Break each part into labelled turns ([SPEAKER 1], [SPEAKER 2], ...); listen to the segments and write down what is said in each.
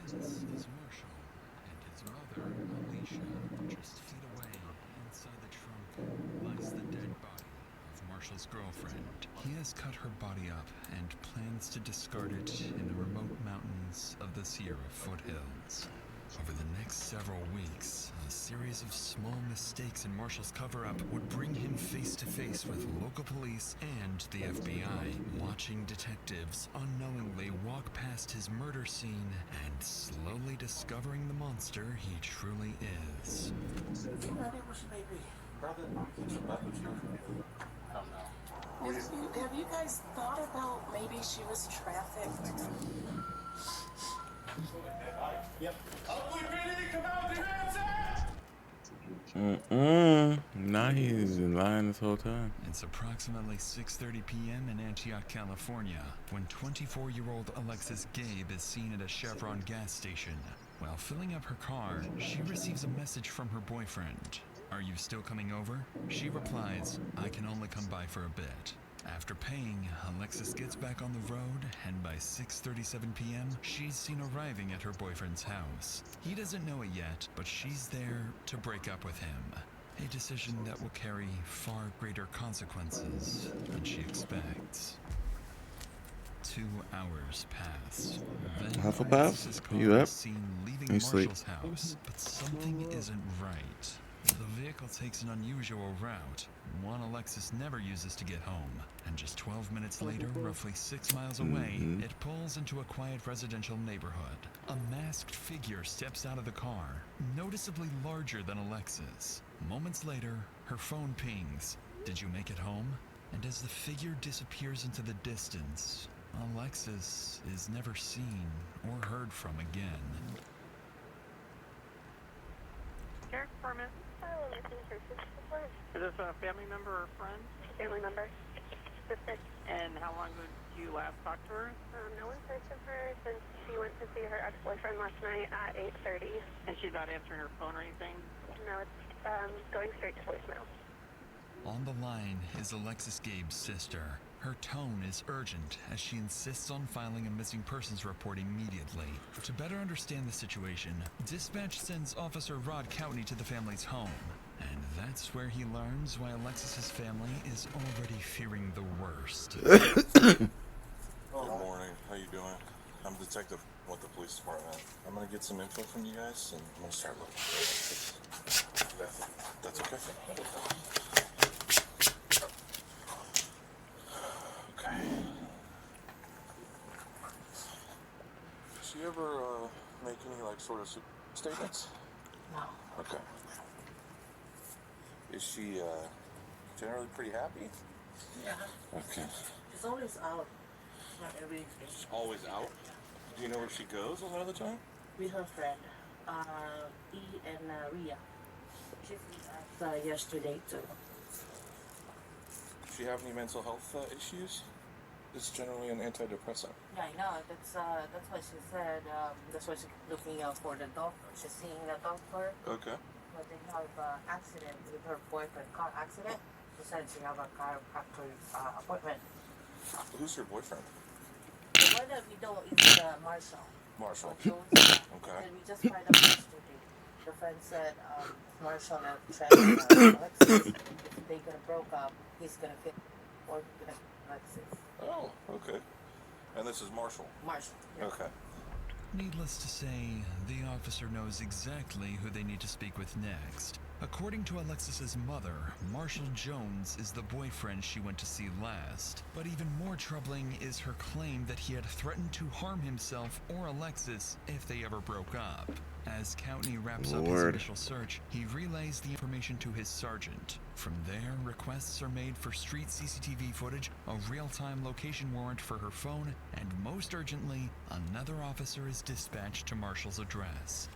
[SPEAKER 1] This is Marshall and his mother, Alicia. Just feet away, inside the trunk, lies the dead body of Marshall's girlfriend. He has cut her body up and plans to discard it in the remote mountains of the Sierra foothills. Over the next several weeks, a series of small mistakes in Marshall's cover-up would bring him face to face with local police and the FBI. Watching detectives unknowingly walk past his murder scene and slowly discovering the monster he truly is.
[SPEAKER 2] Have you guys thought about maybe she was trafficked?
[SPEAKER 3] Yep. Ugly PD, come out with your hands up!
[SPEAKER 4] Nah, he's been lying this whole time.
[SPEAKER 1] It's approximately 6:30 p.m. in Antioch, California, when 24-year-old Alexis Gabe is seen at a Chevron gas station. While filling up her car, she receives a message from her boyfriend. "Are you still coming over?" She replies, "I can only come by for a bit." After paying, Alexis gets back on the road, and by 6:37 p.m., she's seen arriving at her boyfriend's house. He doesn't know it yet, but she's there to break up with him. A decision that will carry far greater consequences than she expects. 2 hours pass. Then
[SPEAKER 4] Hufflepuff?
[SPEAKER 1] Alexis's car
[SPEAKER 4] You up?
[SPEAKER 1] is seen leaving
[SPEAKER 4] You sleep?
[SPEAKER 1] Marshall's house, but something isn't right. The vehicle takes an unusual route, one Alexis never uses to get home, and just 12 minutes later, roughly 6 miles away, it pulls into a quiet residential neighborhood. A masked figure steps out of the car, noticeably larger than Alexis. Moments later, her phone pings. Did you make it home? And as the figure disappears into the distance, Alexis is never seen or heard from again.
[SPEAKER 5] Sheriff Department. Is this a family member or friend?
[SPEAKER 6] Family member. Sister.
[SPEAKER 5] And how long ago did you last talk to her?
[SPEAKER 6] No one's heard from her since she went to see her ex-boyfriend last night at 8:30.
[SPEAKER 5] And she's not answering her phone or anything?
[SPEAKER 6] No, it's going straight to voicemail.
[SPEAKER 1] On the line is Alexis Gabe's sister. Her tone is urgent as she insists on filing a missing persons report immediately. To better understand the situation, dispatch sends Officer Rod Coutney to the family's home. And that's where he learns why Alexis's family is already fearing the worst.
[SPEAKER 7] Good morning. How you doing? I'm a detective with the police department. I'm gonna get some info from you guys, and I'm gonna start looking. That's okay. Okay. Does she ever make any sort of statements?
[SPEAKER 2] No.
[SPEAKER 7] Okay. Is she generally pretty happy?
[SPEAKER 2] Yeah.
[SPEAKER 7] Okay.
[SPEAKER 2] She's always out. Not every day.
[SPEAKER 7] She's always out. Do you know where she goes a lot of the time?
[SPEAKER 2] With her friend, E and Ria. She's with us yesterday too.
[SPEAKER 7] Does she have any mental health issues? It's generally an antidepressant.
[SPEAKER 2] Yeah, I know. That's what she said. That's why she's looking out for the doctor. She's seeing the doctor.
[SPEAKER 7] Okay.
[SPEAKER 2] But they have an accident with her boyfriend, car accident. She said she have a chiropractor appointment.
[SPEAKER 7] Who's her boyfriend?
[SPEAKER 2] The one that we know is Marshall.
[SPEAKER 7] Marshall.
[SPEAKER 2] Okay. And we just find out yesterday. The friend said Marshall and Alexis, if they're gonna broke up, he's gonna fit or he's gonna Alexis.
[SPEAKER 7] Oh, okay. And this is Marshall.
[SPEAKER 2] Marshall. Yeah.
[SPEAKER 7] Okay.
[SPEAKER 1] Needless to say, the officer knows exactly who they need to speak with next. According to Alexis's mother, Marshall Jones is the boyfriend she went to see last. But even more troubling is her claim that he had threatened to harm himself or Alexis if they ever broke up. As Coutney wraps up his initial search, he relays the information to his sergeant. From there, requests are made for street CCTV footage, a real-time location warrant for her phone, and most urgently, another officer is dispatched to Marshall's address.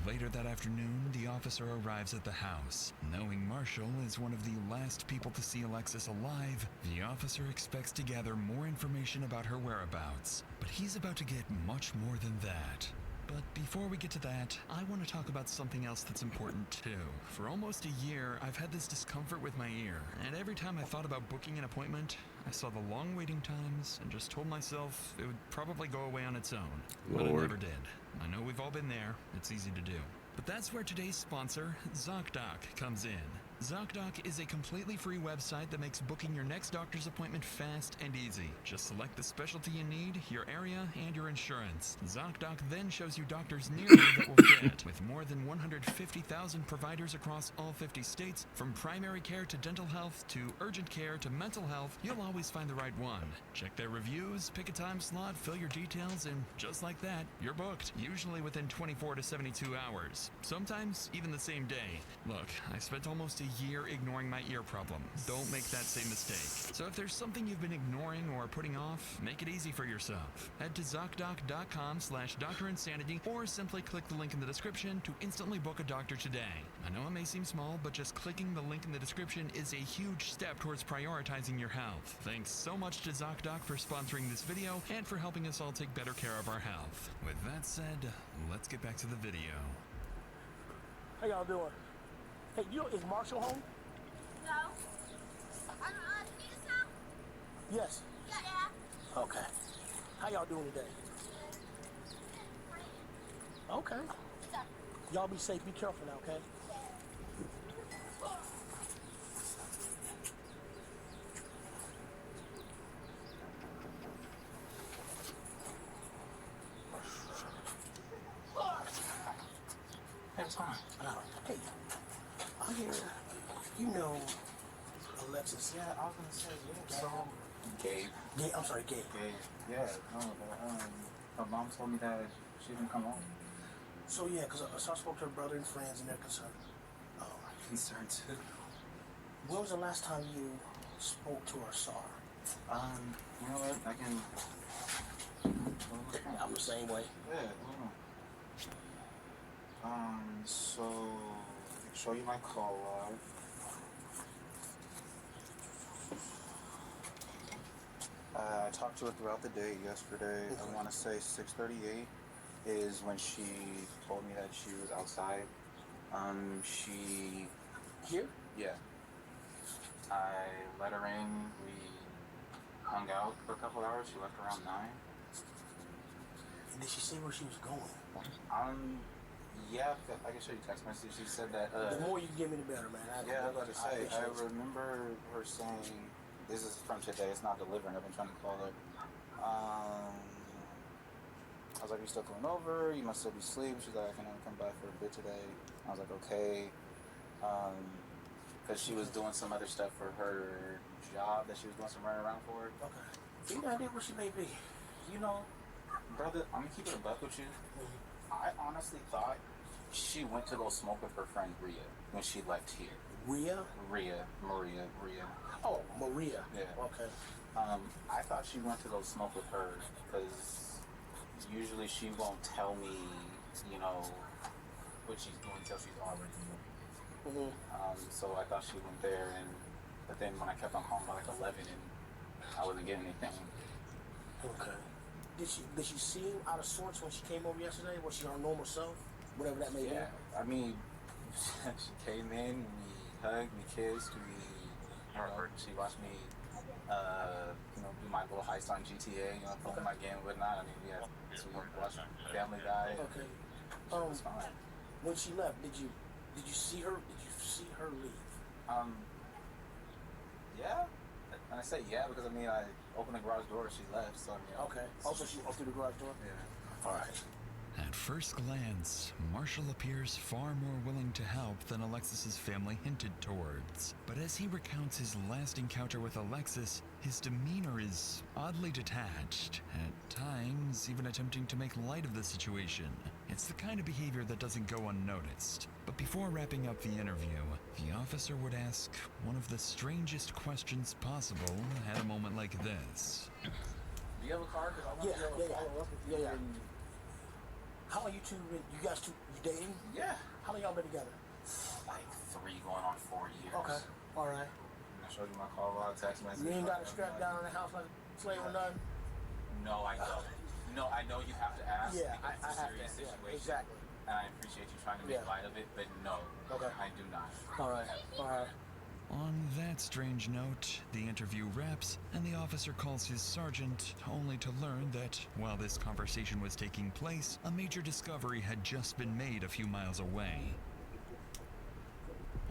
[SPEAKER 1] Later that afternoon, the officer arrives at the house. Knowing Marshall is one of the last people to see Alexis alive, the officer expects to gather more information about her whereabouts. But he's about to get much more than that. But before we get to that, I want to talk about something else that's important too. For almost a year, I've had this discomfort with my ear, and every time I thought about booking an appointment, I saw the long waiting times and just told myself it would probably go away on its own. But it never did. I know we've all been there. It's easy to do. But that's where today's sponsor, ZocDoc, comes in. ZocDoc is a completely free website that makes booking your next doctor's appointment fast and easy. Just select the specialty you need, your area, and your insurance. ZocDoc then shows you doctors near you that will fit. With more than 150,000 providers across all 50 states, from primary care to dental health to urgent care to mental health, you'll always find the right one. Check their reviews, pick a time slot, fill your details, and just like that, you're booked. Usually within 24 to 72 hours. Sometimes even the same day. Look, I spent almost a year ignoring my ear problem. Don't make that same mistake. So if there's something you've been ignoring or putting off, make it easy for yourself. Head to ZocDoc.com/DrInsanity or simply click the link in the description to instantly book a doctor today. I know it may seem small, but just clicking the link in the description is a huge step towards prioritizing your health. Thanks so much to ZocDoc for sponsoring this video and for helping us all take better care of our health. With that said, let's get back to the video.
[SPEAKER 8] How y'all doing? Hey, is Marshall home?
[SPEAKER 6] No. His house?
[SPEAKER 8] Yes.
[SPEAKER 6] Yeah.
[SPEAKER 8] Okay. How y'all doing today? Okay. Y'all be safe. Be careful now, okay? That's fine. Hey, I hear you know Alexis.
[SPEAKER 9] Yeah, I was gonna say, yeah, so Gabe.
[SPEAKER 8] I'm sorry, Gabe.
[SPEAKER 9] Yeah, no, her mom told me that she didn't come home.
[SPEAKER 8] So yeah, because I spoke to her brother and friends, and they're concerned.
[SPEAKER 9] I'm concerned too.
[SPEAKER 8] When was the last time you spoke to her or saw her?
[SPEAKER 9] You know what? I can.
[SPEAKER 8] I'm the same way.
[SPEAKER 9] Yeah, so I can show you my call log. I talked to her throughout the day yesterday. I want to say 6:38 is when she told me that she was outside. She...
[SPEAKER 8] Here?
[SPEAKER 9] Yeah. I let her in. We hung out for a couple hours. She left around 9.
[SPEAKER 8] And did she say where she was going?
[SPEAKER 9] Yeah, I can show you text message. She said that,
[SPEAKER 8] the more you give me, the better, man.
[SPEAKER 9] I was about to say, I remember her saying, this is from today, it's not delivering, I've been trying to call her. I was like, you still coming over? You must still be asleep. She's like, I can only come by for a bit today. I was like, okay. Because she was doing some other stuff for her job that she was doing some running around for.
[SPEAKER 8] Okay. You got idea where she may be?
[SPEAKER 9] You know, brother, I'm gonna keep it a buck with you. I honestly thought she went to go smoke with her friend Rhea when she left here.
[SPEAKER 8] Maria. Oh, Maria.
[SPEAKER 9] Yeah.
[SPEAKER 8] Okay.
[SPEAKER 9] I thought she went to go smoke with her because usually she won't tell me, you know, what she's doing until she's already moving. So I thought she went there, but then when I kept on calling by like 11 and I wasn't getting anything.
[SPEAKER 8] Okay. Did she seem out of sorts when she came over yesterday? Was she her normal self? Whatever that may be?
[SPEAKER 9] Yeah. I mean, she came in, we hugged, we kissed, she watched me, do my little heist on GTA, playing my game and whatnot. I mean, we watched Family Guy.
[SPEAKER 8] Okay.
[SPEAKER 9] It was fine.
[SPEAKER 8] When she left, did you see her? Did you see her leave?
[SPEAKER 9] Yeah. And I say yeah because I opened the garage door, she left. So
[SPEAKER 8] Okay. Also, she opened the garage door.
[SPEAKER 9] Yeah.
[SPEAKER 8] All right.
[SPEAKER 1] At first glance, Marshall appears far more willing to help than Alexis's family hinted towards. But as he recounts his last encounter with Alexis, his demeanor is oddly detached, at times even attempting to make light of the situation. It's the kind of behavior that doesn't go unnoticed. But before wrapping up the interview, the officer would ask one of the strangest questions possible at a moment like this.
[SPEAKER 9] Do you have a car?
[SPEAKER 8] Yeah. How long you guys you dating?
[SPEAKER 9] Yeah.
[SPEAKER 8] How long y'all been together?
[SPEAKER 9] Like 3 going on 4 years.
[SPEAKER 8] Okay. All right.
[SPEAKER 9] I showed you my call log, text message.
[SPEAKER 8] You ain't got a strap down in the house like a slave or nothing?
[SPEAKER 9] No, I don't. No, I know you have to ask.
[SPEAKER 8] Yeah,
[SPEAKER 9] because
[SPEAKER 8] I
[SPEAKER 9] it's a
[SPEAKER 8] have
[SPEAKER 9] serious
[SPEAKER 8] to.
[SPEAKER 9] situation.
[SPEAKER 8] Yeah, exactly.
[SPEAKER 9] And I appreciate you trying to make light of it, but no.
[SPEAKER 8] Okay.
[SPEAKER 9] I do not.
[SPEAKER 8] All right.
[SPEAKER 1] On that strange note, the interview wraps, and the officer calls his sergeant, only to learn that, while this conversation was taking place, a major discovery had just been made a few miles away.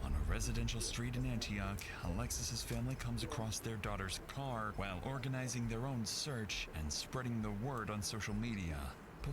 [SPEAKER 1] On a residential street in Antioch, Alexis's family comes across their daughter's car while organizing their own search and spreading the word on social media.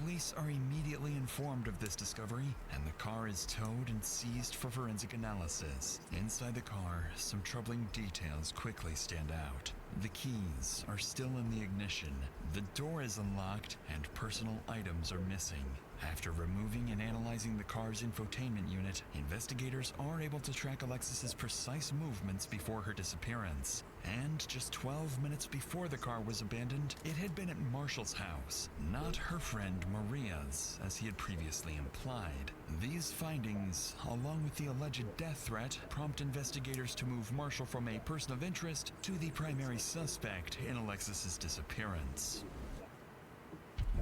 [SPEAKER 1] Police are immediately informed of this discovery, and the car is towed and seized for forensic analysis. Inside the car, some troubling details quickly stand out. The keys are still in the ignition, the door is unlocked, and personal items are missing. After removing and analyzing the car's infotainment unit, investigators are able to track Alexis's precise movements before her disappearance. And just 12 minutes before the car was abandoned, it had been at Marshall's house, not her friend Maria's, as he had previously implied. These findings, along with the alleged death threat, prompt investigators to move Marshall from a person of interest to the primary suspect in Alexis's disappearance.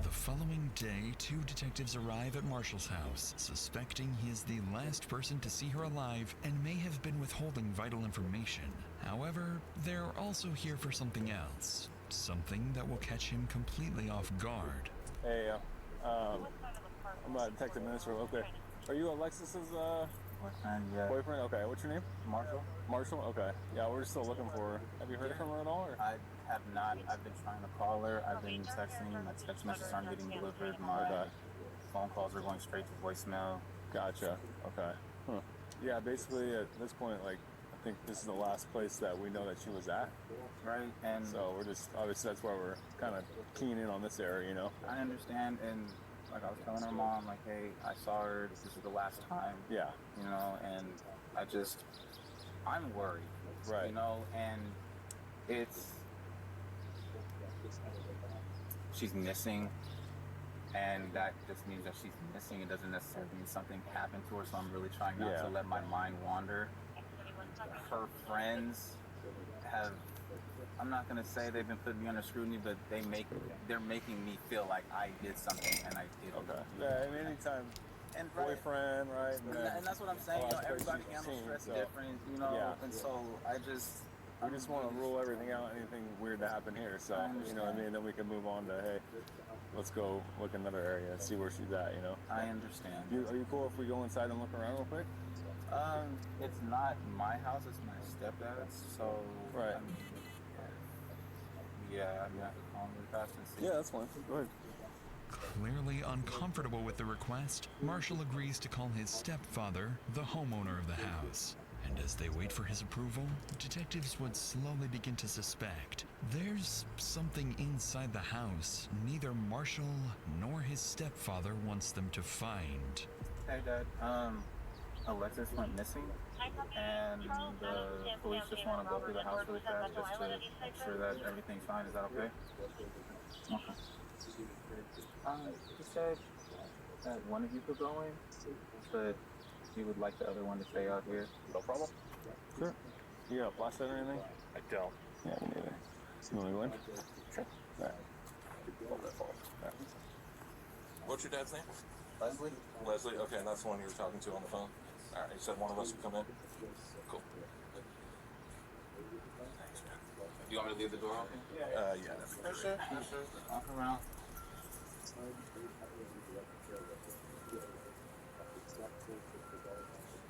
[SPEAKER 1] The following day, 2 detectives arrive at Marshall's house, suspecting he is the last person to see her alive and may have been withholding vital information. However, they're also here for something else. Something that will catch him completely off guard.
[SPEAKER 10] Hey, I'm a detective minister. Okay. Are you Alexis's
[SPEAKER 9] Boyfriend, yeah.
[SPEAKER 10] boyfriend? Okay. What's your name?
[SPEAKER 9] Marshall?
[SPEAKER 10] Marshall? Okay. Yeah, we're still looking for her. Have you heard from her at all? Or?
[SPEAKER 9] I have not. I've been trying to call her. I've been texting. My text messages aren't getting delivered. My phone calls are going straight to voicemail.
[SPEAKER 10] Gotcha. Okay. Huh. Yeah, basically at this point, like, I think this is the last place that we know that she was at.
[SPEAKER 9] Right, and
[SPEAKER 10] so we're just, obviously that's why we're kind of keying in on this area, you know?
[SPEAKER 9] I understand, and like I was telling her mom, like, hey, I saw her, this is the last time.
[SPEAKER 10] Yeah.
[SPEAKER 9] You know, and I'm worried.
[SPEAKER 10] Right.
[SPEAKER 9] You know, and she's missing, and that just means that she's missing. It doesn't necessarily mean something happened to her, so I'm really trying not to let my mind wander. Her friends I'm not gonna say they've been putting me under scrutiny, but they're making me feel like I did something and I didn't.
[SPEAKER 10] Okay. Yeah, I mean, anytime.
[SPEAKER 9] And
[SPEAKER 10] boyfriend, right?
[SPEAKER 9] And that's what I'm saying. You know, everybody handles stress different. You know, and so
[SPEAKER 10] we just want to rule everything out, anything weird to happen here. So, you know what I mean? Then we can move on to, hey, let's go look another area and see where she's at, you know?
[SPEAKER 9] I understand.
[SPEAKER 10] Are you cool if we go inside and look around real quick?
[SPEAKER 9] It's not my house, it's my stepdad's, so...
[SPEAKER 10] Right.
[SPEAKER 9] I mean, I could call him really fast and see.
[SPEAKER 10] Yeah, that's fine. Go ahead.
[SPEAKER 1] Clearly uncomfortable with the request, Marshall agrees to call his stepfather the homeowner of the house. And as they wait for his approval, detectives would slowly begin to suspect there's something inside the house neither Marshall nor his stepfather wants them to find.
[SPEAKER 9] Hey, Dad. Alexis went missing, and the police just want to go through the house really fast just to make sure that everything's fine. Is that okay? Okay. He said that one of you could go in, but he would like the other one to stay out here.
[SPEAKER 10] No problem. Sure. You got a flashlight or anything? I don't. Yeah, me neither. You want to go in? Sure. All right.
[SPEAKER 7] What's your dad's name?
[SPEAKER 9] Leslie?
[SPEAKER 7] Leslie? Okay, and that's the one you were talking to on the phone? Alright, you said one of us would come in? Cool. Thanks, man.
[SPEAKER 9] You want me to leave the door open?
[SPEAKER 7] Yeah, definitely.
[SPEAKER 9] Sure. Walk around.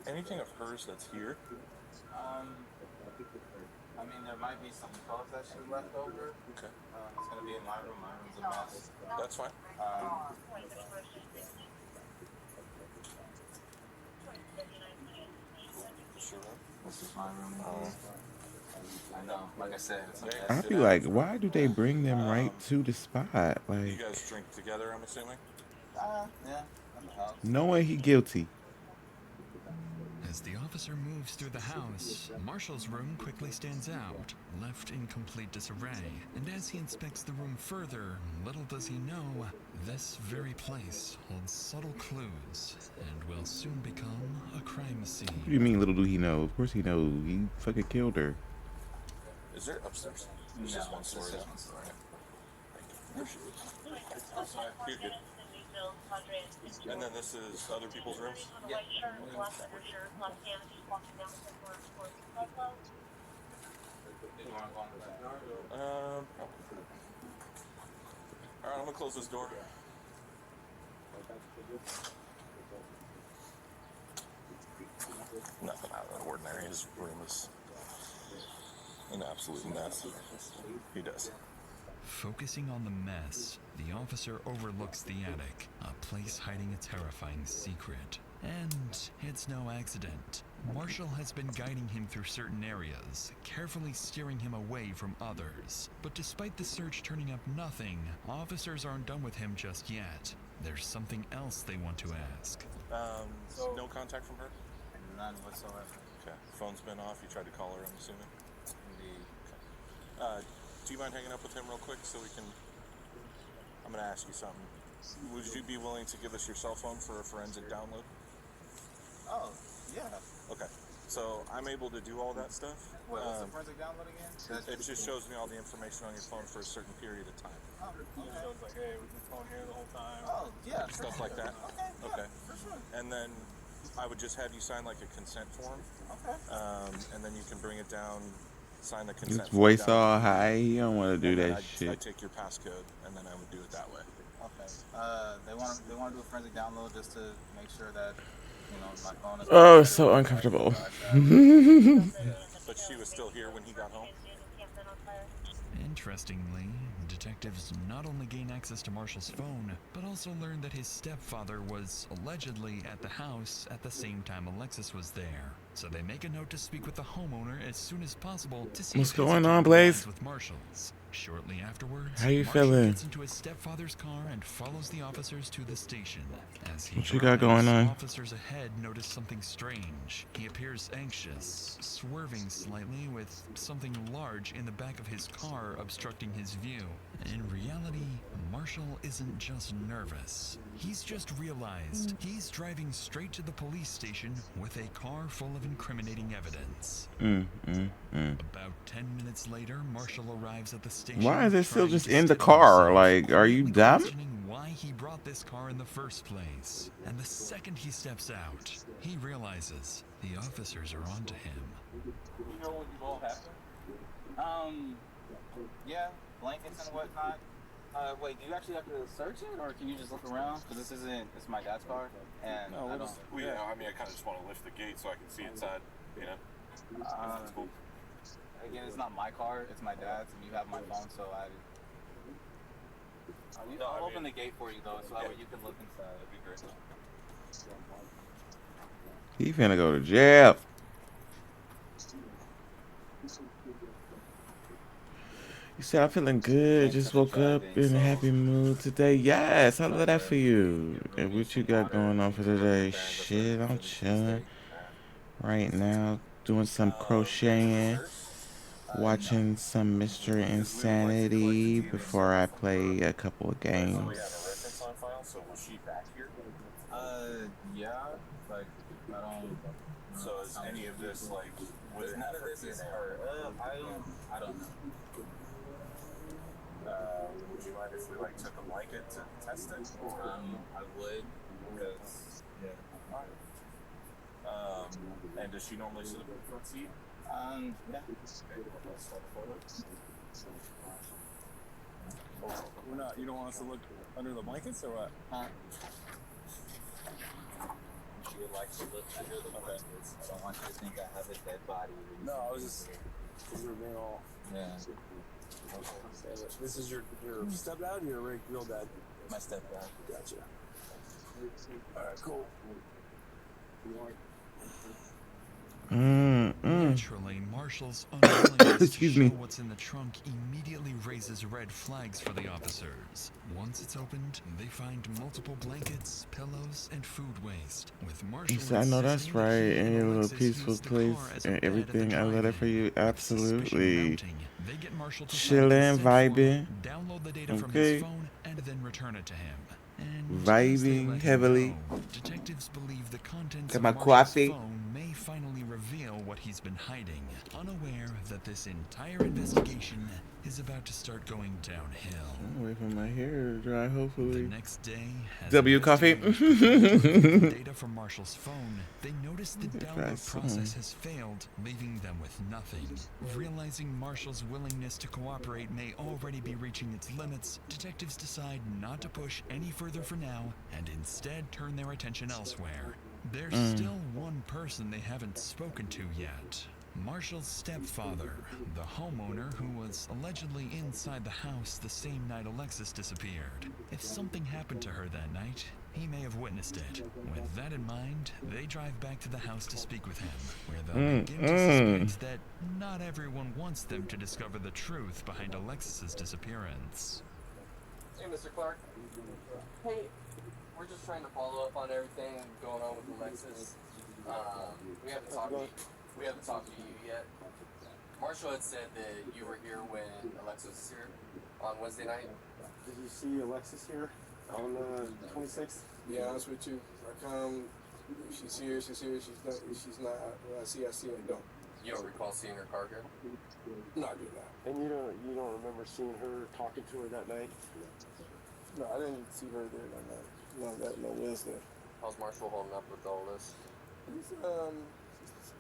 [SPEAKER 7] Anything of hers that's here?
[SPEAKER 9] I mean, there might be some clothes that she left over.
[SPEAKER 7] Okay.
[SPEAKER 9] It's gonna be in my room. My room's a mess.
[SPEAKER 7] That's fine.
[SPEAKER 9] This is my room. I know. Like I said, it's okay.
[SPEAKER 4] I feel like, why do they bring them right to the spot? Like,
[SPEAKER 7] you guys drink together, I'm assuming?
[SPEAKER 9] Yeah. In the house.
[SPEAKER 4] knowing he guilty.
[SPEAKER 1] As the officer moves through the house, Marshall's room quickly stands out, left in complete disarray. And as he inspects the room further, little does he know, this very place holds subtle clues and will soon become a crime scene.
[SPEAKER 4] What do you mean, little do he know? Of course he knows. He fucking killed her.
[SPEAKER 7] Is there upstairs?
[SPEAKER 9] No,
[SPEAKER 7] It's just one story.
[SPEAKER 9] it's just one story.
[SPEAKER 7] Thank you. You're good. And then this is other people's rooms?
[SPEAKER 9] Yeah.
[SPEAKER 7] Alright, I'm gonna close this door. Nothing out of the ordinary. His room is an absolute mess. He does.
[SPEAKER 1] Focusing on the mess, the officer overlooks the attic, a place hiding a terrifying secret. And it's no accident. Marshall has been guiding him through certain areas, carefully steering him away from others. But despite the search turning up nothing, officers aren't done with him just yet. There's something else they want to ask.
[SPEAKER 7] No contact from her?
[SPEAKER 9] None whatsoever.
[SPEAKER 7] Okay. Phone's been off. You tried to call her, I'm assuming?
[SPEAKER 9] Indeed.
[SPEAKER 7] Okay. Do you mind hanging up with him real quick so we can... I'm going to ask you something. Would you be willing to give us your cell phone for a forensic download?
[SPEAKER 9] Oh, yeah.
[SPEAKER 7] Okay. So I'm able to do all that stuff.
[SPEAKER 9] Wait, what's the forensic download again?
[SPEAKER 7] It just shows me all the information on your phone for a certain period of time.
[SPEAKER 9] Oh, okay.
[SPEAKER 10] So it's like, hey, we've been phone here the whole time.
[SPEAKER 9] Oh, yeah.
[SPEAKER 7] Stuff like that.
[SPEAKER 9] Okay, yeah, for sure.
[SPEAKER 7] And then I would just have you sign like a consent form.
[SPEAKER 9] Okay.
[SPEAKER 7] And then you can bring it down, sign the consent
[SPEAKER 4] His
[SPEAKER 7] form.
[SPEAKER 4] voice
[SPEAKER 7] down.
[SPEAKER 4] all high. He don't want to do
[SPEAKER 7] And then
[SPEAKER 4] that
[SPEAKER 7] I'd
[SPEAKER 4] shit.
[SPEAKER 7] take your passcode, and then I would do it that way.
[SPEAKER 9] Okay. They want to do a forensic download just to make sure that, you know, my phone is...
[SPEAKER 4] Oh, it's so uncomfortable.
[SPEAKER 7] But she was still here when he got home?
[SPEAKER 1] Interestingly, detectives not only gain access to Marshall's phone, but also learn that his stepfather was allegedly at the house at the same time Alexis was there. So they make a note to speak with the homeowner as soon as possible to see
[SPEAKER 4] What's
[SPEAKER 1] if his
[SPEAKER 4] going on,
[SPEAKER 1] account
[SPEAKER 4] Blaze?
[SPEAKER 1] aligns with Marshall's. Shortly afterwards,
[SPEAKER 4] How you
[SPEAKER 1] Marshall
[SPEAKER 4] feeling?
[SPEAKER 1] gets into his stepfather's car and follows the officers to the station. As he
[SPEAKER 4] What you got going on?
[SPEAKER 1] officers ahead notice something strange. He appears anxious, swerving slightly with something large in the back of his car obstructing his view. In reality, Marshall isn't just nervous. He's just realized he's driving straight to the police station with a car full of incriminating evidence. About 10 minutes later, Marshall arrives at the station.
[SPEAKER 4] Why is it still
[SPEAKER 1] trying
[SPEAKER 4] just
[SPEAKER 1] to
[SPEAKER 4] in the
[SPEAKER 1] steady
[SPEAKER 4] car?
[SPEAKER 1] himself,
[SPEAKER 4] Like, are you
[SPEAKER 1] quickly
[SPEAKER 4] dumb?
[SPEAKER 1] questioning why he brought this car in the first place. And the second he steps out, he realizes the officers are onto him.
[SPEAKER 9] You know what you all happened? Yeah, blankets and whatnot. Wait, do you actually have to search it, or can you just look around? Because it's my dad's car, and
[SPEAKER 7] No,
[SPEAKER 9] I
[SPEAKER 7] we'll
[SPEAKER 9] don't.
[SPEAKER 7] just, I mean, I kind of just want to lift the gate so I can see inside, you know? That's cool.
[SPEAKER 9] Again, it's not my car, it's my dad's, and you have my phone, so I'll open the gate for you, though, so that way you can look inside. That'd be great.
[SPEAKER 4] He finna go to jail. You said I'm feeling good. Just woke up in a happy mood today. Yes, I love that for you. And what you got going on for today? Shit, I'm chilling right now, doing some crocheting, watching some Mr. Insanity before I play a couple of games.
[SPEAKER 7] So was she back here?
[SPEAKER 9] Yeah, like, I don't...
[SPEAKER 7] So is any of this, like, was
[SPEAKER 9] None of this is her. I don't know.
[SPEAKER 7] Would you mind if we, like, took a blanket to test it?
[SPEAKER 9] I would, because...
[SPEAKER 7] Yeah. Alright. And does she normally sit in the front seat?
[SPEAKER 9] Yeah.
[SPEAKER 7] Okay, let's start forward.
[SPEAKER 10] We're not. You don't want us to look under the blankets or what?
[SPEAKER 9] She would like to look under the blankets. I don't want you to think I have a dead body.
[SPEAKER 10] No, I was just. Because we're being all.
[SPEAKER 9] Yeah.
[SPEAKER 10] Okay. This is your stepdad or your real dad?
[SPEAKER 9] My stepdad.
[SPEAKER 10] Gotcha. Alright, cool.
[SPEAKER 1] Naturally, Marshall's unwillingness
[SPEAKER 4] Excuse
[SPEAKER 1] to
[SPEAKER 4] me.
[SPEAKER 1] show what's in the trunk immediately raises red flags for the officers. Once it's opened, they find multiple blankets, pillows, and food waste. With Marshall
[SPEAKER 4] He said, I know that's
[SPEAKER 1] insisting
[SPEAKER 4] right.
[SPEAKER 1] that he
[SPEAKER 4] In
[SPEAKER 1] and
[SPEAKER 4] your little
[SPEAKER 1] Alexis
[SPEAKER 4] peaceful
[SPEAKER 1] used the
[SPEAKER 4] place
[SPEAKER 1] car as a
[SPEAKER 4] and
[SPEAKER 1] bed at the
[SPEAKER 4] everything. I love that for you.
[SPEAKER 1] drive-in. Suspicion
[SPEAKER 4] Absolutely.
[SPEAKER 1] mounting, they get Marshall to sign a
[SPEAKER 4] Chillin',
[SPEAKER 1] consent form,
[SPEAKER 4] vibing.
[SPEAKER 1] download the data from
[SPEAKER 4] Okay.
[SPEAKER 1] his phone, and then return it to him. And
[SPEAKER 4] Vibing
[SPEAKER 1] as they let him
[SPEAKER 4] heavily.
[SPEAKER 1] go, detectives believe the contents
[SPEAKER 4] Got
[SPEAKER 1] of
[SPEAKER 4] my
[SPEAKER 1] Marshall's
[SPEAKER 4] coffee.
[SPEAKER 1] phone may finally reveal what he's been hiding, unaware that this entire investigation is about to start going downhill.
[SPEAKER 4] I'm waiting for my hair to dry,
[SPEAKER 1] The
[SPEAKER 4] hopefully.
[SPEAKER 1] next day, as
[SPEAKER 4] W coffee.
[SPEAKER 1] investigators complete the data from Marshall's phone, they notice the
[SPEAKER 4] Try
[SPEAKER 1] download
[SPEAKER 4] some.
[SPEAKER 1] process has failed, leaving them with nothing. Realizing Marshall's willingness to cooperate may already be reaching its limits, detectives decide not to push any further for now and instead turn their attention elsewhere. There's still one person they haven't spoken to yet. Marshall's stepfather, the homeowner who was allegedly inside the house the same night Alexis disappeared. If something happened to her that night, he may have witnessed it. With that in mind, they drive back to the house to speak with him, where they'll begin to suspect that not everyone wants them to discover the truth behind Alexis's disappearance.
[SPEAKER 11] Hey, Mr. Clark. Hey, we're just trying to follow up on everything going on with Alexis. We haven't talked to you yet. Marshall had said that you were here when Alexis was here on Wednesday night.
[SPEAKER 12] Did you see Alexis here on the 26th?
[SPEAKER 8] To be honest with you, I come, she's here, she's not, when I see her, I don't.
[SPEAKER 11] You don't recall seeing her car here?
[SPEAKER 8] No, I do not.
[SPEAKER 12] And you don't remember seeing her talking to her that night?
[SPEAKER 8] No, I didn't see her there that night. No Wednesday.
[SPEAKER 11] How's Marshall holding up with all this?
[SPEAKER 8] He's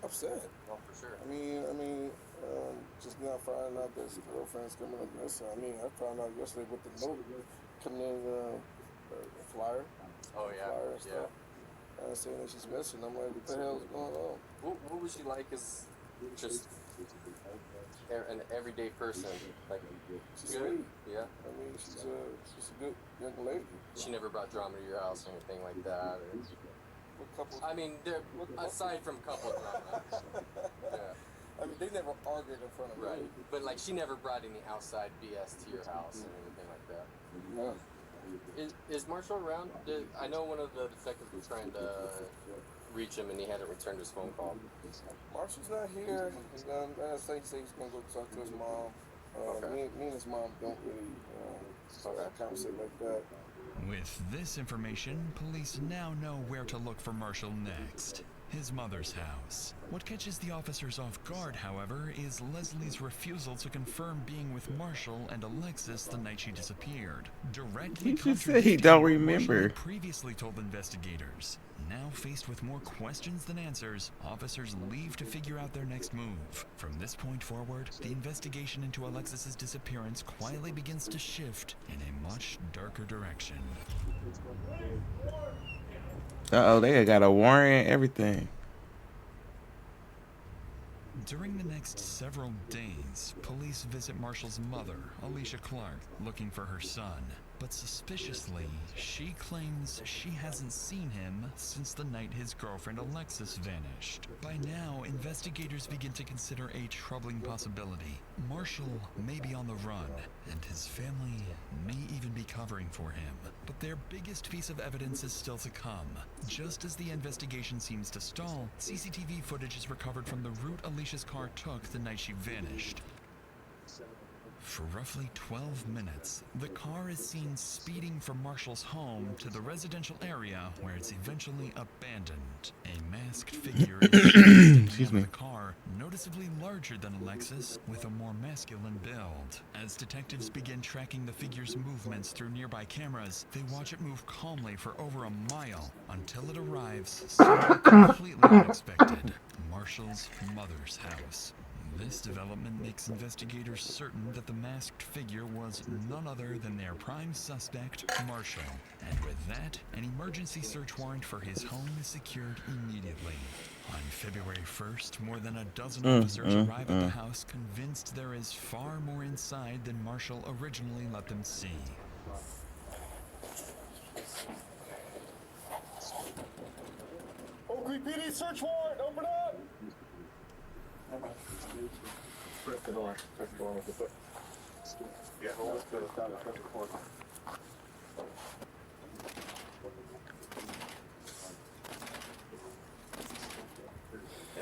[SPEAKER 8] upset.
[SPEAKER 11] Oh, for sure.
[SPEAKER 8] I mean, just now finding out that his girlfriend's coming up missing. I found out yesterday with the note coming in, the flyer.
[SPEAKER 11] Oh, yeah.
[SPEAKER 8] Flyer and stuff. Saying that she's missing. I'm like, what the hell is going on?
[SPEAKER 11] What was she like as just an everyday person. Like,
[SPEAKER 8] She's
[SPEAKER 11] good?
[SPEAKER 8] sweet.
[SPEAKER 11] Yeah.
[SPEAKER 8] I mean, she's a good young lady.
[SPEAKER 11] She never brought drama to your house or anything like that. Or...
[SPEAKER 8] What couple?
[SPEAKER 11] I mean, aside from couple drama. Yeah.
[SPEAKER 8] I mean, they never argued in front of me.
[SPEAKER 11] Right. But like, she never brought any outside BS to your house or anything like that.
[SPEAKER 8] No.
[SPEAKER 11] Is Marshall around? I know one of the detectives was trying to reach him and he hadn't returned his phone call.
[SPEAKER 8] Marshall's not here. And I think he's gonna go talk to his mom.
[SPEAKER 11] Okay.
[SPEAKER 8] Me and his mom don't really conversate like that.
[SPEAKER 1] With this information, police now know where to look for Marshall next. His mother's house. What catches the officers off guard, however, is Leslie's refusal to confirm being with Marshall and Alexis the night she disappeared. Directly
[SPEAKER 4] He just said he don't
[SPEAKER 1] Marshall
[SPEAKER 4] remember.
[SPEAKER 1] had previously told investigators. Now faced with more questions than answers, officers leave to figure out their next move. From this point forward, the investigation into Alexis's disappearance quietly begins to shift in a much darker direction.
[SPEAKER 4] Uh-oh, they got a warrant, everything.
[SPEAKER 1] During the next several days, police visit Marshall's mother, Alicia Clark, looking for her son. But suspiciously, she claims she hasn't seen him since the night his girlfriend Alexis vanished. By now, investigators begin to consider a troubling possibility. Marshall may be on the run, and his family may even be covering for him. But their biggest piece of evidence is still to come. Just as the investigation seems to stall, CCTV footage is recovered from the route Alicia's car took the night she vanished. For roughly 12 minutes, the car is seen speeding from Marshall's home to the residential area where it's eventually abandoned. A masked figure is
[SPEAKER 4] Excuse me.
[SPEAKER 1] the car, noticeably larger than Alexis, with a more masculine build. As detectives begin tracking the figure's movements through nearby cameras, they watch it move calmly for over a mile until it arrives somewhere completely unexpected. Marshall's mother's house. This development makes investigators certain that the masked figure was none other than their prime suspect, Marshall. And with that, an emergency search warrant for his home is secured immediately. On February 1st, more than a dozen officers arrive at the house convinced there is far more inside than Marshall originally let them see.
[SPEAKER 3] Oakley PD search warrant, open up!
[SPEAKER 7] Press the door. Press the door with the foot. Yeah, hold it to the side. Press the door.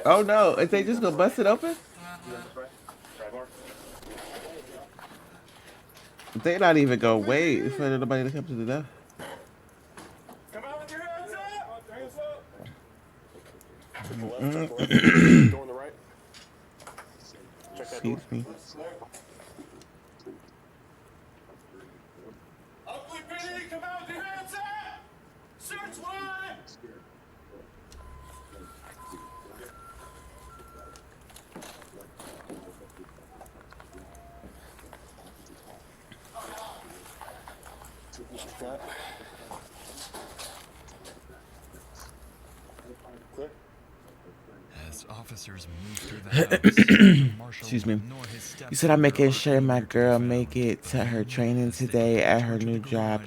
[SPEAKER 4] Oh no, is they just gonna bust it open? They not even gonna wait for nobody to come to the door.
[SPEAKER 3] Come out with your hands up! Hands up!
[SPEAKER 7] Check the left, check the left. Door on the right. Check that door.
[SPEAKER 4] Excuse me.
[SPEAKER 3] Oakley PD, come out with your hands up! Search warrant!
[SPEAKER 7] Check that. Clear?
[SPEAKER 1] As officers move through the house, Marshall
[SPEAKER 4] Excuse me.
[SPEAKER 1] ignore his stepfather
[SPEAKER 4] You said I'm making
[SPEAKER 1] or
[SPEAKER 4] sure my
[SPEAKER 1] failure to
[SPEAKER 4] girl
[SPEAKER 1] defend.
[SPEAKER 4] make it to her training today at her new job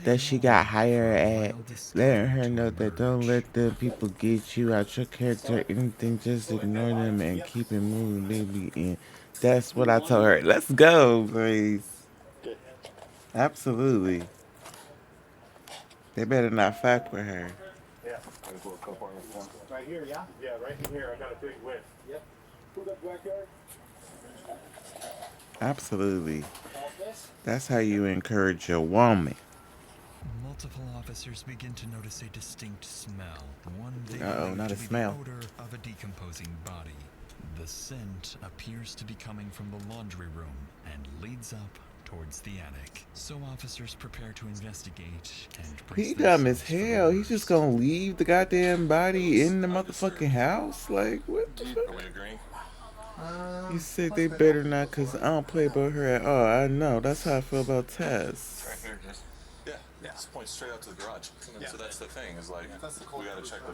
[SPEAKER 4] that she got hired at. Letting her know that don't let the people get you out your character, anything, just ignore them and keep it moving, baby. And that's what I told her. Let's go, Grace. Absolutely. They better not fuck with her.
[SPEAKER 7] Yeah.
[SPEAKER 3] Right here, yeah? Yeah, right in here. I got a big whip. Yep. Put that backyard.
[SPEAKER 4] Absolutely. That's how you encourage your woman.
[SPEAKER 1] Multiple officers begin to notice a distinct smell. One they
[SPEAKER 4] Uh-oh,
[SPEAKER 1] believe
[SPEAKER 4] not
[SPEAKER 1] to
[SPEAKER 4] a
[SPEAKER 1] be
[SPEAKER 4] smell.
[SPEAKER 1] the odor of a decomposing body. The scent appears to be coming from the laundry room and leads up towards the attic. So officers prepare to investigate and brace
[SPEAKER 4] He dumb as
[SPEAKER 1] themselves for the
[SPEAKER 4] hell. He's
[SPEAKER 1] worst.
[SPEAKER 4] just gonna leave the goddamn body in the motherfucking house? Like, what the fuck?
[SPEAKER 7] Are we agreeing?
[SPEAKER 4] He said they better not, cause I don't play about her at all. I know. That's how I feel about Tess.
[SPEAKER 7] Right here, just. Yeah, yeah. Just point straight out to the garage. Yeah. So that's the thing, is like, we gotta check the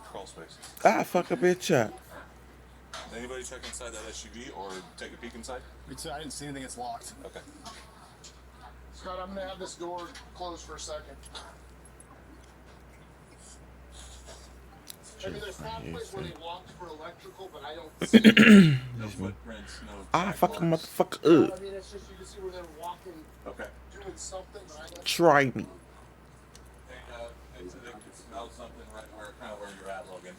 [SPEAKER 7] crawl spaces.
[SPEAKER 4] Ah, fuck a bitch up.
[SPEAKER 7] Anybody check inside that SUV or take a peek inside?
[SPEAKER 3] I didn't see anything. It's locked.
[SPEAKER 7] Okay.
[SPEAKER 8] Scott, I'm gonna have this door closed for a second. I mean, there's pathways where they locked for electrical, but I don't see
[SPEAKER 7] No footprints, no.
[SPEAKER 4] Ah, fuck a motherfucker up.
[SPEAKER 8] I mean, it's just you can see where they're walking,
[SPEAKER 7] Okay.
[SPEAKER 8] doing something, but I don't.
[SPEAKER 4] Try me.
[SPEAKER 7] Hey, I think you smell something right where, kind of where you're at, Logan.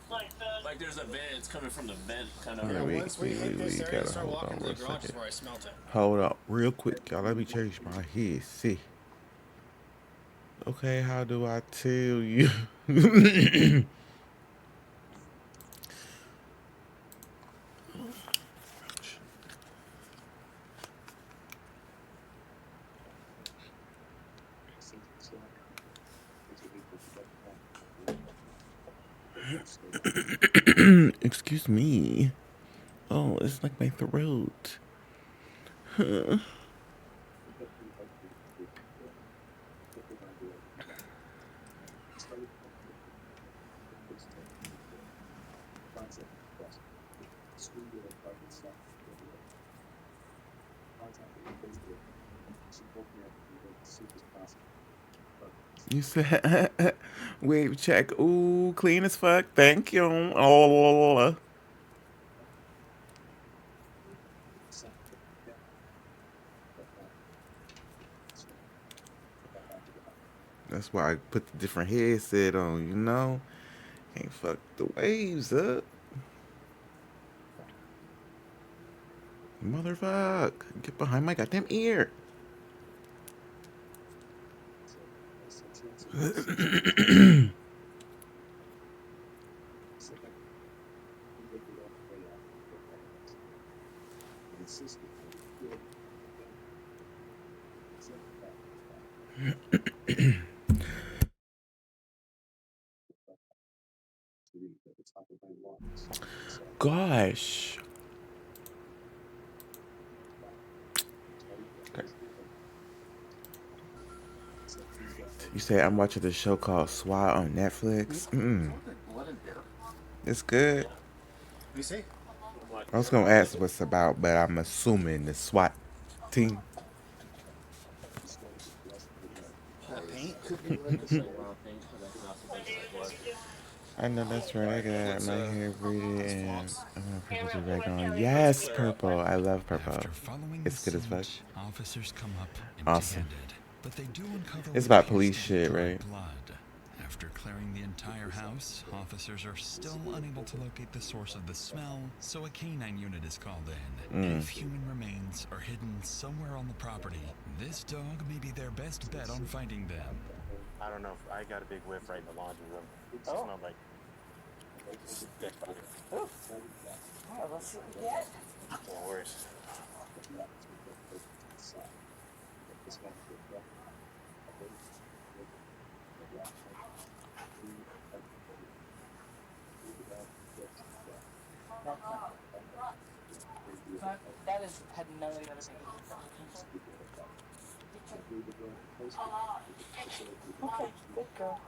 [SPEAKER 12] Like there's a vent. It's coming from the vent, kind of.
[SPEAKER 4] Yeah,
[SPEAKER 3] Once we hit this area,
[SPEAKER 4] gotta
[SPEAKER 3] start
[SPEAKER 4] hold
[SPEAKER 3] walking
[SPEAKER 4] on
[SPEAKER 3] to
[SPEAKER 4] for
[SPEAKER 3] the
[SPEAKER 4] a
[SPEAKER 3] garage
[SPEAKER 4] second.
[SPEAKER 3] before I smelt it.
[SPEAKER 4] Hold up, real quick, y'all. Let me change my head. See. Okay, how do I tell you? Excuse me. Oh, it's like my throat. Huh. You said, wave check. Ooh, clean as fuck. Thank you. Oh. That's why I put the different headset on, you know? Can't fuck the waves up. Motherfuck. Get behind my goddamn ear. Gosh. Okay. You say I'm watching this show called SWAT on Netflix? It's good.
[SPEAKER 3] You see?
[SPEAKER 4] I was gonna ask what it's about, but I'm assuming the SWAT team.
[SPEAKER 3] Paint?
[SPEAKER 12] Could be like this, like brown paint, but that's not so much like blood.
[SPEAKER 4] I know that's right. I got my hair braided and I'm gonna put it back on. Yes, purple. I love purple.
[SPEAKER 1] After following
[SPEAKER 4] It's
[SPEAKER 1] the
[SPEAKER 4] good as fuck.
[SPEAKER 1] scent, officers come up
[SPEAKER 4] Awesome.
[SPEAKER 1] empty-handed, but they do uncover
[SPEAKER 4] It's
[SPEAKER 1] what
[SPEAKER 4] about
[SPEAKER 1] appears
[SPEAKER 4] police
[SPEAKER 1] to be
[SPEAKER 4] shit,
[SPEAKER 1] dried
[SPEAKER 4] right?
[SPEAKER 1] blood. After clearing the entire house, officers are still unable to locate the source of the smell, so a canine unit is called in. If human remains are hidden somewhere on the property, this dog may be their best bet on finding them.
[SPEAKER 10] I don't know. I got a big whiff right in the laundry room. It smelled like dead body.
[SPEAKER 2] Alright, let's see what we get.
[SPEAKER 10] No worries.
[SPEAKER 2] That is had none of the other things. Okay, good girl.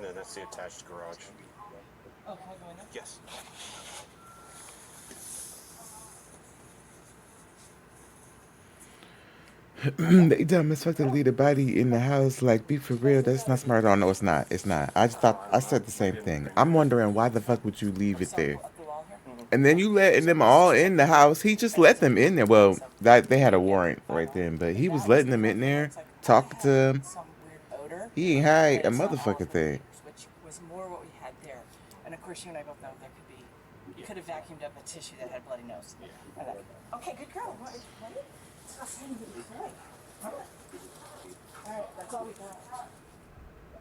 [SPEAKER 10] No, that's the attached garage.
[SPEAKER 2] Oh, can I go in there?
[SPEAKER 10] Yes.
[SPEAKER 4] They dumb as fuck to leave a body in the house. Like, be for real. That's not smart. Oh, no, it's not. It's not. I just thought, I said the same thing. I'm wondering why the fuck would you leave it there? And then you letting them all in the house. He just let them in there. Well, that they had a warrant right then, but he was letting them in there, talking to them. He ain't hide a motherfucking thing.
[SPEAKER 2] Which was more what we had there. And of course, you and I both know there could be, you could have vacuumed up a tissue that had bloody nose. Okay, good girl. Ready? Let's go see you play. Alright, that's all we got.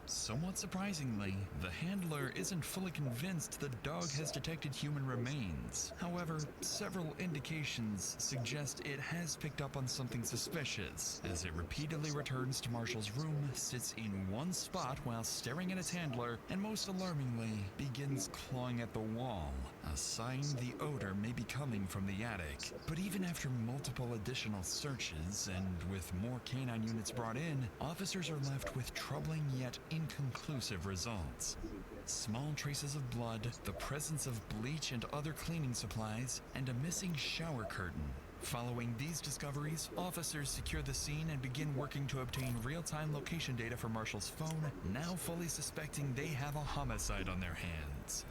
[SPEAKER 1] Somewhat surprisingly, the handler isn't fully convinced the dog has detected human remains. However, several indications suggest it has picked up on something suspicious, as it repeatedly returns to Marshall's room, sits in one spot while staring at its handler, and most alarmingly, begins clawing at the wall. a sign the odor may be coming from the attic. But even after multiple additional searches and with more canine units brought in, officers are left with troubling yet inconclusive results. Small traces of blood, the presence of bleach and other cleaning supplies, and a missing shower curtain. Following these discoveries, officers secure the scene and begin working to obtain real-time location data for Marshall's phone, now fully suspecting they have a homicide on their hands.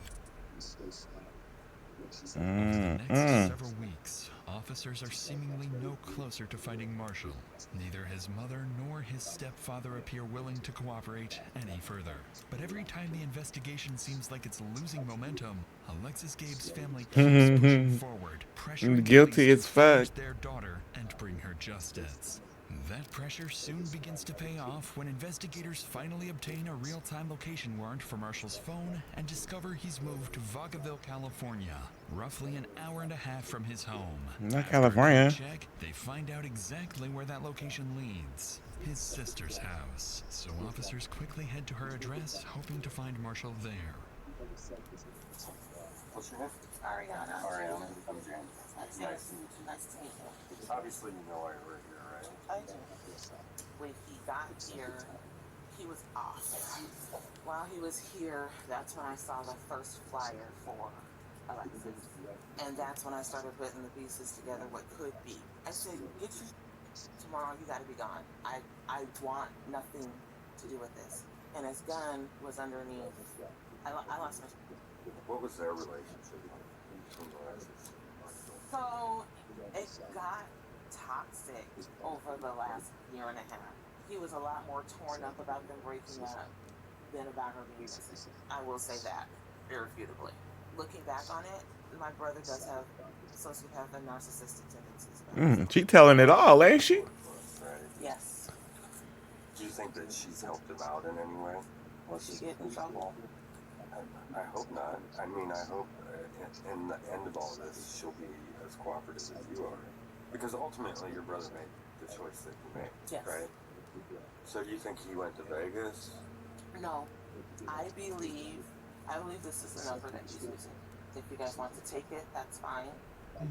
[SPEAKER 1] Over the next several weeks, officers are seemingly no closer to finding Marshall. Neither his mother nor his stepfather appear willing to cooperate any further. But every time the investigation seems like it's losing momentum, Alexis Gabe's family keeps pushing forward, pressuring
[SPEAKER 4] guilty
[SPEAKER 1] police
[SPEAKER 4] as
[SPEAKER 1] to
[SPEAKER 4] fuck.
[SPEAKER 1] find their daughter and bring her justice. That pressure soon begins to pay off when investigators finally obtain a real-time location warrant for Marshall's phone and discover he's moved to Vacaville, California, roughly an hour and a half from his home.
[SPEAKER 4] Not
[SPEAKER 1] After
[SPEAKER 4] California.
[SPEAKER 1] a quick check, they find out exactly where that location leads. His sister's house. So officers quickly head to her address, hoping to find Marshall there.
[SPEAKER 9] What's your name?
[SPEAKER 2] Ariana.
[SPEAKER 9] Ariana. I'm James.
[SPEAKER 2] Nice to meet you. Nice to meet you.
[SPEAKER 9] Obviously, you know why we're here, right?
[SPEAKER 2] I do. When he got here, he was off. While he was here, that's when I saw the first flyer for Alexis. And that's when I started putting the pieces together, what could be. I said, get your tomorrow, you gotta be gone. I want nothing to do with this. And his gun was underneath. I lost my...
[SPEAKER 9] What was their relationship?
[SPEAKER 2] So, it got toxic over the last year and a half. He was a lot more torn up about them breaking up than about her being missing. I will say that, irrefutably. Looking back on it, my brother does have sociopath and narcissistic tendencies.
[SPEAKER 4] She telling it all, ain't she?
[SPEAKER 2] Yes.
[SPEAKER 9] Do you think that she's helped him out in any way?
[SPEAKER 2] Will she get in trouble?
[SPEAKER 9] I hope not. I mean, I hope in the end of all this, she'll be as cooperative as you are. Because ultimately, your brother made the choice that he made,
[SPEAKER 2] yes.
[SPEAKER 9] Right? So do you think he went to Vegas?
[SPEAKER 2] No. I believe this is the number that he's using. If you guys want to take it, that's fine.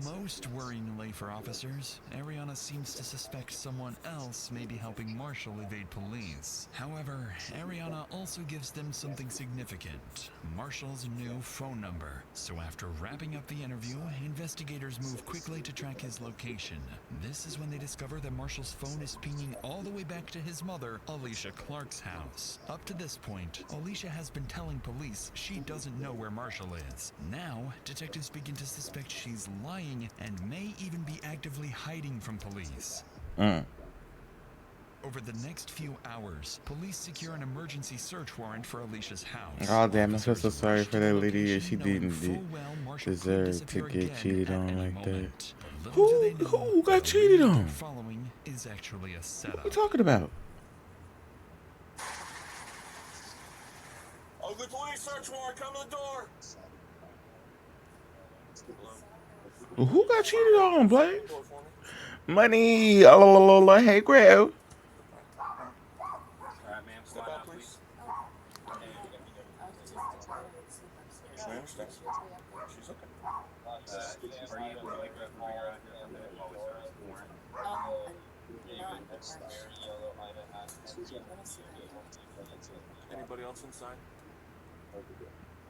[SPEAKER 1] Most worryingly for officers, Ariana seems to suspect someone else may be helping Marshall evade police. However, Ariana also gives them something significant, Marshall's new phone number. So after wrapping up the interview, investigators move quickly to track his location. This is when they discover that Marshall's phone is pinging all the way back to his mother, Alicia Clark's house. Up to this point, Alicia has been telling police she doesn't know where Marshall is. Now, detectives begin to suspect she's lying and may even be actively hiding from police. Over the next few hours, police secure an emergency search warrant for Alicia's house.
[SPEAKER 4] Oh damn, I feel so sorry for that lady. She didn't deserve to get cheated on like that. Who got cheated on?
[SPEAKER 1] Following is actually a setup.
[SPEAKER 4] What are you talking about?
[SPEAKER 7] Ugly police search warrant, come to the door.
[SPEAKER 4] Who got cheated on, Blaze? Money. Oh, hey, Greg.
[SPEAKER 7] Step out, please. I understand. She's okay.
[SPEAKER 13] Are you able to wake her up and bring her out here for a minute while we search the warrant?
[SPEAKER 7] Anybody else inside?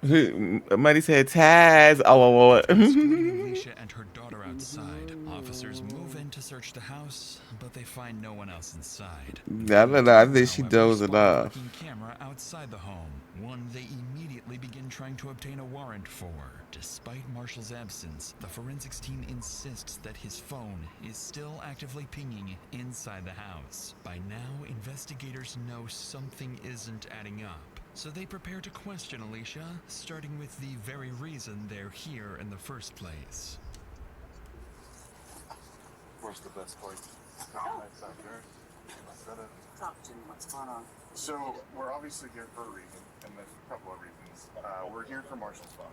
[SPEAKER 4] Money said Taz. Oh.
[SPEAKER 1] Alicia and her daughter outside. Officers move in to search the house, but they find no one else inside.
[SPEAKER 4] I don't know. I think she dozed off.
[SPEAKER 1] Camera outside the home, one they immediately begin trying to obtain a warrant for. Despite Marshall's absence, the forensics team insists that his phone is still actively pinging inside the house. By now, investigators know something isn't adding up. So they prepare to question Alicia, starting with the very reason they're here in the first place.
[SPEAKER 7] Where's the best part?
[SPEAKER 2] Talk to me. What's going on?
[SPEAKER 3] So, we're obviously here for a reason, and there's a couple of reasons. We're here for Marshall's phone.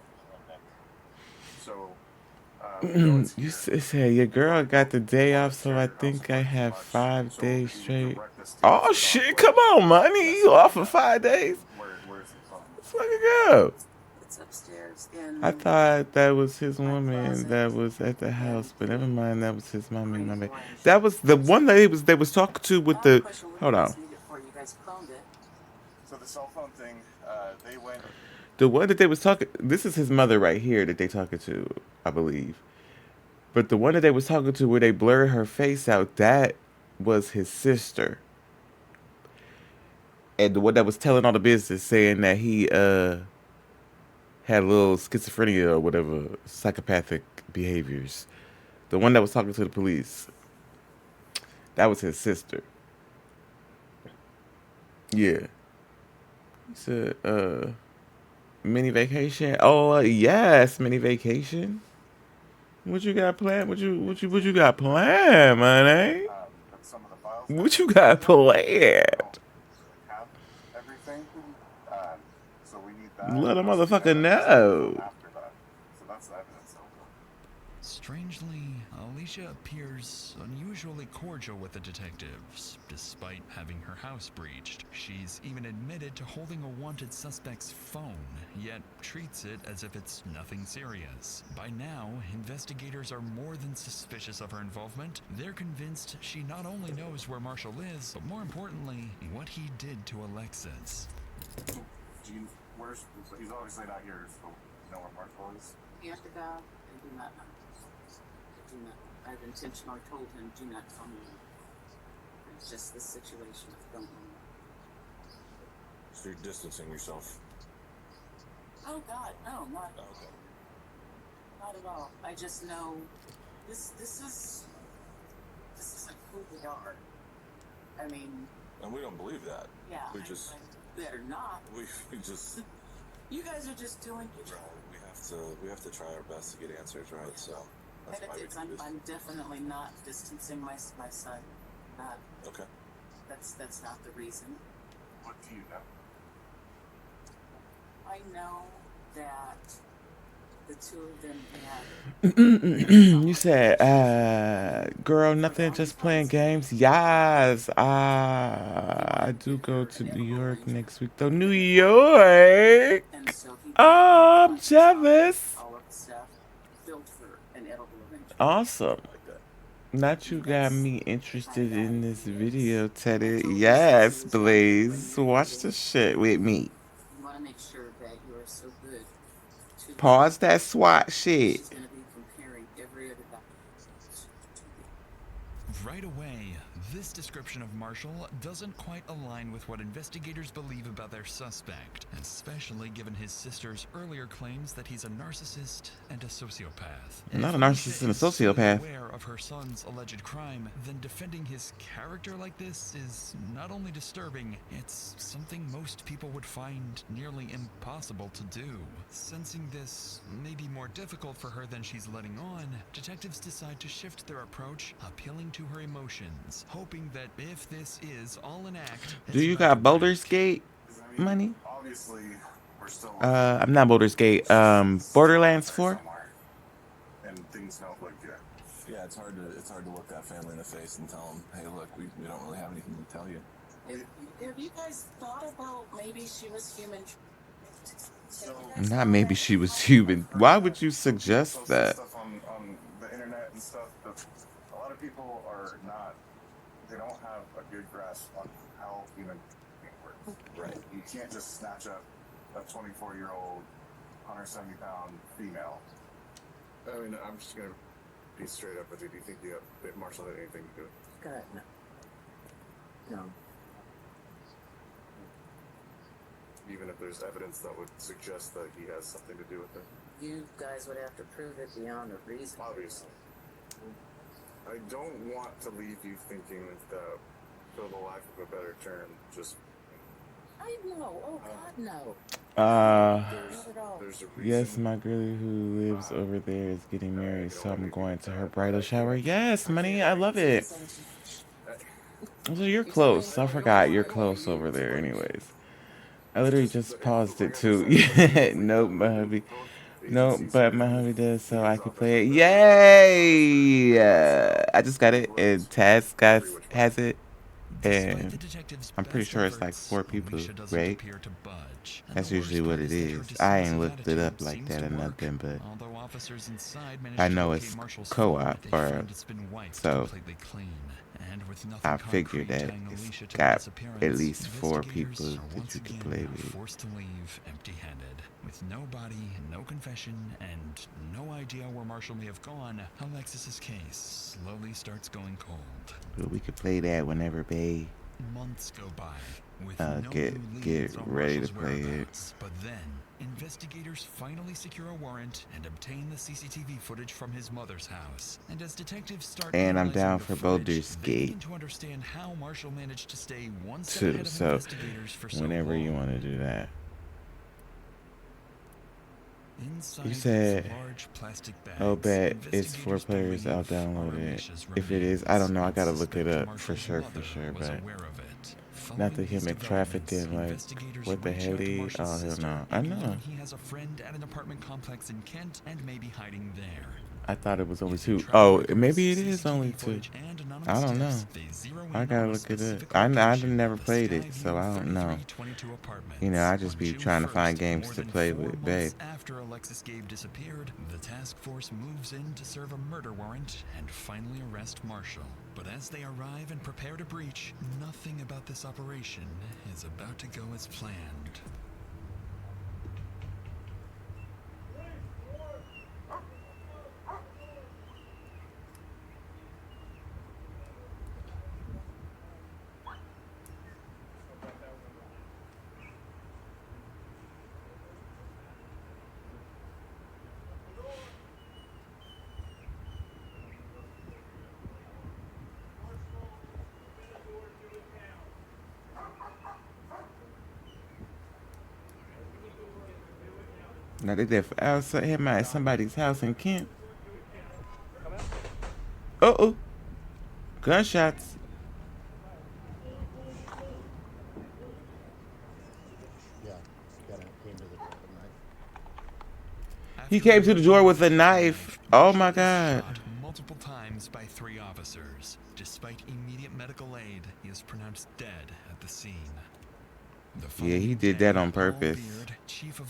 [SPEAKER 3] So,
[SPEAKER 4] You said your girl got the day off, so I think I have 5 days straight. Oh shit! Come on, money. You off for 5 days?
[SPEAKER 3] Where's the phone?
[SPEAKER 4] Let's fucking go.
[SPEAKER 2] It's It's upstairs in.
[SPEAKER 4] I thought that was his woman that was at the house, but never mind. That was his mommy. My bad. That was the one that they was talking to with the. Hold on.
[SPEAKER 2] You guys cloned it.
[SPEAKER 3] So the cell phone thing, they went.
[SPEAKER 4] The one that they was talking. This is his mother right here that they talking to, I believe. But the one that they was talking to where they blurred her face out, that was his sister. And the one that was telling all the business, saying that he had a little schizophrenia or whatever, psychopathic behaviors. The one that was talking to the police, that was his sister. Yeah. He said, mini vacation. Oh, yes, mini vacation. What you got planned? What you got planned, man?
[SPEAKER 3] Some of the files.
[SPEAKER 4] What you got planned?
[SPEAKER 3] Have everything. So we need that.
[SPEAKER 4] Let a motherfucker know.
[SPEAKER 3] After that. So that's the evidence.
[SPEAKER 1] Strangely, Alicia appears unusually cordial with the detectives, despite having her house breached. She's even admitted to holding a wanted suspect's phone, yet treats it as if it's nothing serious. By now, investigators are more than suspicious of her involvement. They're convinced she not only knows where Marshall is, but more importantly, what he did to Alexis.
[SPEAKER 3] He's obviously not here, so you know where Marshall is?
[SPEAKER 2] He has to go. I do not know. I've intentionally told him, do not tell me. It's just the situation of going on.
[SPEAKER 7] So you're distancing yourself?
[SPEAKER 2] Oh God, no, not at all. I just know this isn't who we are. I mean,
[SPEAKER 7] And we don't believe that.
[SPEAKER 2] yeah,
[SPEAKER 7] We just
[SPEAKER 2] I better not.
[SPEAKER 7] we just
[SPEAKER 2] You guys are just doing your job.
[SPEAKER 7] we have to try our best to get answers, right? So that's why we do this.
[SPEAKER 2] I'm definitely not distancing my son. Not.
[SPEAKER 7] Okay.
[SPEAKER 2] That's not the reason.
[SPEAKER 3] What do you know?
[SPEAKER 2] I know that the two of them had.
[SPEAKER 4] You said, girl, nothing, just playing games. Yes, I do go to New York next week, though. New York. Oh, I'm jealous.
[SPEAKER 2] All of the stuff built for an edible arrangement.
[SPEAKER 4] Awesome. Not you got me interested in this video, Teddy. Yes, please. Watch the shit with me.
[SPEAKER 2] You want to make sure that you are so good.
[SPEAKER 4] Pause that SWAT shit.
[SPEAKER 2] She's going to be comparing every other document.
[SPEAKER 1] Right away, this description of Marshall doesn't quite align with what investigators believe about their suspect, especially given his sister's earlier claims that he's a narcissist and a sociopath.
[SPEAKER 4] Not a narcissist and a sociopath.
[SPEAKER 1] If aware of her son's alleged crime, then defending his character like this is not only disturbing, it's something most people would find nearly impossible to do. Sensing this may be more difficult for her than she's letting on, detectives decide to shift their approach, appealing to her emotions, hoping that if this is all an act...
[SPEAKER 4] Do you got Baldur's Gate money?
[SPEAKER 3] Obviously, we're still.
[SPEAKER 4] I'm not Baldur's Gate. Borderlands 4?
[SPEAKER 3] And things don't look good.
[SPEAKER 7] Yeah, it's hard to look that family in the face and tell them, hey, look, we don't really have anything to tell you.
[SPEAKER 2] Have you guys thought about maybe she was human?
[SPEAKER 4] Not maybe she was human. Why would you suggest that?
[SPEAKER 3] Stuff on the internet and stuff, but a lot of people are not. They don't have a good grasp on how human works.
[SPEAKER 7] Right.
[SPEAKER 3] You can't just snatch up a 24-year-old, 170-pound female.
[SPEAKER 14] I mean, I'm just gonna be straight up with you. Do you think that Marshall had anything to do with it?
[SPEAKER 2] God, no. No.
[SPEAKER 14] Even if there's evidence that would suggest that he has something to do with it?
[SPEAKER 2] You guys would have to prove it beyond a reason.
[SPEAKER 14] Obviously. I don't want to leave you thinking that, for the lack of a better term, just...
[SPEAKER 2] I know. Oh, God, no.
[SPEAKER 14] There's a reason.
[SPEAKER 4] Yes, my girlie who lives over there is getting married, so I'm going to her bridal shower. Yes, money, I love it. So you're close. I forgot you're close over there anyways. I literally just paused it too. Nope, my hubby. Nope, but my hubby does, so I can play it. Yay! I just got it, and Taz has it. And I'm pretty sure it's like 4 people, right? That's usually what it is. I ain't looked it up like that or nothing, but I know it's co-op, or so I figured that it's got at least 4 people that you can play with.
[SPEAKER 1] Forced to leave empty-handed, with no body, no confession, and no idea where Marshall may have gone. Alexis's case slowly starts going cold.
[SPEAKER 4] But we could play that whenever, babe.
[SPEAKER 1] Months go by with
[SPEAKER 4] get ready to play it.
[SPEAKER 1] But then investigators finally secure a warrant and obtain the CCTV footage from his mother's house. And as detectives start,
[SPEAKER 4] and I'm down for Baldur's Gate
[SPEAKER 1] to understand how Marshall managed to stay one step ahead of
[SPEAKER 4] so
[SPEAKER 1] investigators for so
[SPEAKER 4] whenever
[SPEAKER 1] long.
[SPEAKER 4] you want to do that.
[SPEAKER 1] Inside
[SPEAKER 4] You said,
[SPEAKER 1] large plastic bags,
[SPEAKER 4] oh, bet it's 4 players. I'll download it. If it is, I don't know. I gotta look it up for sure, but not the human trafficking, like, what the hell is? Oh, hell no. I know.
[SPEAKER 1] He has a friend at an apartment complex in Kent and may be hiding there.
[SPEAKER 4] I thought it was only 2. Oh, maybe it is only 2. I don't know. I gotta look it up. I never played it, so I don't know. You know, I just be trying to find games to play with, babe.
[SPEAKER 1] After Alexis Gabe disappeared, the task force moves in to serve a murder warrant and finally arrest Marshall. But as they arrive and prepare to breach, nothing about this operation is about to go as planned.
[SPEAKER 4] Now they did outside him at somebody's house in Kent. Uh-oh. Gunshots. He came to the door with a knife. Oh my God.
[SPEAKER 1] Multiple times by 3 officers. Despite immediate medical aid, he is pronounced dead at the scene.
[SPEAKER 4] Yeah, he did that on purpose.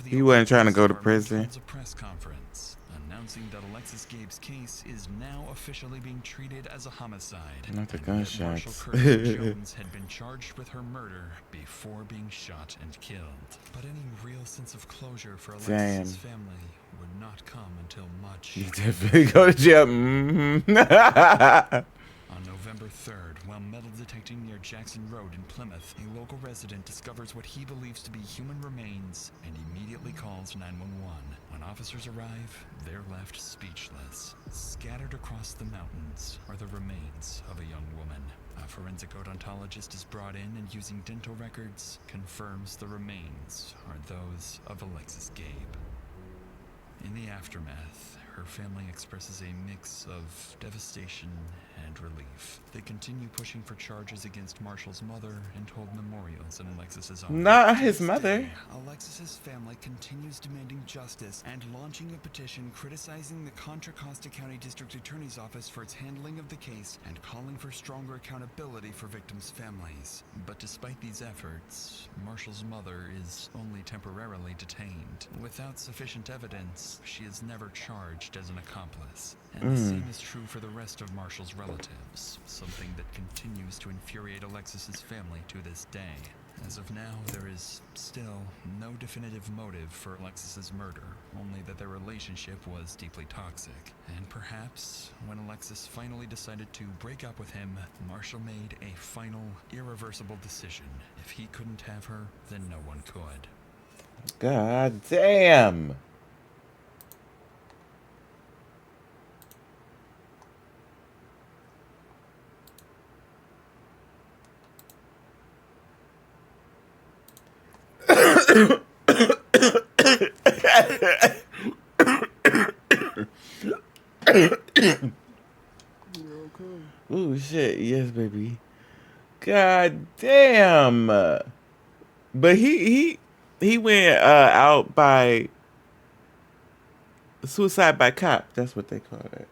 [SPEAKER 4] He wasn't trying to go to prison.
[SPEAKER 1] A press conference announcing that Alexis Gabe's case is now officially being treated as a homicide.
[SPEAKER 4] Not the gunshots.
[SPEAKER 1] Jones had been charged with her murder before being shot and killed. But any real sense of closure for Alexis's family would not come until much.
[SPEAKER 4] You definitely go to jail. Mm-hmm.
[SPEAKER 1] On November 3rd, while metal detecting near Jackson Road in Plymouth, a local resident discovers what he believes to be human remains and immediately calls 911. When officers arrive, they're left speechless. Scattered across the mountains are the remains of a young woman. A forensic odontologist is brought in and, using dental records, confirms the remains are those of Alexis Gabe. In the aftermath, her family expresses a mix of devastation and relief. They continue pushing for charges against Marshall's mother and hold memorials in Alexis's honor.
[SPEAKER 4] Not his mother.
[SPEAKER 1] Alexis's family continues demanding justice and launching a petition criticizing the Contra Costa County District Attorney's Office for its handling of the case and calling for stronger accountability for victims' families. But despite these efforts, Marshall's mother is only temporarily detained. Without sufficient evidence, she is never charged as an accomplice. And the same is true for the rest of Marshall's relatives, something that continues to infuriate Alexis's family to this day. As of now, there is still no definitive motive for Alexis's murder, only that their relationship was deeply toxic. And perhaps, when Alexis finally decided to break up with him, Marshall made a final, irreversible decision. If he couldn't have her, then no one could.
[SPEAKER 4] God damn. Ooh, shit. Yes, baby. God damn. But he went out by suicide by cop. That's what they call it.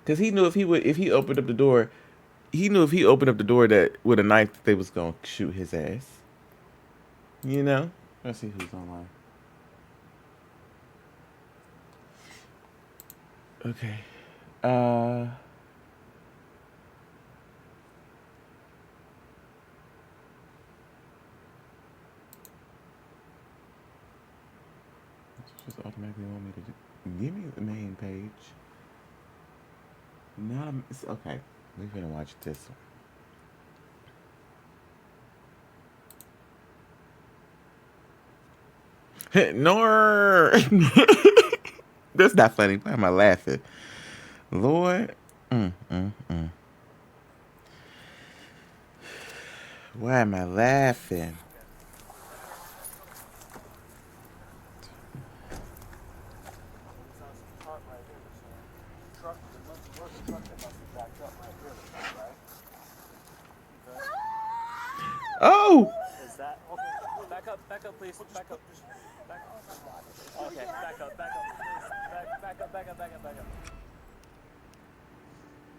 [SPEAKER 4] Because he knew if he opened up the door, he knew if he opened up the door that with a knife, that they was gonna shoot his ass. You know. Let's see who's online. Okay. Just automatically want me to give me the main page. Not it's okay. We're gonna watch this one. Nor. That's not funny. Why am I laughing? Lord. Why am I laughing? Oh!
[SPEAKER 15] Is that okay? Back up, please. Back up. Back up. Okay, back up, please. Back up.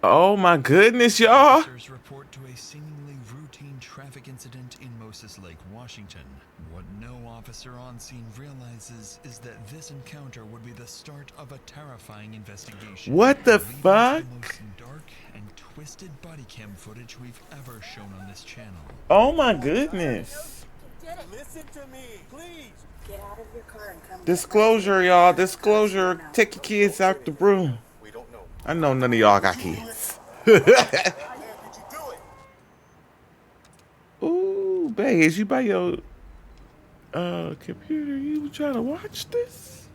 [SPEAKER 4] Oh my goodness, y'all!
[SPEAKER 1] Officers report to a seemingly routine traffic incident in Moses Lake, Washington. What no officer on scene realizes is that this encounter would be the start of a terrifying investigation.
[SPEAKER 4] What the fuck?
[SPEAKER 1] The most dark and twisted body cam footage we've ever shown on this channel.
[SPEAKER 4] Oh my goodness.
[SPEAKER 15] Listen to me, please. Get out of your car and come.
[SPEAKER 4] Disclosure, y'all. Disclosure. Take your kids out the room. I know none of y'all got kids. Ooh, babe, is you by your computer? You trying to watch this?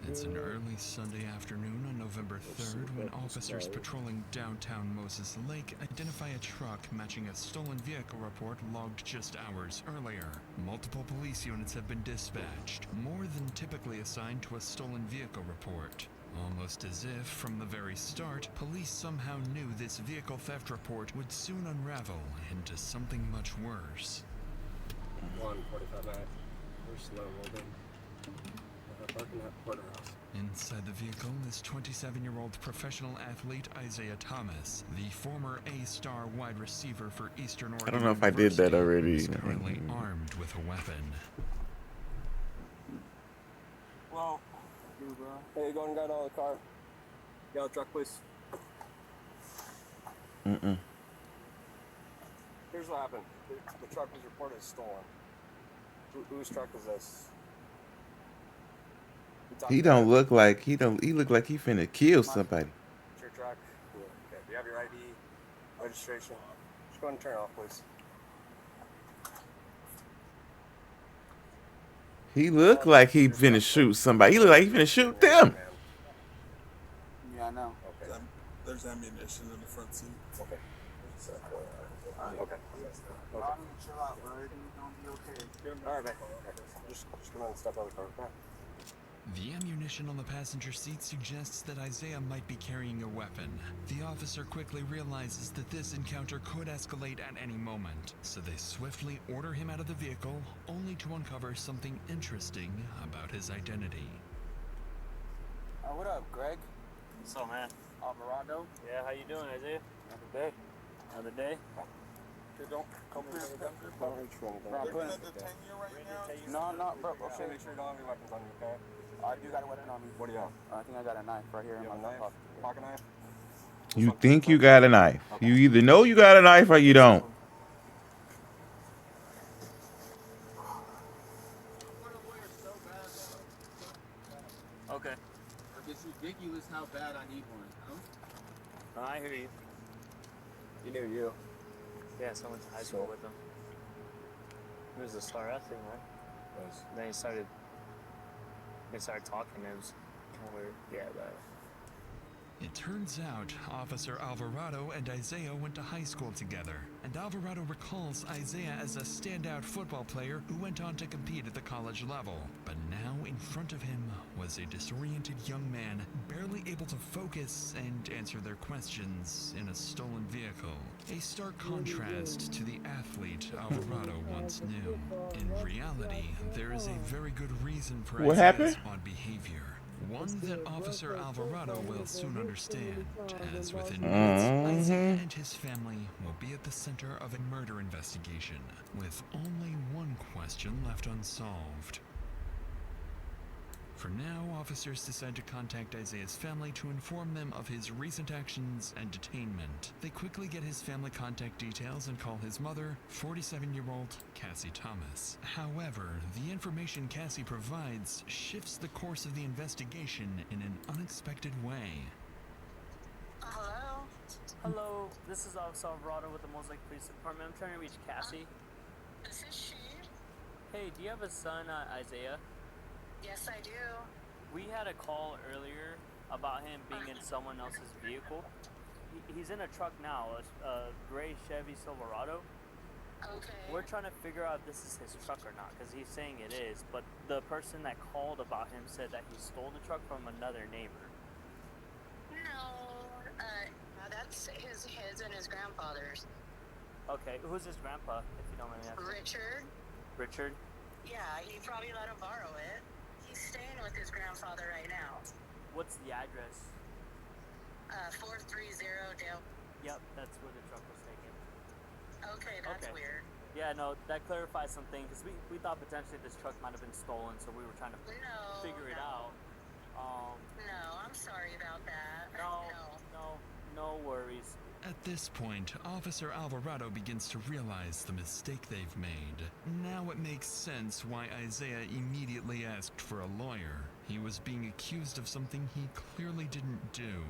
[SPEAKER 1] It's an early Sunday afternoon on November 3rd when officers patrolling downtown Moses Lake identify a truck matching a stolen vehicle report logged just hours earlier. Multiple police units have been dispatched, more than typically assigned to a stolen vehicle report. Almost as if, from the very start, police somehow knew this vehicle theft report would soon unravel into something much worse.
[SPEAKER 12] 1:45 at first level, then parking at Porterhouse.
[SPEAKER 1] Inside the vehicle is 27-year-old professional athlete Isaiah Thomas, the former A-star wide receiver for Eastern Oregon.
[SPEAKER 4] I don't know if I did that already.
[SPEAKER 1] He's currently armed with a weapon.
[SPEAKER 8] Well, hey, go and get out of the car. Get out of the truck, please. Here's what happened. The truck was reported stolen. Whose truck is this?
[SPEAKER 4] He don't look like he look like he finna kill somebody.
[SPEAKER 8] It's your truck. Okay. Do you have your ID, registration? Just go ahead and turn it off, please.
[SPEAKER 4] He look like he finna shoot somebody. He look like he finna shoot them.
[SPEAKER 9] Yeah, I know.
[SPEAKER 8] Okay.
[SPEAKER 16] There's ammunition in the front seat.
[SPEAKER 8] Okay. Okay.
[SPEAKER 9] Chill out, bro. Everything's gonna be okay.
[SPEAKER 8] All right, man. Just come on and step out of the car, okay?
[SPEAKER 1] The ammunition on the passenger seat suggests that Isaiah might be carrying a weapon. The officer quickly realizes that this encounter could escalate at any moment, so they swiftly order him out of the vehicle, only to uncover something interesting about his identity.
[SPEAKER 9] What up, Greg?
[SPEAKER 15] What's up, man?
[SPEAKER 9] Alvarado?
[SPEAKER 15] Yeah, how you doing, Isaiah?
[SPEAKER 8] Another day.
[SPEAKER 15] Another day?
[SPEAKER 8] Don't come here. Don't reach for anything.
[SPEAKER 16] They're gonna detain you right now?
[SPEAKER 9] No, bro.
[SPEAKER 8] Okay, make sure you don't have any weapons on you, okay?
[SPEAKER 9] I do got a weapon on me.
[SPEAKER 8] What do you have?
[SPEAKER 9] I think I got a knife right here in my
[SPEAKER 8] knife?
[SPEAKER 9] pocket.
[SPEAKER 8] Pocket knife?
[SPEAKER 4] You think you got a knife. You either know you got a knife or you don't.
[SPEAKER 15] Okay.
[SPEAKER 9] It's ridiculous how bad I need one, huh?
[SPEAKER 15] I hear you.
[SPEAKER 8] You knew you.
[SPEAKER 15] Yes, I went to high school with him. He was a star athlete, right?
[SPEAKER 8] Yes.
[SPEAKER 15] Then they started talking, and it was kind of weird. Yeah, but
[SPEAKER 1] It turns out Officer Alvarado and Isaiah went to high school together, and Alvarado recalls Isaiah as a standout football player who went on to compete at the college level. But now in front of him was a disoriented young man, barely able to focus and answer their questions in a stolen vehicle. A stark contrast to the athlete Alvarado once knew. In reality, there is a very good reason for
[SPEAKER 4] What
[SPEAKER 1] Isaiah's
[SPEAKER 4] happened?
[SPEAKER 1] odd behavior. One that Officer Alvarado will soon understand, as within minutes, Isaiah and his family will be at the center of a murder investigation, with only one question left unsolved. For now, officers decide to contact Isaiah's family to inform them of his recent actions and detainment. They quickly get his family contact details and call his mother, 47-year-old Cassie Thomas. However, the information Cassie provides shifts the course of the investigation in an unexpected way.
[SPEAKER 2] Hello?
[SPEAKER 15] Hello, this is Officer Alvarado with the Mosaic Police Department. I'm trying to reach Cassie.
[SPEAKER 2] This is she.
[SPEAKER 15] Hey, do you have a son, Isaiah?
[SPEAKER 2] Yes, I do.
[SPEAKER 15] We had a call earlier about him being in someone else's vehicle. He's in a truck now, a gray Chevy Silverado.
[SPEAKER 2] Okay.
[SPEAKER 15] We're trying to figure out if this is his truck or not, because he's saying it is, but the person that called about him said that he stole the truck from another neighbor.
[SPEAKER 2] No, that's his and his grandfather's.
[SPEAKER 15] Okay, who's his grandpa, if you don't mind me asking?
[SPEAKER 2] Richard?
[SPEAKER 15] Richard?
[SPEAKER 2] Yeah, he probably let him borrow it. He's staying with his grandfather right now.
[SPEAKER 15] What's the address?
[SPEAKER 2] 430 Dale.
[SPEAKER 15] Yep, that's where the truck was taken.
[SPEAKER 2] Okay, that's weird.
[SPEAKER 15] Yeah, no, that clarifies something, because we thought potentially this truck might have been stolen, so we were trying to figure it out.
[SPEAKER 2] No, I'm sorry about that.
[SPEAKER 15] No worries.
[SPEAKER 1] At this point, Officer Alvarado begins to realize the mistake they've made. Now it makes sense why Isaiah immediately asked for a lawyer. He was being accused of something he clearly didn't do.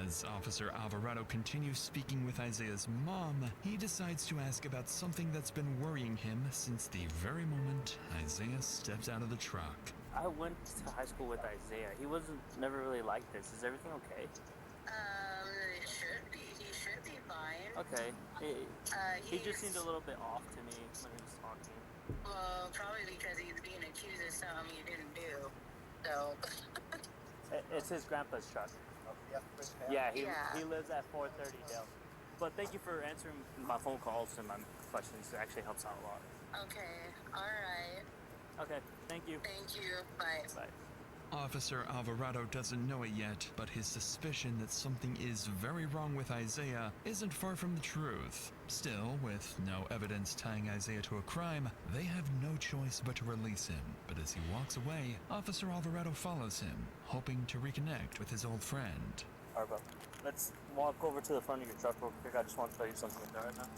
[SPEAKER 1] As Officer Alvarado continues speaking with Isaiah's mom, he decides to ask about something that's been worrying him since the very moment Isaiah steps out of the truck.
[SPEAKER 15] I went to high school with Isaiah. He wasn't never really like this. Is everything okay?
[SPEAKER 2] It should be. He should be fine.
[SPEAKER 15] Okay. He just seemed a little bit off to me when he was talking.
[SPEAKER 2] Well, probably because he's being accused of something he didn't do. So.
[SPEAKER 15] It's his grandpa's truck. Yeah, he lives at 430 Dale. But thank you for answering my phone calls and my questions. It actually helps out a lot.
[SPEAKER 2] Okay. All right.
[SPEAKER 15] Okay. Thank you.
[SPEAKER 2] Thank you. Bye.
[SPEAKER 15] Bye.
[SPEAKER 1] Officer Alvarado doesn't know it yet, but his suspicion that something is very wrong with Isaiah isn't far from the truth. Still, with no evidence tying Isaiah to a crime, they have no choice but to release him. But as he walks away, Officer Alvarado follows him, hoping to reconnect with his old friend.
[SPEAKER 15] Alright, bro. Let's walk over to the front of your truck real quick. I just want to tell you something right now.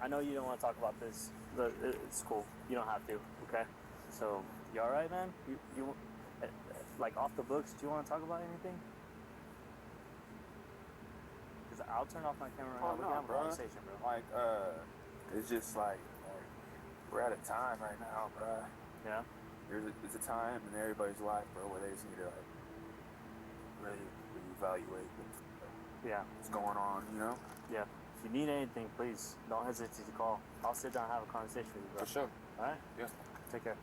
[SPEAKER 15] I know you don't want to talk about this, but it's cool. You don't have to, okay? So, you alright, man? You like, off the books, do you want to talk about anything? Because I'll turn off my camera right now. We can have a conversation, bro.
[SPEAKER 17] Like, it's just like we're at a time right now, bro.
[SPEAKER 15] Yeah?
[SPEAKER 17] It's a time in everybody's life, bro, where they just need to, like, really reevaluate what's going on, you know?
[SPEAKER 15] Yeah. If you need anything, please don't hesitate to call. I'll sit down and have a conversation with you, bro.
[SPEAKER 17] For sure.
[SPEAKER 15] Alright?
[SPEAKER 17] Yeah.
[SPEAKER 15] Take care.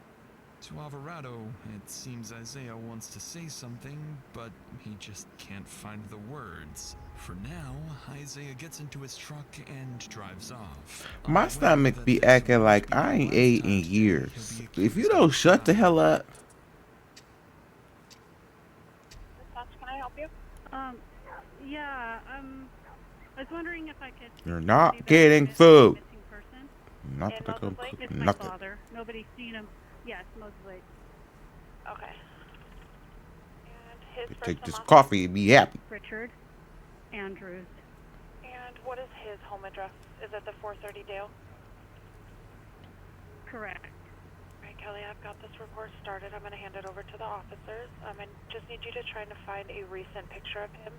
[SPEAKER 1] To Alvarado, it seems Isaiah wants to say something, but he just can't find the words. For now, Isaiah gets into his truck and drives off.
[SPEAKER 4] My stomach be acting like I ain't ate in years. If you don't shut the hell up.
[SPEAKER 6] Can I help you?
[SPEAKER 18] Yeah, I was wondering if I could.
[SPEAKER 4] You're not getting food. Not that I go cook
[SPEAKER 18] It's my
[SPEAKER 4] nothing.
[SPEAKER 18] father. Nobody's seen him. Yes, mostly.
[SPEAKER 6] Okay. And his
[SPEAKER 4] You
[SPEAKER 6] first
[SPEAKER 4] take
[SPEAKER 6] and
[SPEAKER 4] this
[SPEAKER 6] last-
[SPEAKER 4] coffee and be happy.
[SPEAKER 18] Richard Andrews.
[SPEAKER 6] And what is his home address? Is it the 430 Dale?
[SPEAKER 18] Correct.
[SPEAKER 6] All right, Kelly, I've got this report started. I'm going to hand it over to the officers. I just need you to try to find a recent picture of him.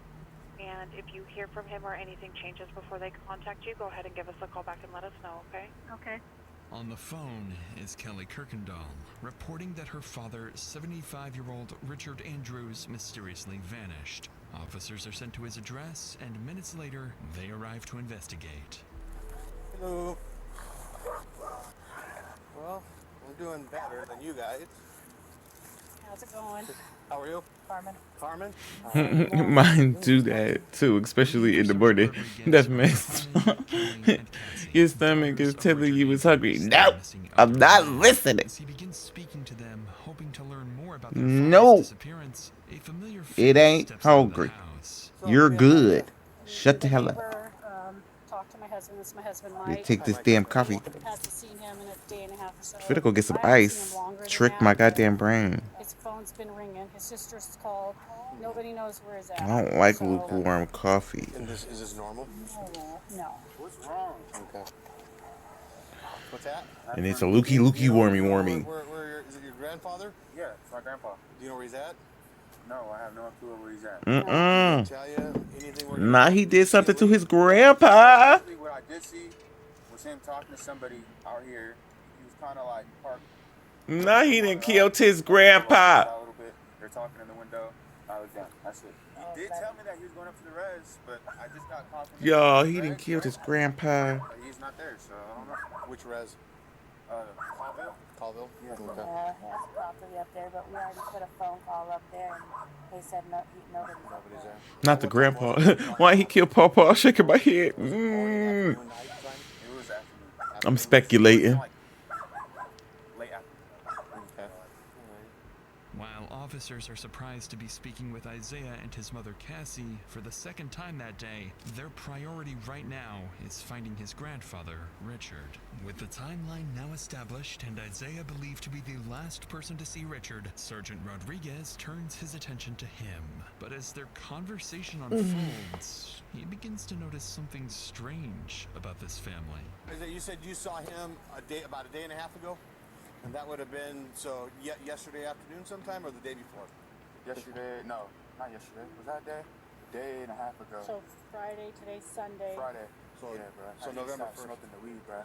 [SPEAKER 6] And if you hear from him or anything changes before they contact you, go ahead and give us a call back and let us know, okay?
[SPEAKER 18] Okay.
[SPEAKER 1] On the phone is Kelly Kirkendall, reporting that her father, 75-year-old Richard Andrews, mysteriously vanished. Officers are sent to his address, and minutes later, they arrive to investigate.
[SPEAKER 19] Hello. Well, I'm doing better than you guys.
[SPEAKER 6] How's it going?
[SPEAKER 19] How are you?
[SPEAKER 6] Carmen.
[SPEAKER 19] Carmen?
[SPEAKER 4] Mine do that too, especially in the morning. That mess. Your stomach is telling you it's hungry. Nope, I'm not listening.
[SPEAKER 1] He begins speaking to them, hoping to learn more about about their
[SPEAKER 4] No.
[SPEAKER 1] father's disappearance, a familiar
[SPEAKER 4] It
[SPEAKER 1] figure
[SPEAKER 4] ain't
[SPEAKER 1] steps into the
[SPEAKER 4] hungry.
[SPEAKER 1] house.
[SPEAKER 4] You're good. Shut the
[SPEAKER 20] The
[SPEAKER 4] hell up.
[SPEAKER 20] neighbor talked to my husband. This is my husband,
[SPEAKER 4] You
[SPEAKER 20] Mike.
[SPEAKER 4] take this damn coffee.
[SPEAKER 20] Hasn't seen him in a day and a half or so.
[SPEAKER 4] Finna go get some
[SPEAKER 20] I haven't seen
[SPEAKER 4] ice.
[SPEAKER 20] him longer than
[SPEAKER 4] Trick
[SPEAKER 20] that,
[SPEAKER 4] my
[SPEAKER 20] but
[SPEAKER 4] goddamn brain.
[SPEAKER 20] his phone's been ringing. His sister's called. Nobody knows where he's at.
[SPEAKER 4] I don't like
[SPEAKER 20] So-
[SPEAKER 4] lukewarm coffee.
[SPEAKER 19] And is this normal?
[SPEAKER 20] No.
[SPEAKER 19] What's wrong? Okay. What's that?
[SPEAKER 4] And it's a looky warmy.
[SPEAKER 19] Is it your grandfather?
[SPEAKER 17] Yeah, it's my grandpa.
[SPEAKER 19] Do you know where he's at?
[SPEAKER 17] No, I have no clue where he's at.
[SPEAKER 19] Tell you anything where
[SPEAKER 4] Nah, he did something to his grandpa.
[SPEAKER 17] Actually, what I did see was him talking to somebody out here. He was kind of like parked.
[SPEAKER 4] Nah, he didn't kill his grandpa.
[SPEAKER 17] A little bit. They're talking in the window. I was done. That's it. He did tell me that he was going up to the res, but I just got confirmation.
[SPEAKER 4] Yo, he didn't kill his grandpa.
[SPEAKER 17] He's not there, so I don't know.
[SPEAKER 19] Which res?
[SPEAKER 17] Colville?
[SPEAKER 19] Colville?
[SPEAKER 20] He has property up there, but we already put a phone call up there, and they said nobody's there.
[SPEAKER 4] Not the grandpa. Why he killed Pawpaw? Shaking my head.
[SPEAKER 17] It was afternoon.
[SPEAKER 4] I'm speculating.
[SPEAKER 17] Late afternoon.
[SPEAKER 19] Okay.
[SPEAKER 1] While officers are surprised to be speaking with Isaiah and his mother Cassie for the second time that day, their priority right now is finding his grandfather, Richard. With the timeline now established and Isaiah believed to be the last person to see Richard, Sergeant Rodriguez turns his attention to him. But as their conversation unfolds, he begins to notice something strange about this family.
[SPEAKER 19] You said you saw him about a day and a half ago? And that would have been, yesterday afternoon sometime or the day before?
[SPEAKER 17] Yesterday, no, not yesterday. Was that day? Day and a half ago.
[SPEAKER 20] So Friday, today's Sunday.
[SPEAKER 17] Friday.
[SPEAKER 19] So,
[SPEAKER 17] yeah, bro.
[SPEAKER 19] So November 1st.
[SPEAKER 17] Smoking the weed, bro.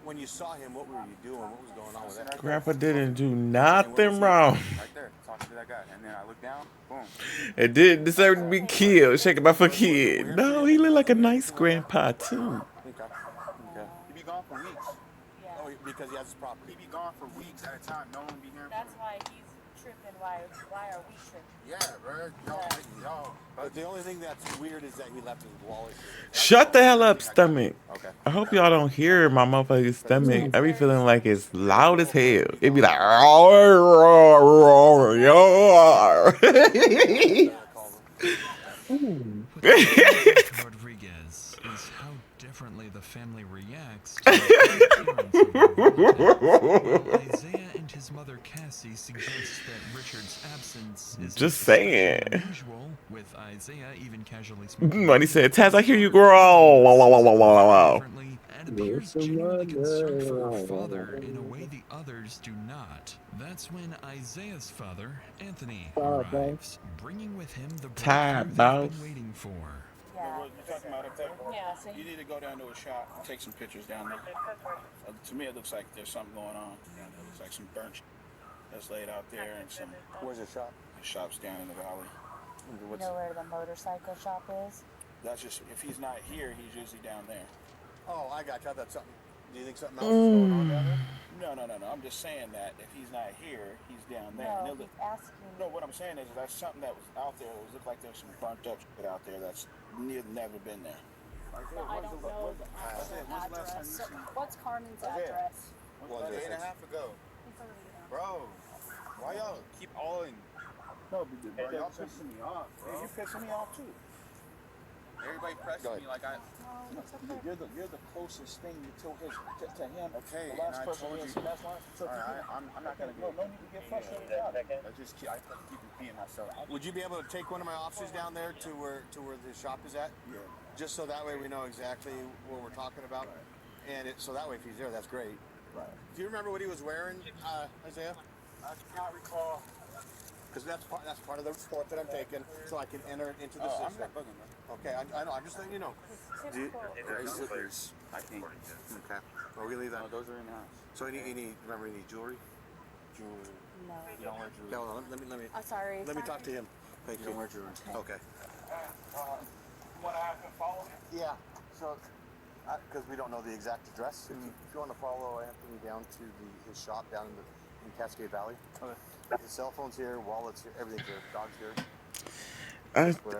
[SPEAKER 19] When you saw him, what were you doing? What was going on with that?
[SPEAKER 4] Grandpa didn't do nothing wrong.
[SPEAKER 17] Right there, talking to that guy. And then I looked down, boom.
[SPEAKER 4] It didn't deserve to be killed. Shaking my fucking kid. No, he looked like a nice grandpa, too.
[SPEAKER 19] Okay.
[SPEAKER 17] He be gone for weeks.
[SPEAKER 19] Oh, because he has his property.
[SPEAKER 17] He be gone for weeks at a time. No one be here.
[SPEAKER 20] That's why he's tripping. Why are we tripping?
[SPEAKER 17] Yeah, bro. Y'all.
[SPEAKER 19] But the only thing that's weird is that he left his wallet here.
[SPEAKER 4] Shut the hell up, stomach.
[SPEAKER 19] Okay.
[SPEAKER 4] I hope y'all don't hear my motherfucking stomach. I be feeling like it's loud as hell. It be like,
[SPEAKER 1] Rodriguez is how differently the family reacts to the appearance of Isaiah and his mother Cassie suggest that Richard's absence is
[SPEAKER 4] Just saying.
[SPEAKER 1] unusual, with Isaiah even casually smoking.
[SPEAKER 4] When he said, Taz, I hear you growl.
[SPEAKER 1] And appears genuinely concerned for her father in a way the others do not. That's when Isaiah's father, Anthony, arrives, bringing with him the breakthrough they've been waiting for.
[SPEAKER 21] What you're talking about up there?
[SPEAKER 20] Yeah, see?
[SPEAKER 21] You need to go down to a shop and take some pictures down there. To me, it looks like there's something going on down there. It looks like some burnt that's laid out there and some.
[SPEAKER 19] Where's the shop?
[SPEAKER 21] The shop's down in the valley.
[SPEAKER 20] You know where the motorcycle shop is?
[SPEAKER 21] That's just, if he's not here, he's usually down there.
[SPEAKER 19] Oh, I got you. I thought something. Do you think something else is going on down there?
[SPEAKER 21] No. I'm just saying that if he's not here, he's down there.
[SPEAKER 20] No, he's asking.
[SPEAKER 21] No, what I'm saying is that's something that was out there. It looked like there's some burnt up shit out there that's never been there.
[SPEAKER 20] I don't know the actual address. What's Carmen's address?
[SPEAKER 17] A day and a half ago. Bro, why y'all keep all in?
[SPEAKER 21] No,
[SPEAKER 17] bro, y'all pissing me off, bro.
[SPEAKER 21] You're pissing me off too.
[SPEAKER 17] Everybody pressing me like I.
[SPEAKER 21] You're the closest thing to him.
[SPEAKER 17] Okay,
[SPEAKER 21] the last
[SPEAKER 17] and I
[SPEAKER 21] person
[SPEAKER 17] told
[SPEAKER 21] is,
[SPEAKER 17] you.
[SPEAKER 21] that's why. So
[SPEAKER 17] I'm not gonna
[SPEAKER 21] no need to get frustrated about it.
[SPEAKER 17] I just keep repeating myself.
[SPEAKER 19] Would you be able to take one of my officers down there to where the shop is at?
[SPEAKER 21] Yeah.
[SPEAKER 19] Just so that way we know exactly what we're talking about. Right. And so that way if he's there, that's great.
[SPEAKER 21] Right.
[SPEAKER 19] Do you remember what he was wearing, Isaiah?
[SPEAKER 17] I cannot recall.
[SPEAKER 19] Because that's part of the report that I'm taking, so I can enter it into the system.
[SPEAKER 17] I'm not bugging, man.
[SPEAKER 19] Okay, I know. I'm just letting you know.
[SPEAKER 17] There's slippers, I think.
[SPEAKER 19] Okay. Well, we leave that.
[SPEAKER 17] No, those are in the house.
[SPEAKER 19] So remember, you need jewelry?
[SPEAKER 17] Jewelry.
[SPEAKER 20] No.
[SPEAKER 17] You don't wear jewelry.
[SPEAKER 19] Yeah, hold on. Let me.
[SPEAKER 20] I'm sorry.
[SPEAKER 19] Let me talk to him. Thank you.
[SPEAKER 17] You don't wear jewelry.
[SPEAKER 19] Okay.
[SPEAKER 21] You want to have him follow him?
[SPEAKER 19] Yeah. So, because we don't know the exact address, if you want to follow Anthony down to his shop down in Cascade Valley. Okay. His cell phone's here, wallets here, everything's here, dog's here.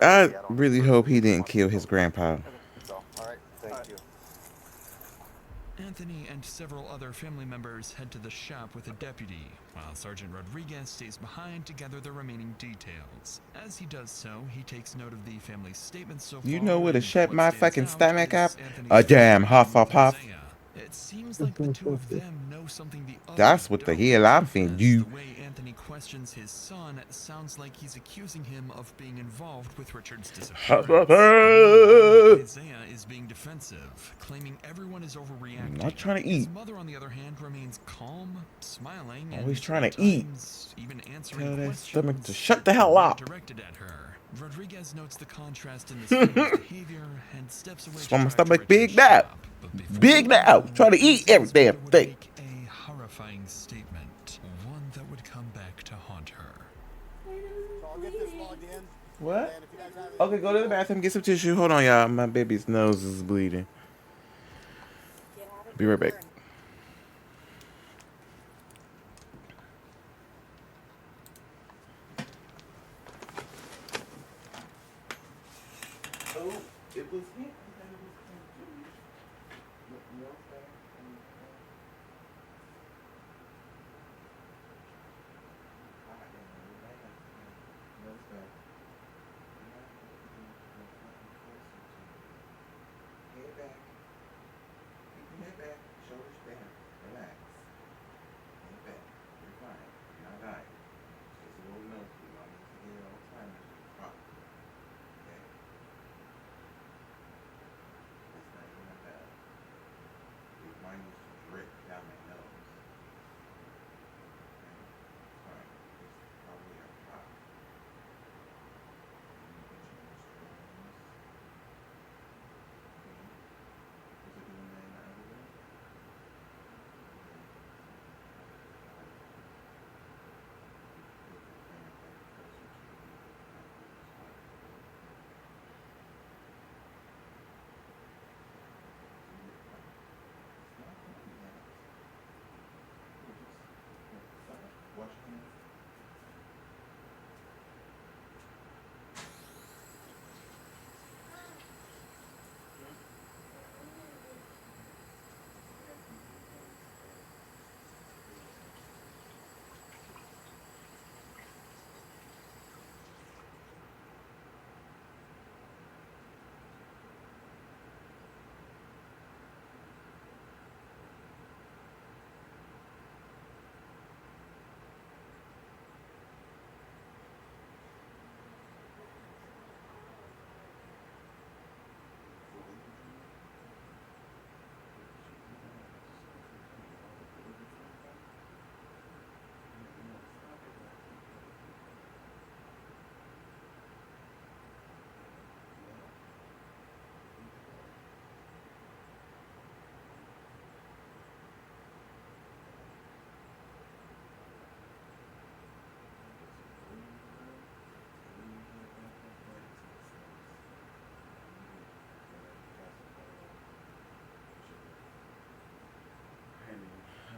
[SPEAKER 4] I really hope he didn't kill his grandpa.
[SPEAKER 19] So, all right. Thank you.
[SPEAKER 1] Anthony and several other family members head to the shop with a deputy, while Sergeant Rodriguez stays behind to gather the remaining details. As he does so, he takes note of the family's statements so far.
[SPEAKER 4] You know where to
[SPEAKER 1] and
[SPEAKER 4] shut
[SPEAKER 1] what
[SPEAKER 4] my
[SPEAKER 1] stands
[SPEAKER 4] fucking
[SPEAKER 1] out
[SPEAKER 4] stomach
[SPEAKER 1] is
[SPEAKER 4] up?
[SPEAKER 1] Anthony's
[SPEAKER 4] A damn
[SPEAKER 1] frustration with
[SPEAKER 4] Hufflepuff.
[SPEAKER 1] Isaiah. It seems like the two of them know something the other
[SPEAKER 4] That's what the
[SPEAKER 1] don't.
[SPEAKER 4] hell I'm finna do.
[SPEAKER 1] The way Anthony questions his son sounds like he's accusing him of being involved with Richard's disappearance. Isaiah is being defensive, claiming everyone is overreacting.
[SPEAKER 4] I'm not trying to eat.
[SPEAKER 1] His mother, on the other hand, remains calm, smiling,
[SPEAKER 4] Always
[SPEAKER 1] and
[SPEAKER 4] trying
[SPEAKER 1] at
[SPEAKER 4] to eat.
[SPEAKER 1] times even answering
[SPEAKER 4] Tell that
[SPEAKER 1] questions
[SPEAKER 4] stomach to shut the hell up.
[SPEAKER 1] directed at her. Rodriguez notes the contrast in this family's behavior and steps away.
[SPEAKER 4] That's why my stomach big now. Big now. Trying to eat every damn thing.
[SPEAKER 1] A horrifying statement, one that would come back to haunt her.
[SPEAKER 19] So I'll get this logged in.
[SPEAKER 4] What?
[SPEAKER 19] And if you guys have
[SPEAKER 4] Okay, go to the bathroom, get some tissue. Hold on, y'all. My baby's nose is bleeding. Be right back. Oh, it was him. Head back. Keep your head back. Shoulders down. Relax. Head back. You're fine. You're not dying. It's just a little milky. You don't need to get it all the time. Okay? It's not even that bad. Mine used to drip down my nose. Okay? It's fine. It's probably a top. Wash your hands.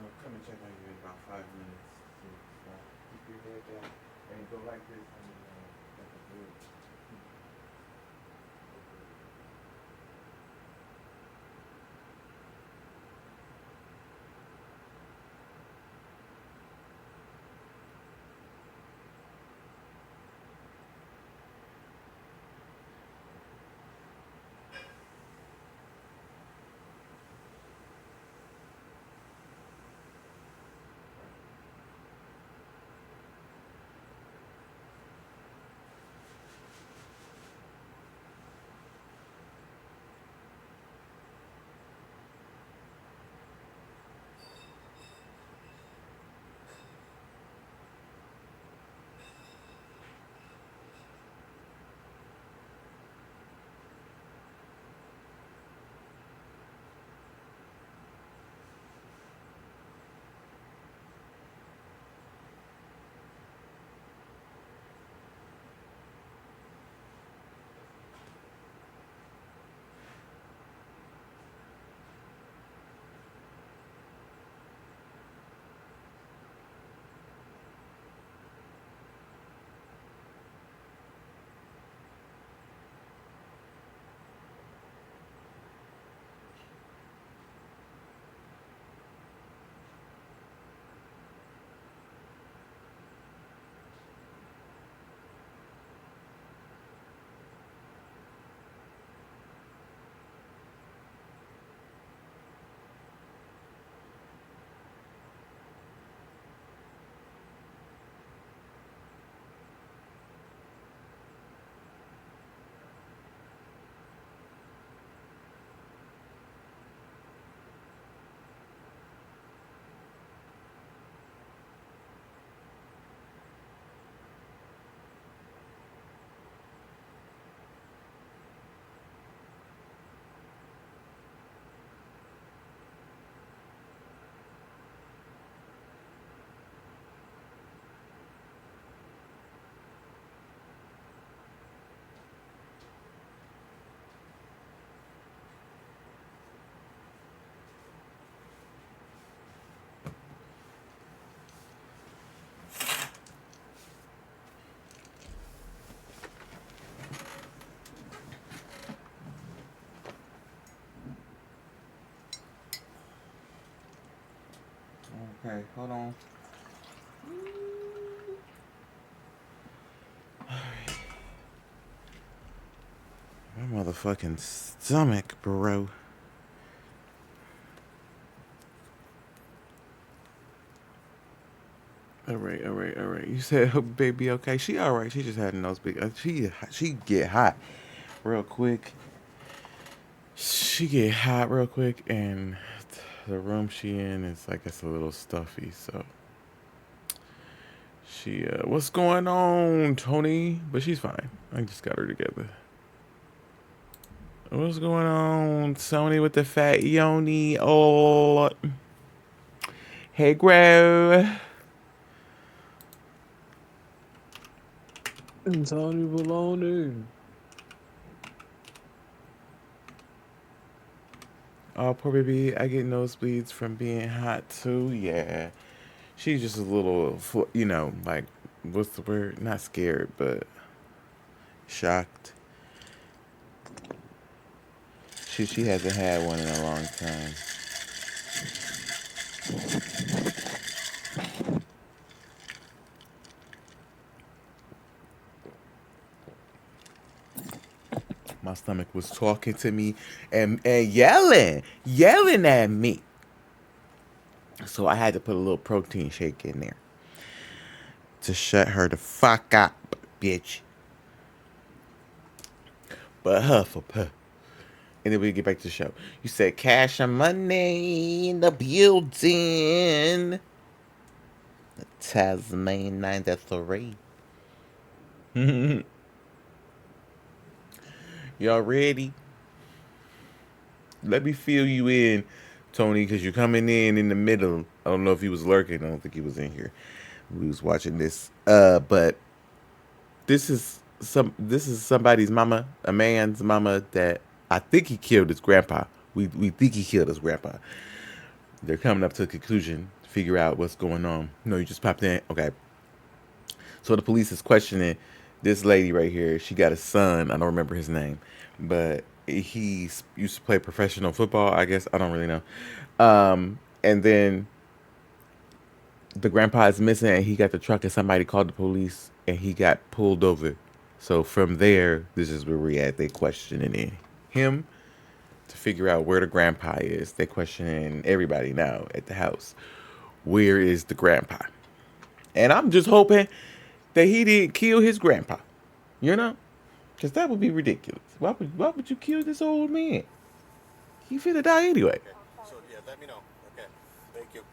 [SPEAKER 4] I'll come and check on you in about 5 minutes. Keep your head down and go like this. Okay, hold on. My motherfucking stomach, bro. All right, all right, all right. You said her baby okay? She all right. She just had a nosebleed. She get hot real quick. She get hot real quick, and the room she in is like it's a little stuffy. So she, what's going on, Tony? But she's fine. I just got her together. What's going on, Tony with the fat yoni? Oh, hey, Grow.
[SPEAKER 5] Tony Baloney.
[SPEAKER 4] Oh, poor baby. I get nosebleeds from being hot too. Yeah. She's just a little, like, what's the word? Not scared, but shocked. She hasn't had one in a long time. My stomach was talking to me and yelling at me. So I had to put a little protein shake in there to shut her the fuck up, bitch. But Hufflepuff. And then we get back to the show. You said cash and money in the building. Tasmania 93. Y'all ready? Let me fill you in, Tony, because you're coming in the middle. I don't know if he was lurking. I don't think he was in here. We was watching this. But this is somebody's mama, a man's mama that I think he killed his grandpa. We think he killed his grandpa. They're coming up to a conclusion to figure out what's going on. No, you just popped in. Okay. So the police is questioning this lady right here. She got a son. I don't remember his name, but he used to play professional football, I guess. I don't really know. And then the grandpa is missing, and he got the truck, and somebody called the police, and he got pulled over. So from there, this is where we're at. They questioning him to figure out where the grandpa is. They questioning everybody now at the house. Where is the grandpa? And I'm just hoping that he didn't kill his grandpa. You know? Because that would be ridiculous. Why would you kill this old man? He finna die anyway.
[SPEAKER 7] Okay. So, yeah, let me know. Okay. Thank you.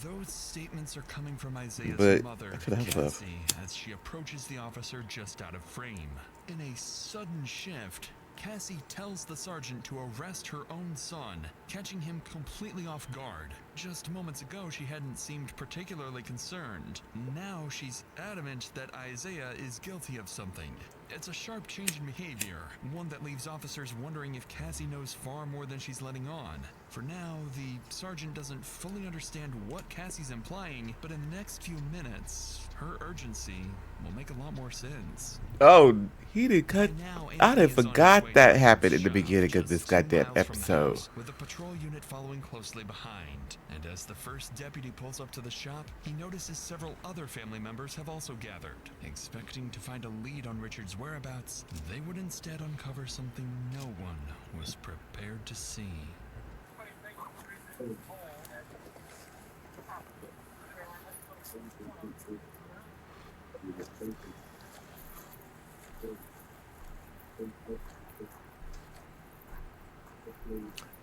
[SPEAKER 1] Those statements are coming from Isaiah's
[SPEAKER 4] But
[SPEAKER 1] mother,
[SPEAKER 4] I could have left.
[SPEAKER 1] Cassie, as she approaches the officer just out of frame. In a sudden shift, Cassie tells the sergeant to arrest her own son, catching him completely off guard. Just moments ago, she hadn't seemed particularly concerned. Now she's adamant that Isaiah is guilty of something. It's a sharp change in behavior, one that leaves officers wondering if Cassie knows far more than she's letting on. For now, the sergeant doesn't fully understand what Cassie's implying, but in the next few minutes, her urgency will make a lot more sense.
[SPEAKER 4] Oh, he did cut. I done forgot that happened at the beginning of this goddamn episode.
[SPEAKER 1] With a patrol unit following closely behind. And as the first deputy pulls up to the shop, he notices several other family members have also gathered. Expecting to find a lead on Richard's whereabouts, they would instead uncover something no one was prepared to see.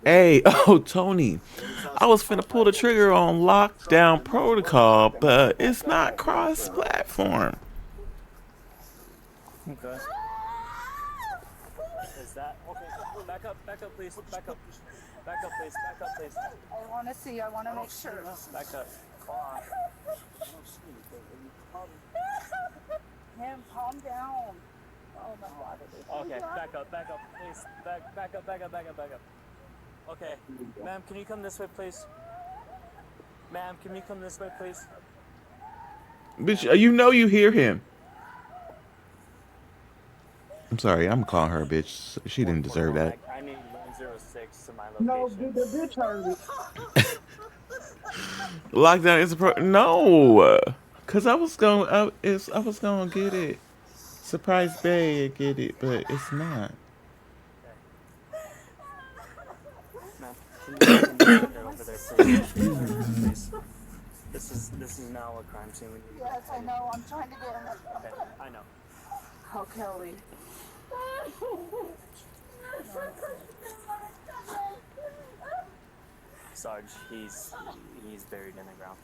[SPEAKER 4] Hey, oh, Tony. I was finna pull the trigger on lockdown protocol, but it's not cross-platform.
[SPEAKER 15] Okay. Is that okay? Back up, please. Back up, please.
[SPEAKER 20] I want to see. I want to make sure.
[SPEAKER 15] Back up.
[SPEAKER 20] Him, calm down. Oh my God.
[SPEAKER 15] Okay, back up, please. Back up. Okay, ma'am, can you come this way, please? Ma'am, can you come this way, please?
[SPEAKER 4] Bitch, you know you hear him. I'm sorry, I'm calling her a bitch. She didn't deserve that.
[SPEAKER 15] I need 106 to my location.
[SPEAKER 5] No, the bitch heard it.
[SPEAKER 4] Lockdown is no, cause I was gonna get it. Surprise Bay get it, but it's not.
[SPEAKER 15] Ma'am, can you get that over there, please? Please. This is now a crime scene.
[SPEAKER 20] Yes, I know. I'm trying to get him.
[SPEAKER 15] Okay, I know.
[SPEAKER 20] Oh, Kelly.
[SPEAKER 15] Sarge, he's buried in the ground.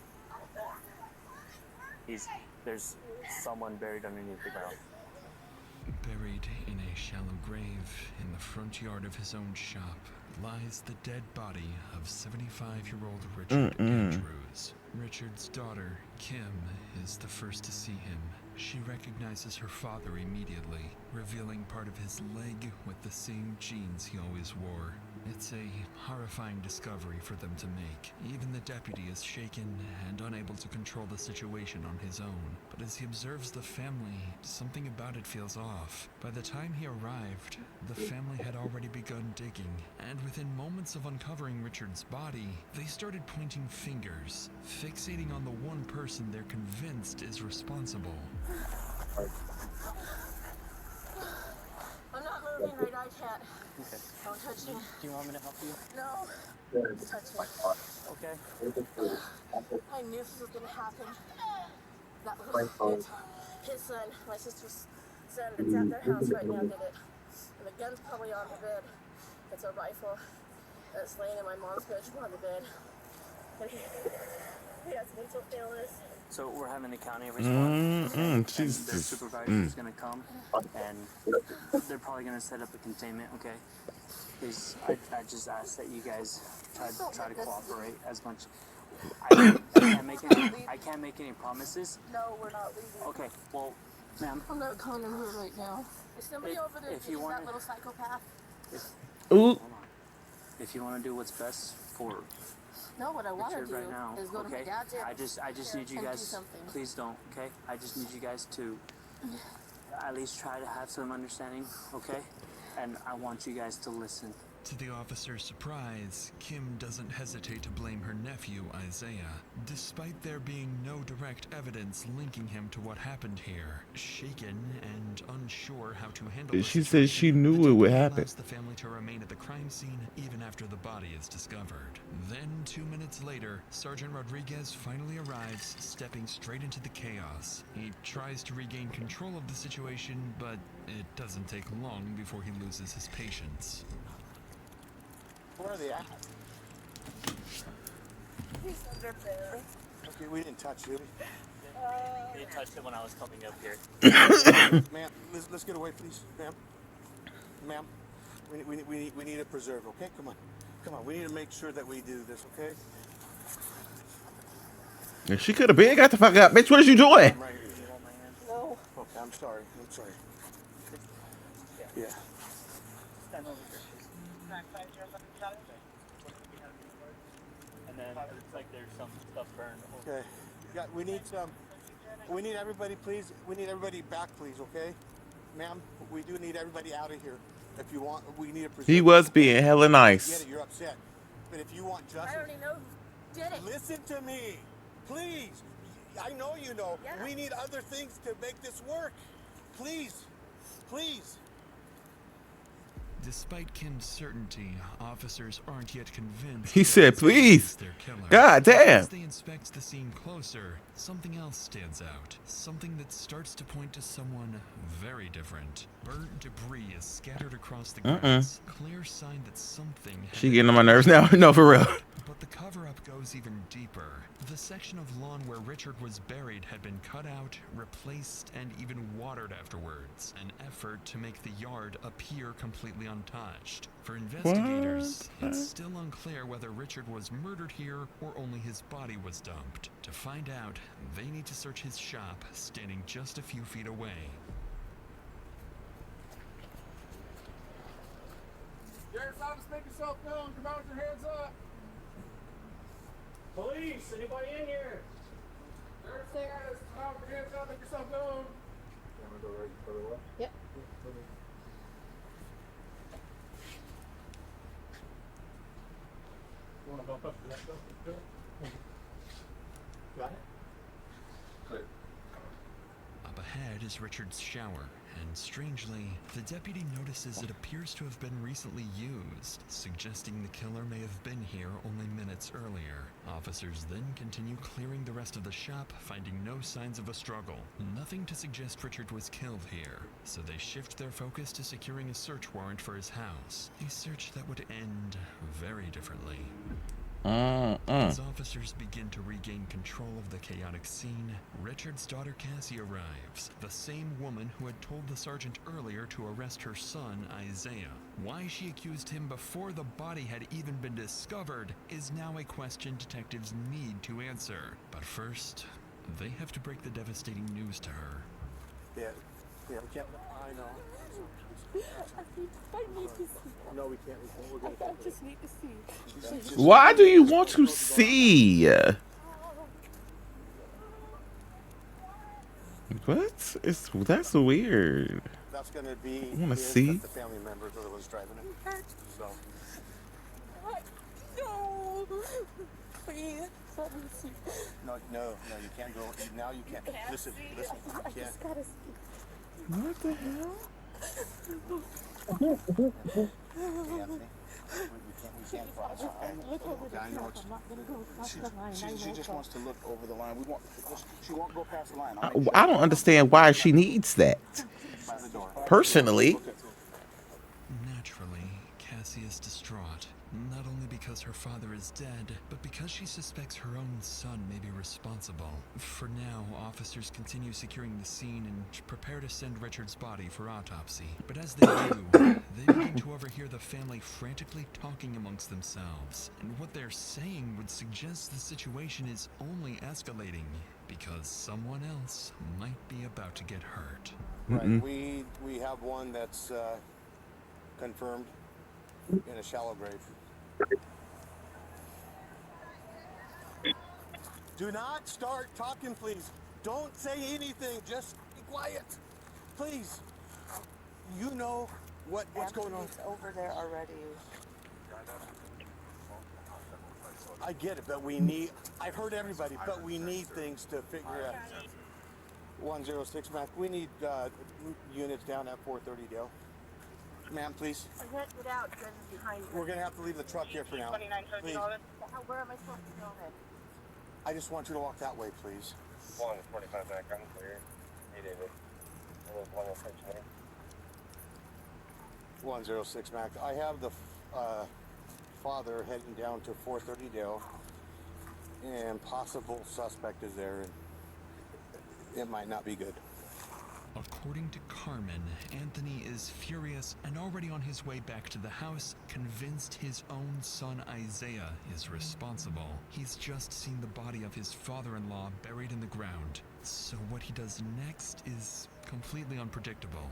[SPEAKER 15] There's someone buried underneath the ground.
[SPEAKER 1] Buried in a shallow grave in the front yard of his own shop lies the dead body of 75-year-old Richard Andrews. Richard's daughter, Kim, is the first to see him. She recognizes her father immediately, revealing part of his leg with the same jeans he always wore. It's a horrifying discovery for them to make. Even the deputy is shaken and unable to control the situation on his own. But as he observes the family, something about it feels off. By the time he arrived, the family had already begun digging, and within moments of uncovering Richard's body, they started pointing fingers, fixating on the one person they're convinced is responsible.
[SPEAKER 20] I'm not moving right, I can't.
[SPEAKER 15] Okay.
[SPEAKER 20] Don't touch me.
[SPEAKER 15] Do you want me to help you?
[SPEAKER 20] No. Touch me.
[SPEAKER 15] Okay.
[SPEAKER 20] I knew this was gonna happen. That was his son, my sister's son, that's at their house right now did it. And the gun's probably on the bed. It's a rifle that's laying in my mom's bedroom on the bed. And he has mental illness.
[SPEAKER 15] So we're having the county respond, and their
[SPEAKER 4] Jesus.
[SPEAKER 15] supervisor is going to come, and they're probably going to set up a containment. Okay, please, I just ask that you guys try to cooperate as much. I can't make any promises.
[SPEAKER 20] No, we're not leaving.
[SPEAKER 15] Okay, well, ma'am.
[SPEAKER 20] I'm not calling him here right now. Is somebody over there
[SPEAKER 15] if you
[SPEAKER 20] that
[SPEAKER 15] want
[SPEAKER 20] little psychopath?
[SPEAKER 4] Ooh.
[SPEAKER 15] If you want to do what's best for
[SPEAKER 20] No, what I want to do
[SPEAKER 15] right now,
[SPEAKER 20] is go to my
[SPEAKER 15] okay?
[SPEAKER 20] dad's
[SPEAKER 15] I just need you
[SPEAKER 20] and do
[SPEAKER 15] guys.
[SPEAKER 20] something.
[SPEAKER 15] Please don't, okay? I just need you guys to at least try to have some understanding, okay? And I want you guys to listen.
[SPEAKER 1] To the officer's surprise, Kim doesn't hesitate to blame her nephew, Isaiah, despite there being no direct evidence linking him to what happened here. Shaken and unsure how to handle the
[SPEAKER 4] She said she knew it would happen.
[SPEAKER 1] allows the family to remain at the crime scene even after the body is discovered. Then, 2 minutes later, Sergeant Rodriguez finally arrives, stepping straight into the chaos. He tries to regain control of the situation, but it doesn't take long before he loses his patience.
[SPEAKER 19] Where are they at?
[SPEAKER 20] He's under there.
[SPEAKER 19] Okay, we didn't touch you.
[SPEAKER 15] You touched it when I was coming up here.
[SPEAKER 19] Ma'am, let's get away, please. Ma'am, we need a preserve, okay? Come on. We need to make sure that we do this, okay?
[SPEAKER 4] And she could have been got the fuck up, bitch. What is you doing?
[SPEAKER 19] Right here.
[SPEAKER 20] No.
[SPEAKER 19] Okay, I'm sorry. Yeah.
[SPEAKER 15] Stand over here. And then it looks like there's some stuff burned.
[SPEAKER 19] Okay. Yeah, we need everybody, please. We need everybody back, please, okay? Ma'am, we do need everybody out of here. If you want, we need a preserve.
[SPEAKER 4] He was being hella nice.
[SPEAKER 19] I get it, you're upset. But if you want justice...
[SPEAKER 20] I already know who did it.
[SPEAKER 19] Listen to me, please. I know you know.
[SPEAKER 20] Yeah.
[SPEAKER 19] We need other things to make this work. Please.
[SPEAKER 1] Despite Kim's certainty, officers aren't yet convinced.
[SPEAKER 4] He said, "Please."
[SPEAKER 1] Their killer.
[SPEAKER 4] God damn.
[SPEAKER 1] As they inspect the scene closer, something else stands out. Something that starts to point to someone very different. Burnt debris is scattered across the grass. Clear sign that something.
[SPEAKER 4] She getting on my nerves now. No, for real.
[SPEAKER 1] But the cover-up goes even deeper. The section of lawn where Richard was buried had been cut out, replaced, and even watered afterwards. An effort to make the yard appear completely untouched. For investigators, it's still unclear whether Richard was murdered here or only his body was dumped. To find out, they need to search his shop, standing just a few feet away.
[SPEAKER 21] Sheriff's office, make yourself known. Come out with your hands up. Police, anybody in here? Sheriff's office, come out with your hands up. Make yourself known.
[SPEAKER 20] Yep.
[SPEAKER 21] You want to bump up to that stuff?
[SPEAKER 9] Got it. Clear.
[SPEAKER 1] Up ahead is Richard's shower, and strangely, the deputy notices it appears to have been recently used, suggesting the killer may have been here only minutes earlier. Officers then continue clearing the rest of the shop, finding no signs of a struggle. Nothing to suggest Richard was killed here, so they shift their focus to securing a search warrant for his house, a search that would end very differently. As officers begin to regain control of the chaotic scene, Richard's daughter Cassie arrives, the same woman who had told the sergeant earlier to arrest her son, Isaiah. Why she accused him before the body had even been discovered is now a question detectives need to answer. But first, they have to break the devastating news to her.
[SPEAKER 19] Yeah, we can't. I know.
[SPEAKER 20] I need to see.
[SPEAKER 19] No, we can't. We're gonna
[SPEAKER 20] I just need to see.
[SPEAKER 4] Why do you want to see? What? That's weird.
[SPEAKER 19] That's gonna be.
[SPEAKER 4] I want to see.
[SPEAKER 19] The family members are the ones driving it. So.
[SPEAKER 20] No. Please, let me see.
[SPEAKER 19] No, you can't go. Now you can't. Listen, you
[SPEAKER 20] I
[SPEAKER 19] can't.
[SPEAKER 20] just gotta see.
[SPEAKER 4] What the hell?
[SPEAKER 19] Hey, Anthony, we can't cross.
[SPEAKER 20] I know it's. I'm not gonna go across the line.
[SPEAKER 21] She just wants to look over the line. She won't go past the line.
[SPEAKER 4] I don't understand why she needs that.
[SPEAKER 21] By the door.
[SPEAKER 4] Personally.
[SPEAKER 1] Naturally, Cassie is distraught, not only because her father is dead, but because she suspects her own son may be responsible. For now, officers continue securing the scene and prepare to send Richard's body for autopsy. But as they do, they begin to overhear the family frantically talking amongst themselves, and what they're saying would suggest the situation is only escalating, because someone else might be about to get hurt.
[SPEAKER 19] Right. We have one that's confirmed in a shallow grave. Do not start talking, please. Don't say anything. Just be quiet, please. You know what's going on.
[SPEAKER 2] Over there already.
[SPEAKER 19] I get it, but I've heard everybody, but we need things to figure out. 106 Mac, we need units down at 430 Dale. Ma'am, please.
[SPEAKER 20] I can't get out because it's behind me.
[SPEAKER 19] We're going to have to leave the truck here for now. Please.
[SPEAKER 20] Where am I supposed to go then?
[SPEAKER 19] I just want you to walk that way, please.
[SPEAKER 13] 145 back, I'm clear. Hey, David. 106
[SPEAKER 19] 106 Mac. I have the father heading down to 430 Dale, and possible suspect is there, and it might not be good.
[SPEAKER 1] According to Carmen, Anthony is furious and already on his way back to the house, convinced his own son Isaiah is responsible. He's just seen the body of his father-in-law buried in the ground, so what he does next is completely unpredictable.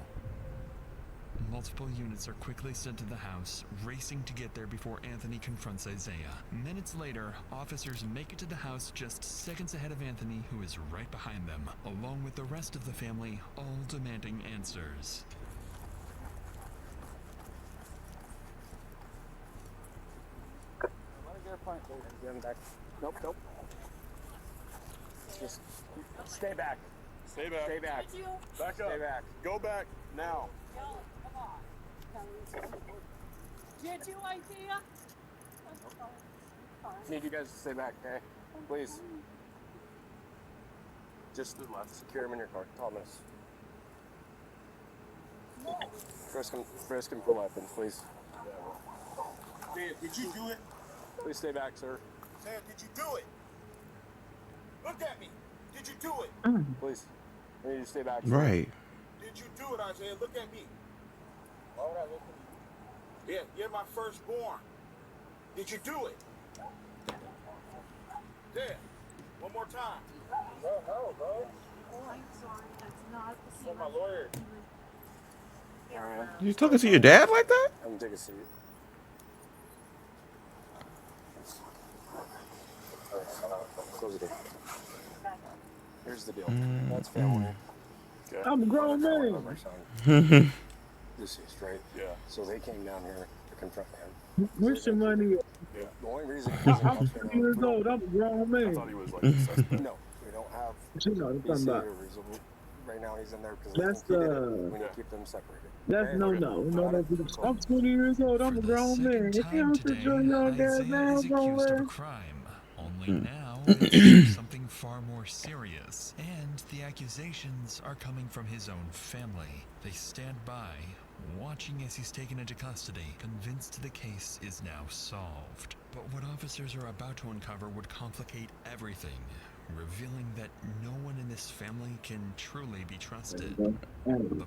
[SPEAKER 1] Multiple units are quickly sent to the house, racing to get there before Anthony confronts Isaiah. Minutes later, officers make it to the house just seconds ahead of Anthony, who is right behind them, along with the rest of the family, all demanding answers.
[SPEAKER 10] Nope. Just stay back.
[SPEAKER 21] Stay back.
[SPEAKER 10] Stay back.
[SPEAKER 21] Back up.
[SPEAKER 10] Stay back.
[SPEAKER 21] Go back now.
[SPEAKER 20] Did you, Isaiah?
[SPEAKER 10] Need you guys to stay back, okay? Please. Just secure him in your car. Thomas. Frisk him for weapons, please.
[SPEAKER 21] Did you do it?
[SPEAKER 10] Please stay back, sir.
[SPEAKER 21] Sam, did you do it? Look at me. Did you do it?
[SPEAKER 10] Please. I need you to stay back, sir.
[SPEAKER 4] Right.
[SPEAKER 21] Did you do it, Isaiah? Look at me. Why would I look at you? Yeah, you're my firstborn. Did you do it? There. One more time. No, bro.
[SPEAKER 20] Oh, I'm sorry. That's not the same.
[SPEAKER 21] My lawyer.
[SPEAKER 10] Alright.
[SPEAKER 4] You talking to your dad like that?
[SPEAKER 10] I'm gonna take a seat. Close the door. Here's the deal. That's family. Okay.
[SPEAKER 5] I'm a grown man.
[SPEAKER 10] Deceased, right?
[SPEAKER 21] Yeah.
[SPEAKER 10] So they came down here to
[SPEAKER 12] confront him.
[SPEAKER 5] Where's your money?
[SPEAKER 12] Yeah. The only reason he's in
[SPEAKER 5] I'm
[SPEAKER 12] hospital.
[SPEAKER 5] 20 years old. I'm a grown man.
[SPEAKER 12] I thought he was like a suspect. No, we don't have
[SPEAKER 5] You know what I'm talking
[SPEAKER 12] BC
[SPEAKER 5] about.
[SPEAKER 12] or reasonable. Right now he's in there because they
[SPEAKER 5] That's
[SPEAKER 12] think he did it. We need to keep them separated.
[SPEAKER 5] That's no. I'm 20 years old. I'm a grown man. If you don't enjoy your dad, man,
[SPEAKER 1] Isaiah is
[SPEAKER 5] I'm grown
[SPEAKER 1] accused of a
[SPEAKER 5] man.
[SPEAKER 1] crime. Only now it's for something far more serious, and the accusations are coming from his own family. They stand by, watching as he's taken into custody, convinced the case is now solved. But what officers are about to uncover would complicate everything, revealing that no one in this family can truly be trusted. But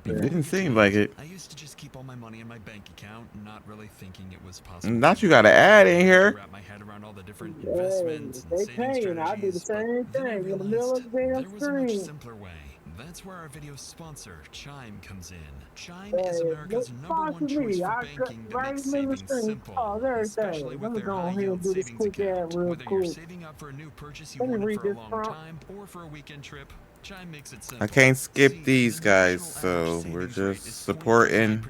[SPEAKER 4] It didn't seem like it.
[SPEAKER 1] I used to just keep all my money in my bank account, not really thinking it was possible.
[SPEAKER 4] Not you got to add in here.
[SPEAKER 1] Wrap my head around all the different investments and
[SPEAKER 5] They
[SPEAKER 1] savings
[SPEAKER 5] paying. I do the
[SPEAKER 1] strategies,
[SPEAKER 5] same thing in the middle of the damn
[SPEAKER 1] there was a much
[SPEAKER 5] screen.
[SPEAKER 1] simpler way. That's where our video sponsor, Chime, comes in. Chime is America's #1 choice for banking that makes saving simple, especially with their high-yield savings account. Whether you're saving up for a new purchase you wanted for a long time or for a weekend trip, Chime makes it simple.
[SPEAKER 4] I can't skip these guys, so we're just supporting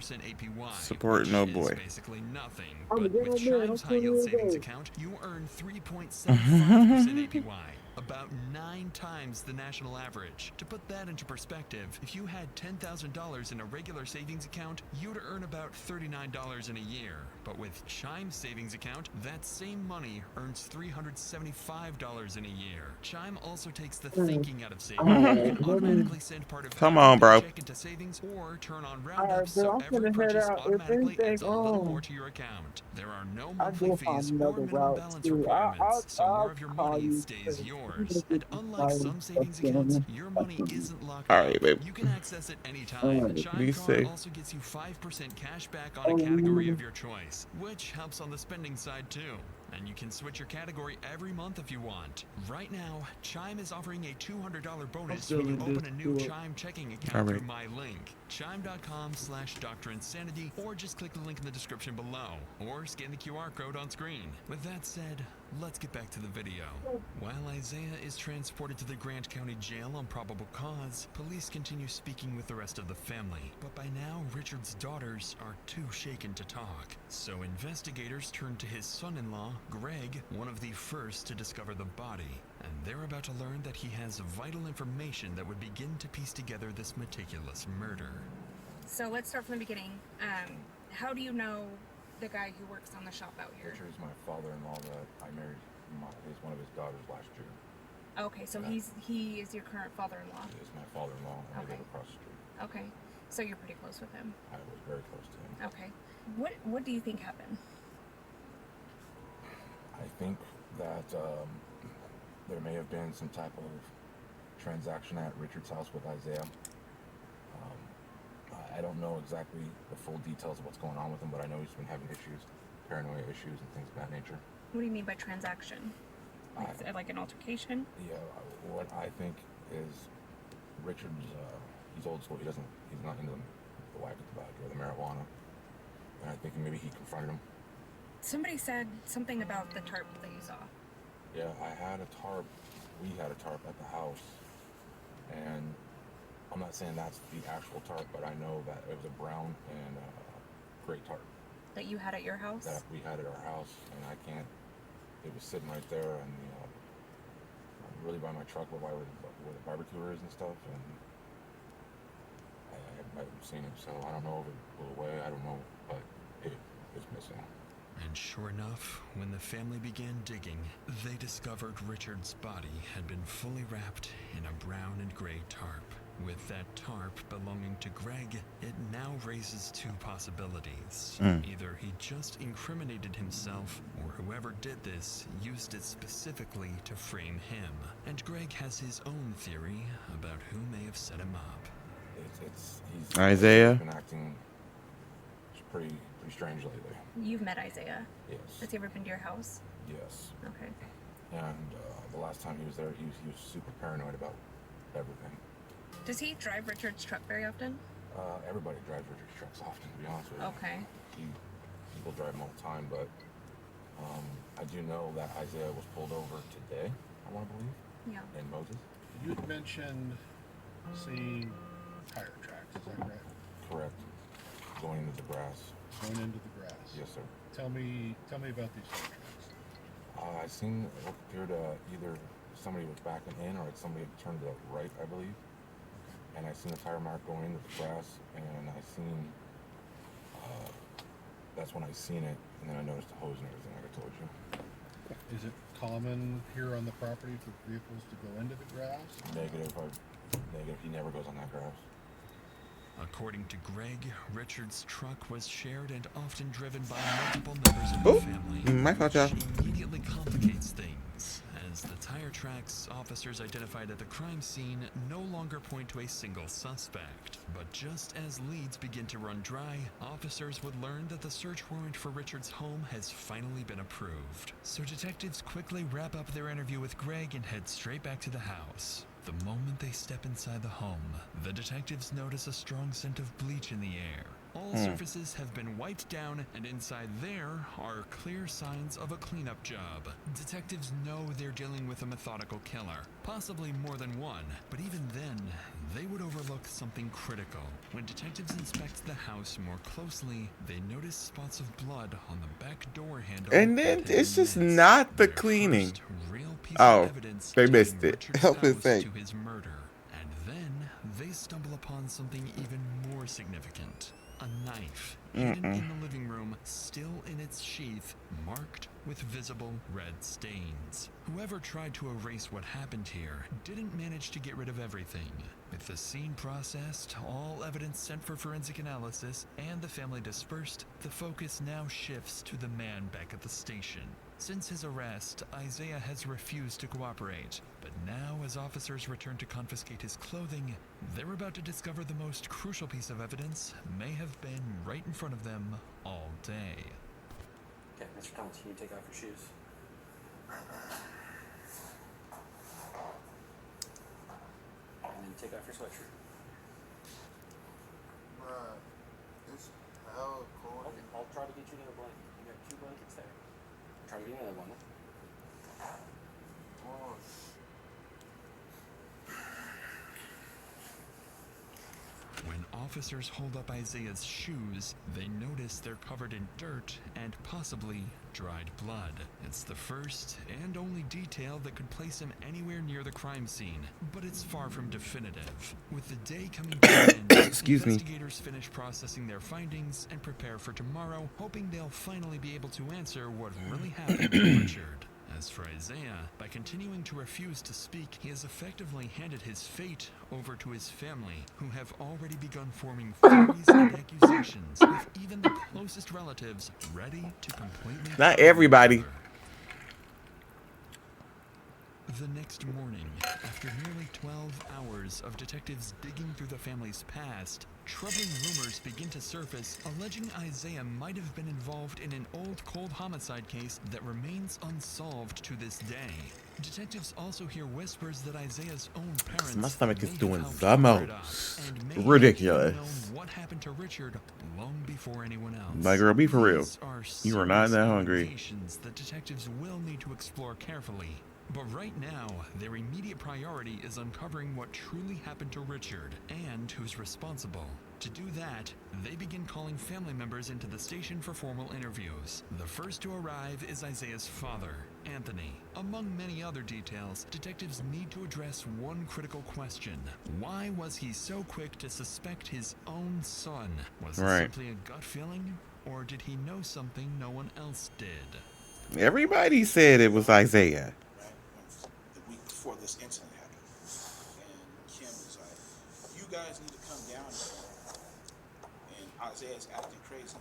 [SPEAKER 4] no boy.
[SPEAKER 1] Basically nothing,
[SPEAKER 5] I'm a
[SPEAKER 1] but with
[SPEAKER 5] grown man. I'm
[SPEAKER 1] Chime's
[SPEAKER 5] 20
[SPEAKER 1] high-yield
[SPEAKER 5] years
[SPEAKER 1] savings
[SPEAKER 5] old.
[SPEAKER 1] account, you earn 3.75% APY. About 9 times the national average. To put that into perspective, if you had $10,000 in a regular savings account, you'd earn about $39 in a year. But with Chime's savings account, that same money earns $375 in a year. Chime also takes the thinking out of saving. You can automatically send part of
[SPEAKER 4] Come
[SPEAKER 1] every
[SPEAKER 4] on, bro.
[SPEAKER 1] paycheck into savings or turn on
[SPEAKER 5] Alright,
[SPEAKER 1] roundups
[SPEAKER 5] bro,
[SPEAKER 1] so
[SPEAKER 5] I'm
[SPEAKER 1] every
[SPEAKER 5] finna head
[SPEAKER 1] purchase
[SPEAKER 5] out. If
[SPEAKER 1] automatically
[SPEAKER 5] anything,
[SPEAKER 1] adds a little more to your account. There are no
[SPEAKER 5] I
[SPEAKER 1] monthly
[SPEAKER 5] go find
[SPEAKER 1] fees or
[SPEAKER 5] another
[SPEAKER 1] minimum
[SPEAKER 5] route
[SPEAKER 1] balance
[SPEAKER 5] too.
[SPEAKER 1] requirements, so more
[SPEAKER 5] I'll
[SPEAKER 1] of your
[SPEAKER 5] call
[SPEAKER 1] money
[SPEAKER 5] you.
[SPEAKER 1] stays yours. And unlike some savings accounts, your money isn't locked
[SPEAKER 4] All
[SPEAKER 1] up.
[SPEAKER 4] right, babe.
[SPEAKER 1] You can access it anytime.
[SPEAKER 4] Alright,
[SPEAKER 1] Chime
[SPEAKER 4] be
[SPEAKER 1] Card
[SPEAKER 4] safe.
[SPEAKER 1] also gets you 5% cash back on a category of your choice, which helps on the spending side too. And you can switch your category every month if you want. Right now, Chime is offering a $200 bonus when you open a new Chime checking account through my link, chime.com/DrInsanity, or just click the link in the description below, or scan the QR code on screen. With that said, let's get back to the video. While Isaiah is transported to the Grant County Jail on probable cause, police continue speaking with the rest of the family. But by now, Richard's daughters are too shaken to talk. So investigators turn to his son-in-law, Greg, one of the first to discover the body. And they're about to learn that he has vital information that would begin to piece together this meticulous murder.
[SPEAKER 11] So let's start from the beginning. How do you know the guy who works on the shop out here?
[SPEAKER 22] Richard is my father-in-law that I married. He's one of his daughters last year.
[SPEAKER 11] Okay, so he is your current father-in-law.
[SPEAKER 22] He is my father-in-law, and
[SPEAKER 11] Okay.
[SPEAKER 22] I live across the street.
[SPEAKER 11] Okay, so you're pretty close with him.
[SPEAKER 22] I was very close to him.
[SPEAKER 11] Okay, what do you think happened?
[SPEAKER 22] I think that there may have been some type of transaction at Richard's house with Isaiah. I don't know exactly the full details of what's going on with him, but I know he's been having issues, paranoia issues and things of that nature.
[SPEAKER 11] What do you mean by transaction? Like, is it like an altercation?
[SPEAKER 22] Yeah, what I think is Richard's, he's old school. He's not into the whack tobacco or the marijuana. And I think maybe he confronted him.
[SPEAKER 11] Somebody said something about the tarp that you saw.
[SPEAKER 22] Yeah, we had a tarp at the house, and I'm not saying that's the actual tarp, but I know that it was a brown and gray tarp.
[SPEAKER 11] That you had at your house?
[SPEAKER 22] That we had at our house, and it was sitting right there, and really by my truck where the barbecue is and stuff, and I haven't seen it, so I don't know if it blew away, I don't know, but it is missing.
[SPEAKER 1] And sure enough, when the family began digging, they discovered Richard's body had been fully wrapped in a brown and gray tarp. With that tarp belonging to Greg, it now raises two possibilities. Either he just incriminated himself, or whoever did this used it specifically to frame him. And Greg has his own theory about who may have set him up.
[SPEAKER 4] Isaiah?
[SPEAKER 22] He's been acting pretty strange lately.
[SPEAKER 11] You've met Isaiah?
[SPEAKER 22] Yes.
[SPEAKER 11] Has he ever been to your house?
[SPEAKER 22] Yes.
[SPEAKER 11] Okay.
[SPEAKER 22] And the last time he was there, he was super paranoid about everything.
[SPEAKER 11] Does he drive Richard's truck very often?
[SPEAKER 22] Everybody drives Richard's trucks often, to be honest with you.
[SPEAKER 11] Okay.
[SPEAKER 22] People drive them all the time, but I do know that Isaiah was pulled over today, I want to believe.
[SPEAKER 11] Yeah.
[SPEAKER 22] In Moses.
[SPEAKER 23] You had mentioned seeing tire tracks, is that correct?
[SPEAKER 22] Correct. going into the grass.
[SPEAKER 3] Going into the grass.
[SPEAKER 22] Yes, sir.
[SPEAKER 3] Tell me about these tire tracks.
[SPEAKER 22] I seen it appeared either somebody was backing in or somebody had turned to the right, I believe. Okay. And I seen the tire mark going into the grass, and I seen, that's when I seen it, and then I noticed the hose and everything, like I told you.
[SPEAKER 3] Is it common here on the property for vehicles to go into the grass?
[SPEAKER 22] Negative. He never goes on that grass.
[SPEAKER 1] According to Greg, Richard's truck was shared and often driven by multiple members of the family,
[SPEAKER 4] my fault, y'all.
[SPEAKER 1] which immediately complicates things, as the tire tracks officers identified at the crime scene no longer point to a single suspect. But just as leads begin to run dry, officers would learn that the search warrant for Richard's home has finally been approved. So detectives quickly wrap up their interview with Greg and head straight back to the house. The moment they step inside the home, the detectives notice a strong scent of bleach in the air. All surfaces have been wiped down, and inside there are clear signs of a cleanup job. Detectives know they're dealing with a methodical killer, possibly more than one, but even then, they would overlook something critical. When detectives inspect the house more closely, they notice spots of blood on the back door handle.
[SPEAKER 4] And then it's just not the cleaning. Oh, they missed it. Help his sake.
[SPEAKER 1] To his murder. And then they stumble upon something even more significant. A knife hidden in the living room, still in its sheath, marked with visible red stains. Whoever tried to erase what happened here didn't manage to get rid of everything. With the scene processed, all evidence sent for forensic analysis, and the family dispersed, the focus now shifts to the man back at the station. Since his arrest, Isaiah has refused to cooperate, but now as officers return to confiscate his clothing, they're about to discover the most crucial piece of evidence may have been right in front of them all day.
[SPEAKER 15] Okay, Mr. Thomas, can you take off your shoes? And then take off your sweatshirt.
[SPEAKER 8] Bruh, it's hell cold.
[SPEAKER 15] Okay, I'll try to get you another blanket. You got 2 blankets there. Try to get another one.
[SPEAKER 8] Oh,
[SPEAKER 1] When officers hold up Isaiah's shoes, they notice they're covered in dirt and possibly dried blood. It's the first and only detail that could place him anywhere near the crime scene, but it's far from definitive. With the day coming to an end, investigators finish processing their findings and prepare for tomorrow, hoping they'll finally be able to answer what really happened to Richard. As for Isaiah, by continuing to refuse to speak, he has effectively handed his fate over to his family, who have already begun forming theories and accusations, with even the closest relatives ready to completely...
[SPEAKER 4] Not everybody.
[SPEAKER 1] The next morning, after nearly 12 hours of detectives digging through the family's past, troubling rumors begin to surface, alleging Isaiah might have been involved in an old cold homicide case that remains unsolved to this day. Detectives also hear whispers that Isaiah's own parents
[SPEAKER 4] My stomach is
[SPEAKER 1] may
[SPEAKER 4] doing
[SPEAKER 1] have
[SPEAKER 4] the
[SPEAKER 1] helped cover it up,
[SPEAKER 4] most.
[SPEAKER 1] and may have
[SPEAKER 4] Ridiculous.
[SPEAKER 1] known what happened to Richard long before anyone else.
[SPEAKER 4] My girl, be for real.
[SPEAKER 1] These are
[SPEAKER 4] You are not that
[SPEAKER 1] serious
[SPEAKER 4] hungry.
[SPEAKER 1] allegations that detectives will need to explore carefully. But right now, their immediate priority is uncovering what truly happened to Richard and who's responsible. To do that, they begin calling family members into the station for formal interviews. The first to arrive is Isaiah's father, Anthony. Among many other details, detectives need to address one critical question. Why was he so quick to suspect his own son? Was it simply a gut feeling, or did he know something no one else did?
[SPEAKER 4] Everybody said it was Isaiah.
[SPEAKER 21] The week before this incident happened, and Kim was like, "You guys need to come down here." And Isaiah's acting crazy.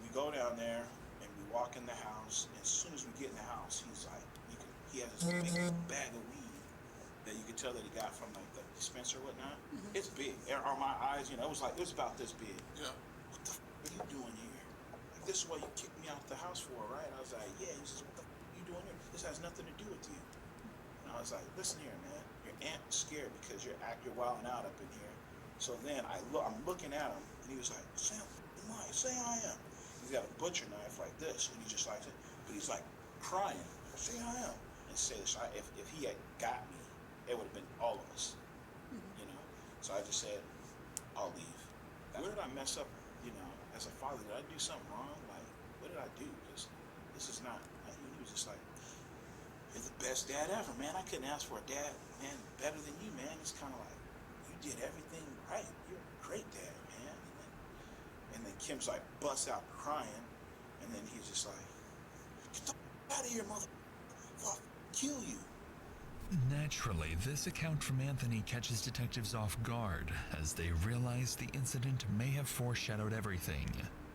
[SPEAKER 21] We go down there and we walk in the house. And as soon as we get in the house, he's like, he has this big bag of weed that you could tell that he got from like the dispenser or whatnot. It's big. On my eyes, it was about this big. Yeah. What the are you doing here? Like, this is what you kicked me out the house for, right? I was like, yeah. He says, what the are you doing here? This has nothing to do with you. And I was like, listen here, man. Your aunt's scared because you're wilding out up in here. So then I'm looking at him, and he was like, Sam, am I? Say I am. He's got a butcher knife like this, and he just likes it, but he's like crying. Say I am. And say this, if he had got me, it would have been all of us, So I just said, I'll leave. Where did I mess up, as a father, did I do something wrong? Like, what did I do? Because this is not, he was just like, you're the best dad ever, man. I couldn't ask for a dad, man, better than you, man. It's kind of like, you did everything right. You're a great dad, man. And then Kim's like, busts out crying. And then he's just like, get the out of here, mother. I'll kill you.
[SPEAKER 1] Naturally, this account from Anthony catches detectives off guard as they realize the incident may have foreshadowed everything.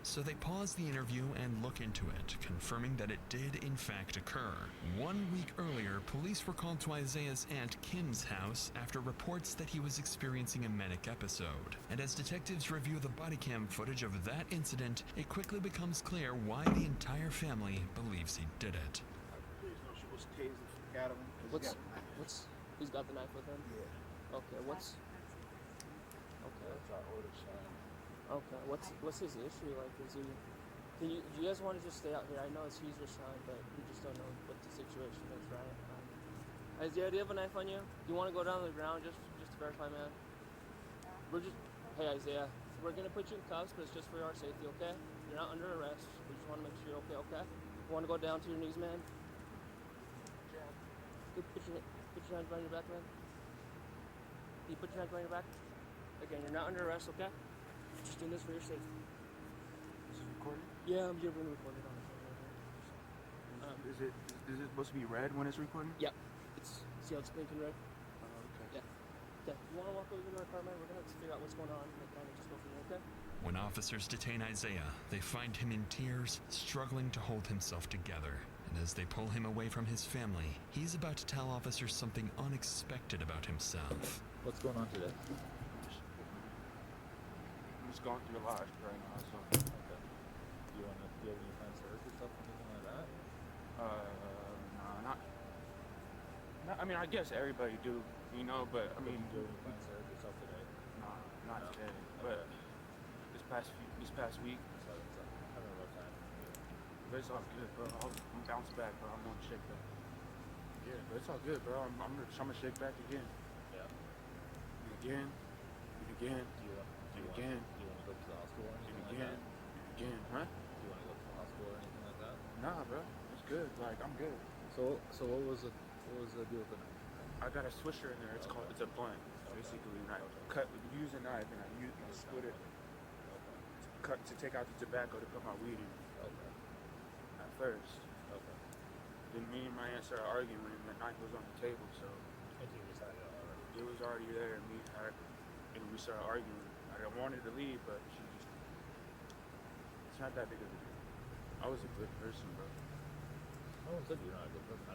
[SPEAKER 1] So they pause the interview and look into it, confirming that it did in fact occur. 1 week earlier, police were called to Isaiah's aunt Kim's house after reports that he was experiencing a manic episode. And as detectives review the body cam footage of that incident, it quickly becomes clear why the entire family believes he did it.
[SPEAKER 14] He's got the knife with him?
[SPEAKER 21] Yeah.
[SPEAKER 14] Okay, what's his issue? Like, do you guys want to just stay out here? I know he's your son, but we just don't know what the situation is, right? Isaiah, do you have a knife on you? Do you want to go down to the ground just to verify, man? Hey Isaiah, we're gonna put you in cuffs, but it's just for our safety, okay? You're not under arrest. We just want to make sure you're okay, okay? You want to go down to your knees, man? Put your hands behind your back, man. Can you put your hands behind your back? Again, you're not under arrest, okay? Just doing this for your safety.
[SPEAKER 17] Is it recorded?
[SPEAKER 14] Yeah, you're being recorded on the phone right
[SPEAKER 17] Is it supposed to be red when it's recording?
[SPEAKER 14] Yep. See how it's blinking red?
[SPEAKER 17] Okay.
[SPEAKER 14] Yeah. Okay. You want to walk over to our car, man? We're going to figure out what's going on and kind of just go from there, okay?
[SPEAKER 1] When officers detain Isaiah, they find him in tears, struggling to hold himself together. And as they pull him away from his family, he's about to tell officers something unexpected about himself.
[SPEAKER 16] What's going on today?
[SPEAKER 17] I'm just going through a lot right now, so.
[SPEAKER 16] Okay. Do you have any plans to hurt yourself or anything like that?
[SPEAKER 17] No, I mean, I guess everybody do, you know, but I mean.
[SPEAKER 16] Do you have any plans to hurt yourself today?
[SPEAKER 17] Not today, but this past week.
[SPEAKER 16] Having a rough time.
[SPEAKER 17] But it's all good, bro. I'm bounce back, bro. I'm gonna shake back. Yeah, but it's all good, bro. I'm gonna shake back again.
[SPEAKER 16] Yeah.
[SPEAKER 17] And again. And again.
[SPEAKER 16] Do you want to go to the hospital or anything like that?
[SPEAKER 17] And again, huh?
[SPEAKER 16] Do you want to go to the hospital or anything like that?
[SPEAKER 17] Nah, bro. It's good. Like, I'm good.
[SPEAKER 16] So what was the deal with the knife?
[SPEAKER 17] I got a swisher in there. It's a blunt, basically. And I use a knife and I split it. Cut to take out the tobacco to put my weed in.
[SPEAKER 16] Okay.
[SPEAKER 17] At first.
[SPEAKER 16] Okay.
[SPEAKER 17] Then me and my aunt started arguing and the knife was on the table, so.
[SPEAKER 16] And you decided already?
[SPEAKER 17] It was already there, and we started arguing. I wanted to leave, but she just. It's not that big of a deal. I was a good person, bro.
[SPEAKER 16] No one said you're not a good person.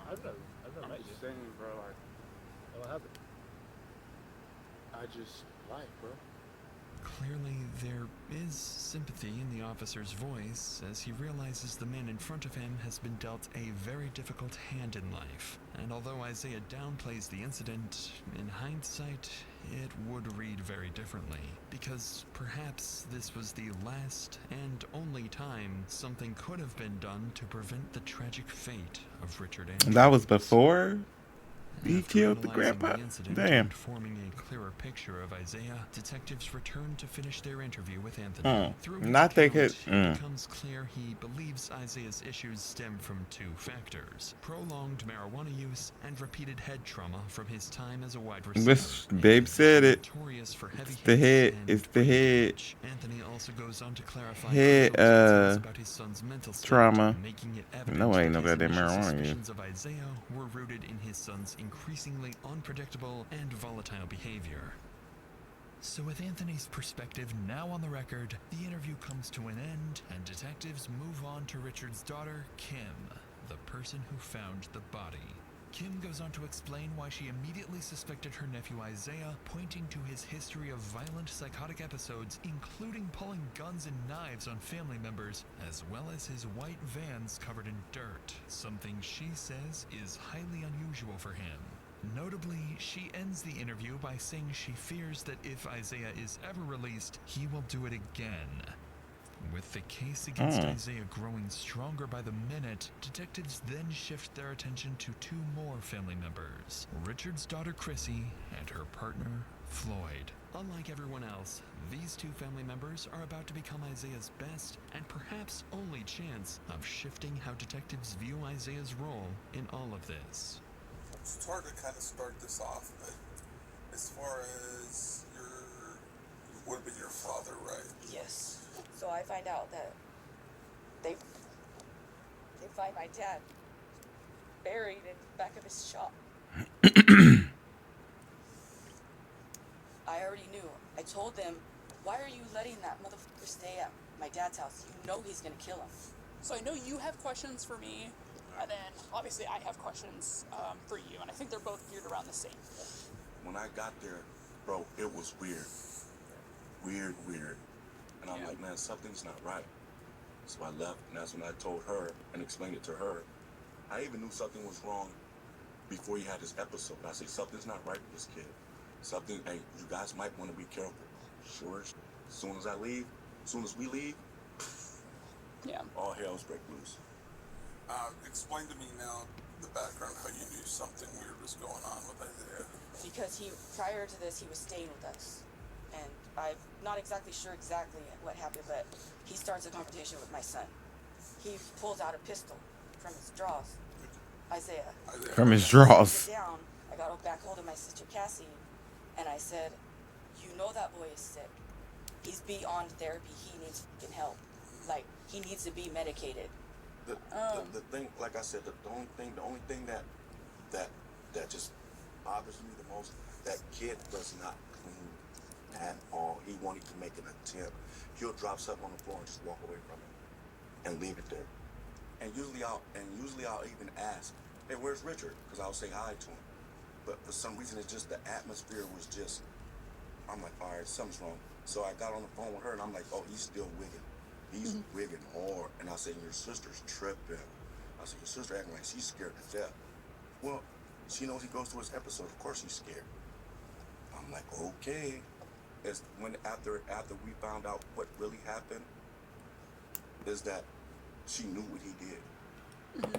[SPEAKER 16] I've never met you.
[SPEAKER 17] I'm just saying, bro. Like.
[SPEAKER 16] What happened?
[SPEAKER 17] I just like, bro.
[SPEAKER 1] Clearly, there is sympathy in the officer's voice as he realizes the man in front of him has been dealt a very difficult hand in life. And although Isaiah downplays the incident, in hindsight, it would read very differently. Because perhaps this was the last and only time something could have been done to prevent the tragic fate of Richard Andrews.
[SPEAKER 4] That was before he
[SPEAKER 1] After
[SPEAKER 4] killed the
[SPEAKER 1] analyzing
[SPEAKER 4] grandpa.
[SPEAKER 1] the incident
[SPEAKER 4] Damn.
[SPEAKER 1] and forming a clearer picture of Isaiah, detectives return to finish their interview with Anthony. Through his
[SPEAKER 4] Not they
[SPEAKER 1] account,
[SPEAKER 4] could.
[SPEAKER 1] it becomes clear he believes Isaiah's issues stem from two factors: prolonged marijuana use and repeated head trauma from his time as a wide receiver.
[SPEAKER 4] This babe said it.
[SPEAKER 1] Notorious for heavy
[SPEAKER 4] It's the
[SPEAKER 1] hits
[SPEAKER 4] head.
[SPEAKER 1] and
[SPEAKER 4] It's the head.
[SPEAKER 1] Anthony also goes on to clarify
[SPEAKER 4] Head
[SPEAKER 1] details about his son's mental state,
[SPEAKER 4] trauma.
[SPEAKER 1] making it evident
[SPEAKER 4] No, ain't no
[SPEAKER 1] that his
[SPEAKER 4] goddamn
[SPEAKER 1] initial
[SPEAKER 4] marijuana use.
[SPEAKER 1] suspicions of Isaiah were rooted in his son's increasingly unpredictable and volatile behavior. So with Anthony's perspective now on the record, the interview comes to an end and detectives move on to Richard's daughter, Kim, the person who found the body. Kim goes on to explain why she immediately suspected her nephew Isaiah, pointing to his history of violent psychotic episodes, including pulling guns and knives on family members, as well as his white vans covered in dirt, something she says is highly unusual for him. Notably, she ends the interview by saying she fears that if Isaiah is ever released, he will do it again. With With the case against Isaiah growing stronger by the minute, detectives then shift their attention to two more family members, Richard's daughter Chrissy and her partner Floyd. Unlike everyone else, these two family members are about to become Isaiah's best and perhaps only chance of shifting how detectives view Isaiah's role in all of this.
[SPEAKER 6] It's hard to kind of start this off, but as far as would have been your father, right?
[SPEAKER 18] Yes. So I find out that they find my dad buried in the back of his shop. I already knew. I told them, why are you letting that motherfucker stay at my dad's house? You know he's gonna kill him.
[SPEAKER 23] So I know you have questions for me, and then obviously I have questions for you, and I think they're both geared around the same.
[SPEAKER 22] When I got there, bro, it was weird. Weird. And I'm like, man, something's not right. So I left, and that's when I told her and explained it to her. I even knew something was wrong before he had his episode. I said, something's not right with this kid. Something, hey, you guys might want to be careful. Sure, as soon as we leave, all hell's break loose.
[SPEAKER 6] Explain to me now the background, how you knew something weird was going on with Isaiah.
[SPEAKER 18] Because prior to this, he was staying with us. And I'm not exactly sure what happened, but he starts a conversation with my son. He pulls out a pistol from his drawers. Isaiah.
[SPEAKER 4] From his drawers.
[SPEAKER 18] Down, I got back hold of my sister Cassie, and I said, you know that boy is sick. He's beyond therapy. He needs fucking help. Like, he needs to be medicated.
[SPEAKER 22] The thing, like I said, the only thing that just bothers me the most, that kid was not clean at all. He wanted to make an attempt. He'll drop something on the floor and just walk away from it and leave it there. And usually I'll even ask, hey, where's Richard? Because I'll say hi to him. But for some reason, it's just the atmosphere was just, I'm like, all right, something's wrong. So I got on the phone with her and I'm like, oh, he's still wigging. He's wigging hard. And I said, your sister's tripping. I said, your sister acting like she's scared to death. Well, she knows he goes to his episode. Of course she's scared. I'm like, okay. It's when after we found out what really happened, is that she knew what he did.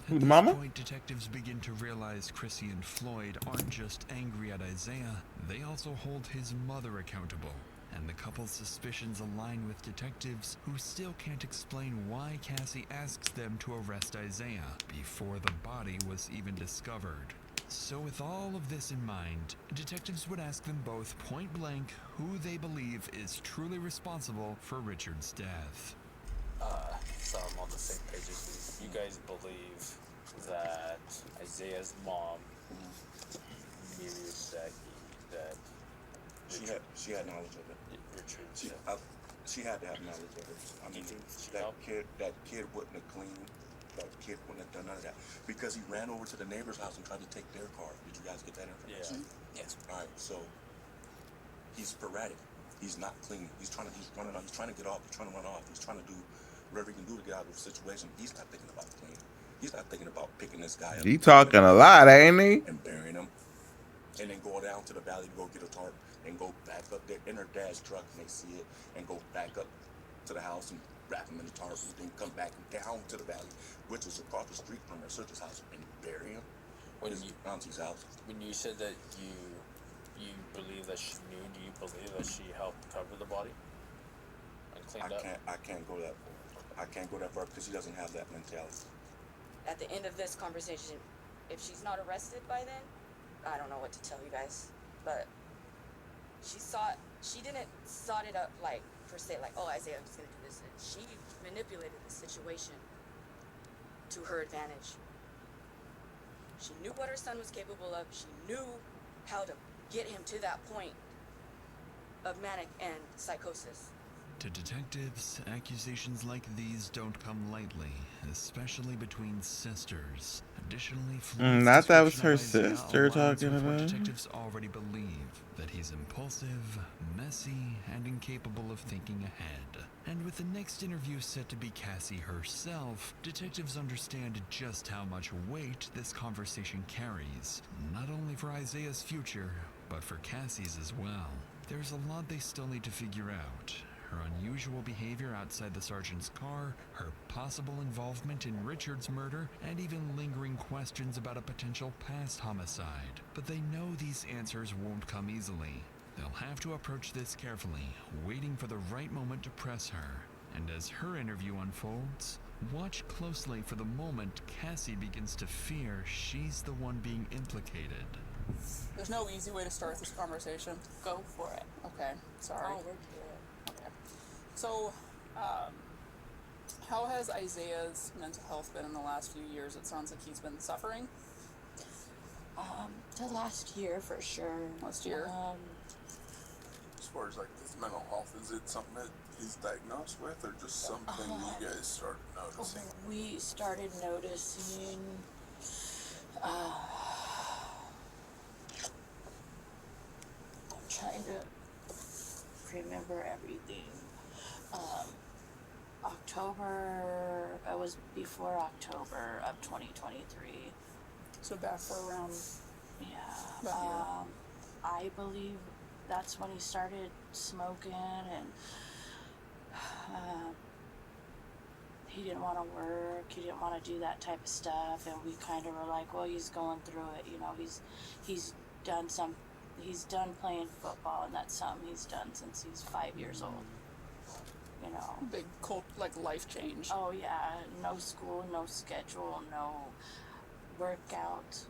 [SPEAKER 1] At this
[SPEAKER 4] Mama?
[SPEAKER 1] point, detectives begin to realize Chrissy and Floyd aren't just angry at Isaiah, they also hold his mother accountable. And the couple's suspicions align with detectives who still can't explain why Cassie asks them to arrest Isaiah before the body was even discovered. So with all of this in mind, detectives would ask them both point blank who they believe is truly responsible for Richard's death.
[SPEAKER 16] So I'm on the same page as you. You guys believe that Isaiah's mom knew that
[SPEAKER 22] she had knowledge of it.
[SPEAKER 16] Richard.
[SPEAKER 22] She had to have knowledge of it. I mean, that kid wouldn't have cleaned. That kid wouldn't have done none of that because he ran over to the neighbor's house and tried to take their car. Did you guys get that information?
[SPEAKER 23] Yeah. Yes.
[SPEAKER 22] All right. So he's sporadic. He's not clean. He's trying to get off. He's trying to run off. He's trying to do whatever he can do to get out of the situation. He's not thinking about clean. He's not thinking about picking this guy up.
[SPEAKER 4] He talking a lot, ain't he?
[SPEAKER 22] And burying him, and then go down to the valley to go get a tarp, and go back up there in her dad's truck, and they see it, and go back up to the house and wrap him in the tarp, and then come back down to the valley, which is across the street from her sister's house, and bury him.
[SPEAKER 16] When
[SPEAKER 22] his auntie's house.
[SPEAKER 16] When you said that you believe that she knew, do you believe that she helped cover the body and cleaned up?
[SPEAKER 22] I can't go that far. I can't go that far because she doesn't have that mentality.
[SPEAKER 18] At the end of this conversation, if she's not arrested by then, I don't know what to tell you guys. But she didn't sod it up like, per se, like, oh, Isaiah was going to do this. She manipulated the situation to her advantage. She knew what her son was capable of. She knew how to get him to that point of manic and psychosis.
[SPEAKER 1] To detectives, accusations like these don't come lightly, especially between sisters. Additionally,
[SPEAKER 4] I thought it was her
[SPEAKER 1] description of
[SPEAKER 4] sister
[SPEAKER 1] Isaiah aligns
[SPEAKER 4] talking
[SPEAKER 1] with what
[SPEAKER 4] about.
[SPEAKER 1] detectives already believe, that he's impulsive, messy, and incapable of thinking ahead. And with the next interview set to be Cassie herself, detectives understand just how much weight this conversation carries, not only for Isaiah's future, but for Cassie's as well. There's a lot they still need to figure out. her unusual behavior outside the sergeant's car, her possible involvement in Richard's murder, and even lingering questions about a potential past homicide. But they know these answers won't come easily. They'll have to approach this carefully, waiting for the right moment to press her. And as her interview unfolds, watch closely for the moment Cassie begins to fear she's the one being implicated.
[SPEAKER 23] There's no easy way to start this conversation.
[SPEAKER 20] Go for it.
[SPEAKER 23] Okay, sorry.
[SPEAKER 20] Oh, we're good.
[SPEAKER 23] Okay. So, how has Isaiah's mental health been in the last few years? It sounds like he's been suffering.
[SPEAKER 20] The last year for sure.
[SPEAKER 23] Last year?
[SPEAKER 6] As far as like his mental health, is it something that he's diagnosed with, or just something you guys started noticing?
[SPEAKER 20] We started noticing. I'm trying to remember everything. It was before October of 2023.
[SPEAKER 23] So back for around.
[SPEAKER 20] Yeah. I believe that's when he started smoking, and he didn't want to work. He didn't want to do that type of stuff, and we kind of were like, well, he's going through it. You know, he's done playing football, and that's something he's done since he's 5 years old. You know,
[SPEAKER 23] big life change.
[SPEAKER 20] Oh yeah, no school, no schedule, no workout.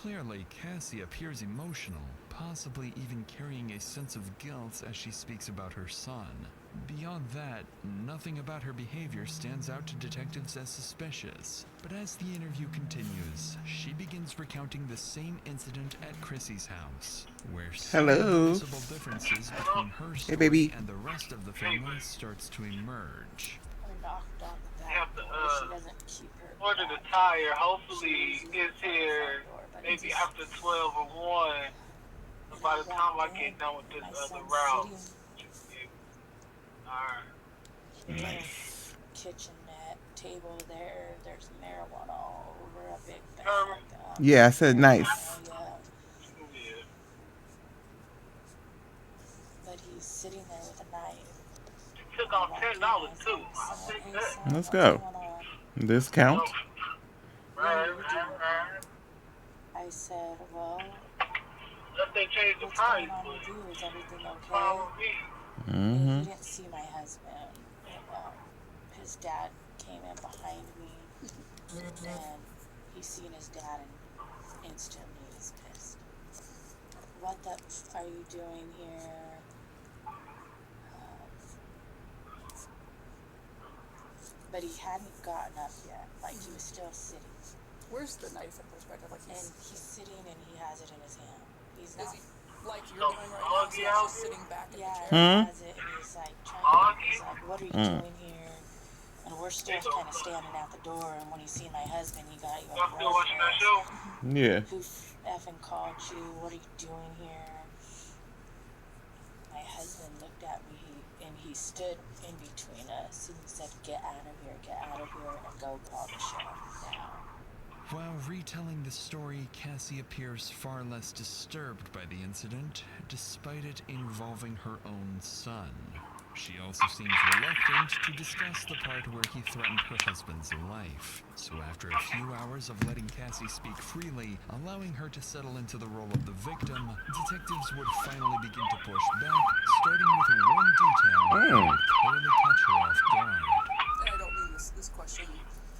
[SPEAKER 1] Clearly, Cassie appears emotional, possibly even carrying a sense of guilt as she speaks about her son. Beyond that, nothing about her behavior stands out to detectives as suspicious. But as the interview continues, she begins recounting the same incident at Chrissy's house, where some noticeable differences between her story and the rest of the family starts to emerge.
[SPEAKER 2] Order the tire. Hopefully it's here maybe after 12 or 1. By the time I get done with this other route. Alright.
[SPEAKER 20] Nice. Kitchenette, table there. There's marijuana all over a big bag.
[SPEAKER 4] Yeah, I said nice.
[SPEAKER 20] Yeah. But he's sitting there with a knife.
[SPEAKER 2] Took off $10 too. I'll take that.
[SPEAKER 4] Let's go. Discount.
[SPEAKER 2] Right.
[SPEAKER 20] I said, well,
[SPEAKER 2] if they change the
[SPEAKER 20] what's
[SPEAKER 2] price,
[SPEAKER 20] going on with you? Is everything okay?
[SPEAKER 4] Mm-hmm.
[SPEAKER 20] He didn't see my husband. His dad came in behind me, and he's seen his dad, and instantly he's pissed. What the f are you doing here? But he hadn't gotten up yet. Like, he was still sitting.
[SPEAKER 23] Where's the knife in perspective? Like
[SPEAKER 20] and he's sitting and he has it in his hand. He's not.
[SPEAKER 23] Is he like you're doing right now? So he's just sitting back in the chair.
[SPEAKER 20] He has it, and he's like trying. He's like, "What are you doing here?" And we're still kind of standing at the door. And when he seen my husband, he got even worse.
[SPEAKER 4] Yeah.
[SPEAKER 20] Who effing called you? What are you doing here? My husband looked at me, and he stood in between us, and he said, get out of here, and go call the sheriff now."
[SPEAKER 1] While retelling the story, Cassie appears far less disturbed by the incident, despite it involving her own son. She also seems reluctant to discuss the part where he threatened her husband's life. So after a few hours of letting Cassie speak freely, allowing her to settle into the role of the victim, detectives would finally begin to push back, starting with one detail that would clearly catch her off guard.
[SPEAKER 23] And I don't mean this question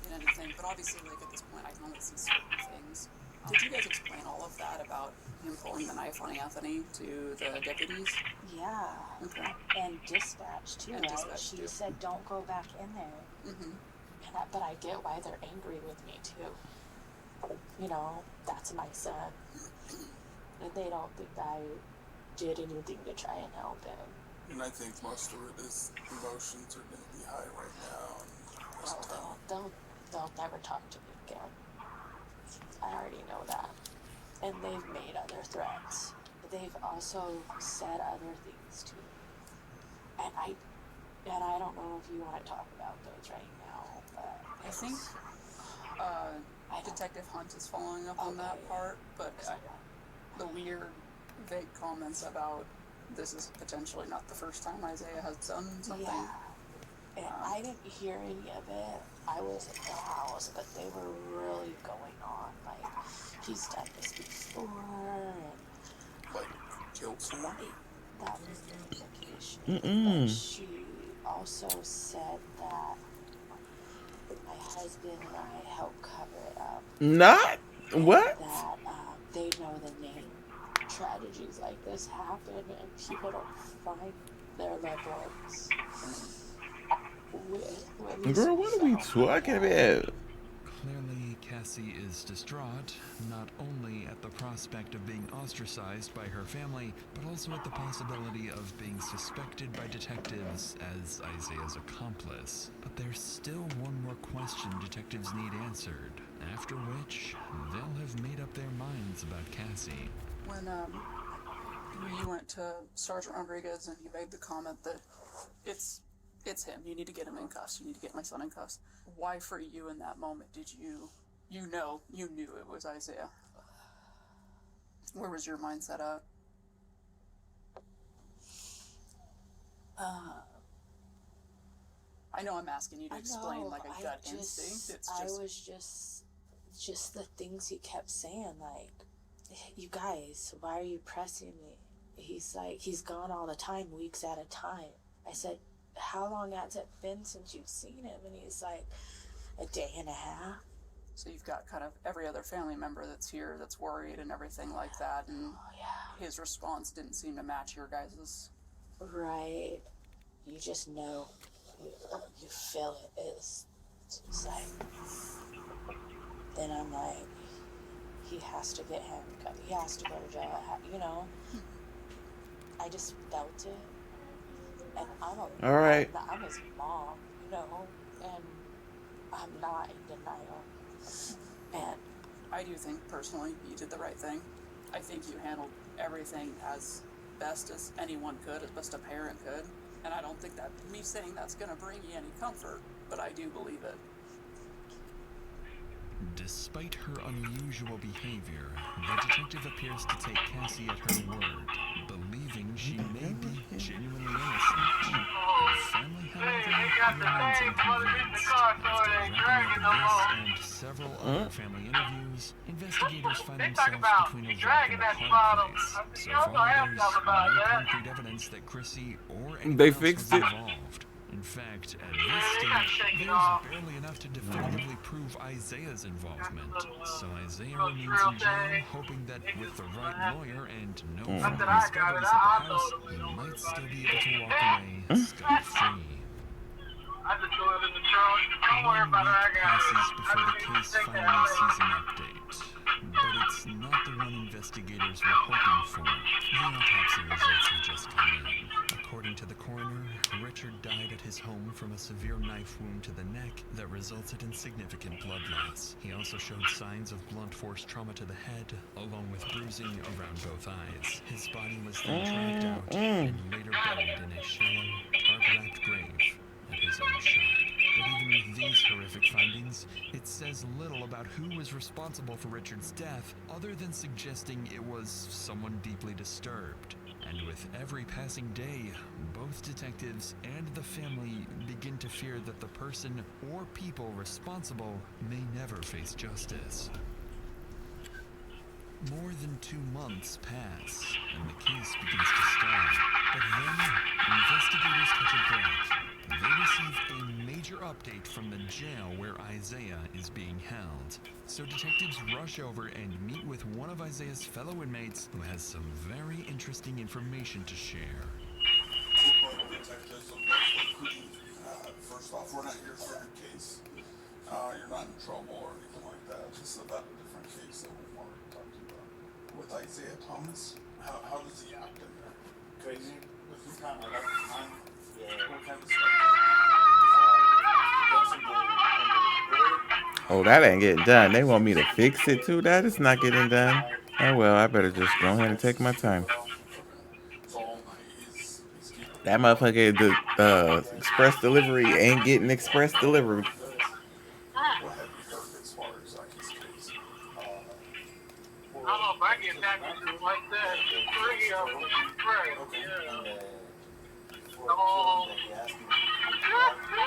[SPEAKER 23] in anything, but obviously, like, at this point, I can only see certain things. Did you guys explain all of that about him pulling the knife on Anthony to the deputies?
[SPEAKER 20] Yeah.
[SPEAKER 23] Okay.
[SPEAKER 20] And dispatch too,
[SPEAKER 23] And
[SPEAKER 20] right?
[SPEAKER 23] dispatch,
[SPEAKER 20] She
[SPEAKER 23] too.
[SPEAKER 20] said, don't go back in there.
[SPEAKER 23] Mm-hmm.
[SPEAKER 20] But I get why they're angry with me too. You know, that's my son. And they don't think I did anything to try and help him.
[SPEAKER 6] And I think most of it is emotions are going to be high right now.
[SPEAKER 20] Well, they'll never talk to me again. I already know that. And they've made other threats. They've also said other things too. And I don't know if you want to talk about those right now, but
[SPEAKER 23] I think Detective Hunt is following up on that part, but the weird, vague comments about this is potentially not the first time Isaiah has done something.
[SPEAKER 7] Yeah. And I didn't hear any of it. I was at the house, but they were really going on. Like, he's done this before, and
[SPEAKER 6] Like, killed someone?
[SPEAKER 7] that was the implication.
[SPEAKER 4] Mm-mm.
[SPEAKER 7] But she also said that my husband and I helped cover it up.
[SPEAKER 4] Not? What?
[SPEAKER 7] That they know the name. Tragedies like this happen, and people don't find their loved ones.
[SPEAKER 4] Girl, what are we talking about?
[SPEAKER 1] Clearly, Cassie is distraught, not only at the prospect of being ostracized by her family, but also at the possibility of being suspected by detectives as Isaiah's accomplice. But there's still one more question detectives need answered, after which they'll have made up their minds about Cassie.
[SPEAKER 23] When you went to Sergeant Rodriguez and he made the comment that it's him, you need to get him in cuffs, you need to get my son in cuffs. Why for you in that moment did you knew it was Isaiah? Where was your mindset at? I know I'm asking you to explain like a gut instinct. It's just...
[SPEAKER 7] I was just the things he kept saying, like, you guys, why are you pressing me? He's like, he's gone all the time, weeks at a time. I said, how long has it been since you've seen him? And he's like, a day and a half.
[SPEAKER 23] So you've got kind of every other family member that's here that's worried and everything like that, and his response didn't seem to match your guys's.
[SPEAKER 7] Right. You just know. You feel it. It's like... Then I'm like, he has to get him. He has to go to jail. You know? I just felt it. And
[SPEAKER 4] All right.
[SPEAKER 7] I'm his mom, you know? And I'm not in denial. And
[SPEAKER 23] I do think, personally, you did the right thing. I think you handled everything as best as anyone could, as best a parent could. And I don't think that me saying that's going to bring you any comfort, but I do believe it.
[SPEAKER 1] Despite her unusual behavior, the detective appears to take Cassie at her word, believing she may be genuinely innocent. Her family, however, remains unconvinced. After wrapping up this and several other family interviews, investigators find themselves between a rock and a hard place. So far, there's no concrete evidence that Chrissy or anyone
[SPEAKER 4] They
[SPEAKER 1] else
[SPEAKER 4] fixed
[SPEAKER 1] was
[SPEAKER 4] it.
[SPEAKER 1] involved. In fact, at this stage, there's barely enough to definitively prove Isaiah's involvement. So Isaiah remains in jail, hoping that with the right lawyer and no further discoveries at the house, he might still be able to walk away scot-free.
[SPEAKER 2] I just threw it in the trunk. Don't worry about it. I got it.
[SPEAKER 1] Passes before the case finally sees an update. But it's not the one investigators were hoping for. The autopsy results have just come in. According to the coroner, Richard died at his home from a severe knife wound to the neck that resulted in significant blood loss. He also showed signs of blunt force trauma to the head, along with bruising around both eyes. His body was then dragged out and later buried in a shallow, tarp-wrapped grave at his own shop. But even with these horrific findings, it says little about who was responsible for Richard's death, other than suggesting it was someone deeply disturbed. And with every passing day, both detectives and the family begin to fear that the person or people responsible may never face justice. More than 2 months pass, and the case begins to stall. But then, investigators catch a break. They receive a major update from the jail where Isaiah is being held. So detectives rush over and meet with one of Isaiah's fellow inmates who has some very interesting information to share.
[SPEAKER 6] First off, we're not here for your case. You're not in trouble or anything like that. Just about a different case that we wanted to talk to you about. With Isaiah Thomas, how does he act in there?
[SPEAKER 12] Crazy. This is kind of like mine. Yeah. What kind of stuff?
[SPEAKER 4] Oh, that ain't getting done. They want me to fix it too. That is not getting done. Oh well, I better just go ahead and take my time. That motherfucker, the express delivery ain't getting express delivered.
[SPEAKER 6] What have you heard as far as his case?
[SPEAKER 2] I don't know if I get packages like that. 3
[SPEAKER 8] struggle.
[SPEAKER 2] Right,
[SPEAKER 8] Okay.
[SPEAKER 2] yeah.
[SPEAKER 8] And then before he killed him, then he asked me, "Where's your wife?" Okay.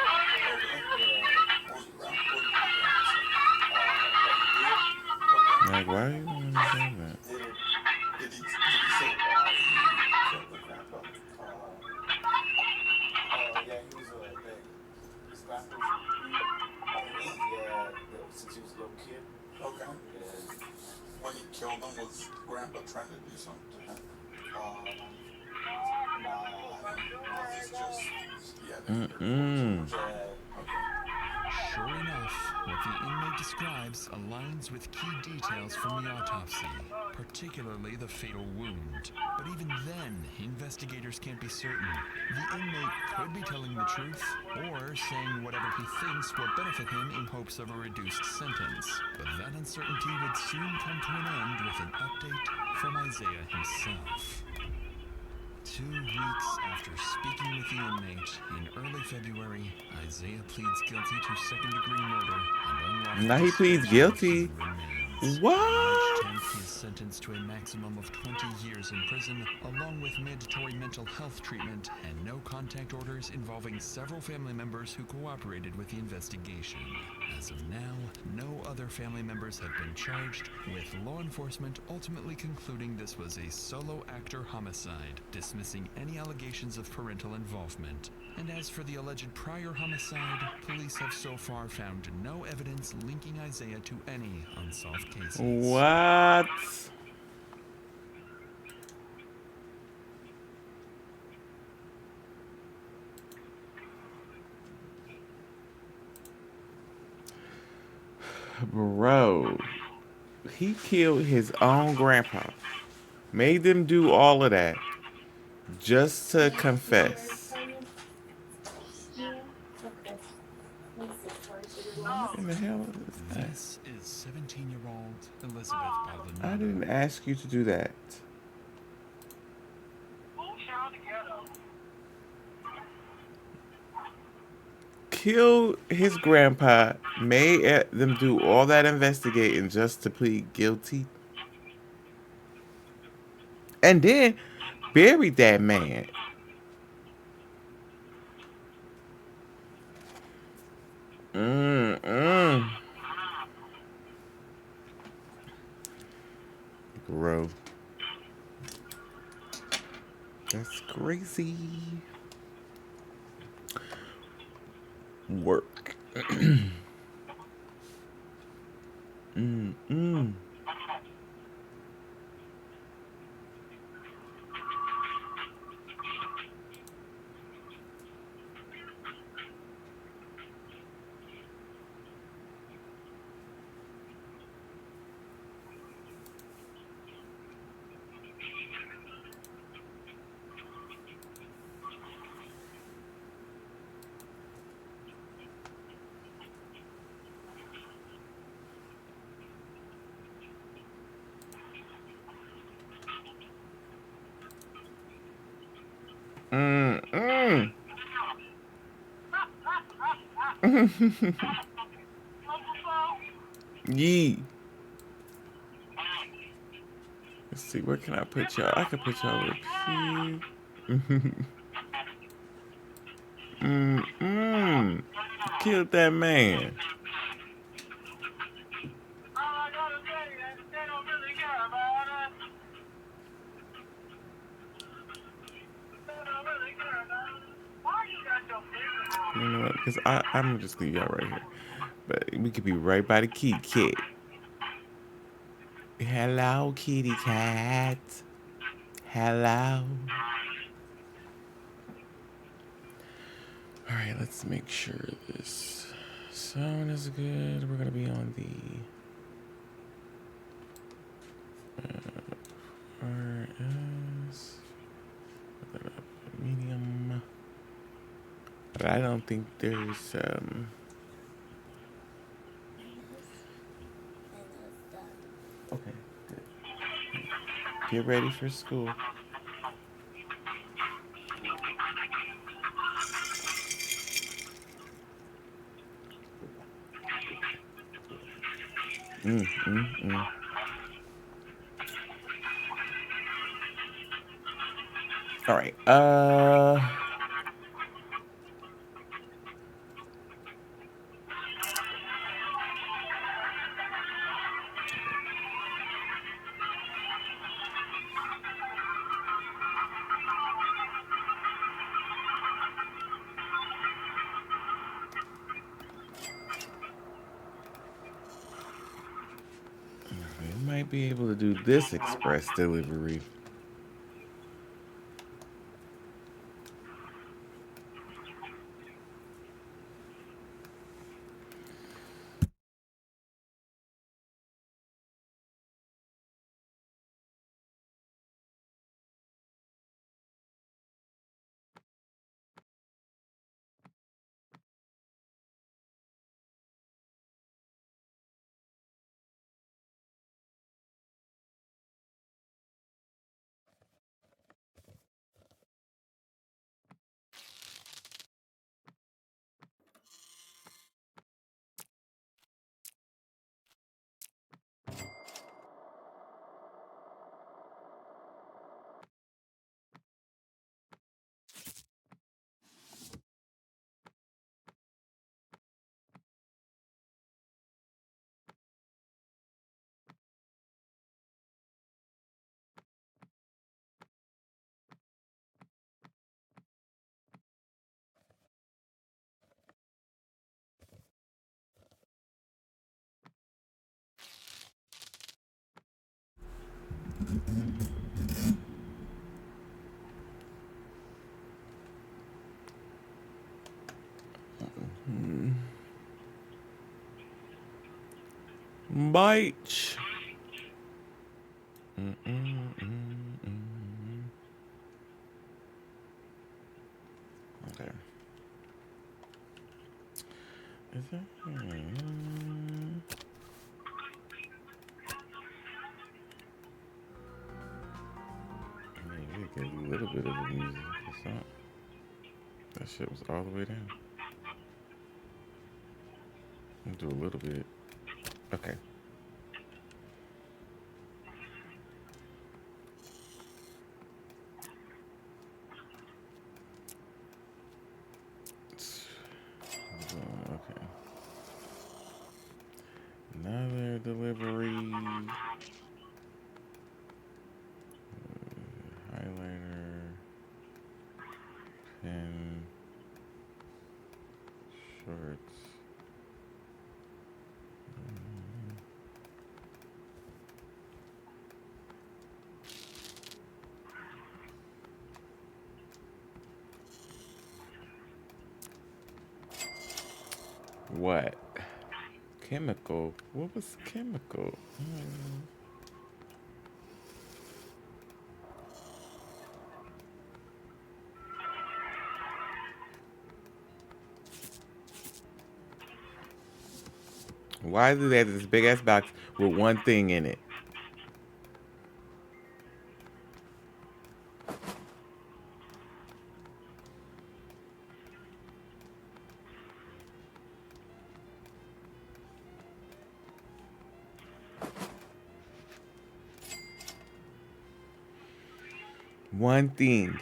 [SPEAKER 8] Yeah. What was your grandpa? What did your grandpa say? That he did. Okay.
[SPEAKER 4] Like, why you want to say that?
[SPEAKER 8] Did he say why he killed the grandpa? Yeah, he was that his grandpa was mean. Mean? Yeah, since he was a little kid.
[SPEAKER 6] Okay.
[SPEAKER 8] Yeah.
[SPEAKER 6] When he killed him, was Grandpa trying to do something to him?
[SPEAKER 8] Nah, he's just
[SPEAKER 6] He had anger towards him or
[SPEAKER 4] Mm-mm.
[SPEAKER 6] something?
[SPEAKER 8] yeah.
[SPEAKER 6] Okay.
[SPEAKER 1] Sure enough, what the inmate describes aligns with key details from the autopsy, particularly the fatal wound. But even then, investigators can't be certain. The inmate could be telling the truth, or saying whatever he thinks will benefit him in hopes of a reduced sentence. But that uncertainty would soon come to an end with an update from Isaiah himself. 2 weeks after speaking with the inmate in early February, Isaiah pleads guilty to second-degree murder and unlawful
[SPEAKER 4] Now he pleads
[SPEAKER 1] destruction of
[SPEAKER 4] guilty.
[SPEAKER 1] human remains.
[SPEAKER 4] What?
[SPEAKER 1] On March 10th, he is sentenced to a maximum of 20 years in prison, along with mandatory mental health treatment and no contact orders involving several family members who cooperated with the investigation. As of now, no other family members have been charged, with law enforcement ultimately concluding this was a solo actor homicide, dismissing any allegations of parental involvement. And as for the alleged prior homicide, police have so far found no evidence linking Isaiah to any unsolved cases.
[SPEAKER 4] What? Bro, he killed his own grandpa. Made them do all of that just to confess. What in the hell is that?
[SPEAKER 1] This is 17-year-old Elizabeth Baldwin.
[SPEAKER 4] I didn't ask you to do that. Killed his grandpa, made them do all that investigating just to plead guilty. And then buried that man. Mm-mm. Bro. That's crazy. Work. Mm-mm. Mm-mm. Yee. Let's see, where can I put y'all? I can put y'all up here. Mm-mm. Killed that man. You know what? Because I'm going to just leave y'all right here. But we could be right by the kitty cat. Hello, kitty cat. Hello. Alright, let's make sure this sound is good. We're going to be on the RS. Put that up medium. But I don't think there's okay, good. Get ready for school. All right. We might be able to do this express delivery. Bite. Okay. Is that? I mean, we get a little bit of the music. It's not. That shit was all the way down. I'll do a little bit. Okay. Okay. Another delivery. Highlighter. Pen. Shorts. What? Chemical? What was chemical? Why do they have this big ass box with one thing in it? One thing.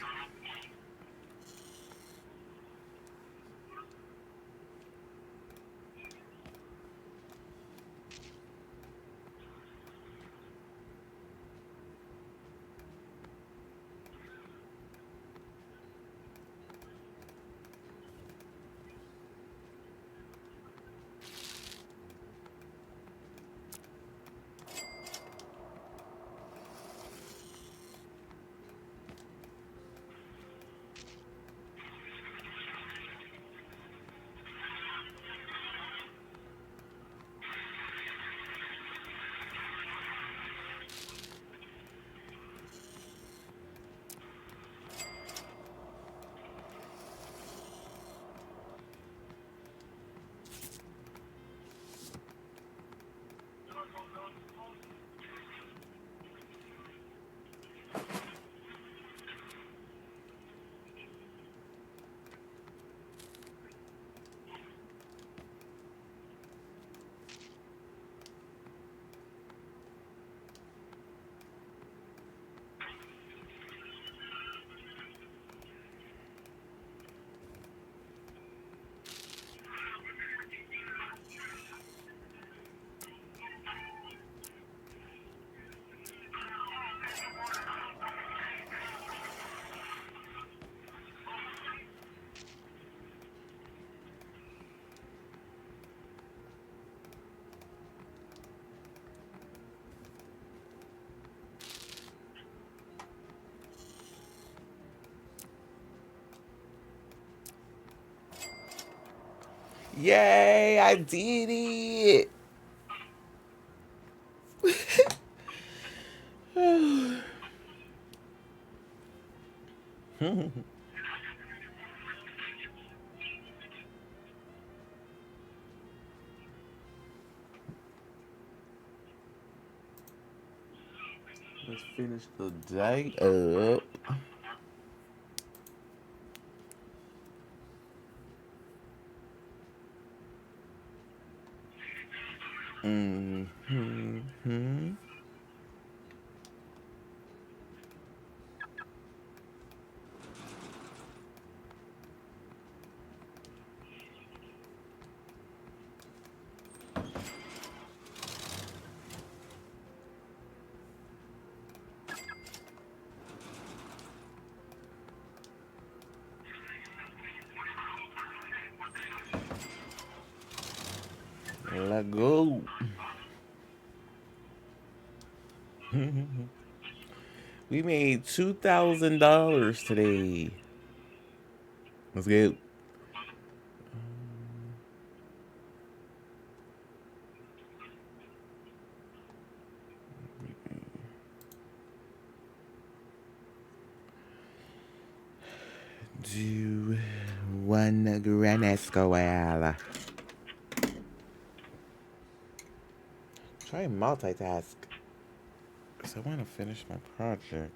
[SPEAKER 4] Yay, I did it. Let's finish the day up. Mm-hmm. Let go. We made $2,000 today. Let's go. Do one grand escoala. Try multitask. So I want to finish my project.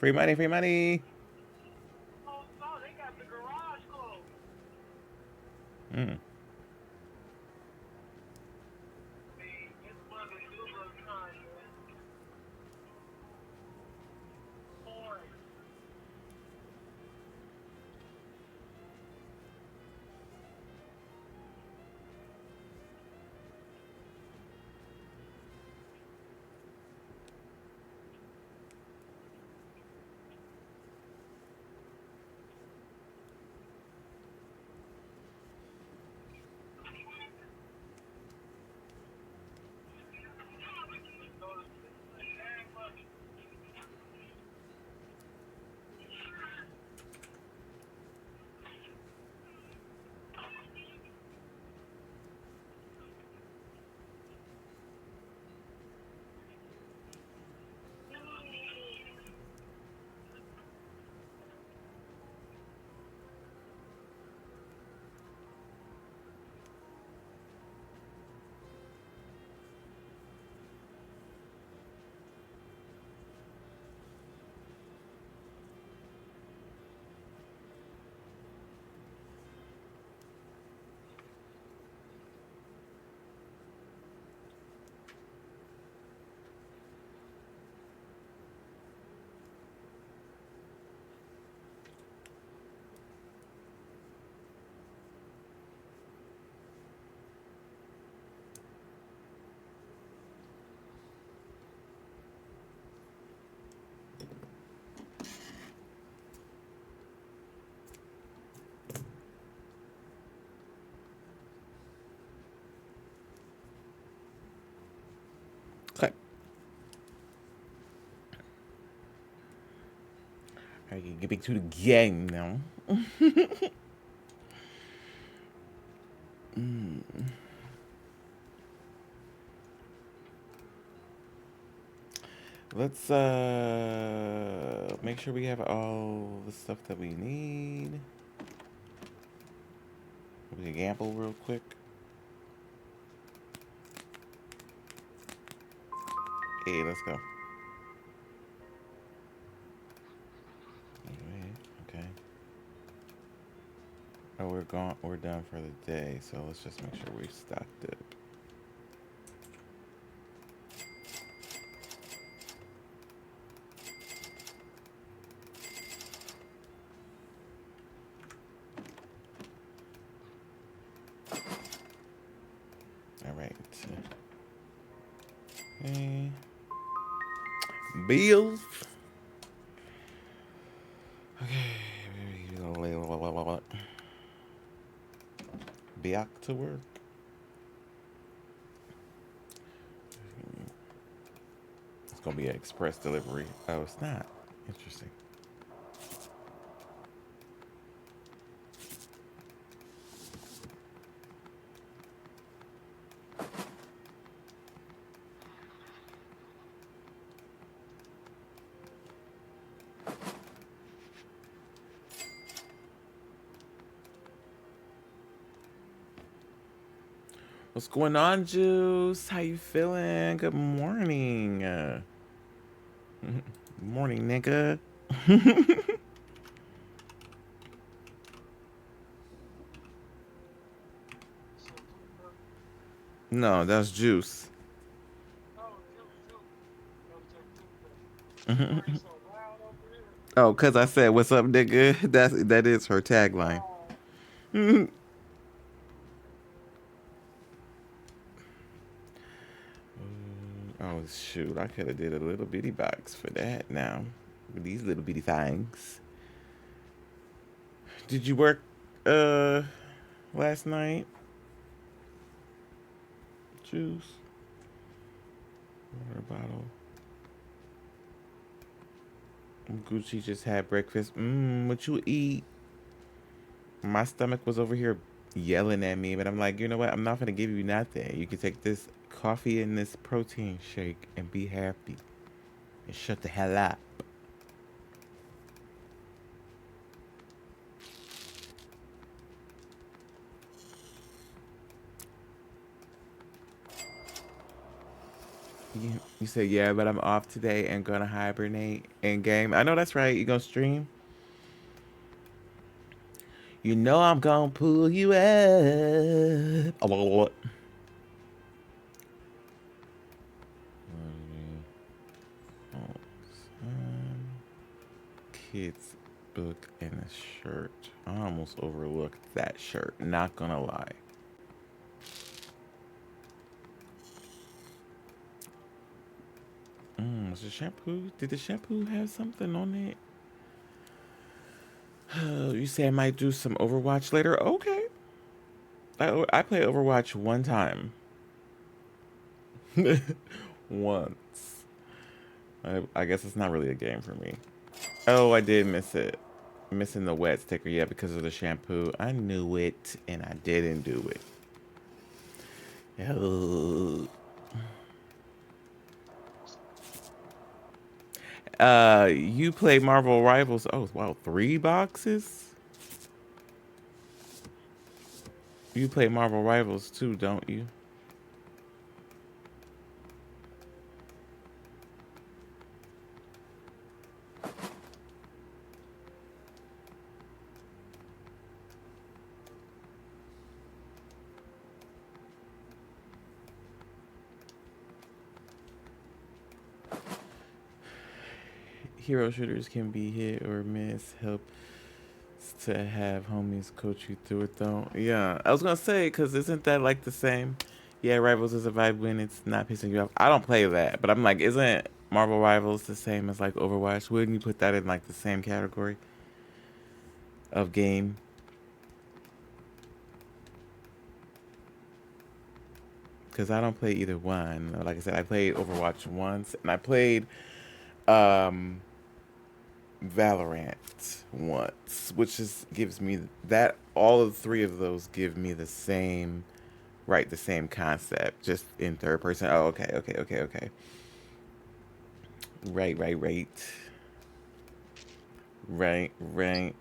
[SPEAKER 4] Free money, free money. Mm. Get back to the game now. Let's make sure we have all the stuff that we need. We can gamble real quick. Hey, let's go. Okay. Oh, we're gone. We're done for the day, so let's just make sure we stocked it. All right. Okay. Bills. Okay. Back to work. It's gonna be an express delivery. Oh, it's not. Interesting. What's going on, Juice? How you feeling? Good morning. Morning, nigga. No, that's Juice. Oh, cause I said, "What's up, nigga?" That is her tagline. Oh shoot! I could have did a little bitty box for that. Now, with these little bitty things. Did you work last night? Juice. Water bottle. Gucci just had breakfast. What you eat? My stomach was over here yelling at me, but I'm like, you know what? I'm not gonna give you nothing. You can take this coffee and this protein shake and be happy. And shut the hell up. You said, yeah, but I'm off today and gonna hibernate in game. I know that's right. You gonna stream? You know I'm gonna pull you up. Oh, kids book and a shirt. I almost overlooked that shirt. Not gonna lie. Was the shampoo? Did the shampoo have something on it? You say I might do some Overwatch later? Okay. I play Overwatch one time. Once. I guess it's not really a game for me. Oh, I did miss it. Missing the wet sticker, yeah, because of the shampoo. I knew it, and I didn't do it. Oh. You play Marvel Rivals. Oh, wow, 3 boxes? You play Marvel Rivals too, don't you? Hero shooters can be hit or miss. Help to have homies coach you through it, though. Yeah, I was gonna say, because isn't that like the same? Yeah, Rivals is a vibe when it's not pissing you off. I don't play that, but I'm like, isn't Marvel Rivals the same as like Overwatch? Wouldn't you put that in like the same category of game? Because I don't play either one. Like I said, I played Overwatch once, and I played Valorant once, which is gives me that all of three of those give me the same, right, the same concept, just in third person. Oh, okay. Right. Right.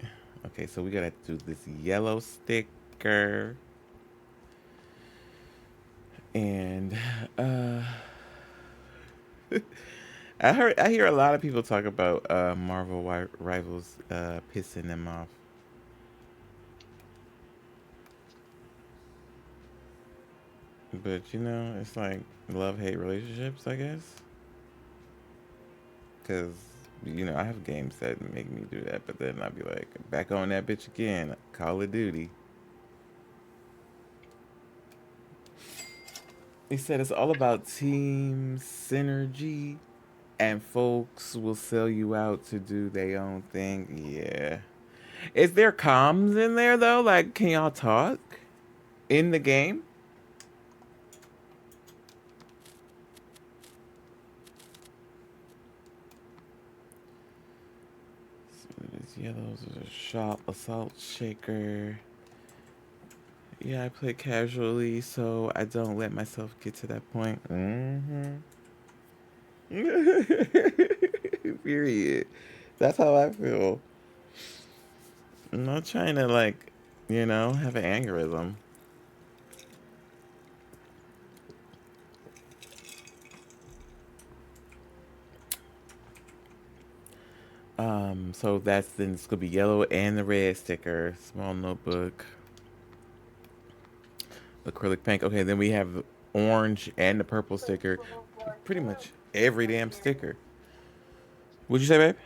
[SPEAKER 4] Okay, so we gotta do this yellow sticker. And I hear a lot of people talk about Marvel Rivals pissing them off. But you know, it's like love-hate relationships, I guess. Cause you know, I have games that make me do that, but then I'd be like, back on that bitch again, Call of Duty. He said it's all about team synergy, and folks will sell you out to do their own thing. Yeah. Is there comms in there though? Like, can y'all talk in the game? It's yellows is a shot assault shaker. Yeah, I play casually, so I don't let myself get to that point. Period. That's how I feel. I'm not trying to like, you know, have an aneurysm. So that's then it's gonna be yellow and the red sticker, small notebook, acrylic paint. Okay, then we have the orange and the purple sticker. Pretty much every damn sticker. What'd you say, babe?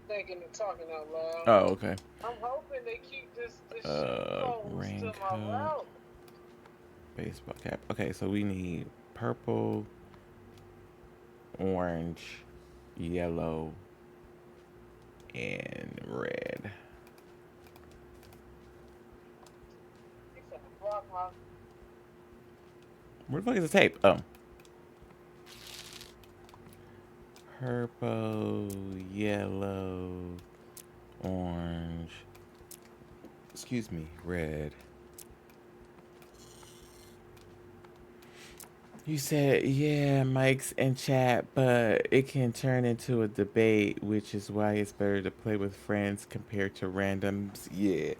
[SPEAKER 2] Thinking and talking out loud.
[SPEAKER 4] Oh, okay.
[SPEAKER 2] I'm hoping they keep this shoe close to my
[SPEAKER 4] Raincoat,
[SPEAKER 2] route.
[SPEAKER 4] baseball cap. Okay, so we need purple, orange, yellow, and red. Where the fuck is the tape? Oh. Purple, yellow, orange, excuse me, red. You said, yeah, mics and chat, but it can turn into a debate, which is why it's better to play with friends compared to randoms. Yeah.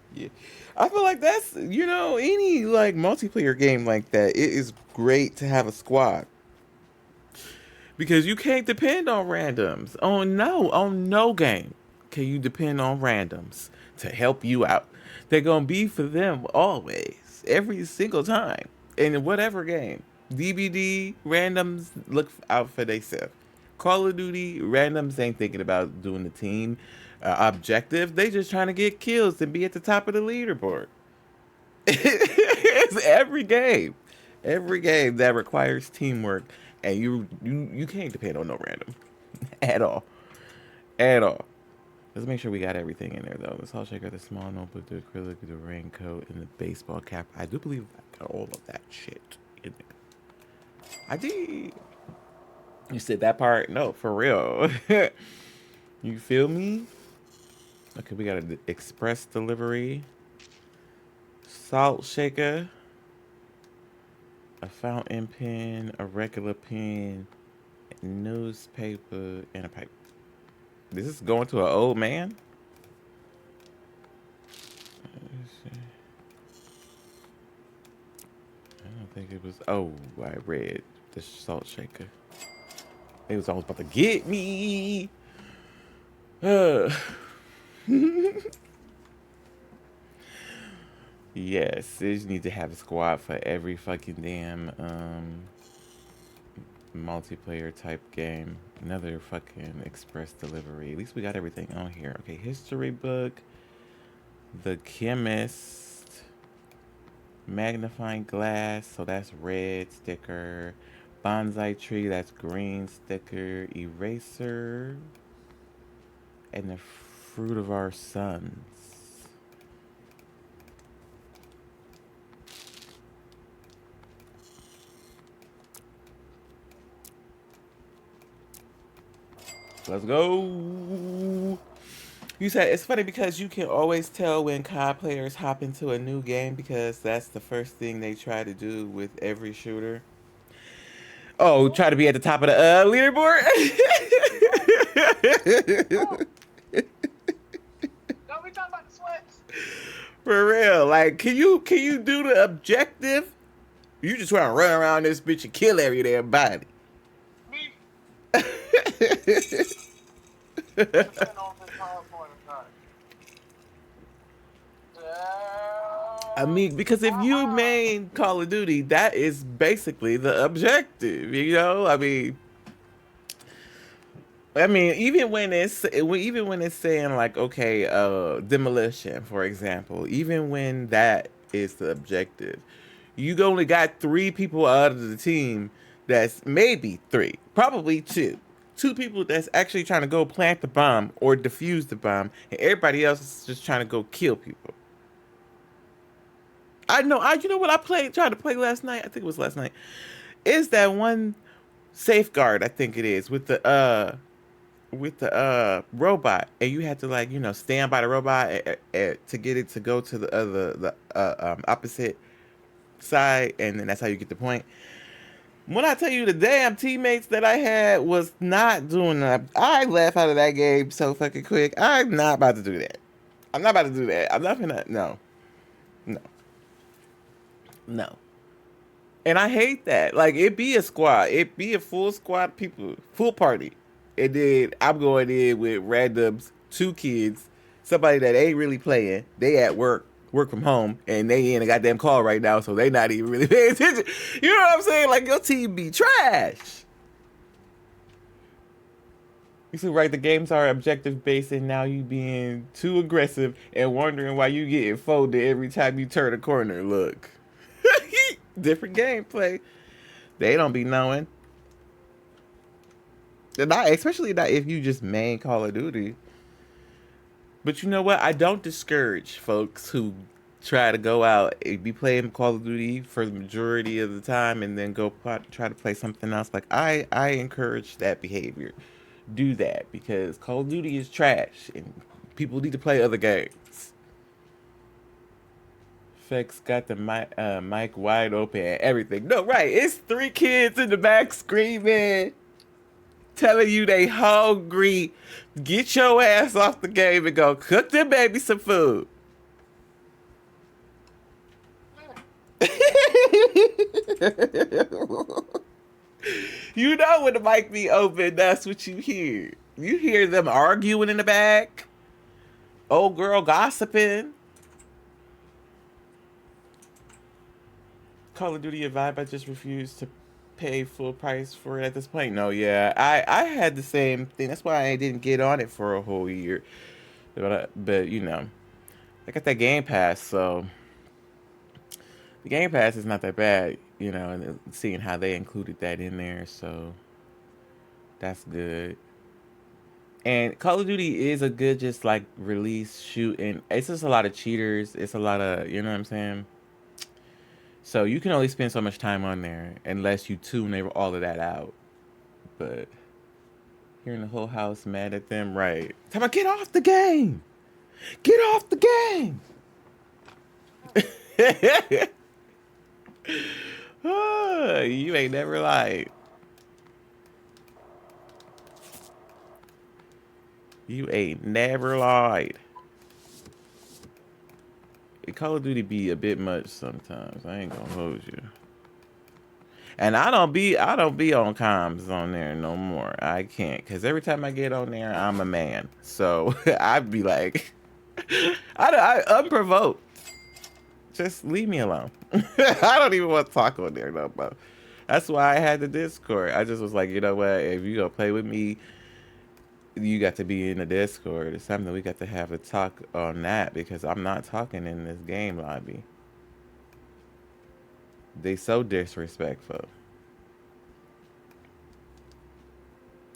[SPEAKER 4] I feel like that's, you know, any like multiplayer game like that, it is great to have a squad. Because you can't depend on randoms. On no game can you depend on randoms to help you out. They're gonna be for them always, every single time, in whatever game. DBD randoms look out for themselves. Call of Duty randoms ain't thinking about doing the team objective. They just trying to get kills and be at the top of the leaderboard. It's every game that requires teamwork, and you can't depend on no random at all. Let's make sure we got everything in there though. Let's all check out the small notebook, the acrylic, the raincoat, and the baseball cap. I do believe I got all of that shit in there. I did. You said that part? No, for real. You feel me? Okay, we got an express delivery, salt shaker, a fountain pen, a regular pen, newspaper, and a pipe. This is going to an old man? I don't think it was. Oh, I read the salt shaker. They was almost about to get me. Yes, they just need to have a squad for every fucking damn multiplayer type game. Another fucking express delivery. At least we got everything on here. Okay, history book. The chemist. Magnifying glass. So that's red sticker. Bonsai tree. That's green sticker. Eraser. And the fruit of our sons. Let's go. You said it's funny because you can always tell when COD players hop into a new game because that's the first thing they try to do with every shooter. Oh, try to be at the top of the leaderboard.
[SPEAKER 2] Don't be talking about the sweats.
[SPEAKER 4] For real, like, can you do the objective? You just want to run around this bitch and kill every damn body.
[SPEAKER 2] Me. Depending on if it's hard point or not.
[SPEAKER 4] I mean, because if you main Call of Duty, that is basically the objective. You know, I mean, even when it's saying like, okay, demolition, for example, even when that is the objective, you only got 3 people out of the team. That's maybe 3, probably 2 people that's actually trying to go plant the bomb or defuse the bomb, and everybody else is just trying to go kill people. I know. You know what I tried to play last night. I think it was last night. Is that one safeguard? I think it is with the robot, and you had to, like, stand by the robot to get it to go to the opposite side, and then that's how you get the point. When I tell you the damn teammates that I had was not doing that, I left out of that game so fucking quick. I'm not about to do that. I'm not about to do that. I'm not gonna. No, no, no. And I hate that. Like, it be a squad. It be a full squad of people, full party. And then I'm going in with randoms, 2 kids, somebody that ain't really playing. They at work from home, and they in a goddamn call right now, so they not even really paying attention. You know what I'm saying? Like, your team be trash. You see, right? The games are objective based, and now you being too aggressive and wondering why you getting folded every time you turn a corner. Look. Different gameplay. They don't be knowing. And not, especially not if you just main Call of Duty. But you know what? I don't discourage folks who try to go out and be playing Call of Duty for the majority of the time and then go try to play something else. Like, I encourage that behavior. Do that because Call of Duty is trash and people need to play other games. Fex got the mic wide open and everything. No, right. It's 3 kids in the back screaming, telling you they hungry. Get your ass off the game and go cook them baby some food. You know when the mic be open, that's what you hear. You hear them arguing in the back. Old girl gossiping. Call of Duty a vibe. I just refuse to pay full price for it at this point. No, yeah, I had the same thing. That's why I didn't get on it for a whole year. But I got that Game Pass, so the Game Pass is not that bad. And seeing how they included that in there, so that's good. And Call of Duty is a good just like release shoot, and it's just a lot of cheaters. It's a lot of, you know what I'm saying. So you can only spend so much time on there unless you tune all of that out. But hearing the whole house mad at them, right? Tell me, get off the game. Get off the game. Oh, you ain't never lied. You ain't never lied. Call of Duty be a bit much sometimes. I ain't gonna hold you. And I don't be on comms on there no more. I can't, cause every time I get on there, I'm a man. So I'd be like, I unprovoked. Just leave me alone. I don't even want to talk on there no more. That's why I had the Discord. I just was like, you know what? If you gonna play with me, you got to be in the Discord. It's something we got to have a talk on that because I'm not talking in this game lobby. They so disrespectful.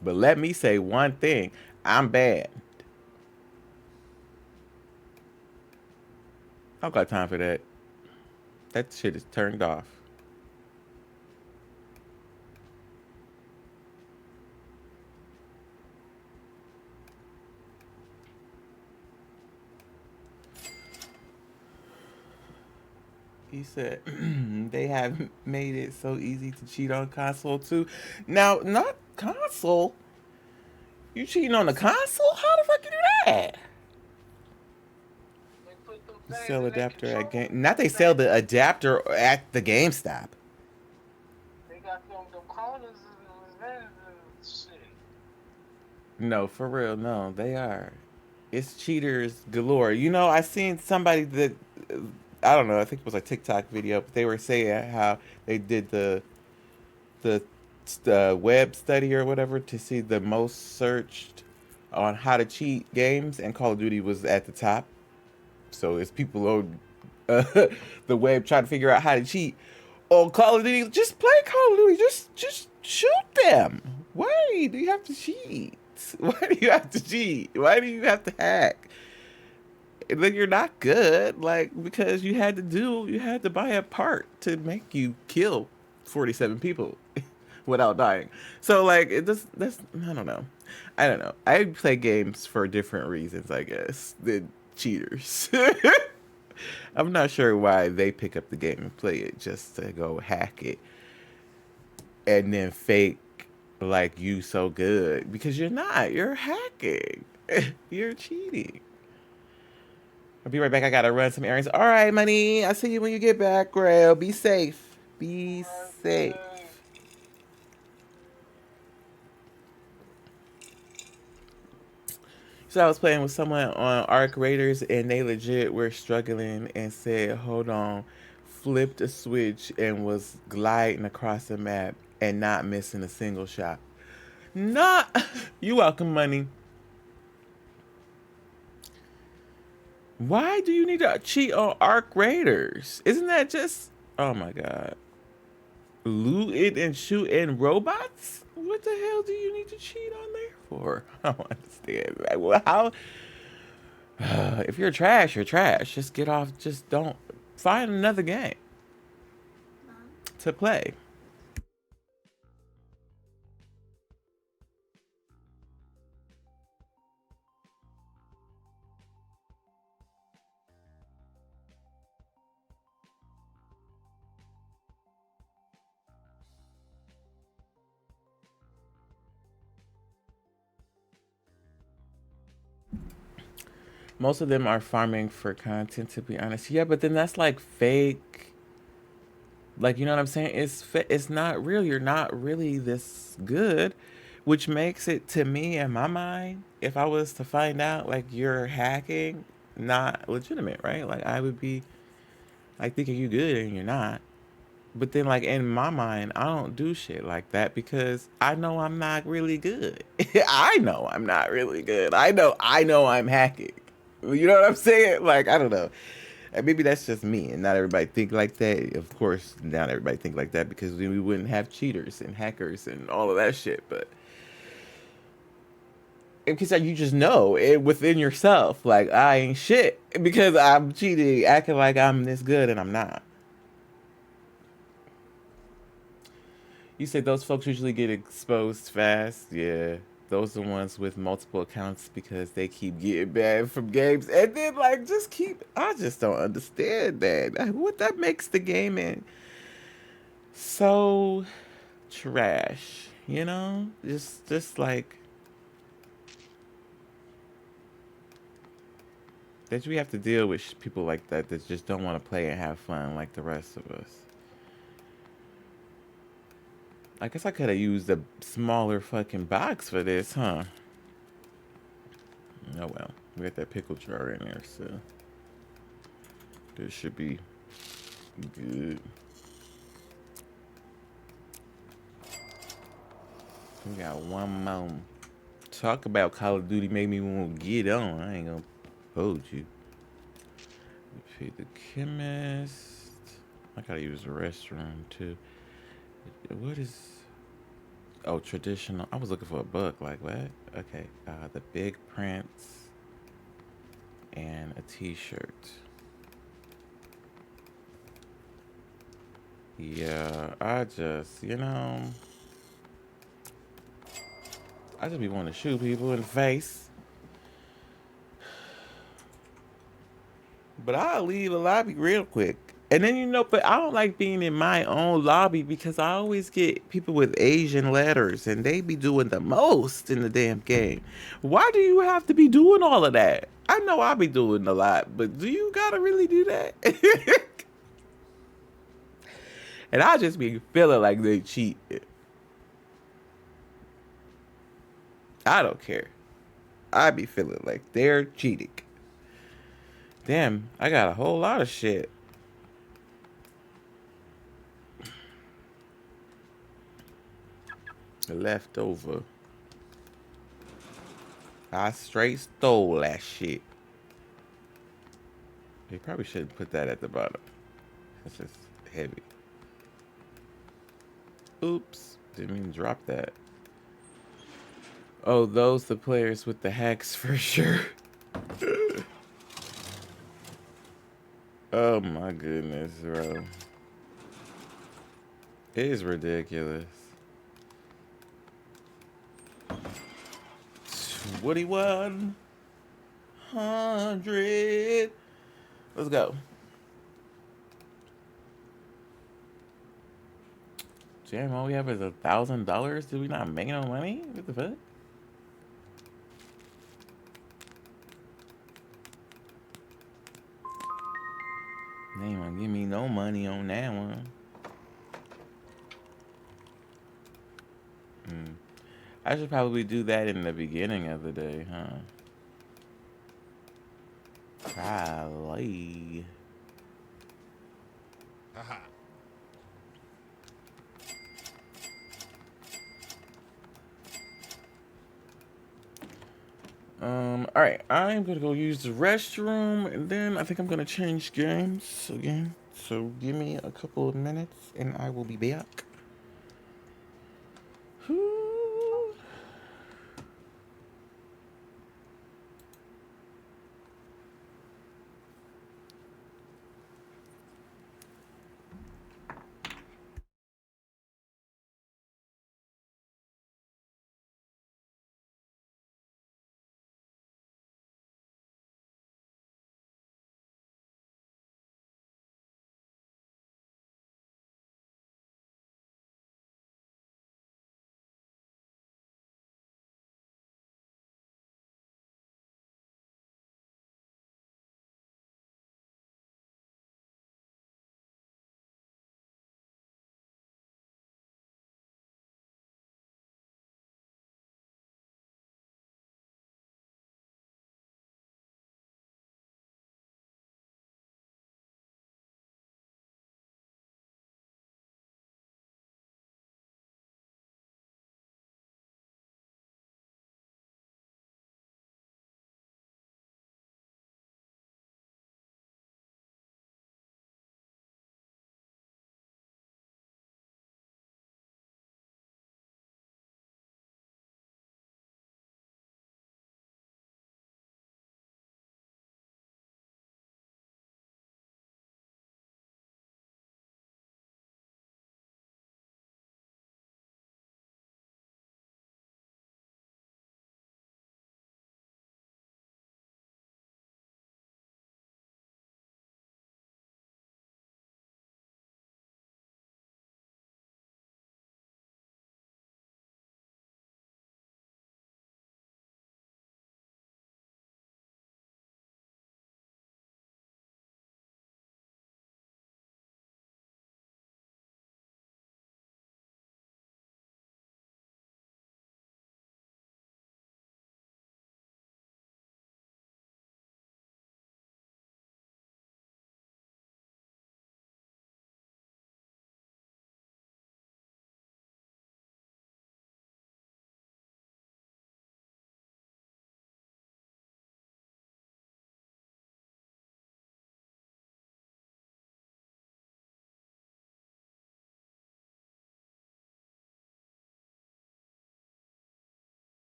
[SPEAKER 4] But let me say one thing. I'm bad. I don't got time for that. That shit is turned off. He said they have made it so easy to cheat on console too. Now, not console. You cheating on the console? How the fuck you do that? You sell adapter at game. Not they sell the adapter at the GameStop.
[SPEAKER 2] They got them corners and shit.
[SPEAKER 4] No, for real, no, they are. It's cheaters galore. You know, I seen somebody that I don't know. I think it was a TikTok video, but they were saying how they did the the web study or whatever to see the most searched on how to cheat games, and Call of Duty was at the top. So it's people on the web trying to figure out how to cheat on Call of Duty. Just play Call of Duty. Just shoot them. Why do you have to cheat? Why do you have to cheat? Why do you have to hack? And then you're not good, like because you had to buy a part to make you kill 47 people without dying. So like that's I don't know. I don't know. I play games for different reasons, I guess, than cheaters. I'm not sure why they pick up the game and play it just to go hack it and then fake like you so good because you're not. You're hacking. You're cheating. I'll be right back. I gotta run some errands. All right, money. I'll see you when you get back, girl. Be safe. Be safe. So I was playing with someone on Arc Raiders, and they legit were struggling and said, "Hold on," flipped a switch and was gliding across the map and not missing a single shot. Not you welcome, money. Why do you need to cheat on Arc Raiders? Isn't that just oh my god. Looting and shooting robots? What the hell do you need to cheat on there for? I don't understand. Like, well, how if you're trash, you're trash. Just get off, just don't find another game to play. Most of them are farming for content, to be honest. Yeah, but then that's like fake. Like, you know what I'm saying? It's not real. You're not really this good, which makes it to me in my mind, if I was to find out like you're hacking, not legitimate, right? Like I would be like thinking you good and you're not. But then like in my mind, I don't do shit like that because I know I'm not really good. I know I'm not really good. I know I'm hacking. You know what I'm saying? Like I don't know. And maybe that's just me, and not everybody think like that. Of course, not everybody think like that because then we wouldn't have cheaters and hackers and all of that shit. But because you just know it within yourself, like I ain't shit because I'm cheating, acting like I'm this good and I'm not. You said those folks usually get exposed fast. Yeah. Those are the ones with multiple accounts because they keep getting banned from games. And then, like, just keep. I just don't understand that. What that makes the gaming so trash, you know? Just like. That we have to deal with people like that that just don't want to play and have fun like the rest of us. I guess I could have used a smaller fucking box for this, huh? Oh well. We got that pickle jar in there, so this should be good. We got one more. Talk about Call of Duty made me want to get on. I ain't gonna hold you. Feed the chemist. I gotta use the restroom too. What is... Oh, traditional. I was looking for a book. Like, what? Okay. The big prints. And a t-shirt. Yeah, I just, you know... I just be wanting to shoot people in the face. But I'll leave the lobby real quick. And then, you know, but I don't like being in my own lobby because I always get people with Asian letters and they be doing the most in the damn game. Why do you have to be doing all of that? I know I be doing a lot, but do you gotta really do that? And I just be feeling like they cheat. I don't care. I be feeling like they're cheating. Damn, I got a whole lot of shit left over. I straight stole that shit. They probably shouldn't put that at the bottom. It's just heavy. Oops. Didn't mean to drop that. Oh, those the players with the hacks for sure. Oh my goodness, bro. It is ridiculous. 2100. Let's go. Damn, all we have is $1,000. Did we not make no money? What the fuck? They ain't gonna give me no money on that one. I should probably do that in the beginning of the day, huh? Probably.
[SPEAKER 1] Haha.
[SPEAKER 4] Alright, I'm gonna go use the restroom, and then I think I'm gonna change games again. So give me a couple of minutes, and I will be back.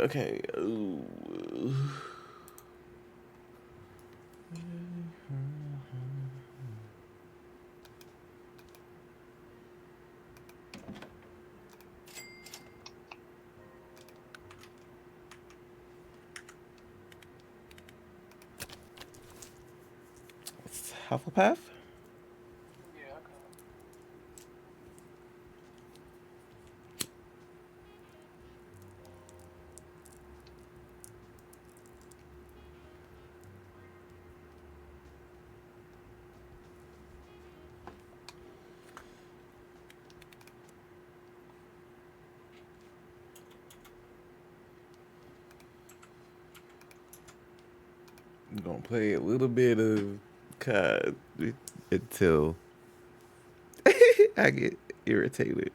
[SPEAKER 4] Okay. Ooh. Hufflepuff?
[SPEAKER 2] Yeah, okay.
[SPEAKER 4] I'm gonna play a little bit of COD until I get irritated.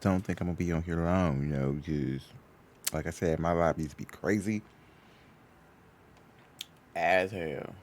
[SPEAKER 4] Don't think I'm gonna be on here long, you know, because like I said, my lobbies be crazy as hell.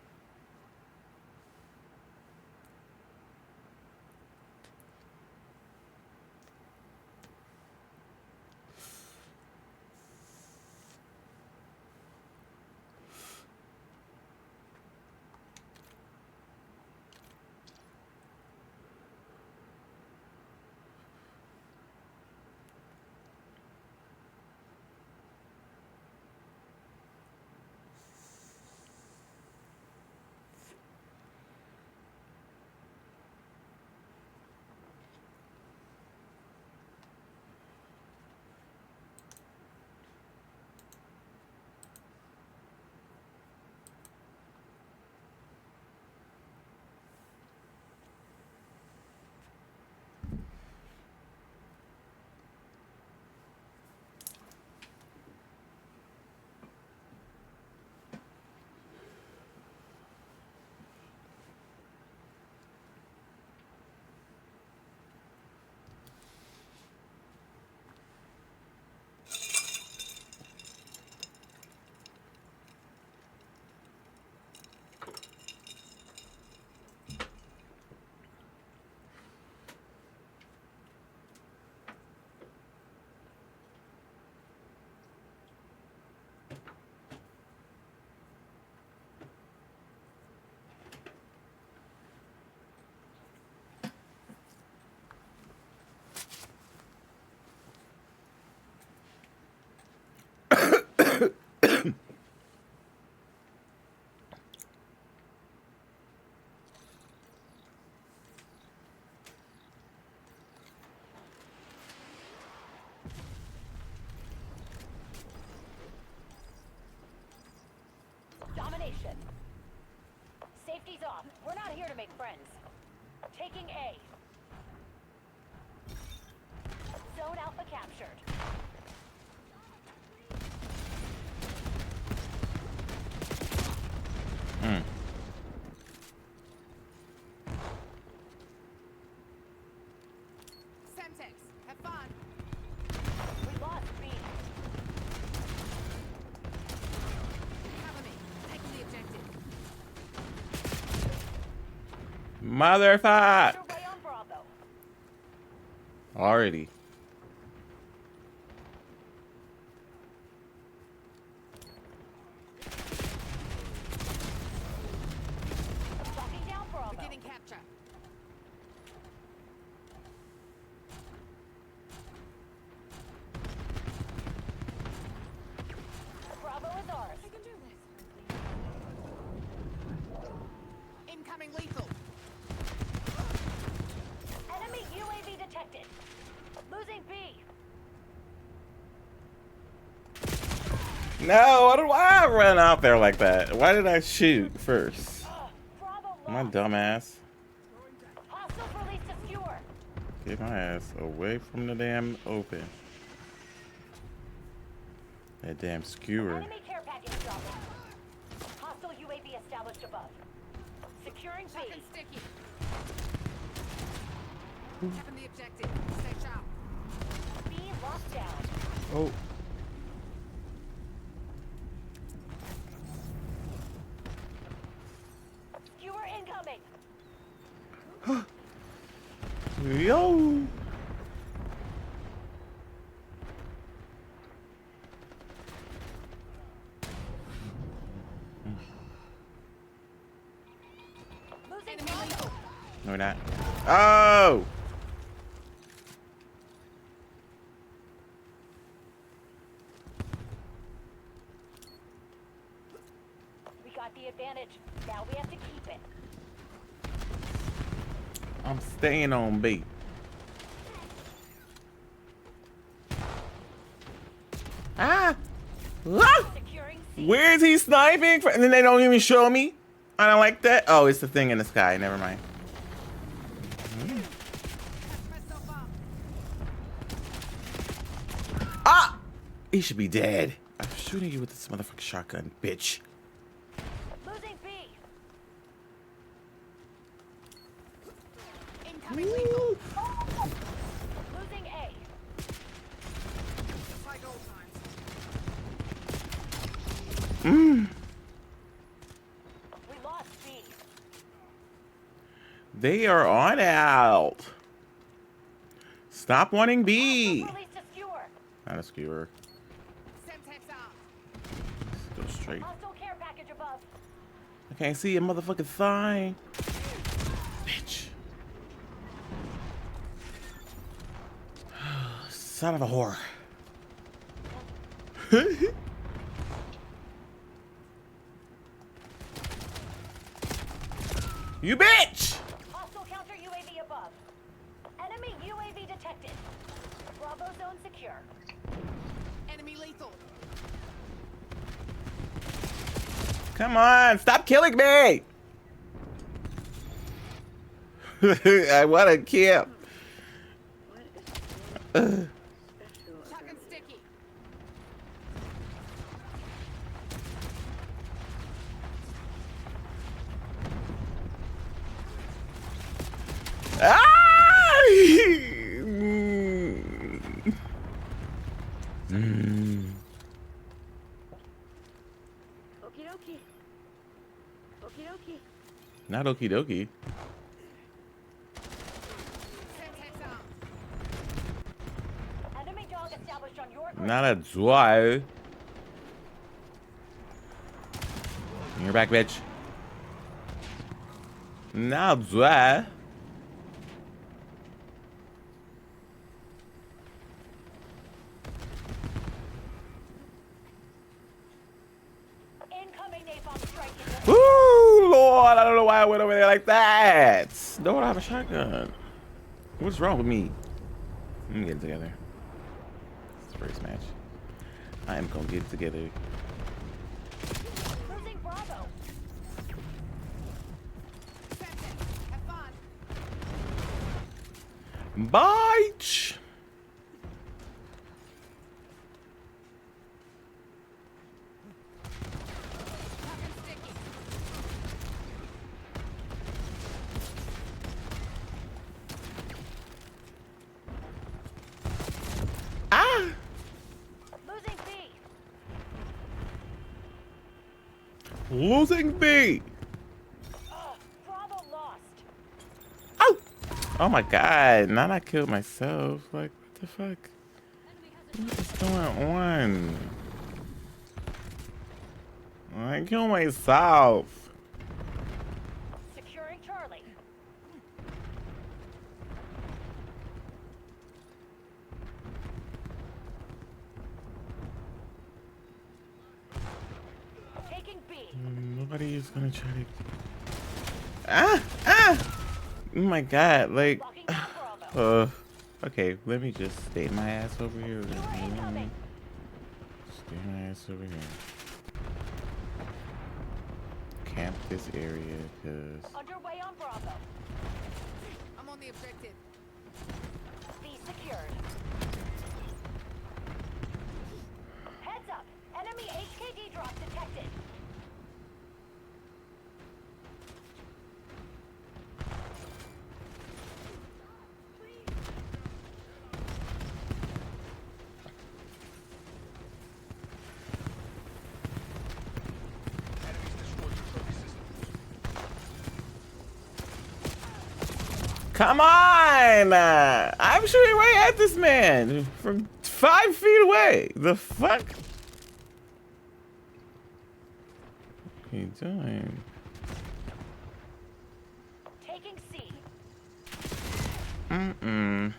[SPEAKER 9] position. Safety's off. We're not here to make friends. Taking A. Zone Alpha captured.
[SPEAKER 13] Semtex, have fun.
[SPEAKER 9] We lost B.
[SPEAKER 13] Cover me. Taking the objective.
[SPEAKER 4] Motherfuck!
[SPEAKER 9] Underway on Bravo.
[SPEAKER 4] Already.
[SPEAKER 9] Locking down Bravo.
[SPEAKER 13] Beginning capture.
[SPEAKER 9] Bravo is ours.
[SPEAKER 13] I can do this. Incoming lethal.
[SPEAKER 9] Enemy UAV detected. Losing B.
[SPEAKER 4] No, why I run out there like that? Why did I shoot first? My dumb ass.
[SPEAKER 9] Hostiles released a skewer.
[SPEAKER 4] Get my ass away from the damn open. That damn skewer.
[SPEAKER 9] Enemy care package dropping. Hostile UAV established above. Securing B.
[SPEAKER 13] Shotgun sticky. Tapping the objective. Stay sharp.
[SPEAKER 9] B locked down.
[SPEAKER 4] Oh.
[SPEAKER 9] Skewer incoming.
[SPEAKER 4] Yo.
[SPEAKER 9] Losing Bravo.
[SPEAKER 4] No, we're not. Oh.
[SPEAKER 9] We got the advantage. Now we have to keep it.
[SPEAKER 4] I'm staying on B. Ah! Ah!
[SPEAKER 9] Securing C.
[SPEAKER 4] Where is he sniping? And then they don't even show me. I don't like that. Oh, it's the thing in the sky. Never mind. Ah! He should be dead. I'm shooting you with this motherfucking shotgun, bitch.
[SPEAKER 9] Losing B.
[SPEAKER 13] Incoming lethal.
[SPEAKER 9] Losing A.
[SPEAKER 13] Just like old times.
[SPEAKER 9] We lost B.
[SPEAKER 4] They are on out. Stop wanting B.
[SPEAKER 9] Released a skewer.
[SPEAKER 4] Not a skewer.
[SPEAKER 13] Semtex out.
[SPEAKER 4] Go straight.
[SPEAKER 9] Hostile care package above.
[SPEAKER 4] I can't see a motherfucking sign. Bitch. Son of a whore. You bitch!
[SPEAKER 9] Hostile counter UAV above. Enemy UAV detected. Bravo zone secure.
[SPEAKER 13] Enemy lethal.
[SPEAKER 4] Come on, stop killing me! I want to kill.
[SPEAKER 13] Shotgun sticky.
[SPEAKER 4] Ah!
[SPEAKER 9] Okie dokie. Okie dokie.
[SPEAKER 4] Not okie dokie.
[SPEAKER 13] Semtex out.
[SPEAKER 9] Enemy dog established on your grid.
[SPEAKER 4] Not a joy. You're back, bitch. Not joy.
[SPEAKER 9] Incoming napalm strike.
[SPEAKER 4] Ooh, Lord, I don't know why I went over there like that. Don't have a shotgun. What's wrong with me? Let me get it together. It's the first match. I am gonna get it together.
[SPEAKER 9] Losing Bravo.
[SPEAKER 4] Bite. Ah!
[SPEAKER 9] Losing B.
[SPEAKER 4] Losing B.
[SPEAKER 9] Bravo lost.
[SPEAKER 4] Oh! Oh my god. Now I killed myself. Like, what the fuck? What is going on? I killed myself.
[SPEAKER 9] Securing Charlie. Taking B.
[SPEAKER 4] Nobody is gonna try to. Ah! Ah! Oh my god, like. Okay, let me just stay my ass over here. Stay my ass over here. Camp this area, cause.
[SPEAKER 9] Underway on Bravo.
[SPEAKER 13] I'm on the objective.
[SPEAKER 9] B secured. Heads up. Enemy HKD drop detected.
[SPEAKER 4] Come on! I'm shooting right at this man from 5 feet away. The fuck? What are you doing?
[SPEAKER 9] Taking C.
[SPEAKER 4] Mm-mm.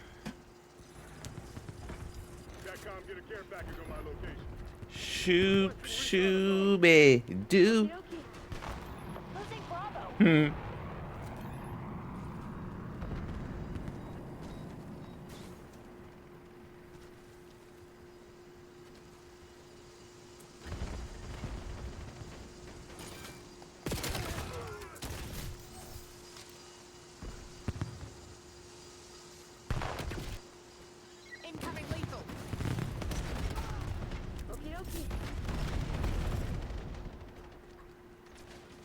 [SPEAKER 4] Shoot, shooby, do.
[SPEAKER 9] Losing Bravo.
[SPEAKER 4] Hmm.
[SPEAKER 13] Incoming lethal.
[SPEAKER 9] Okie dokie.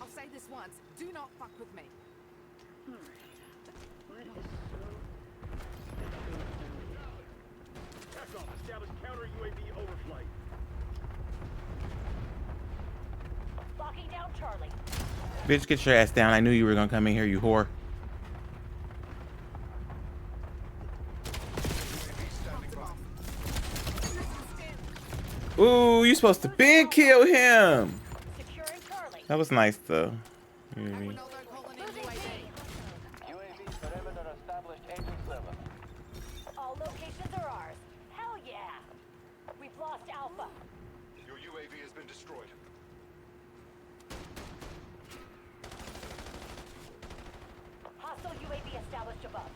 [SPEAKER 13] I'll say this once. Do not fuck with me.
[SPEAKER 12] Establish counter UAV overflight.
[SPEAKER 9] Locking down Charlie.
[SPEAKER 4] Bitch, get your ass down. I knew you were gonna come in here, you whore. Ooh, you supposed to big kill him.
[SPEAKER 9] Securing Charlie.
[SPEAKER 4] That was nice though. Really.
[SPEAKER 9] All locations are ours. Hell yeah. We've lost Alpha.
[SPEAKER 12] Your UAV has been destroyed.
[SPEAKER 9] Hostile UAV established above.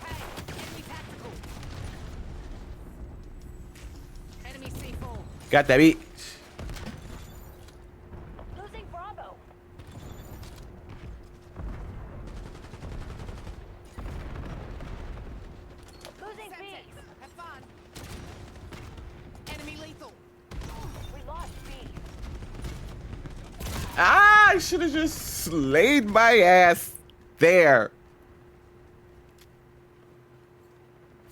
[SPEAKER 13] Hey, enemy tactical. Enemy C4.
[SPEAKER 4] Got that beat.
[SPEAKER 9] Losing Bravo. Losing B.
[SPEAKER 13] Have fun. Enemy lethal.
[SPEAKER 9] We lost B.
[SPEAKER 4] Ah, I should have just slayed my ass there.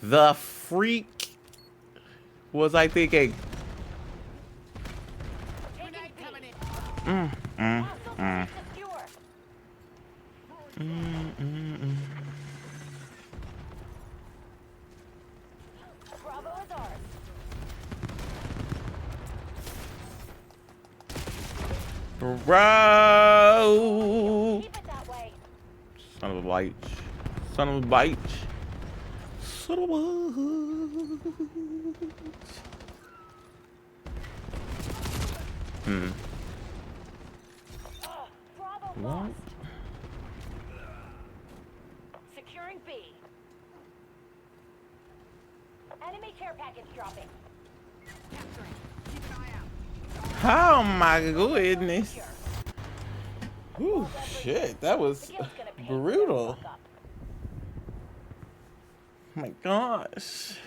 [SPEAKER 4] The freak was I thinking?
[SPEAKER 13] Grenade coming in.
[SPEAKER 9] Bravo is ours.
[SPEAKER 4] Bro.
[SPEAKER 9] Keep it that way.
[SPEAKER 4] Son of a bitch. Son of a bitch. Son of a bitch.
[SPEAKER 9] Bravo
[SPEAKER 4] What?
[SPEAKER 9] lost. Securing B. Enemy care package dropping.
[SPEAKER 13] Capturing. Keep an eye out.
[SPEAKER 4] Oh my goodness. Ooh, shit, that was brutal. my gosh.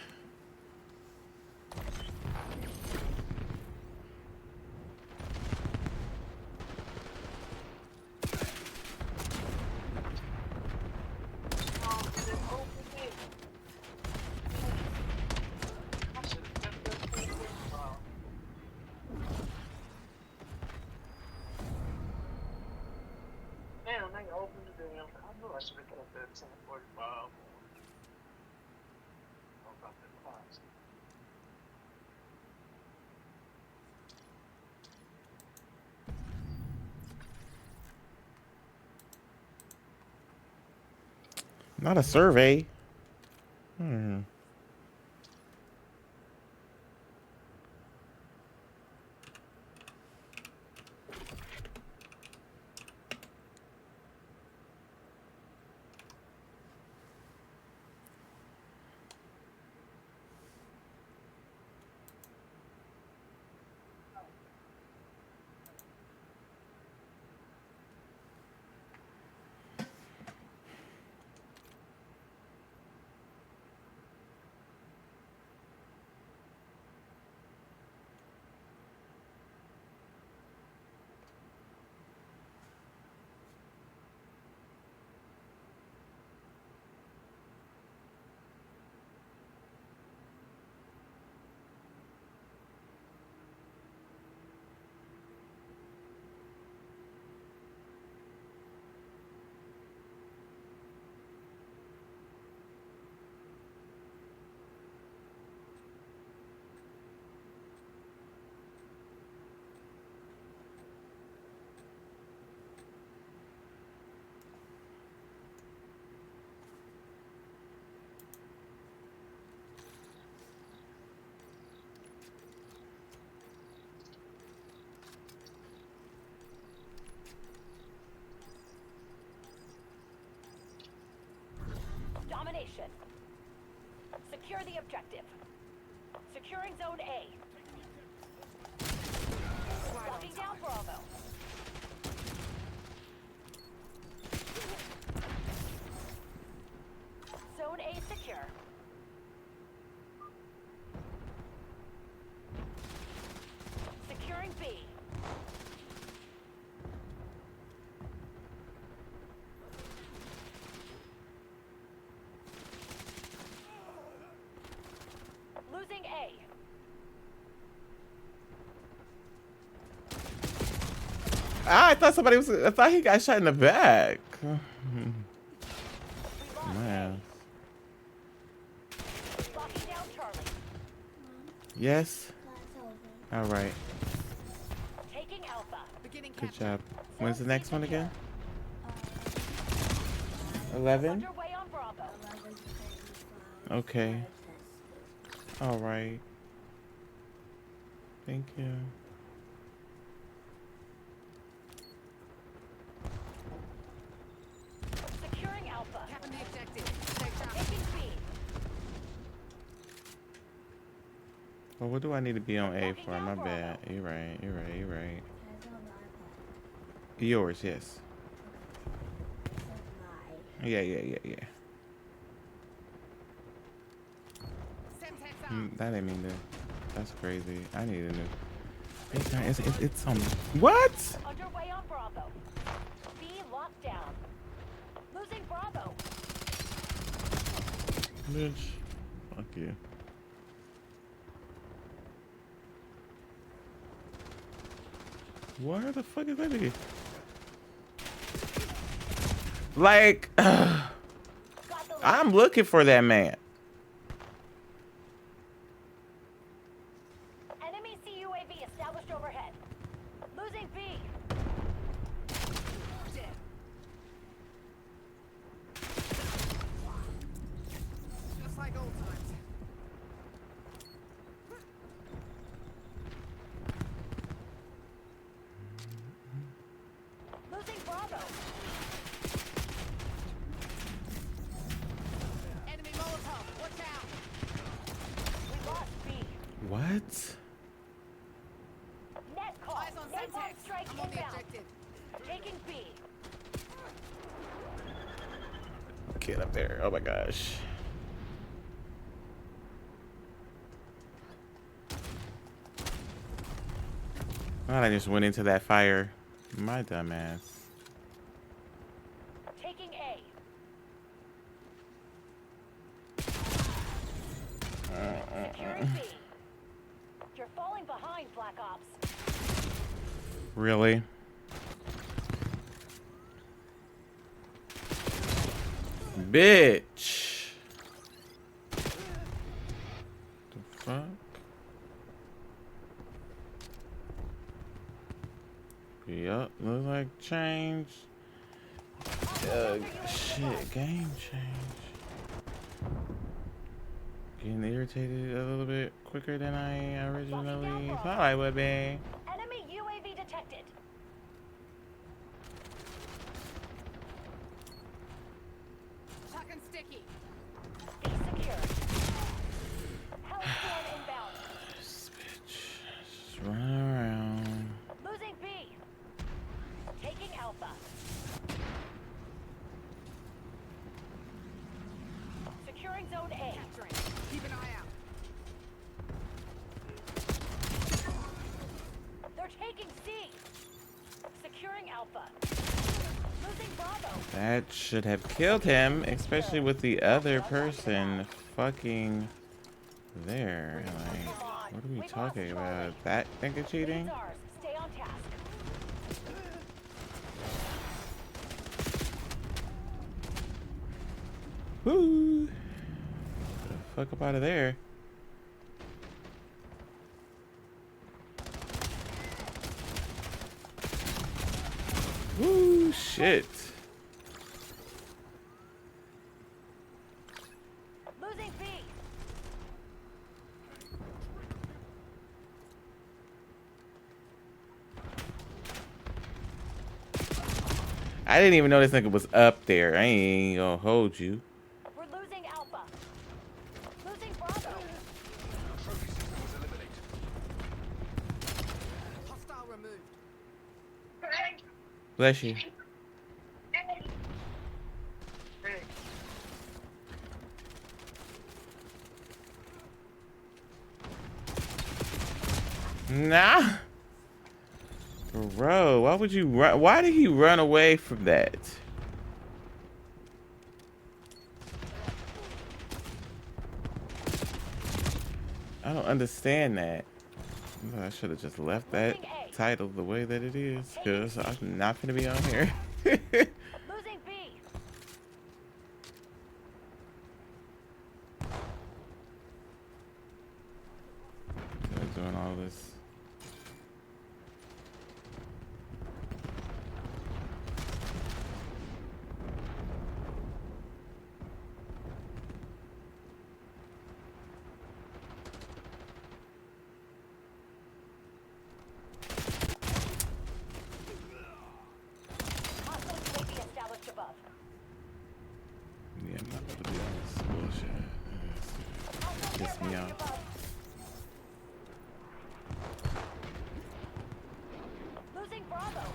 [SPEAKER 2] Man, they opened the damn. I knew I should have got that 10:45. About that class.
[SPEAKER 4] Not a survey.
[SPEAKER 9] Domination. Secure the objective. Securing Zone A. Locking down Bravo. Zone A secure. Securing B. Losing A.
[SPEAKER 4] Ah, I thought somebody was. I thought he got shot in the back. Man.
[SPEAKER 9] Locking down Charlie.
[SPEAKER 4] Yes. All right.
[SPEAKER 9] Taking Alpha.
[SPEAKER 4] Good job. When's the next one again? 11.
[SPEAKER 9] Underway on Bravo.
[SPEAKER 4] Okay. All right. Thank you.
[SPEAKER 9] Securing Alpha.
[SPEAKER 13] Captain the objective.
[SPEAKER 9] Taking B.
[SPEAKER 4] Well, what do I need to be on A for? My bad. You're right. You're right. You're right. Yours, yes. Yeah. That didn't mean to. That's crazy. I need a new. It's on. What?
[SPEAKER 9] Underway on Bravo. B locked down. Losing Bravo.
[SPEAKER 4] Bitch. Fuck you. Where the fuck is that nigga? Like, I'm looking for that man.
[SPEAKER 9] Enemy CUAV established overhead. Losing B.
[SPEAKER 13] Dead. Just like old times.
[SPEAKER 9] Losing Bravo.
[SPEAKER 13] Enemy Molotov. Watch out.
[SPEAKER 9] We lost B.
[SPEAKER 4] What?
[SPEAKER 9] Net call.
[SPEAKER 13] Eyes on
[SPEAKER 9] Napalm
[SPEAKER 13] Semtex.
[SPEAKER 9] strike
[SPEAKER 13] I'm on the
[SPEAKER 9] inbound.
[SPEAKER 13] objective.
[SPEAKER 9] Taking B.
[SPEAKER 4] Get up there. Oh my gosh. Thought I just went into that fire. My dumb ass.
[SPEAKER 9] Taking A. Securing B. You're falling behind, Black Ops.
[SPEAKER 4] Really? Bitch. The fuck? Yup, looks like change. Shit, game change. Getting irritated a little bit quicker than I originally thought I would be.
[SPEAKER 9] Enemy UAV detected.
[SPEAKER 13] Fucking sticky.
[SPEAKER 9] Be secure. Hellstorm inbound.
[SPEAKER 4] This bitch just running around.
[SPEAKER 9] Losing B. Taking Alpha. Securing Zone A.
[SPEAKER 13] Keep an eye out.
[SPEAKER 9] They're taking C. Securing Alpha. Losing Bravo.
[SPEAKER 4] That should have killed him, especially with the other person fucking there. Like, what are we talking about? That nigga cheating?
[SPEAKER 9] Stay on task.
[SPEAKER 4] Woo! Get the fuck up out of there. Woo! Shit.
[SPEAKER 9] Losing B.
[SPEAKER 4] I didn't even know this nigga was up there. I ain't gonna hold you.
[SPEAKER 9] We're losing Alpha. Losing Bravo.
[SPEAKER 13] Hostile removed.
[SPEAKER 4] Bless you. Nah. Bro, why would you run? Why did he run away from that? I don't understand that. I should have just left that title the way that it is, because I'm not gonna be on here.
[SPEAKER 9] Losing B.
[SPEAKER 4] Doing all this.
[SPEAKER 9] Hostile UAV established above.
[SPEAKER 4] Yeah, I'm not about to be on this bullshit. Piss me off.
[SPEAKER 9] Losing Bravo.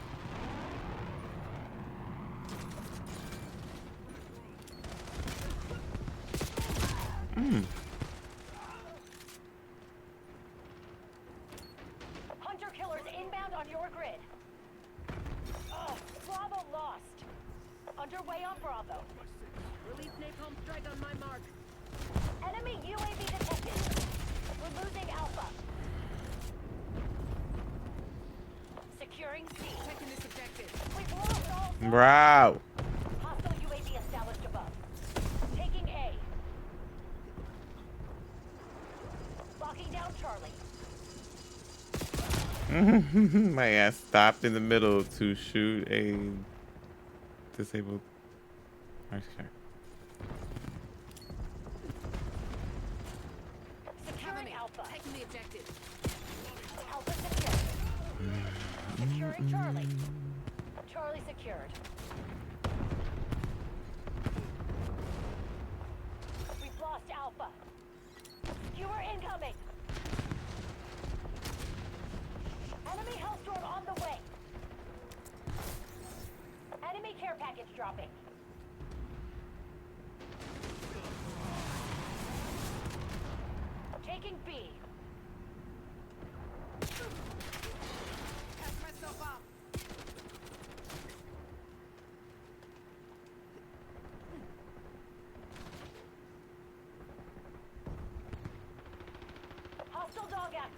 [SPEAKER 9] Hunter killers inbound on your grid. Bravo lost. Underway on Bravo.
[SPEAKER 13] Release napalm strike on my mark.
[SPEAKER 9] Enemy UAV detected. We're losing Alpha. Securing C.
[SPEAKER 13] Taking this objective.
[SPEAKER 9] We've lost all.
[SPEAKER 4] Bro.
[SPEAKER 9] Hostile UAV established above. Taking A. Locking down Charlie.
[SPEAKER 4] My ass stopped in the middle to shoot a disabled. Okay.
[SPEAKER 9] Securing Alpha.
[SPEAKER 13] Taking the objective.
[SPEAKER 9] Alpha secured. Securing Charlie. Charlie secured. We've lost Alpha. Skewer incoming. Enemy Hellstorm on the way. Enemy care package dropping. Taking B.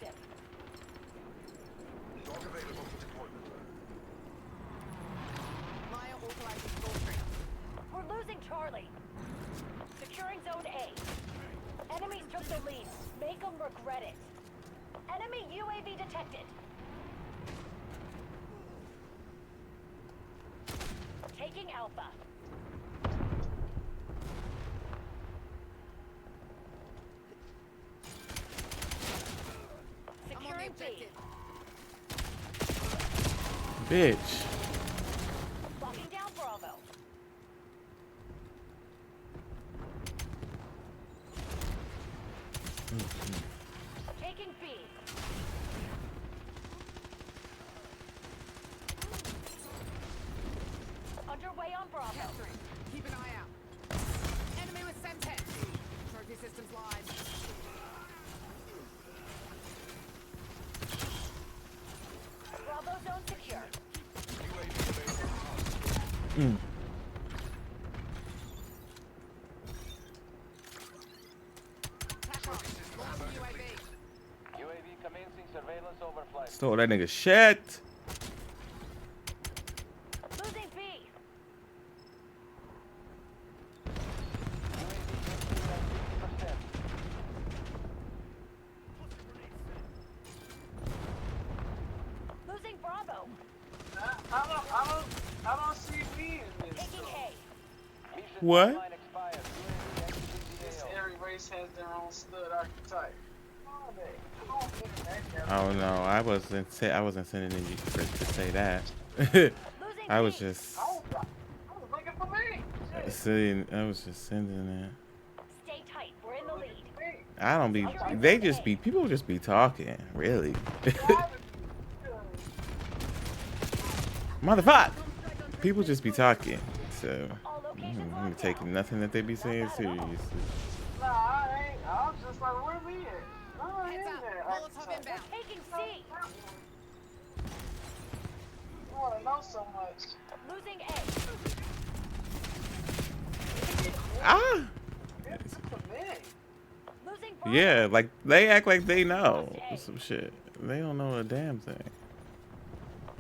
[SPEAKER 9] active.
[SPEAKER 5] Dog available for deployment.
[SPEAKER 13] Maya authorizing full stream.
[SPEAKER 9] We're losing Charlie. Securing Zone A. Enemies took the lead. Make them regret it. Enemy UAV detected. Taking Alpha. Securing B.
[SPEAKER 4] Bitch.
[SPEAKER 9] Locking down Bravo. Taking B. Underway on Bravo.
[SPEAKER 13] Capturing. Keep an eye out. Enemy with Semtex. Trophy systems live.
[SPEAKER 9] Bravo zone secure.
[SPEAKER 4] Mm.
[SPEAKER 10] UAV commencing surveillance overflight.
[SPEAKER 4] Stole that nigga shit.
[SPEAKER 9] Losing B. Losing Bravo.
[SPEAKER 2] I don't see me in this.
[SPEAKER 9] Taking A.
[SPEAKER 4] What?
[SPEAKER 2] Every race has their own stud archetype.
[SPEAKER 4] Oh no, I wasn't sending you to say that. I was just
[SPEAKER 2] Looking for me.
[SPEAKER 4] saying. I was just sending it.
[SPEAKER 9] Stay tight. We're in the lead.
[SPEAKER 4] I don't be. They just be. People just be talking. Really. Motherfucker. People just be talking. So I'm taking nothing that they be saying seriously.
[SPEAKER 2] Nah, I ain't. I was just like, where we at? No, I ain't there.
[SPEAKER 13] Molotov inbound.
[SPEAKER 9] Taking C.
[SPEAKER 2] I want to know so much.
[SPEAKER 9] Losing A.
[SPEAKER 4] Ah.
[SPEAKER 9] Losing Bravo.
[SPEAKER 4] Yeah, like they act like they know some shit. They don't know a damn thing.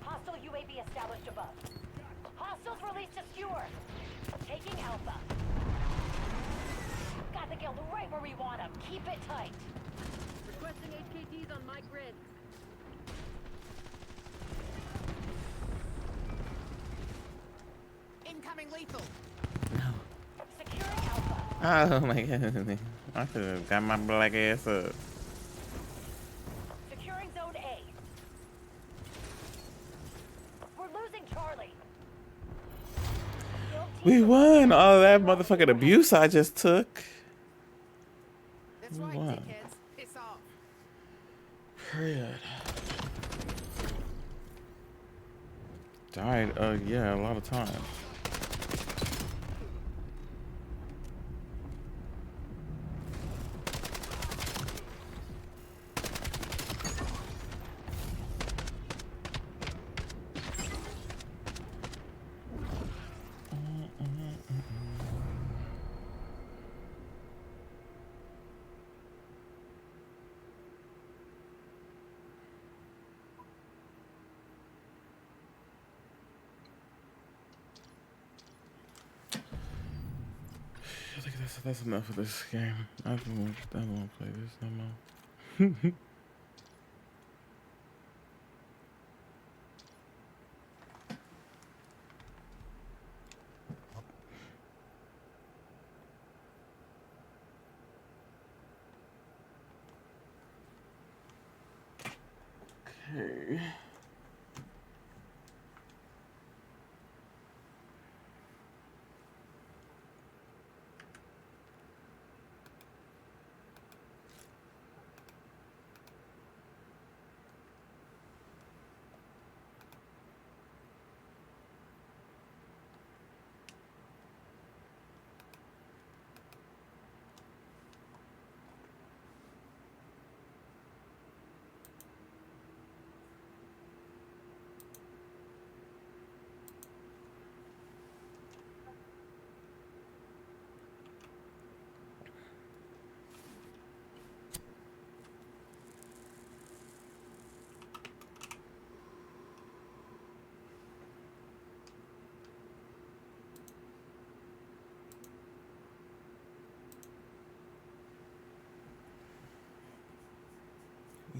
[SPEAKER 9] Hostile UAV established above. Hostiles released to skewer. Taking Alpha. Got the guild right where we want them. Keep it tight.
[SPEAKER 19] Requesting HKTs on my grid.
[SPEAKER 13] Incoming lethal.
[SPEAKER 9] Securing Alpha.
[SPEAKER 4] Oh my god. I could have got my black ass up.
[SPEAKER 9] Securing Zone A. We're losing Charlie.
[SPEAKER 4] We won all that motherfucking abuse I just took.
[SPEAKER 13] That's
[SPEAKER 4] We
[SPEAKER 13] right,
[SPEAKER 4] won.
[SPEAKER 13] dickheads. Piss off.
[SPEAKER 4] Period. Died, yeah, a lot of times. I think that's enough of this game. I don't want to play this no more. Okay.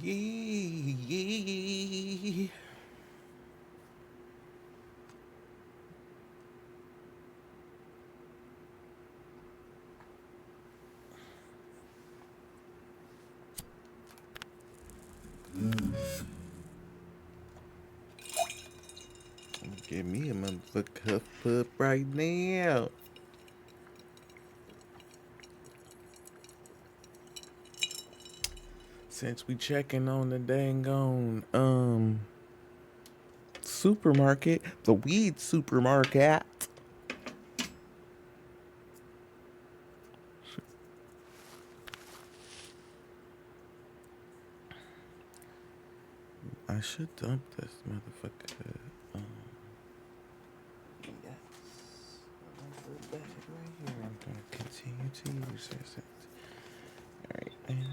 [SPEAKER 4] Yeah. Give me a motherfucker cuff pup right now. Since we checking on the dang on supermarket, the weed supermarket. I should dump this motherfucker. Yes. Bag right here. I'm gonna continue to use this. Alright, and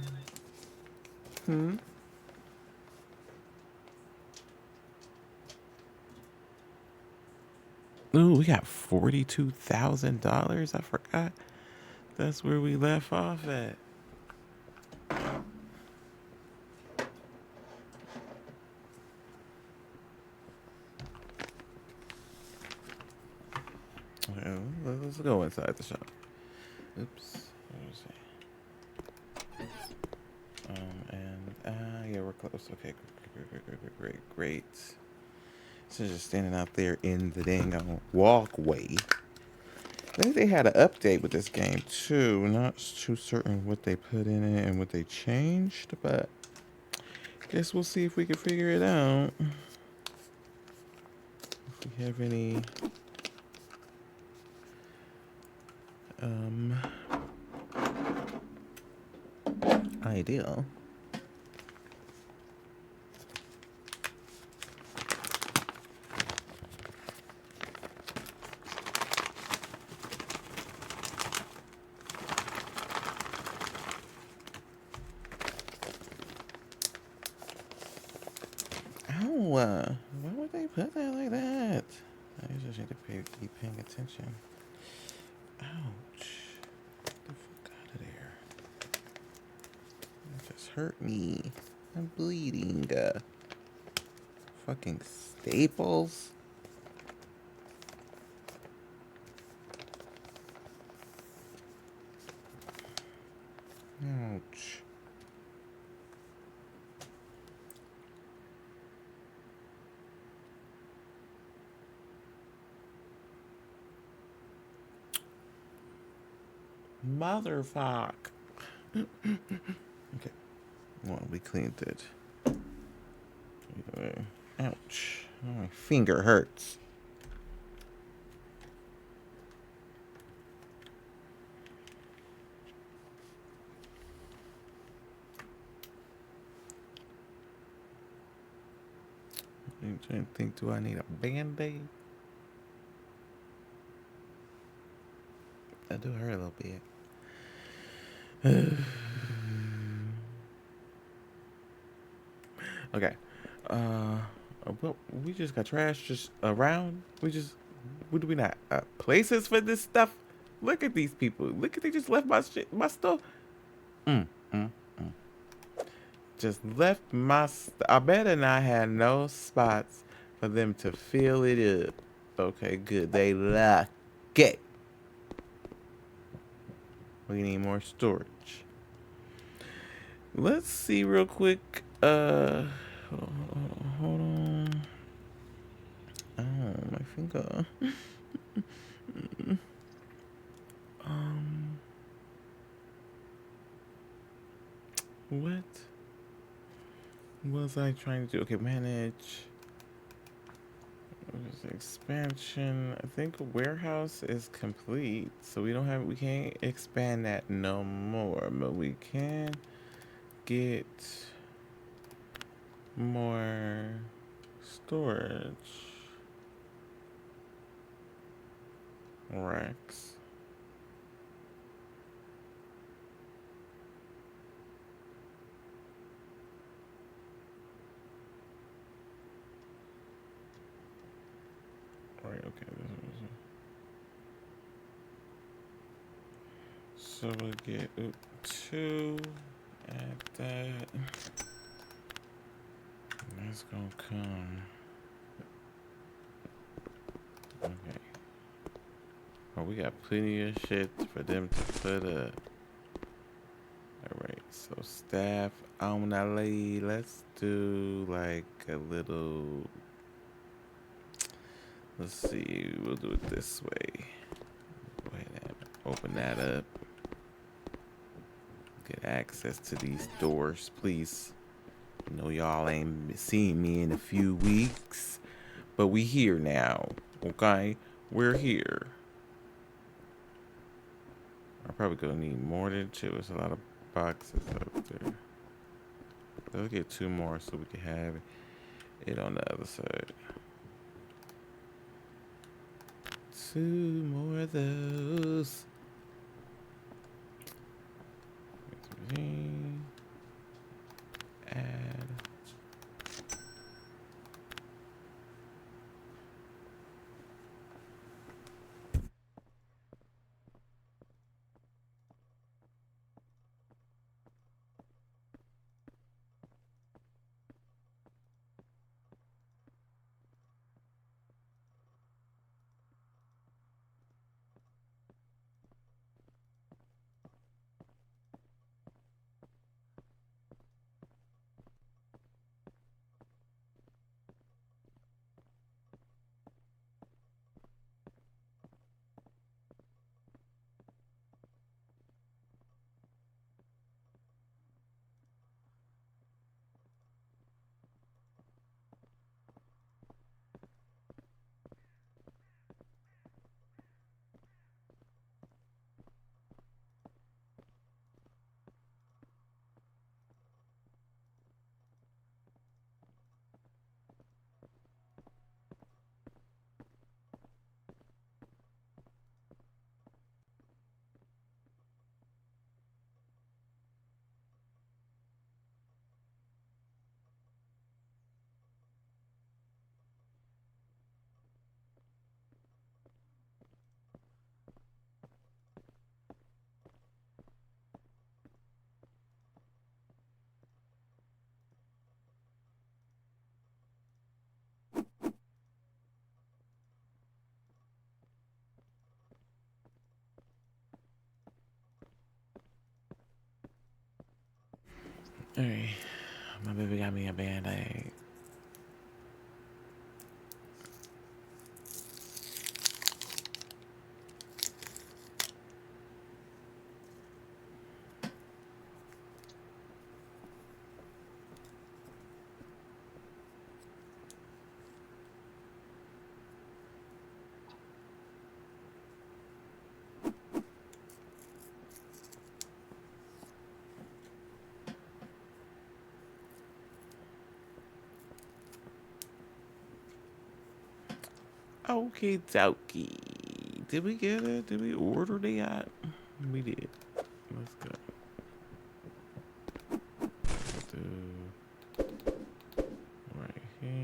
[SPEAKER 4] Ooh, we got $42,000. I forgot. That's where we left off at. Well, let's go inside the shop. Oops. Let me see. Yeah, we're close. Okay, great. So just standing out there in the dang walkway. I think they had an update with this game too. Not too certain what they put in it and what they changed, but guess we'll see if we can figure it out. If we have any idea. Why would they put that like that? I just need to keep paying attention. Ouch. Get the fuck out of there. That just hurt me. I'm bleeding. Fucking staples. Ouch. Motherfuck. Okay. Well, we cleaned it. Ouch. Oh, my finger hurts. I'm trying to think, do I need a band-aid? That do hurt a little bit. Okay. Well, we just got trash just around. What do we not? Places for this stuff? Look at these people. Look at, they just left my shit, my stuff. Just left my I better not have no spots for them to fill it up. Okay, good. They like it. We need more storage. Let's see real quick. Hold on. Oh, my finger. What was I trying to do? Okay, manage. Expansion. I think warehouse is complete, so we can't expand that no more, but we can get more storage racks. Right, okay. So we'll get 2 at that. It's gonna come. Okay. Oh, we got plenty of shit for them to put up. Alright, so staff only. Let's do like a little. Let's see, we'll do it this way. Go ahead and open that up. Get access to these doors, please. I know y'all ain't seen me in a few weeks, but we here now, okay? We're here. I'm probably gonna need more than two. There's a lot of boxes up there. Let's get two more so we can have it on the other side. Two more of those. Add. Alright, my baby got me a band-aid. Okie dokie. Did we get it? Did we order that? We did. Let's go. Do right here.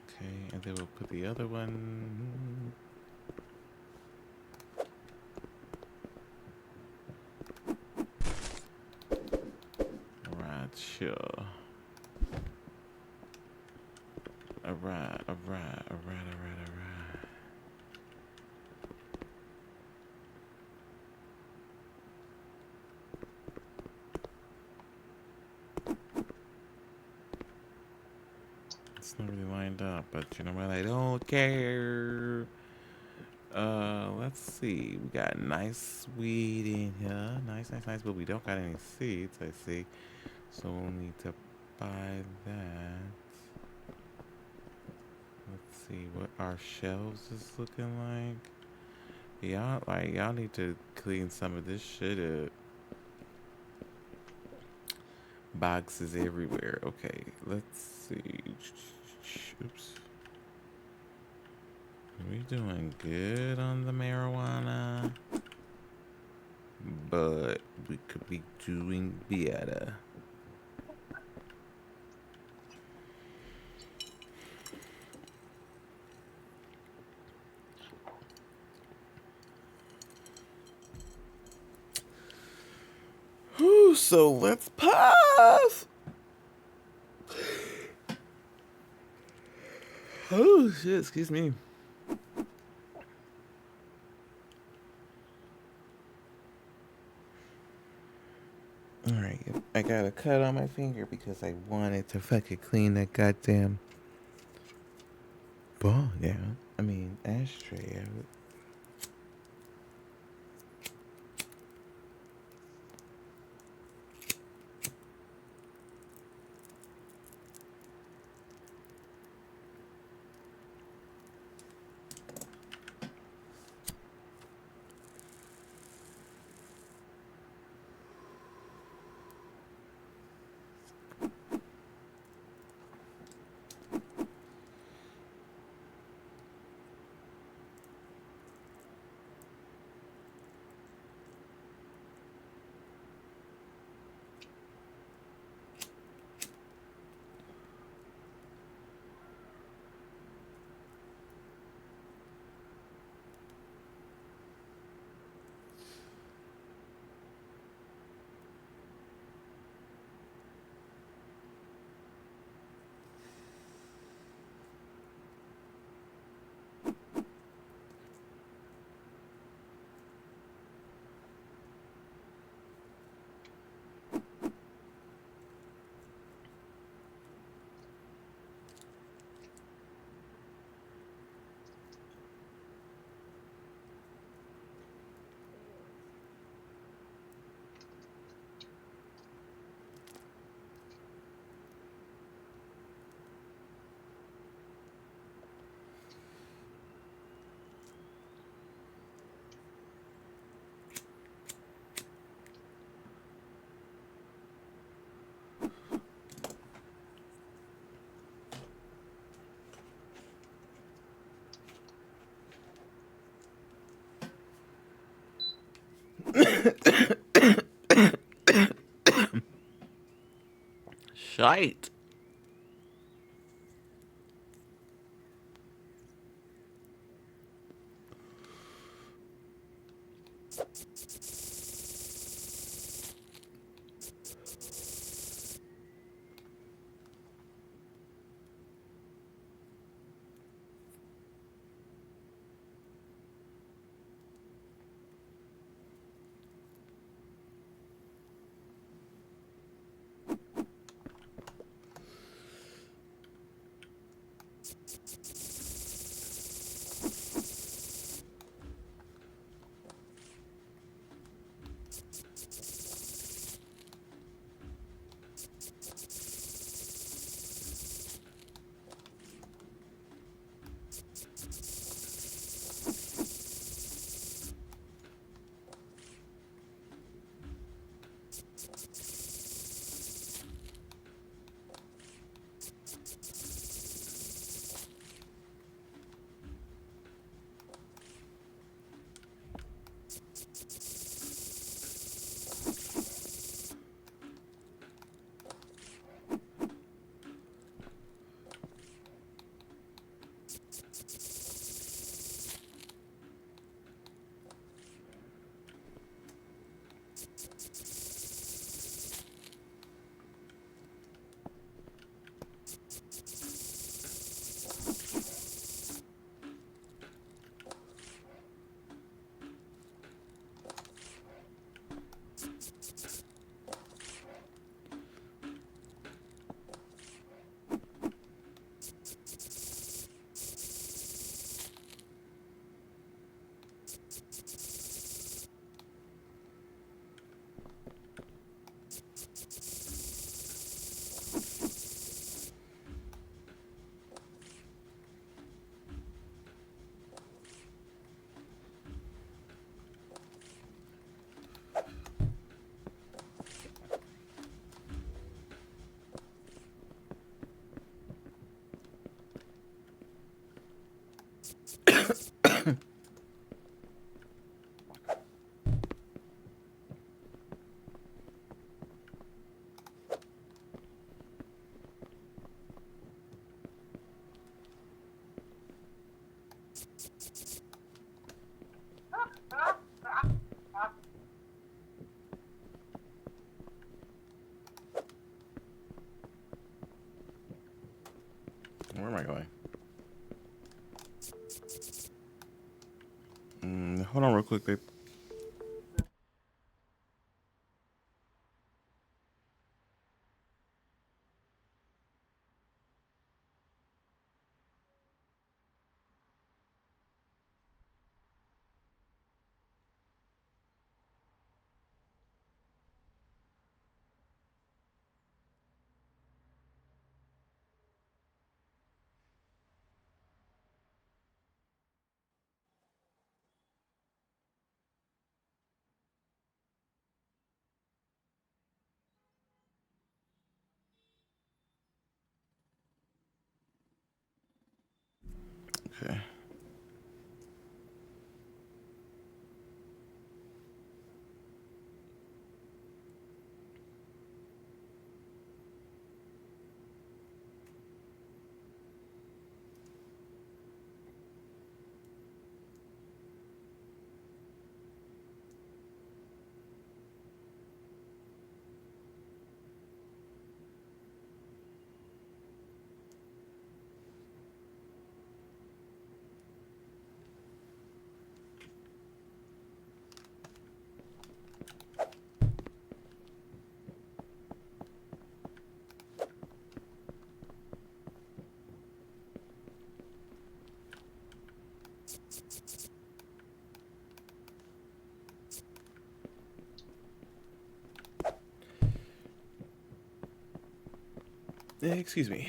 [SPEAKER 4] Okay, and then we'll put the other one. Right, sure. Alright. It's not really lined up, but you know what? I don't care. Let's see. We got nice weed in here. Nice, but we don't got any seeds, I see. So we'll need to buy that. Let's see what our shelves is looking like. Y'all need to clean some of this shit up. Boxes everywhere. Okay, let's see. Oops. We doing good on the marijuana, but we could be doing better. Whew. So let's pause. Oh shit, excuse me. Alright, I got a cut on my finger because I wanted to fucking clean that goddamn ball down. I mean, ashtray out. Shite. Where am I going? Hold on real quick, babe. Okay. Excuse me.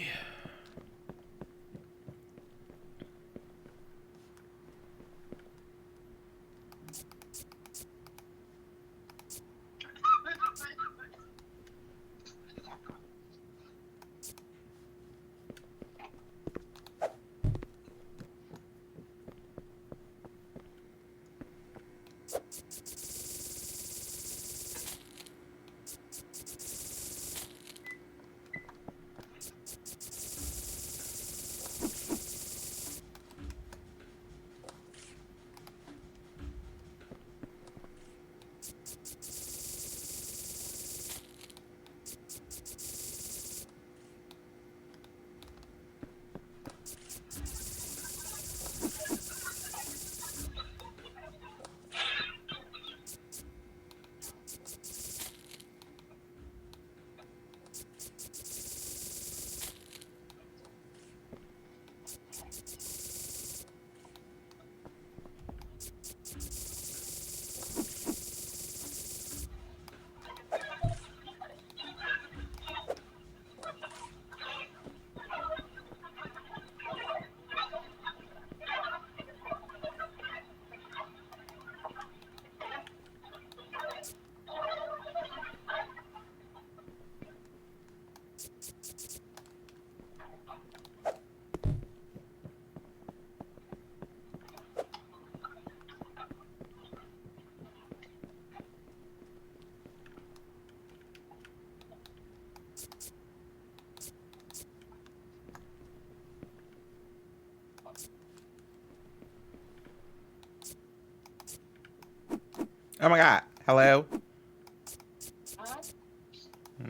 [SPEAKER 4] Oh my god. Hello?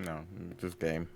[SPEAKER 4] No, just game.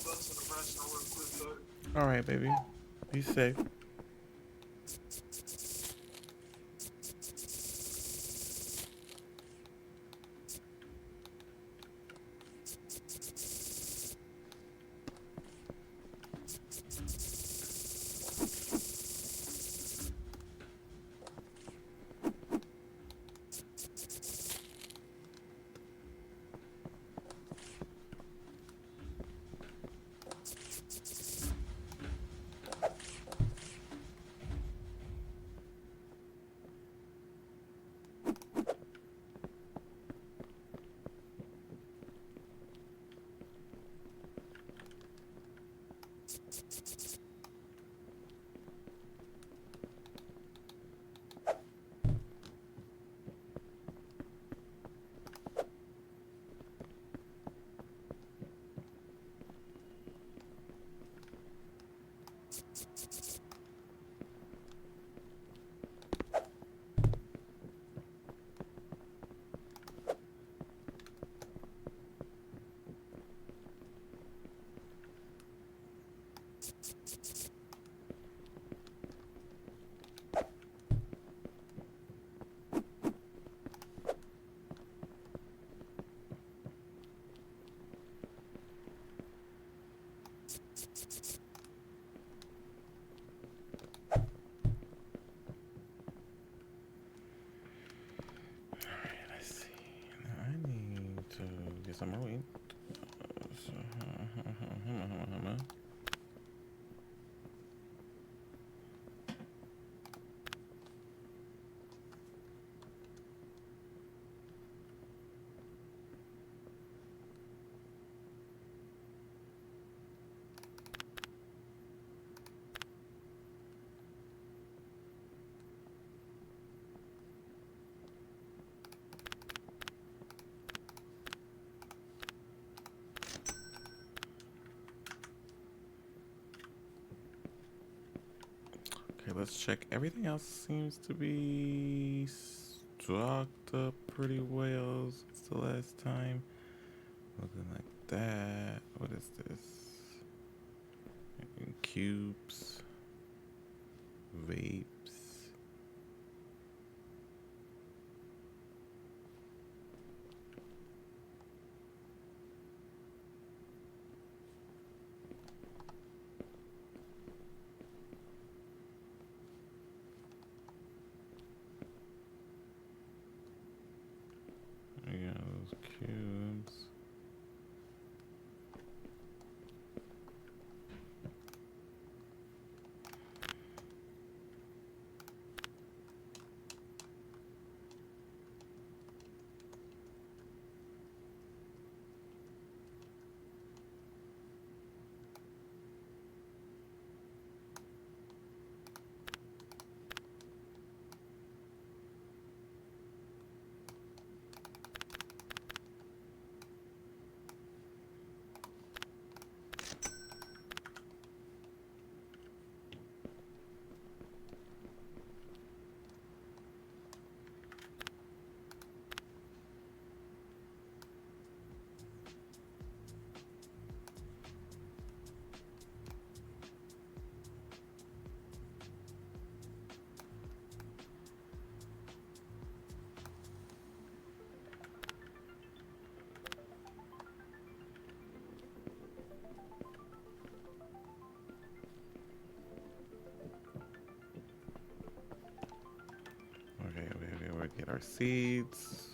[SPEAKER 2] go to the restaurant real quick, look.
[SPEAKER 4] All right, baby. Be safe. I'm right. Okay, let's check. Everything else seems to be stocked up pretty well since the last time. Looking like that. What is this? Cubes. Vapes. Yeah, those cubes. Okay, we'll get our seeds.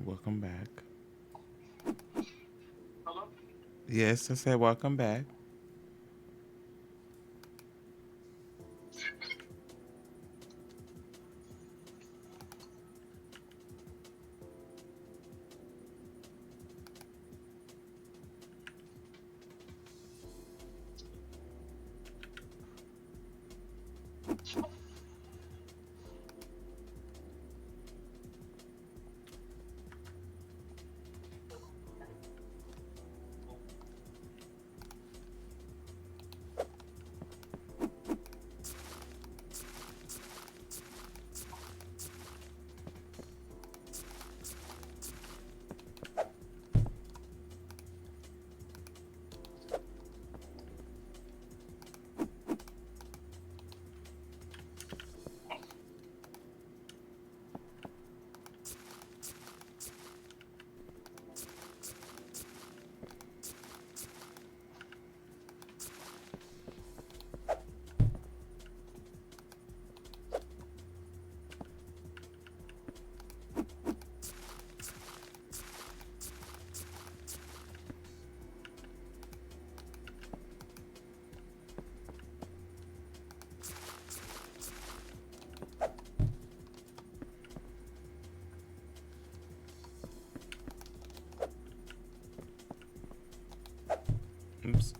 [SPEAKER 4] Welcome back.
[SPEAKER 2] Hello?
[SPEAKER 4] Yes, I said welcome back. Oops.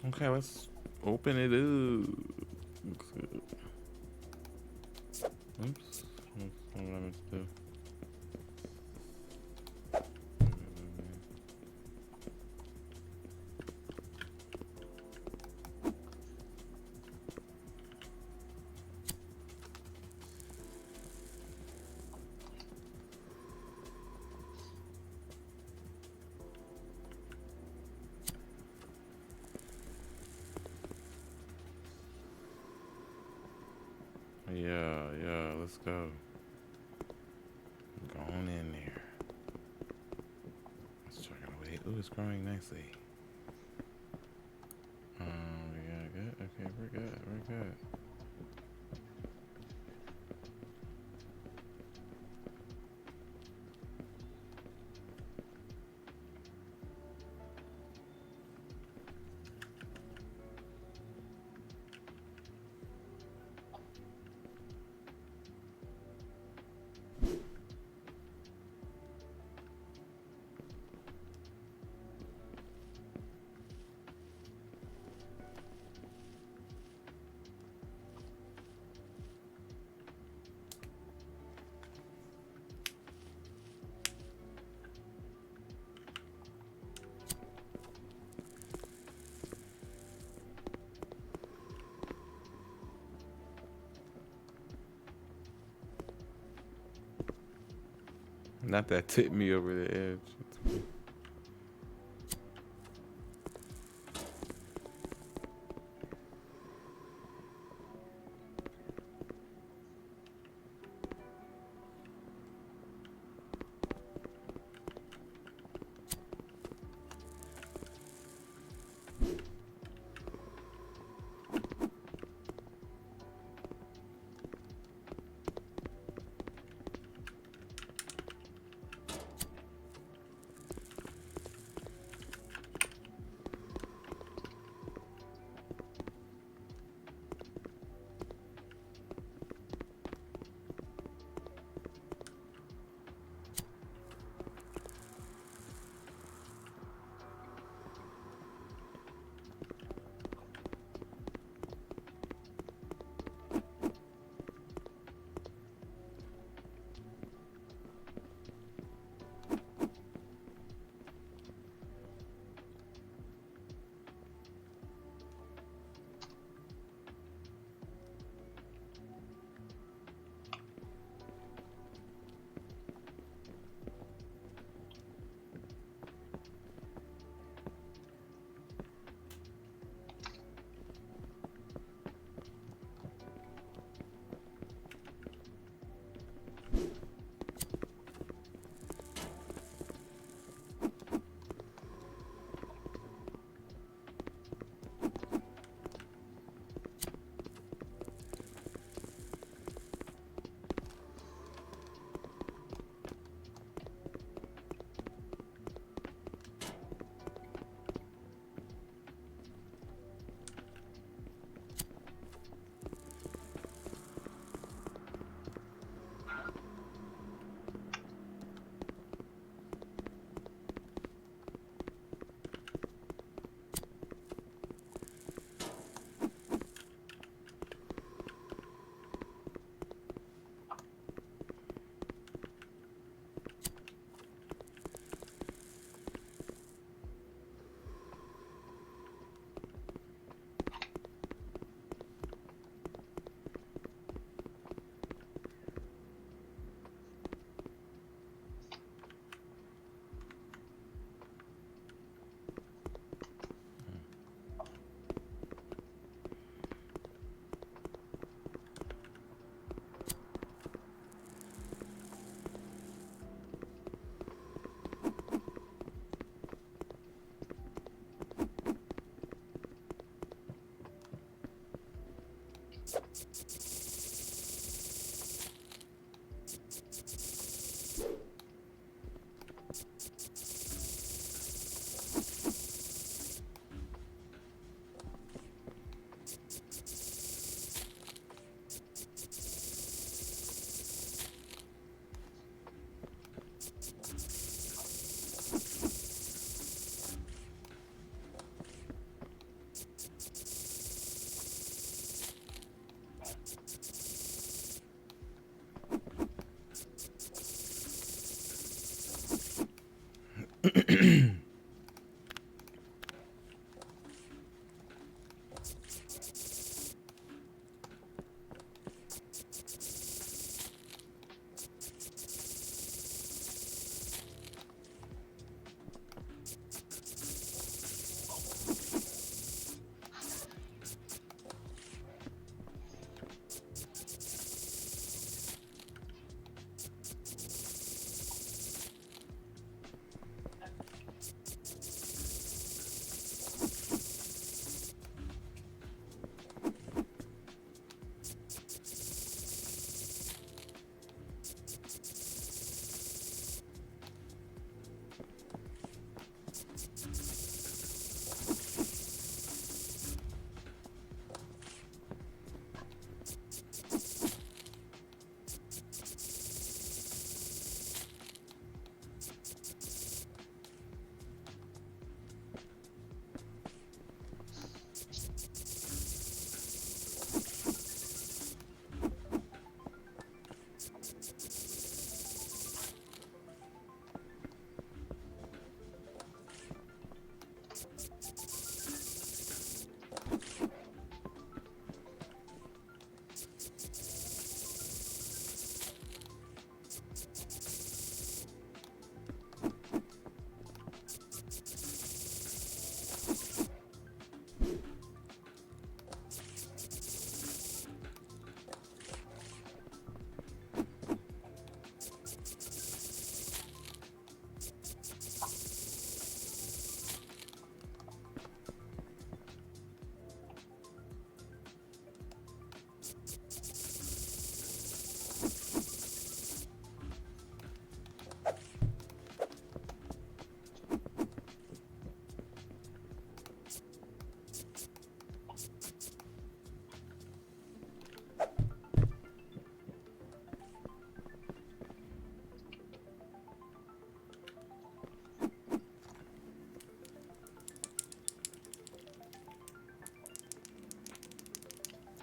[SPEAKER 4] Okay, let's open it up. Oops. What am I meant to do? Yeah, let's go. Go on in there. Let's check it out. Ooh, it's growing nicely. Yeah, good. Okay, we're good. Not that tip me over the edge.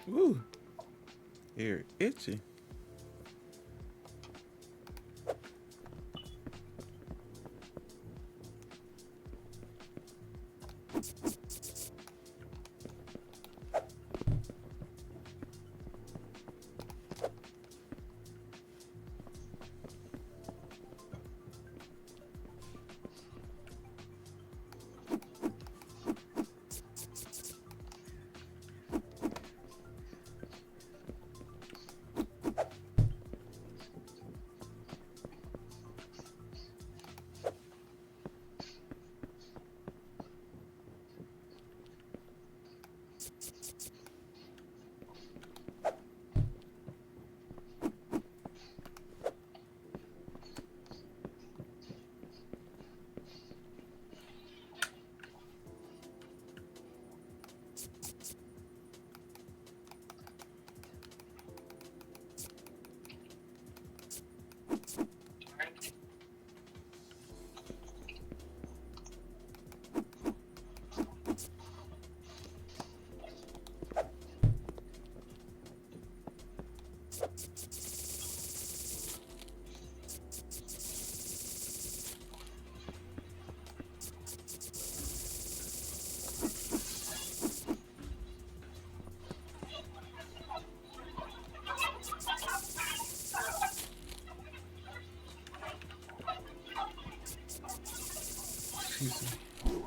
[SPEAKER 4] Woo. Ear itchy. Excuse me.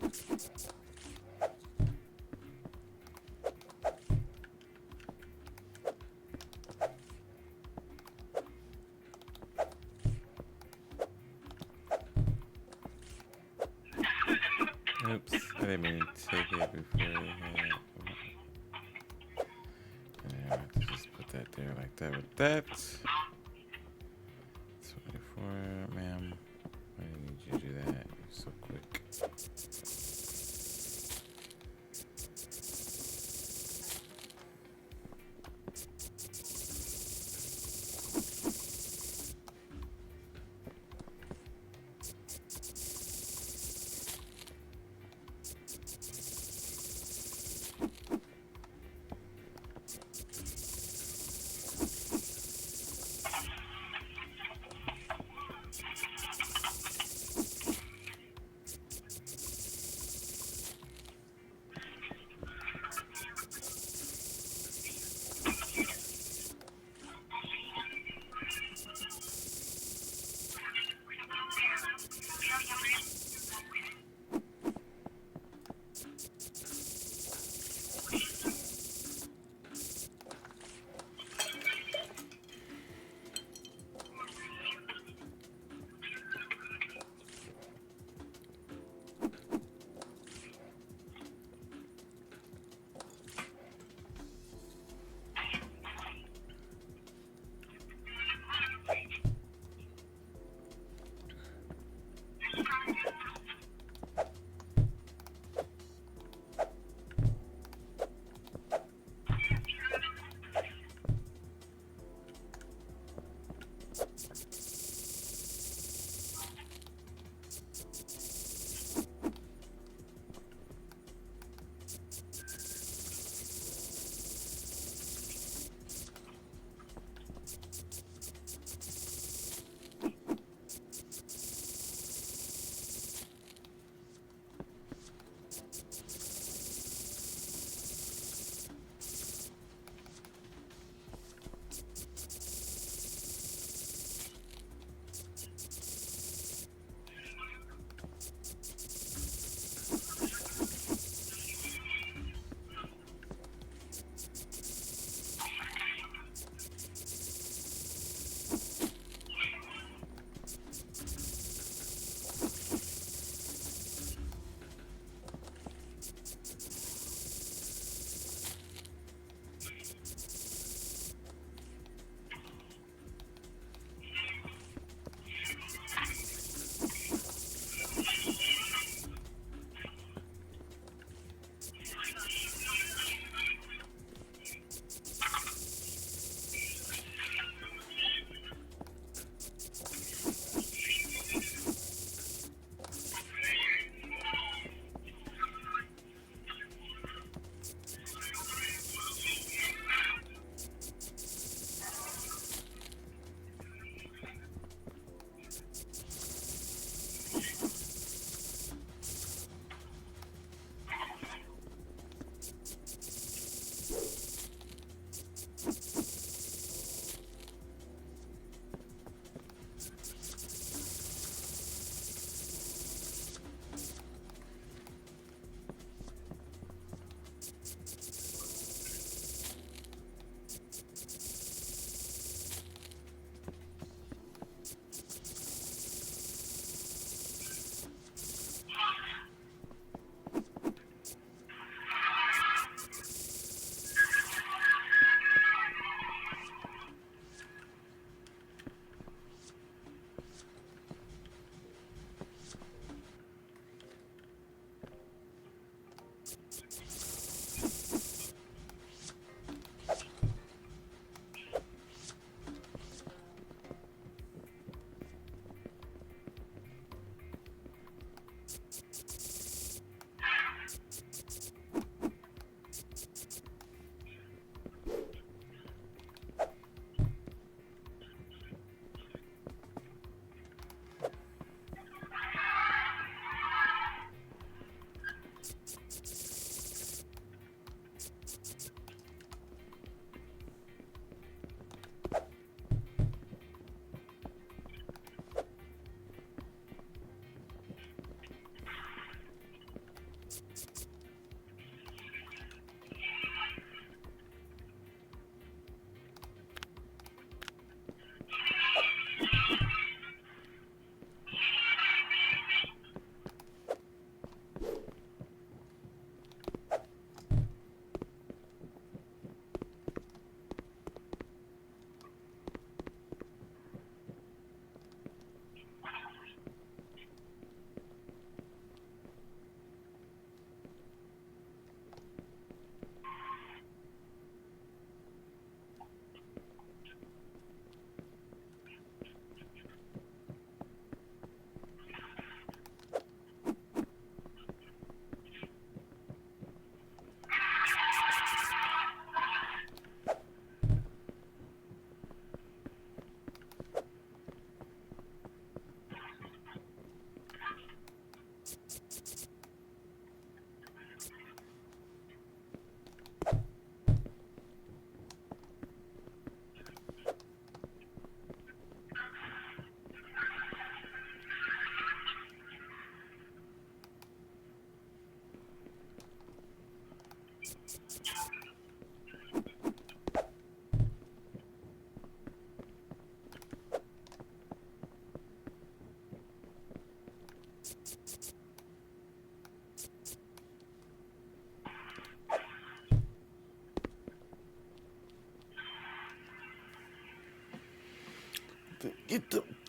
[SPEAKER 4] Oops, I didn't mean to take it before it had. I have to just put that there like that with that. 24, ma'am. I didn't need you to do that. You're so quick.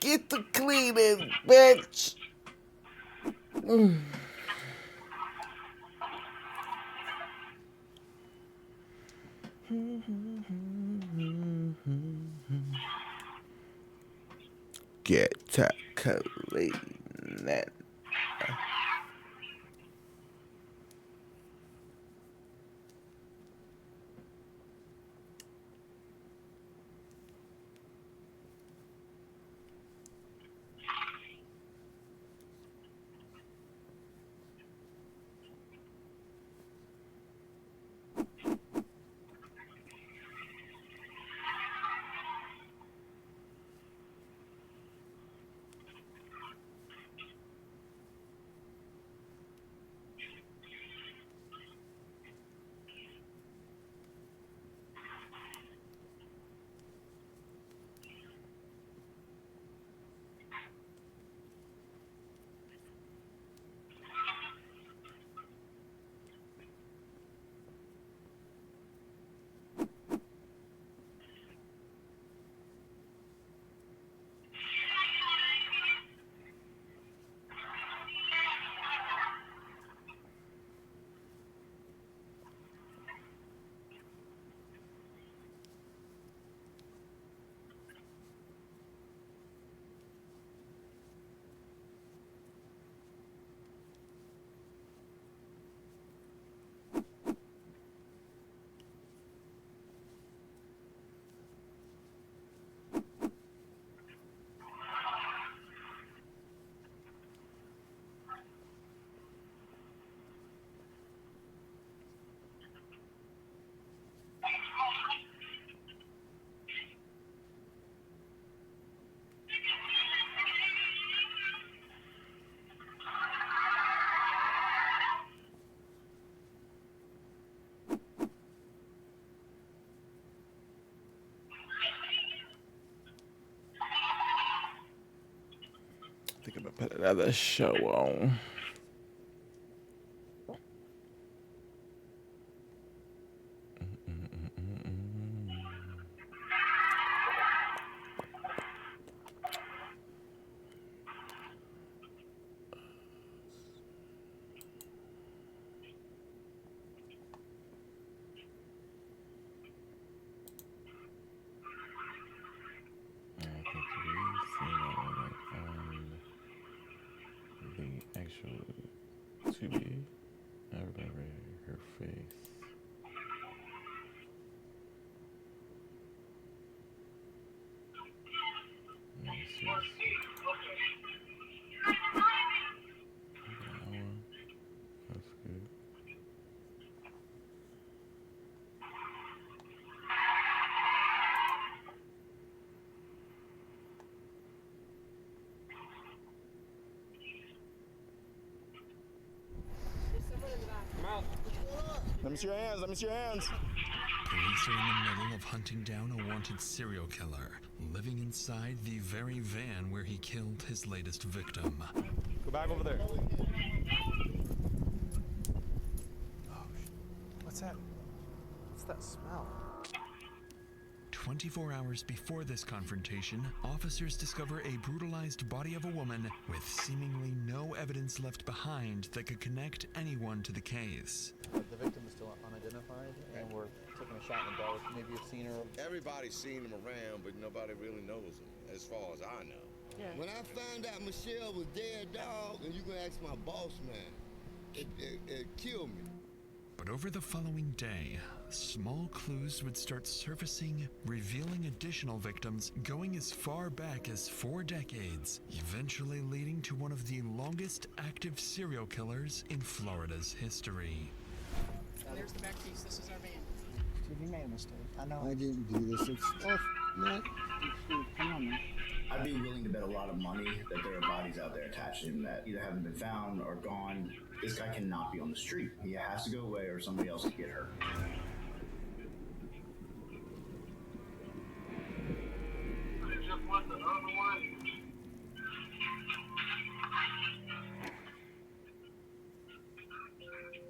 [SPEAKER 4] Get the cleaning, bitch. Get to cleaning. I think I'm gonna put another show on. The actual TV. Everybody her face. That's good.
[SPEAKER 3] Let me see your hands. Let me see your hands.
[SPEAKER 1] Police are in the middle of hunting down a wanted serial killer, living inside the very van where he killed his latest victim.
[SPEAKER 3] Go back over there.
[SPEAKER 12] What's that? What's that smell?
[SPEAKER 1] 24 hours before this confrontation, officers discover a brutalized body of a woman with seemingly no evidence left behind that could connect anyone to the case.
[SPEAKER 8] The victim is still unidentified, and we're taking a shot in the dark. Maybe you've seen her.
[SPEAKER 5] Everybody's seen him around, but nobody really knows him, as far as I know.
[SPEAKER 11] Yeah. When I found out Michelle was dead, dog, and you can ask my boss man, it killed me.
[SPEAKER 1] But over the following day, small clues would start surfacing, revealing additional victims going as far back as 4 decades, eventually leading to one of the longest active serial killers in Florida's history.
[SPEAKER 13] There's the back piece. This is our van.
[SPEAKER 24] Steve, you made a mistake. I know.
[SPEAKER 11] I didn't do this. It's stuff, man.
[SPEAKER 24] Steve, come on, man.
[SPEAKER 8] I'd be willing to bet a lot of money that there are bodies out there attached to him that either haven't been found or gone. This guy cannot be on the street. He has to go away or somebody else could get hurt.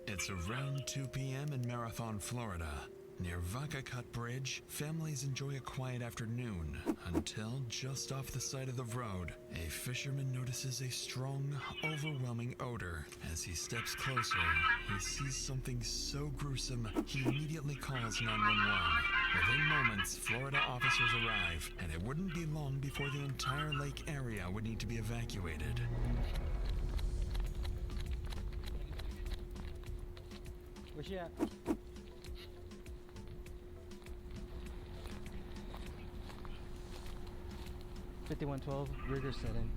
[SPEAKER 1] It's around 2 p.m. in Marathon, Florida, Near Vaca Cut Bridge, families enjoy a quiet afternoon until, just off the side of the road, a fisherman notices a strong, overwhelming odor. As he steps closer, he sees something so gruesome, he immediately calls 911. Within moments, Florida officers arrive, and it wouldn't be long before the entire lake area would need to be evacuated.
[SPEAKER 24] Where's she at? 5112, rigor setting.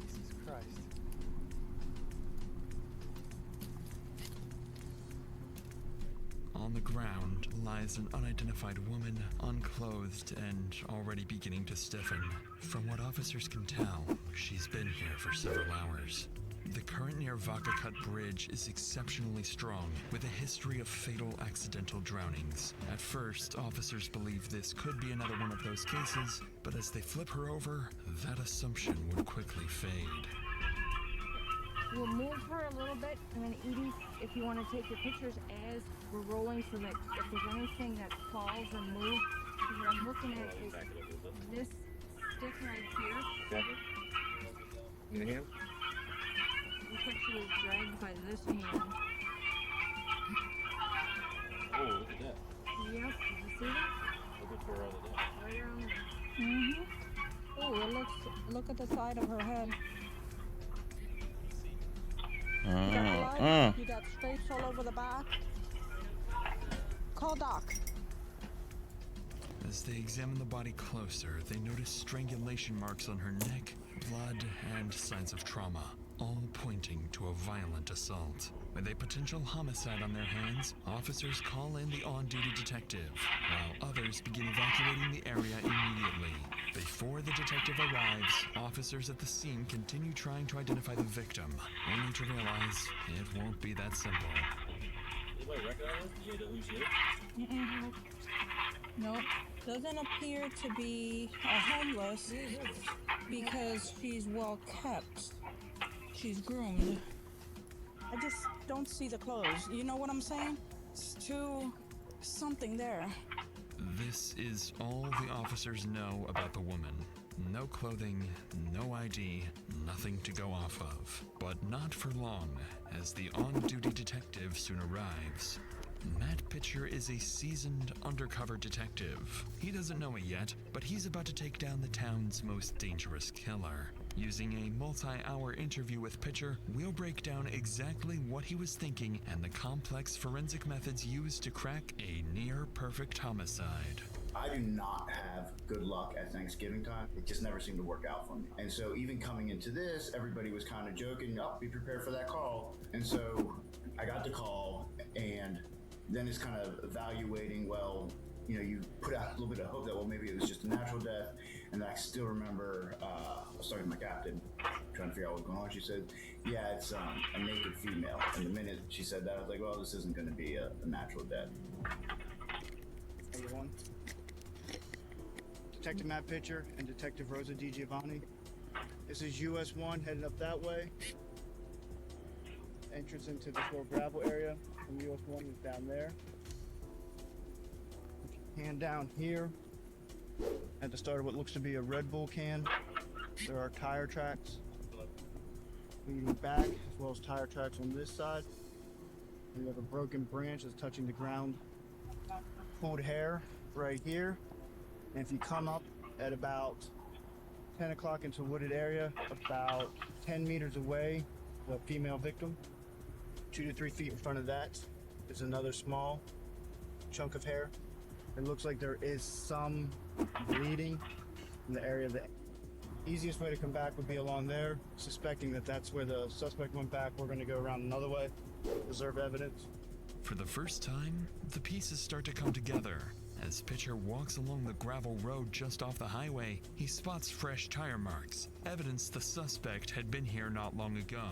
[SPEAKER 24] Jesus Christ.
[SPEAKER 1] On the ground lies an unidentified woman, unclothed and already beginning to stiffen. From what officers can tell, she's been here for several hours. The current near Vaca Cut Bridge is exceptionally strong, with a history of fatal accidental drownings. At first, officers believed this could be another one of those cases, but as they flip her over, that assumption would quickly fade.
[SPEAKER 19] We'll move her a little bit, and then Edie, if you want to take your pictures as we're rolling so that if there's anything that falls or moves, because what I'm looking at is this stick right here.
[SPEAKER 12] In the hand?
[SPEAKER 19] Looks like she was dragged by this hand.
[SPEAKER 12] Oh, look at that.
[SPEAKER 19] Yep, did you see that?
[SPEAKER 12] Look at her out of that.
[SPEAKER 19] Right around there.
[SPEAKER 20] Mm-hmm. Oh, it looks, look at the side of her head. You got blood, you got stripes all over the back. Call Doc.
[SPEAKER 1] As they examine the body closer, they notice strangulation marks on her neck, blood, and signs of trauma, all pointing to a violent assault. With a potential homicide on their hands, officers call in the on-duty detective, while others begin evacuating the area immediately. Before the detective arrives, officers at the scene continue trying to identify the victim, only to realize it won't be that simple.
[SPEAKER 12] Anybody recognize her? Do you know who she is?
[SPEAKER 20] Mm-mm. Nope. Doesn't appear to be a homeless because she's well kept. She's groomed. I just don't see the clothes. You know what I'm saying? It's too something there.
[SPEAKER 1] This is all the officers know about the woman. No clothing, no ID, nothing to go off of. But not for long, as the on-duty detective soon arrives. Matt Pitcher is a seasoned undercover detective. He doesn't know it yet, but he's about to take down the town's most dangerous killer. Using a multi-hour interview with Pitcher, we'll break down exactly what he was thinking and the complex forensic methods used to crack a near-perfect homicide.
[SPEAKER 14] I do not have good luck at Thanksgiving time. It just never seemed to work out for me. And so even coming into this, everybody was kind of joking, oh, be prepared for that call. And so I got the call, and then it's kind of evaluating, well, you know, you put out a little bit of hope that, well, maybe it was just a natural death. And I still remember I was talking to my captain, trying to figure out what's going on. She said, yeah, it's a naked female. And the minute she said that, I was like, well, this isn't going to be a natural death.
[SPEAKER 24] Everyone. Detective Matt Pitcher and Detective Rosa DiGiovanni. This is US 1 heading up that way. Entrance into this little gravel area from US 1 is down there. Put your hand down here. At the start of what looks to be a Red Bull can, there are tire tracks leading back, as well as tire tracks on this side. We have a broken branch that's touching the ground. Pulled hair right here. And if you come up at about 10 o'clock into a wooded area, about 10 meters away, the female victim, 2 to 3 feet in front of that is another small chunk of hair. It looks like there is some bleeding in the area of the easiest way to come back would be along there. Suspecting that that's where the suspect went back, we're going to go around another way, preserve evidence.
[SPEAKER 1] For the first time, the pieces start to come together. As Pitcher walks along the gravel road just off the highway, he spots fresh tire marks, evidence the suspect had been here not long ago.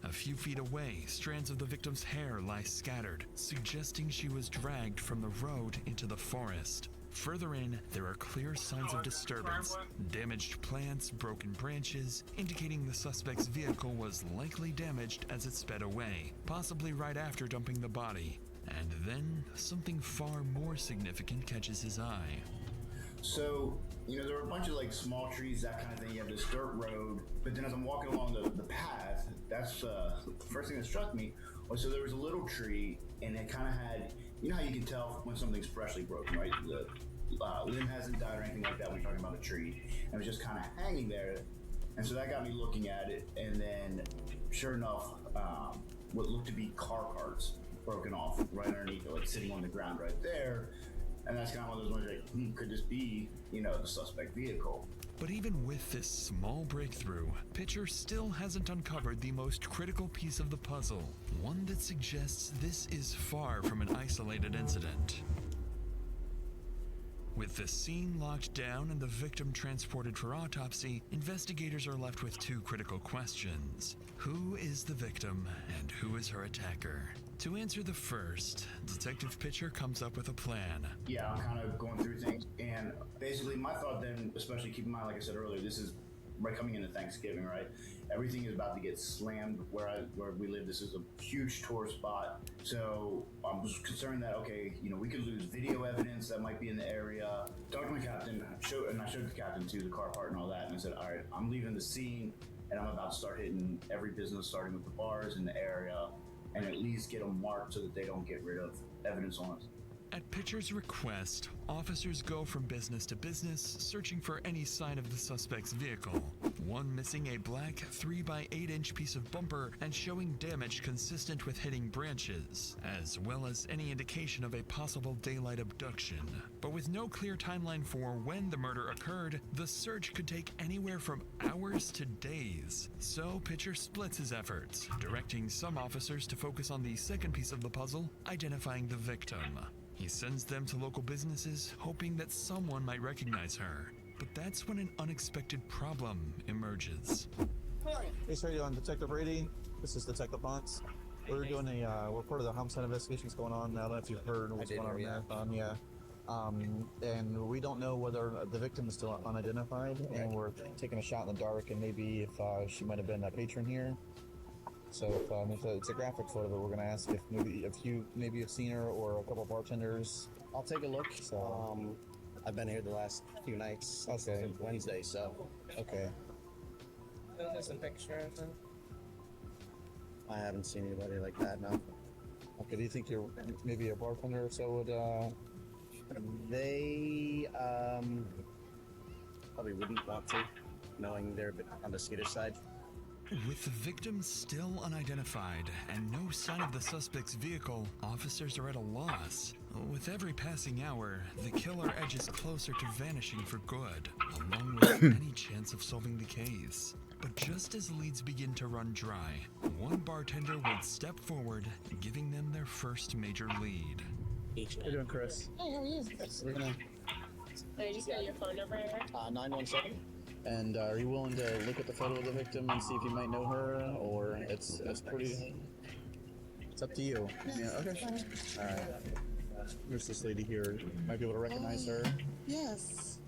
[SPEAKER 1] A few feet away, strands of the victim's hair lie scattered, suggesting she was dragged from the road into the forest. Further in, there are clear signs of disturbance. Damaged plants, broken branches, indicating the suspect's vehicle was likely damaged as it sped away, possibly right after dumping the body. And then, something far more significant catches his eye.
[SPEAKER 14] So, there were a bunch of like small trees, that kind of thing. You have this dirt road, but then as I'm walking along the path, that's the first thing that struck me was so there was a little tree, and it kind of had, how you can tell when something's freshly broken, right? The limb hasn't died or anything like that. We're talking about a tree, and it was just kind of hanging there, and so that got me looking at it, and then sure enough, what looked to be car parts broken off right underneath it, like sitting on the ground right there. And that's kind of one of those ones like, could this be, the suspect vehicle?
[SPEAKER 1] But even with this small breakthrough, Pitcher still hasn't uncovered the most critical piece of the puzzle, one that suggests this is far from an isolated incident. With the scene locked down and the victim transported for autopsy, investigators are left with two critical questions. Who is the victim and who is her attacker? To answer the first, Detective Pitcher comes up with a plan.
[SPEAKER 14] Yeah, I'm kind of going through things, and basically my thought then, especially keep in mind, like I said earlier, this is right coming into Thanksgiving, right? Everything is about to get slammed where we live. This is a huge tourist spot. So I was concerned that, okay, we could lose video evidence that might be in the area. Talked to my captain, and I showed the captain too, the car part and all that, and I said, all right, I'm leaving the scene, and I'm about to start hitting every business, starting with the bars in the area, and at least get them marked so that they don't get rid of evidence on us.
[SPEAKER 1] At Pitcher's request, officers go from business to business, searching for any sign of the suspect's vehicle. One missing a black 3x8-inch piece of bumper and showing damage consistent with hitting branches, as well as any indication of a possible daylight abduction. But with no clear timeline for when the murder occurred, the search could take anywhere from hours to days. So Pitcher splits his efforts, directing some officers to focus on the second piece of the puzzle, identifying the victim. He sends them to local businesses, hoping that someone might recognize her. But that's when an unexpected problem emerges.
[SPEAKER 15] Hey, sir, you're on Detective Brady. This is Detective Bunce. We're doing we're part of the homicide investigations going on. I don't know if you've heard what's going on in Marathon. Yeah. And we don't know whether the victim is still unidentified, and we're taking a shot in the dark, and maybe if she might have been a patron here. So if it's a graphic photo, but we're going to ask if you have seen her or a couple of bartenders.
[SPEAKER 16] I'll take a look.
[SPEAKER 15] So
[SPEAKER 16] I've been here the last few nights.
[SPEAKER 15] Okay.
[SPEAKER 16] Since Wednesday, so.
[SPEAKER 15] Okay.
[SPEAKER 16] There's a picture of her. I haven't seen anybody like that, no.
[SPEAKER 15] Okay, do you think you're maybe a bartender or so would,
[SPEAKER 16] They, probably wouldn't want to, knowing they're a bit on the skittish side.
[SPEAKER 1] With the victim still unidentified and no sign of the suspect's vehicle, officers are at a loss. With every passing hour, the killer edges closer to vanishing for good, along with any chance of solving the case. But just as leads begin to run dry, one bartender would step forward, giving them their first major lead.
[SPEAKER 15] How you doing, Chris?
[SPEAKER 20] Hey, how are you?
[SPEAKER 15] We're gonna...
[SPEAKER 20] I just got your phone number here.
[SPEAKER 15] 917. And are you willing to look at the photo of the victim and see if you might know her, or it's pretty... It's up to you. Yeah, okay. All right. There's this lady here. Might be able to recognize her.
[SPEAKER 20] Yes.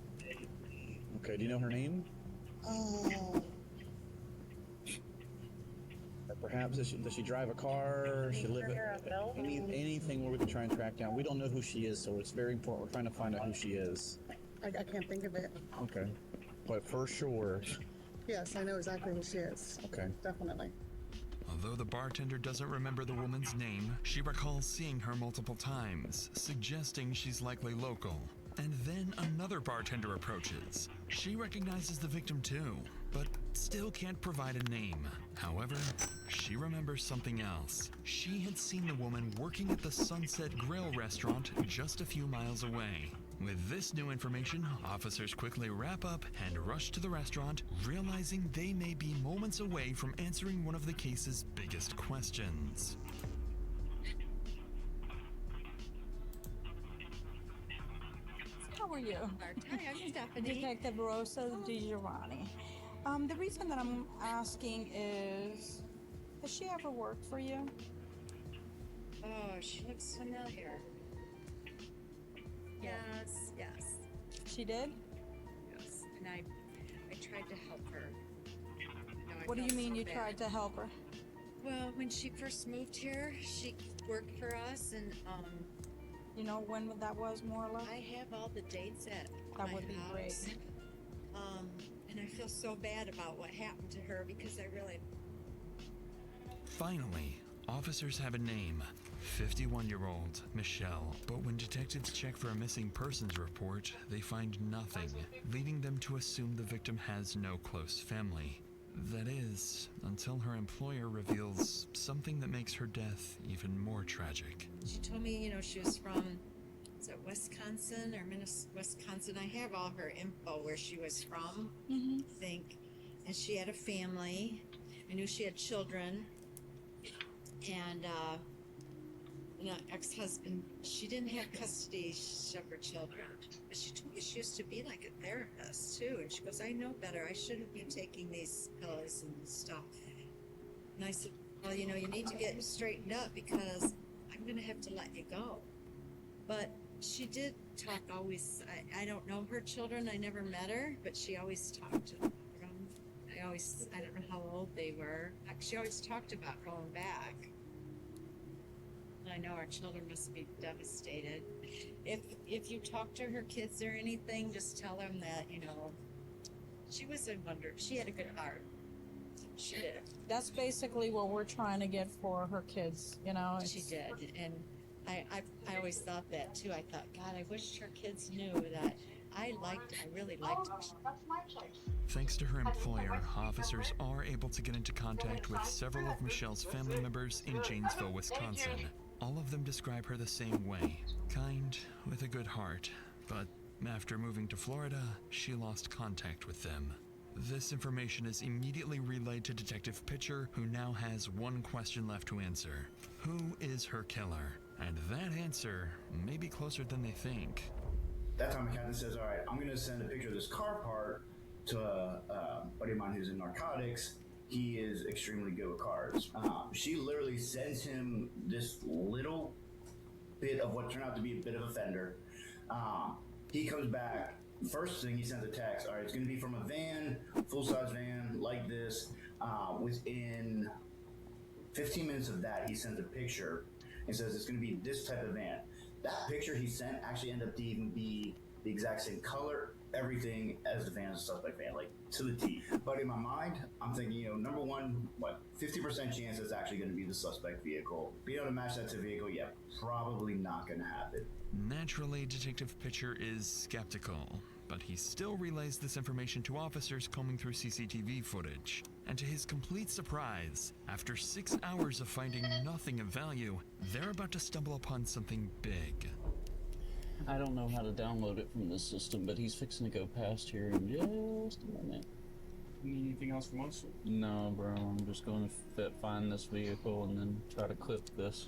[SPEAKER 15] Okay, do you know her name?
[SPEAKER 20] Oh.
[SPEAKER 15] Or perhaps does she drive a car? Does she live at anything where we can try and track down? We don't know who she is, so it's very important. We're trying to find out who she is.
[SPEAKER 20] I can't think of it.
[SPEAKER 15] Okay. But for sure.
[SPEAKER 20] Yes, I know exactly who she is.
[SPEAKER 15] Okay.
[SPEAKER 20] Definitely.
[SPEAKER 1] Although the bartender doesn't remember the woman's name, she recalls seeing her multiple times, suggesting she's likely local. And then another bartender approaches. She recognizes the victim too, but still can't provide a name. However, she remembers something else. She had seen the woman working at the Sunset Grill restaurant just a few miles away. With this new information, officers quickly wrap up and rush to the restaurant, realizing they may be moments away from answering one of the case's biggest questions.
[SPEAKER 17] How are you?
[SPEAKER 21] Hi, I'm Stephanie.
[SPEAKER 17] Detective Rosa DiGiovanni. The reason that I'm asking is, has she ever worked for you?
[SPEAKER 21] Oh, she looks familiar. Yes.
[SPEAKER 17] She did?
[SPEAKER 7] Yes. And I tried to help her. No, I
[SPEAKER 17] What do you
[SPEAKER 7] felt
[SPEAKER 17] mean
[SPEAKER 7] so
[SPEAKER 17] you
[SPEAKER 7] bad.
[SPEAKER 17] tried to help her?
[SPEAKER 7] Well, when she first moved here, she worked for us, and
[SPEAKER 17] you know when that was, more or less?
[SPEAKER 7] I have all the dates at
[SPEAKER 17] That
[SPEAKER 7] my
[SPEAKER 17] would be
[SPEAKER 7] house.
[SPEAKER 17] great.
[SPEAKER 7] And I feel so bad about what happened to her because I really.
[SPEAKER 1] Finally, officers have a name. 51-year-old Michelle. But when detectives check for a missing persons report, they find nothing, leading them to assume the victim has no close family. That is, until her employer reveals something that makes her death even more tragic.
[SPEAKER 7] She told me, you know, she was from, is it Wisconsin or Minnesota? Wisconsin. I have all her info where she was from, I think. And she had a family. I knew she had children. And, you know, ex-husband, she didn't have custody of her children. But she told me she used to be like a therapist, too. And she goes, I know better. I shouldn't be taking these pills and stuff. And I said, well, you know, you need to get straightened up because I'm going to have to let you go. But she did talk always. I don't know her children. I never met her, but she always talked to them. I don't know how old they were. She always talked about going back. I know our children must be devastated. If you talk to her kids or anything, just tell them that, you know, she was a wonder. She had a good heart. She did.
[SPEAKER 17] That's basically what we're trying to get for her kids, you know?
[SPEAKER 7] She did. And I always thought that too. I thought, God, I wish her kids knew that I really liked her.
[SPEAKER 1] Thanks to her employer, officers are able to get into contact with several of Michelle's family members in Janesville, Wisconsin. All of them describe her the same way, kind, with a good heart, but after moving to Florida, she lost contact with them. This information is immediately relayed to Detective Pitcher, who now has one question left to answer. Who is her killer? And that answer may be closer than they think.
[SPEAKER 14] That time the captain says, all right, I'm going to send a picture of this car part to a buddy of mine who's in narcotics. He is extremely good with cars. She literally sends him this little bit of what turned out to be a bit of a fender. He comes back. First thing he sends a text. All right, it's going to be from a van, full-size van like this. Within 15 minutes of that, he sends a picture and says it's going to be this type of van. That picture he sent actually ended up to even be the exact same color, everything as the van, as a suspect van, like to the T. But in my mind, I'm thinking, you know, number one, 50% chance it's actually going to be the suspect vehicle. Being able to match that to the vehicle, yeah, probably not going to happen.
[SPEAKER 1] Naturally, Detective Pitcher is skeptical, but he still relays this information to officers combing through CCTV footage. And to his complete surprise, after 6 hours of finding nothing of value, they're about to stumble upon something big.
[SPEAKER 18] I don't know how to download it from this system, but he's fixing to go past here in just a minute.
[SPEAKER 12] Need anything else from us?
[SPEAKER 18] No, bro, I'm just going to find this vehicle and then try to clip this.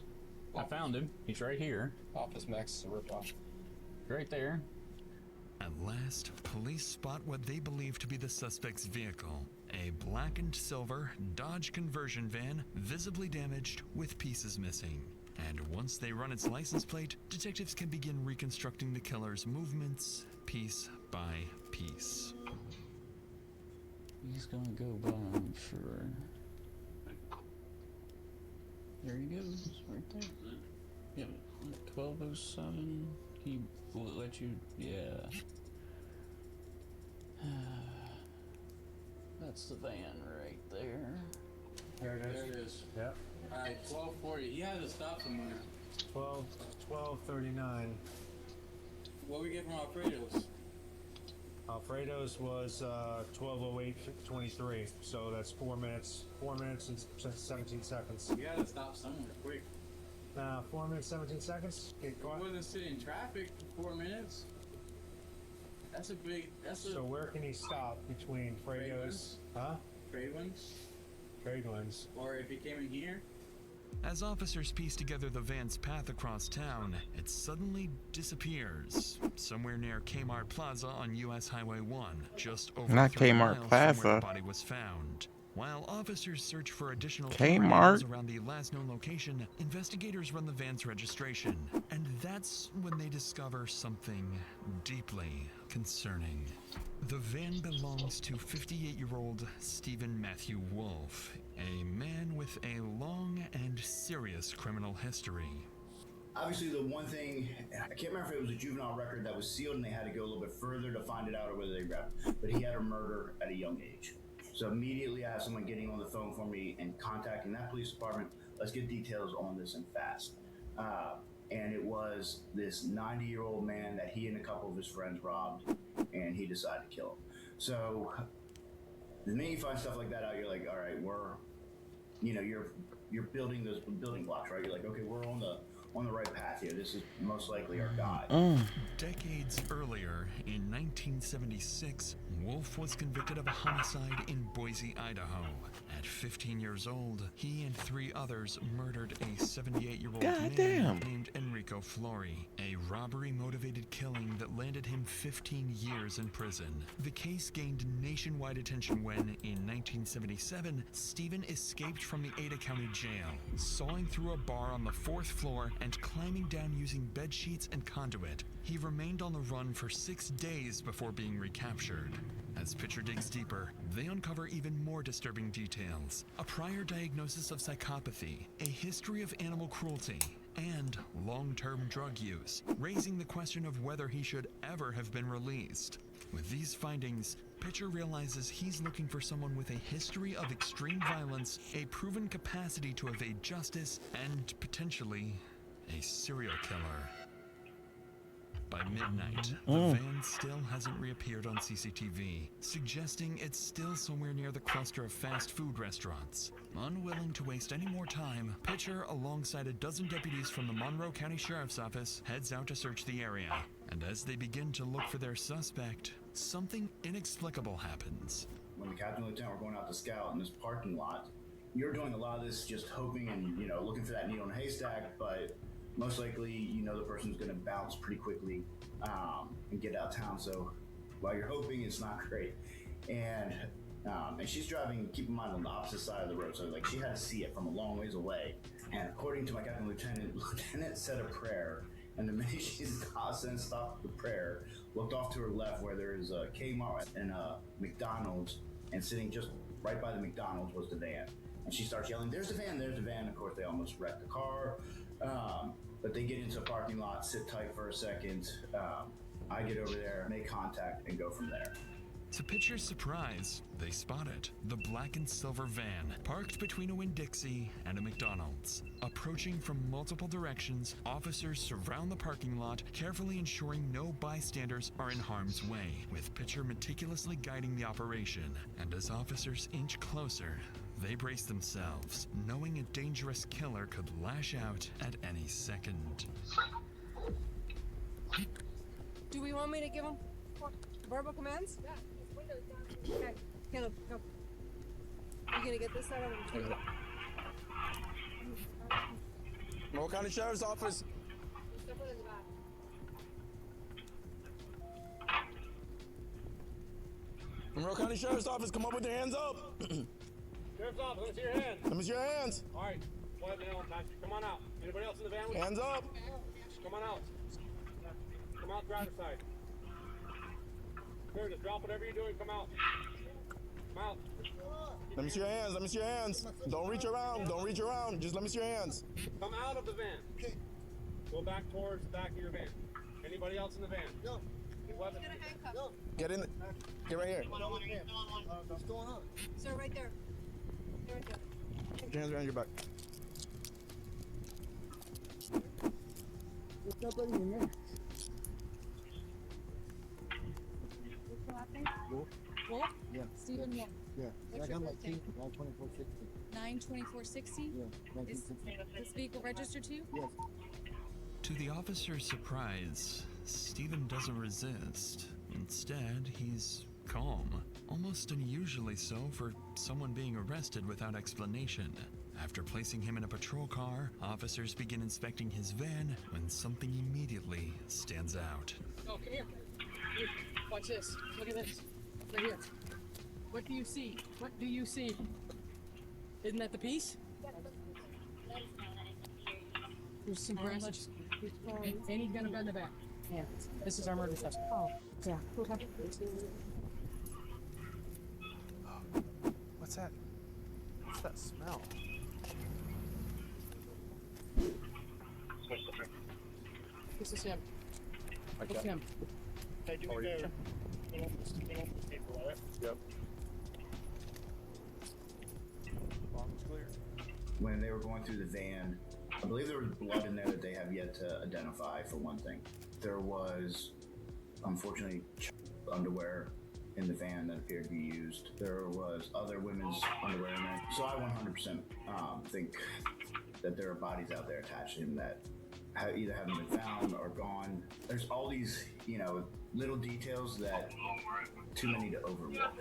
[SPEAKER 18] I found him. He's right here.
[SPEAKER 12] Office Max is a ripoff.
[SPEAKER 18] Right there.
[SPEAKER 1] At last, police spot what they believe to be the suspect's vehicle. A black and silver Dodge conversion van, visibly damaged with pieces missing. And once they run its license plate, detectives can begin reconstructing the killer's movements piece by piece.
[SPEAKER 18] He's gonna go by, I'm sure. There he goes, right there. Yeah, 1207. He will let you, yeah. That's the van right there.
[SPEAKER 12] There it is.
[SPEAKER 18] There it is.
[SPEAKER 12] Yep.
[SPEAKER 18] Alright, 1240. He had to stop somewhere.
[SPEAKER 12] 12:39.
[SPEAKER 18] What we get from Alfredo's?
[SPEAKER 12] Alfredo's was 12:08:23. So that's 4 minutes. 4 minutes and 17 seconds.
[SPEAKER 18] You gotta stop somewhere quick.
[SPEAKER 12] 4 minutes 17 seconds. Get caught.
[SPEAKER 18] We wasn't sitting in traffic for 4 minutes. That's a big.
[SPEAKER 12] So where can he stop between Fredo's? Huh?
[SPEAKER 18] Tradelands?
[SPEAKER 12] Tradelands.
[SPEAKER 18] Or if he came in here?
[SPEAKER 1] As officers piece together the van's path across town, it suddenly disappears. Somewhere near Kmart Plaza on US Highway 1, just over
[SPEAKER 4] Not
[SPEAKER 1] 3
[SPEAKER 4] Kmart
[SPEAKER 1] miles from where
[SPEAKER 4] Plaza.
[SPEAKER 1] the body was found. While officers search for additional
[SPEAKER 4] Kmart
[SPEAKER 1] around the last known location, investigators run the van's registration, and that's when they discover something deeply concerning. The van belongs to 58-year-old Stephen Matthew Wolf, a man with a long and serious criminal history.
[SPEAKER 14] Obviously, the one thing, I can't remember if it was a juvenile record that was sealed and they had to go a little bit further to find it out or whether they grabbed it, but he had a murder at a young age. So immediately I have someone getting on the phone for me and contacting that police department. Let's get details on this and fast. And it was this 90-year-old man that he and a couple of his friends robbed, and he decided to kill him. So the minute you find stuff like that out, you're like, all right, you're building those building blocks, right? You're like, okay, we're on the right path here. This is most likely our guy.
[SPEAKER 1] Decades earlier, in 1976, Wolf was convicted of a homicide in Boise, Idaho. At 15 years old, he and 3 others murdered a 78-year-old man named Enrico Flori, a robbery-motivated killing that landed him 15 years in prison. The case gained nationwide attention when, in 1977, Stephen escaped from the Ada County Jail, sawing through a bar on the 4th floor and climbing down using bed sheets and conduit. He remained on the run for 6 days before being recaptured. As Pitcher digs deeper, they uncover even more disturbing details. A prior diagnosis of psychopathy, a history of animal cruelty, and long-term drug use, raising the question of whether he should ever have been released. With these findings, Pitcher realizes he's looking for someone with a history of extreme violence, a proven capacity to evade justice, and potentially a serial killer. By midnight, the van still hasn't reappeared on CCTV, suggesting it's still somewhere near the cluster of fast food restaurants. Unwilling to waste any more time, Pitcher, alongside a dozen deputies from the Monroe County Sheriff's Office, heads out to search the area. And as they begin to look for their suspect, something inexplicable happens.
[SPEAKER 14] When the captain and lieutenant were going out to scout in this parking lot, you're doing a lot of this just hoping and, looking for that needle in a haystack, but most likely, the person's going to bounce pretty quickly and get out of town. So while you're hoping, it's not great. And she's driving, keep in mind, on the opposite side of the road. So she had to see it from a long ways away. And according to my captain lieutenant said a prayer. And the minute she stopped the prayer, looked off to her left where there is a Kmart and a McDonald's, and sitting just right by the McDonald's was the van. And she starts yelling, "There's the van, there's the van." Of course, they almost wrecked the car. But they get into a parking lot, sit tight for a second. I get over there, make contact, and go from there.
[SPEAKER 1] To Pitcher's surprise, they spot it. The black and silver van, parked between a Winn-Dixie and a McDonald's. Approaching from multiple directions, officers surround the parking lot, carefully ensuring no bystanders are in harm's way, with Pitcher meticulously guiding the operation. And as officers inch closer, they brace themselves, knowing a dangerous killer could lash out at any second.
[SPEAKER 13] Do we want me to give him verbal commands? Yeah. Okay, Caleb, go. You gonna get this side over the tree?
[SPEAKER 3] Monroe County Sheriff's Office. Monroe County Sheriff's Office, come up with your hands up.
[SPEAKER 10] Sheriff's Office, let me see your hands.
[SPEAKER 3] Let me see your hands.
[SPEAKER 10] All right, come on out. Anybody else in the van with you?
[SPEAKER 3] Hands up.
[SPEAKER 10] Come on out. Come out driver's side. Here, just drop whatever you're doing, come out. Come out.
[SPEAKER 3] Let me see your hands, let me see your hands. Don't reach around, don't reach around. Just let me see your hands.
[SPEAKER 10] Come out of the van. Okay. Go back towards the back of your van. Anybody else in the van? No.
[SPEAKER 3] Get in. Get right here.
[SPEAKER 10] What's going on?
[SPEAKER 13] Sir, right there. Right there.
[SPEAKER 3] Put your hands around your back.
[SPEAKER 13] There's nobody in there.
[SPEAKER 24] Wolf?
[SPEAKER 13] Wolf?
[SPEAKER 24] Yeah.
[SPEAKER 13] Stephen Wolf.
[SPEAKER 24] Yeah.
[SPEAKER 13] What's
[SPEAKER 24] I
[SPEAKER 13] your
[SPEAKER 24] got my
[SPEAKER 13] birthday?
[SPEAKER 24] 92460.
[SPEAKER 13] 92460?
[SPEAKER 24] Yeah.
[SPEAKER 13] Is
[SPEAKER 24] 1960.
[SPEAKER 13] this vehicle registered to you?
[SPEAKER 24] Yes.
[SPEAKER 1] To the officer's surprise, Stephen doesn't resist. Instead, he's calm, almost unusually so for someone being arrested without explanation. After placing him in a patrol car, officers begin inspecting his van when something immediately stands out.
[SPEAKER 13] Oh, come here. Here. Watch this. Look at this. Right here.
[SPEAKER 6] What do you see? What do you see? Isn't that the piece? There's some branches. And he's gonna bend the back. Yeah. This is our murder suspect. Oh, yeah.
[SPEAKER 3] What's that? What's that smell?
[SPEAKER 6] This is him.
[SPEAKER 3] Okay.
[SPEAKER 6] It's him.
[SPEAKER 3] Hey, do we go? Yep. Bomb's clear.
[SPEAKER 14] When they were going through the van, I believe there was blood in there that they have yet to identify, for one thing. There was, unfortunately, underwear in the van that appeared to be used. There was other women's underwear in there. So I 100% think that there are bodies out there attached to him that either haven't been found or gone. There's all these, little details that too many to overlook.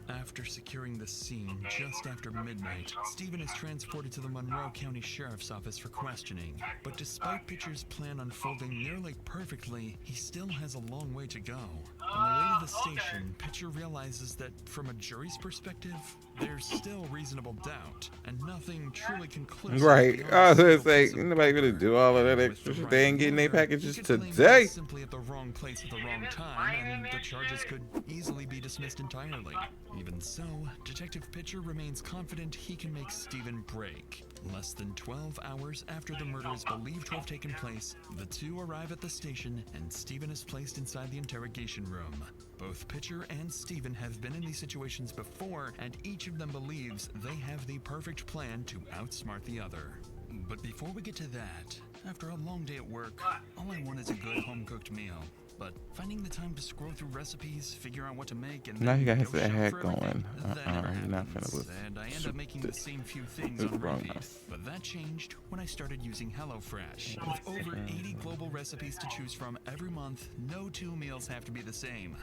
[SPEAKER 1] After securing the scene just after midnight, Stephen is transported to the Monroe County Sheriff's Office for questioning. But despite Pitcher's plan unfolding nearly perfectly, he still has a long way to go. On the way to the station, Pitcher realizes that from a jury's perspective, there's still reasonable doubt, and nothing truly conclusive.
[SPEAKER 4] Right. I was gonna say, nobody gonna do all of that extra shit. They ain't getting their packages today.
[SPEAKER 1] Simply at the wrong place at the wrong time, and the charges could easily be dismissed entirely. Even so, Detective Pitcher remains confident he can make Stephen break. Less than 12 hours after the murder is believed to have taken place, the two arrive at the station, and Stephen is placed inside the interrogation room. Both Pitcher and Stephen have been in these situations before, and each of them believes they have the perfect plan to outsmart the other. But before we get to that, after a long day at work, all I want is a good home-cooked meal. But finding the time to scroll through recipes, figure out what to make, and
[SPEAKER 4] Now he got
[SPEAKER 1] then
[SPEAKER 4] his
[SPEAKER 1] go shop
[SPEAKER 4] head
[SPEAKER 1] for
[SPEAKER 4] going.
[SPEAKER 1] everything, that never
[SPEAKER 4] You're not
[SPEAKER 1] happens,
[SPEAKER 4] finna lose.
[SPEAKER 1] and I end up making the same few things on repeat. But that changed when I started using HelloFresh. With over 80 global recipes to choose from every month, no two meals have to be the same.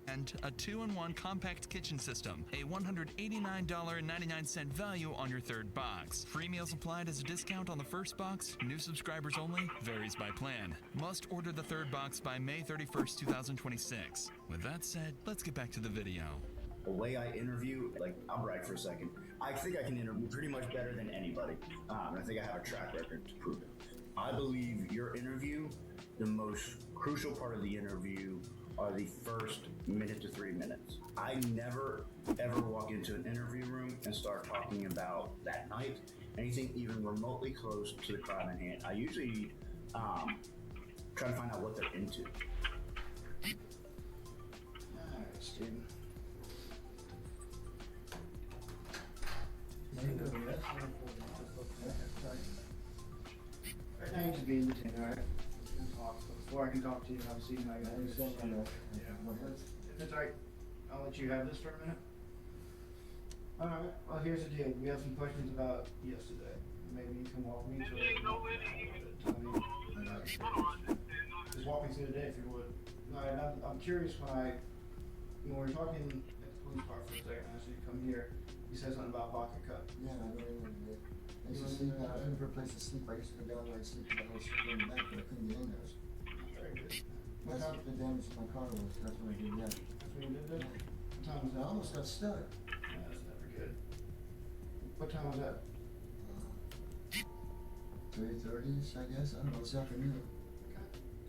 [SPEAKER 1] And a 2-in-1 compact kitchen system, a $189.99 value on your third box. Free meals applied as a discount on the first box, new subscribers only, varies by plan. Must order the third box by May 31st, 2026. With that said, let's get back to the video.
[SPEAKER 14] The way I interview, I'll brag for a second. I think I can interview pretty much better than anybody. And I think I have a track record to prove it. I believe your interview, the most crucial part of the interview are the first minute to 3 minutes. I never, ever walk into an interview room and start talking about that night, anything even remotely close to the crime at hand. I usually try to find out what they're into. All right, Steven.
[SPEAKER 24] Everything to be in between, alright? Before I can talk to you, obviously, I got this. That's right. I'll let you have this for a minute. Alright, well, here's the deal. We have some questions about yesterday. Maybe you can walk me through it. Just walk me through the day if you would. Alright, I'm curious when we were talking at the police car for a second, I asked you to come here. You said something about pocket cut.
[SPEAKER 21] Yeah, I don't remember that. I used to sleep, I was looking for a place to sleep. I used to go down there and sleep in the house in the back, but I couldn't get in there.
[SPEAKER 24] Very good.
[SPEAKER 21] That's how the damage to my car was. That's what I did, yeah.
[SPEAKER 24] That's what you did there? What time was
[SPEAKER 21] I
[SPEAKER 24] that?
[SPEAKER 21] almost got stuck.
[SPEAKER 24] Yeah, that's never good. What time was that?
[SPEAKER 21] 3:30ish, I guess. I don't know, this afternoon.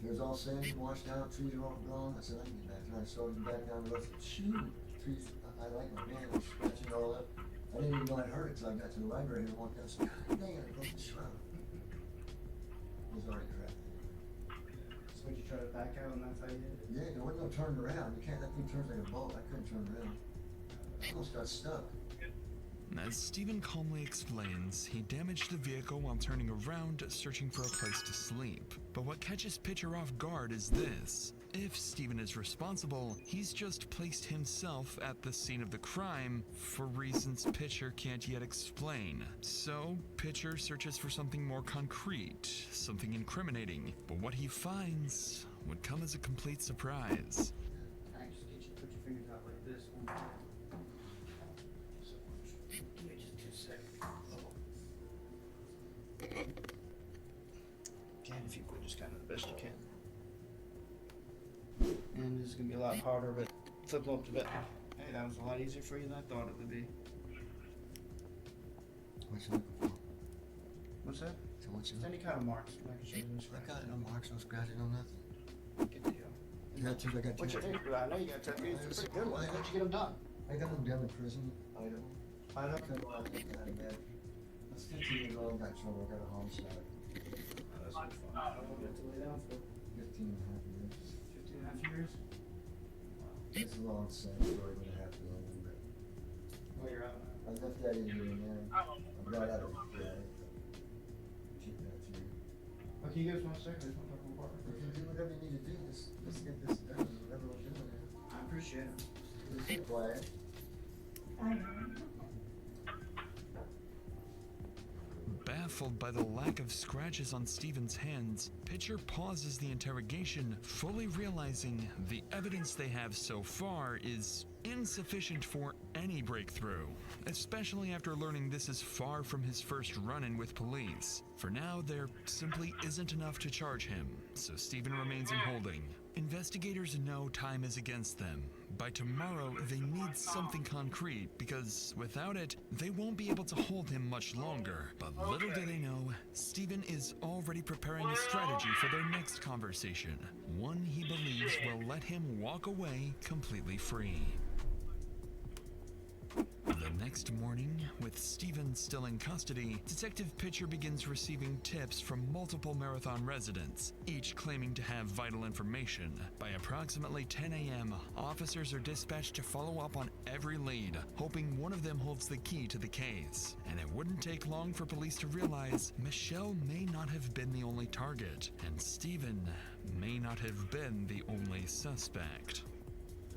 [SPEAKER 21] It was all sandy, washed out, trees are all gone. I said, I can get back there. I started back down the road. Shoot! Trees, I like my man, I was scratching all up. I didn't even know I'd heard it until I got to the library and walked out and said, God dang it, I broke the shroud. It was already cracked.
[SPEAKER 24] So you try to back out and that's how you did it?
[SPEAKER 21] Yeah, there wasn't no turning around. You can't, that thing turns like a boat. I couldn't turn around. I almost got stuck.
[SPEAKER 1] As Stephen calmly explains, he damaged the vehicle while turning around, searching for a place to sleep. But what catches Pitcher off guard is this. If Stephen is responsible, he's just placed himself at the scene of the crime for reasons Pitcher can't yet explain. So, Pitcher searches for something more concrete, something incriminating. But what he finds would come as a complete surprise.
[SPEAKER 24] Can I just get you to put your fingers out like this one time? Give me just 2 seconds. Again, if you could just kind of the best you can. And this is gonna be a lot harder, but flip them up to bed. Hey,
[SPEAKER 8] that was a lot easier for you than I thought it would be.
[SPEAKER 21] What you looking for?
[SPEAKER 8] What's that?
[SPEAKER 21] So what you
[SPEAKER 8] Just any kind of marks. I can show you no
[SPEAKER 21] I
[SPEAKER 8] scratches.
[SPEAKER 21] got no marks, no scratches, no nothing.
[SPEAKER 8] Good deal.
[SPEAKER 21] Tattoos, I got
[SPEAKER 8] What's your
[SPEAKER 21] tattoos.
[SPEAKER 8] name? I know you got tattoos. They're pretty good ones. How'd you get them done?
[SPEAKER 21] I got them down in prison, Idaho.
[SPEAKER 8] I know.
[SPEAKER 21] I was 15 years old, got in trouble, got a homicide.
[SPEAKER 8] That's fine. How long did you lay down for?
[SPEAKER 21] 15 and a half years.
[SPEAKER 8] 15 and a half years?
[SPEAKER 21] It's a long, sad story, but I have to know but
[SPEAKER 8] Well, you're out.
[SPEAKER 21] I left that in here, man. I got out of it. Keep that to you.
[SPEAKER 8] Oh, can you give us 1 second? I just want to talk to my partner.
[SPEAKER 21] You can do whatever you need to do. Let's get this done. Whatever we're doing here.
[SPEAKER 8] I appreciate it.
[SPEAKER 21] Just be quiet.
[SPEAKER 1] Baffled by the lack of scratches on Steven's hands, Pitcher pauses the interrogation, fully realizing the evidence they have so far is insufficient for any breakthrough, especially after learning this is far from his first run-in with police. For now, there simply isn't enough to charge him, so Steven remains in holding. Investigators know time is against them. By tomorrow, they need something concrete because without it, they won't be able to hold him much longer. But little do they know, Steven is already preparing a strategy for their next conversation, one he believes will let him walk away completely free. The next morning, with Steven still in custody, Detective Pitcher begins receiving tips from multiple Marathon residents, each claiming to have vital information. By approximately 10 a.m., officers are dispatched to follow up on every lead, hoping one of them holds the key to the case. And it wouldn't take long for police to realize Michelle may not have been the only target, and Steven may not have been the only suspect.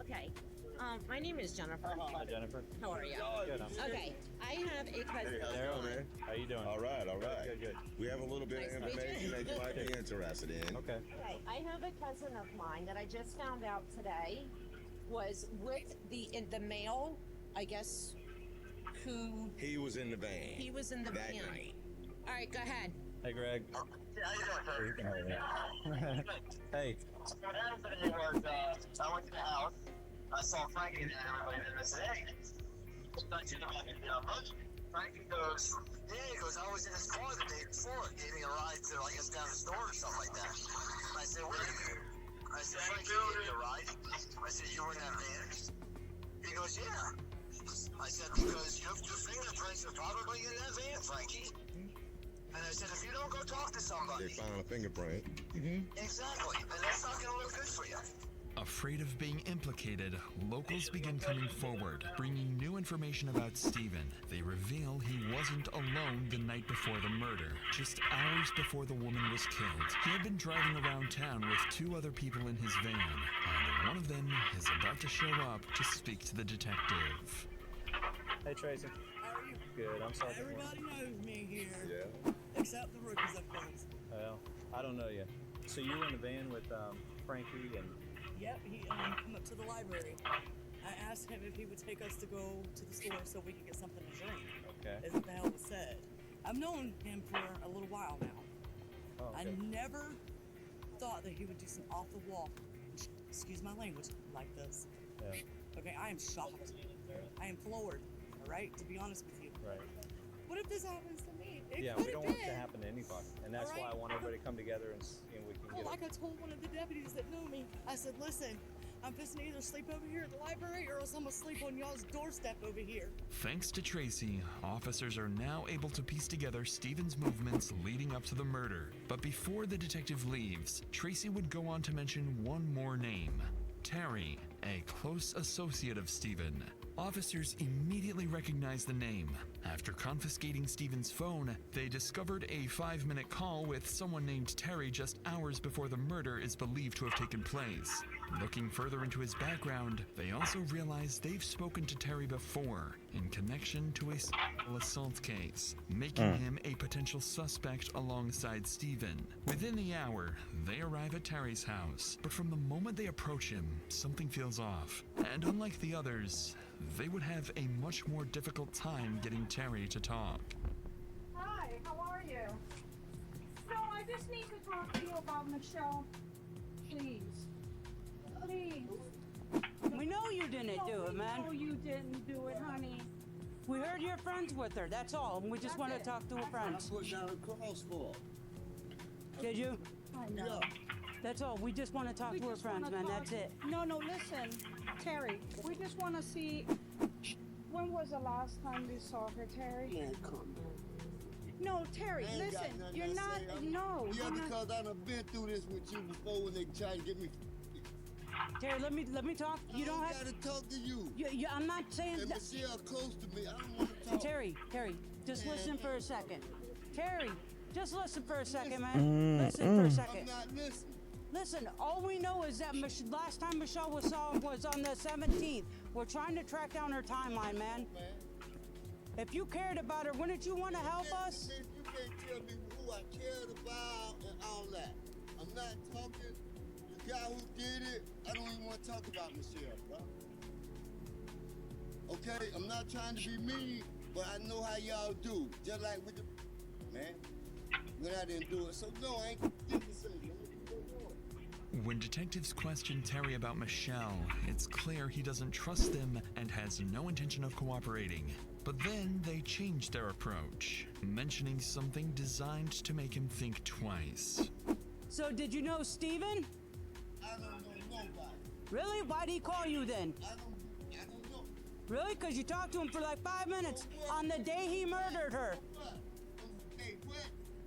[SPEAKER 2] Okay. My name is Jennifer.
[SPEAKER 9] Hi, Jennifer.
[SPEAKER 2] How are you?
[SPEAKER 9] Good.
[SPEAKER 2] Okay. I have a cousin.
[SPEAKER 9] Daryl, man. How you doing?
[SPEAKER 5] All right.
[SPEAKER 9] Good.
[SPEAKER 5] We have a little bit of
[SPEAKER 2] Nice to meet
[SPEAKER 5] information
[SPEAKER 2] you.
[SPEAKER 5] that you might be interested in.
[SPEAKER 9] Okay.
[SPEAKER 2] Okay. I have a cousin of mine that I just found out today was with the male, I guess, who
[SPEAKER 5] He was in the van.
[SPEAKER 2] he was in the
[SPEAKER 5] that
[SPEAKER 2] van.
[SPEAKER 5] night.
[SPEAKER 2] All right, go ahead.
[SPEAKER 9] Hey, Greg. Hey.
[SPEAKER 22] What happened was, I went to the house, I saw Frankie and everybody, and I said, hey, not you know, Frankie goes, yeah, he goes, I was in his car the day before, gave me a ride to, I guess, down the store or something like that. I said, wait a minute. I said, Frankie gave you a ride? I said, you were in that van? He goes, yeah. I said, because your fingerprints are probably in that van, Frankie. And I said, if you don't go talk to somebody.
[SPEAKER 5] They found a fingerprint.
[SPEAKER 22] Exactly. And that's not going to look good for you.
[SPEAKER 1] Afraid of being implicated, locals begin coming forward, bringing new information about Steven. They reveal he wasn't alone the night before the murder. Just hours before the woman was killed, he had been driving around town with two other people in his van, and one of them is about to show up to speak to the detective.
[SPEAKER 9] Hey, Tracy.
[SPEAKER 23] How are you?
[SPEAKER 9] Good. I'm sorry.
[SPEAKER 23] Everybody knows me here.
[SPEAKER 5] Yeah.
[SPEAKER 23] Except the rookies, of course.
[SPEAKER 9] Well, I don't know you. So you were in the van with Frankie and...
[SPEAKER 23] Yep, he came up to the library. I asked him if he would take us to go to the store so we could get something to drink.
[SPEAKER 9] Okay.
[SPEAKER 23] As the hell was said. I've known him for a little while now.
[SPEAKER 9] Oh, okay.
[SPEAKER 23] I never thought that he would do some off-the-wall, excuse my language, like this.
[SPEAKER 9] Yeah.
[SPEAKER 23] Okay, I am shocked. I am floored, all right, to be honest with you.
[SPEAKER 9] Right.
[SPEAKER 23] What if this happens to me? It
[SPEAKER 9] Yeah,
[SPEAKER 23] could
[SPEAKER 9] we don't
[SPEAKER 23] have
[SPEAKER 9] want it to
[SPEAKER 23] been.
[SPEAKER 9] happen to anybody. And that's why I want everybody to come together and we can
[SPEAKER 23] Well,
[SPEAKER 9] get
[SPEAKER 23] like I told one of the deputies that knew me, I said, listen, I'm fixing to either sleep over here at the library or else I'm gonna sleep on y'all's doorstep over here.
[SPEAKER 1] Thanks to Tracy, officers are now able to piece together Steven's movements leading up to the murder. But before the detective leaves, Tracy would go on to mention one more name: Terry, a close associate of Steven. Officers immediately recognized the name. After confiscating Steven's phone, they discovered a 5-minute call with someone named Terry just hours before the murder is believed to have taken place. Looking further into his background, they also realized they've spoken to Terry before in connection to a sexual assault case, making him a potential suspect alongside Steven. Within the hour, they arrive at Terry's house, but from the moment they approach him, something feels off. And unlike the others, they would have a much more difficult time getting Terry to talk.
[SPEAKER 17] Hi, how are you? So I just need to talk to you about Michelle. Please. Please.
[SPEAKER 23] We know you did
[SPEAKER 11] didn't do it, man.
[SPEAKER 17] No, you didn't do it, honey.
[SPEAKER 11] We heard you're friends with her. That's all. And we just want to talk to her friends.
[SPEAKER 8] I put down a cross for
[SPEAKER 11] Did you?
[SPEAKER 17] I know.
[SPEAKER 11] That's all. We just want to talk to her friends, man. That's it.
[SPEAKER 17] No, listen, Terry. We just want to see. When was the last time we saw her, Terry?
[SPEAKER 8] Man, come on.
[SPEAKER 17] No, Terry,
[SPEAKER 8] I ain't got
[SPEAKER 17] listen.
[SPEAKER 8] nothing
[SPEAKER 17] You're
[SPEAKER 8] to
[SPEAKER 17] not.
[SPEAKER 8] say.
[SPEAKER 17] No.
[SPEAKER 8] Yeah,
[SPEAKER 17] I'm not-
[SPEAKER 8] because I done been through this with you before when they tried to get me.
[SPEAKER 11] Terry, let me talk. You don't have
[SPEAKER 8] to talk to you.
[SPEAKER 11] I'm not saying
[SPEAKER 8] And
[SPEAKER 11] that.
[SPEAKER 8] Michelle close to me. I don't want to talk.
[SPEAKER 11] Terry, just listen for a second. Terry, just listen for a second, man.
[SPEAKER 4] Mm,
[SPEAKER 11] Listen for a
[SPEAKER 4] mm.
[SPEAKER 11] second.
[SPEAKER 8] I'm not listening.
[SPEAKER 11] Listen, all we know is that last time Michelle was saw was on the 17th. We're trying to track down her timeline, man. If you cared about her, wouldn't you want to help us?
[SPEAKER 8] You can't tell me who I cared about and all that. I'm not talking. The guy who did it, I don't even want to talk about Michelle, bro. Okay, I'm not trying to be mean, but I know how y'all do. Just like with the man, when I didn't do it. So no, I ain't didn't say it.
[SPEAKER 1] When detectives question Terry about Michelle, it's clear he doesn't trust them and has no intention of cooperating. But then they change their approach, mentioning something designed to make him think twice.
[SPEAKER 11] So did you know Steven?
[SPEAKER 8] I don't know nobody.
[SPEAKER 11] Really? Why'd he call you then?
[SPEAKER 8] I don't know.
[SPEAKER 11] Really? Because you talked to him for like 5 minutes on the day he murdered her.
[SPEAKER 8] Hey, what?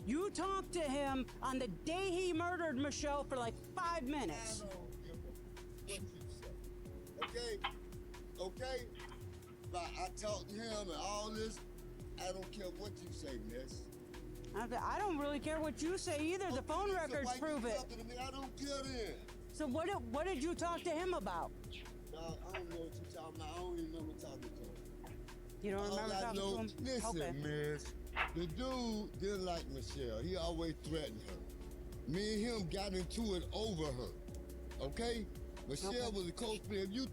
[SPEAKER 11] You talked to him on the day he murdered Michelle for like 5 minutes.
[SPEAKER 8] I don't give a what you say. Okay? But I talked to him and all this. I don't care what you say, miss.
[SPEAKER 11] I don't really care what you say either. The phone
[SPEAKER 8] So
[SPEAKER 11] records
[SPEAKER 8] why
[SPEAKER 11] prove
[SPEAKER 8] you
[SPEAKER 11] it.
[SPEAKER 8] talking to me? I don't care then.
[SPEAKER 11] So what did you talk to him about?
[SPEAKER 8] Dog, I don't know what you're talking about. I don't even remember talking to him.
[SPEAKER 11] You don't
[SPEAKER 8] All
[SPEAKER 11] remember
[SPEAKER 8] I
[SPEAKER 11] talking
[SPEAKER 8] know,
[SPEAKER 11] to him?
[SPEAKER 8] listen,
[SPEAKER 11] Okay.
[SPEAKER 8] miss. The dude didn't like Michelle. He always threatened her. Me and him got into it over her. Okay? Michelle was a close friend. If you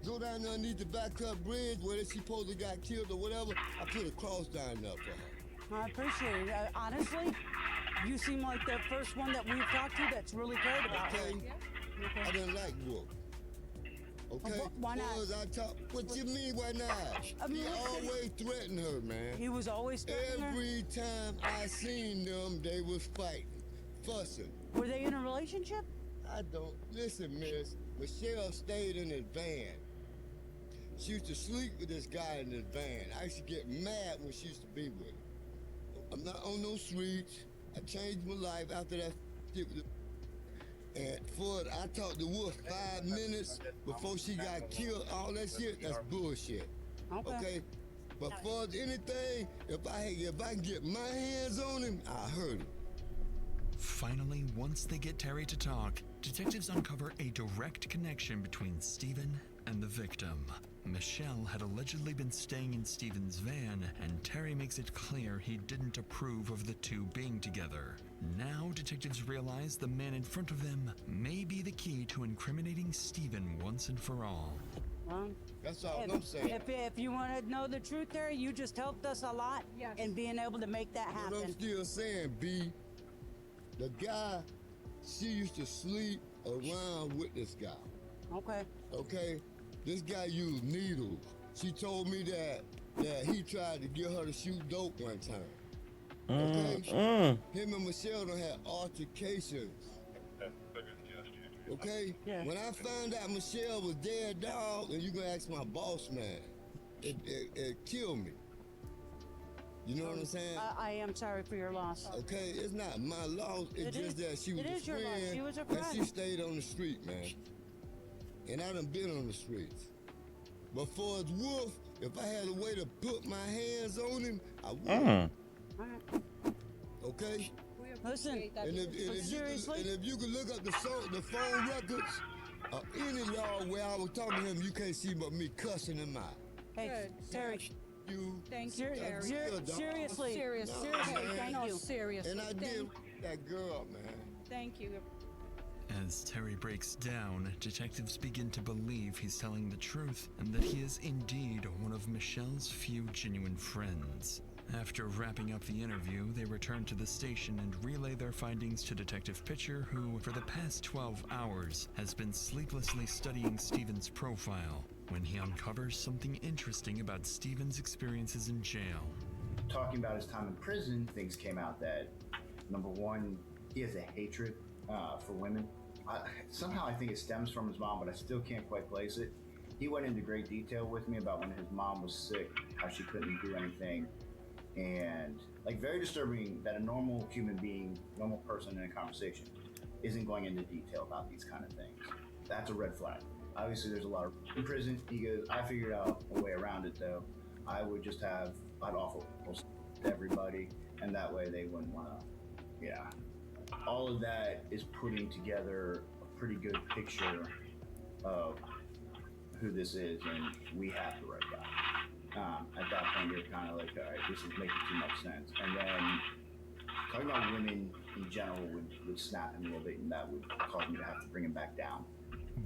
[SPEAKER 8] go down there underneath the Backcut Bridge where she supposed to got killed or whatever, I put a cross down there for her.
[SPEAKER 11] I appreciate it. Honestly, you seem like the first one that we've talked to that's really cared about her.
[SPEAKER 8] Okay? I didn't like Wolf. Okay?
[SPEAKER 11] Why not?
[SPEAKER 8] Because I talk, what you mean why not? He always threatened her, man.
[SPEAKER 11] He was always threatening her?
[SPEAKER 8] Every time I seen them, they was fighting, fussing.
[SPEAKER 11] Were they in a relationship?
[SPEAKER 8] I don't. Listen, miss. Michelle stayed in his van. She used to sleep with this guy in his van. I used to get mad when she used to be with him. I'm not on no streets. I changed my life after that shit with and I talked to Wolf 5 minutes before she got killed. All that shit, that's bullshit. Okay? But for anything, if I can get my hands on him, I hurt him.
[SPEAKER 1] Finally, once they get Terry to talk, detectives uncover a direct connection between Steven and the victim. Michelle had allegedly been staying in Steven's van, and Terry makes it clear he didn't approve of the two being together. Now, detectives realize the man in front of them may be the key to incriminating Steven once and for all.
[SPEAKER 11] Well,
[SPEAKER 8] that's all I'm saying.
[SPEAKER 11] If you want to know the truth, Terry, you just helped us a lot in being able to make that happen.
[SPEAKER 8] What I'm still saying, B, the guy, she used to sleep around with this guy.
[SPEAKER 11] Okay.
[SPEAKER 8] Okay? This guy used needles. She told me that he tried to get her to shoot dope one time. Okay? Him and Michelle done had altercations. Okay?
[SPEAKER 11] Yeah.
[SPEAKER 8] When I found out Michelle was dead, dog, and you gonna ask my boss man, it killed me. You know what I'm saying?
[SPEAKER 11] I am sorry for your loss.
[SPEAKER 8] Okay, it's not my loss. It's just that she was
[SPEAKER 11] It
[SPEAKER 8] a
[SPEAKER 11] is your loss.
[SPEAKER 8] friend,
[SPEAKER 11] She was a
[SPEAKER 8] and
[SPEAKER 11] friend.
[SPEAKER 8] she stayed on the street, man. And I done been on the streets. But for his Wolf, if I had a way to put my hands on him, I would. Okay?
[SPEAKER 11] Listen,
[SPEAKER 8] And if you could look up the phone records of any law where I was talking to him, you can't see but me cussing him out.
[SPEAKER 11] Hey, Terry.
[SPEAKER 8] You.
[SPEAKER 17] Thank you, Terry.
[SPEAKER 11] Seriously.
[SPEAKER 17] Seriously, thank you. Seriously.
[SPEAKER 8] And I did that girl, man.
[SPEAKER 17] Thank you.
[SPEAKER 1] As Terry breaks down, detectives begin to believe he's telling the truth and that he is indeed one of Michelle's few genuine friends. After wrapping up the interview, they return to the station and relay their findings to Detective Pitcher, who, for the past 12 hours, has been sleeplessly studying Steven's profile. when he uncovers something interesting about Steven's experiences in jail.
[SPEAKER 14] Talking about his time in prison, things came out that, number one, he has a hatred for women. Somehow I think it stems from his mom, but I still can't quite place it. He went into great detail with me about when his mom was sick, how she couldn't do anything, and like very disturbing that a normal human being, normal person in a conversation isn't going into detail about these kind of things. That's a red flag. Obviously there's a lot of in prison. He goes, I figured out a way around it though. I'd offer to everybody, and that way they wouldn't want to, all of that is putting together a pretty good picture of who this is, and we have the right guy. At that point, you're kind of like, all right, this is making too much sense. And then talking about women in general would snap him a little bit, and that would cause me to have to bring him back down.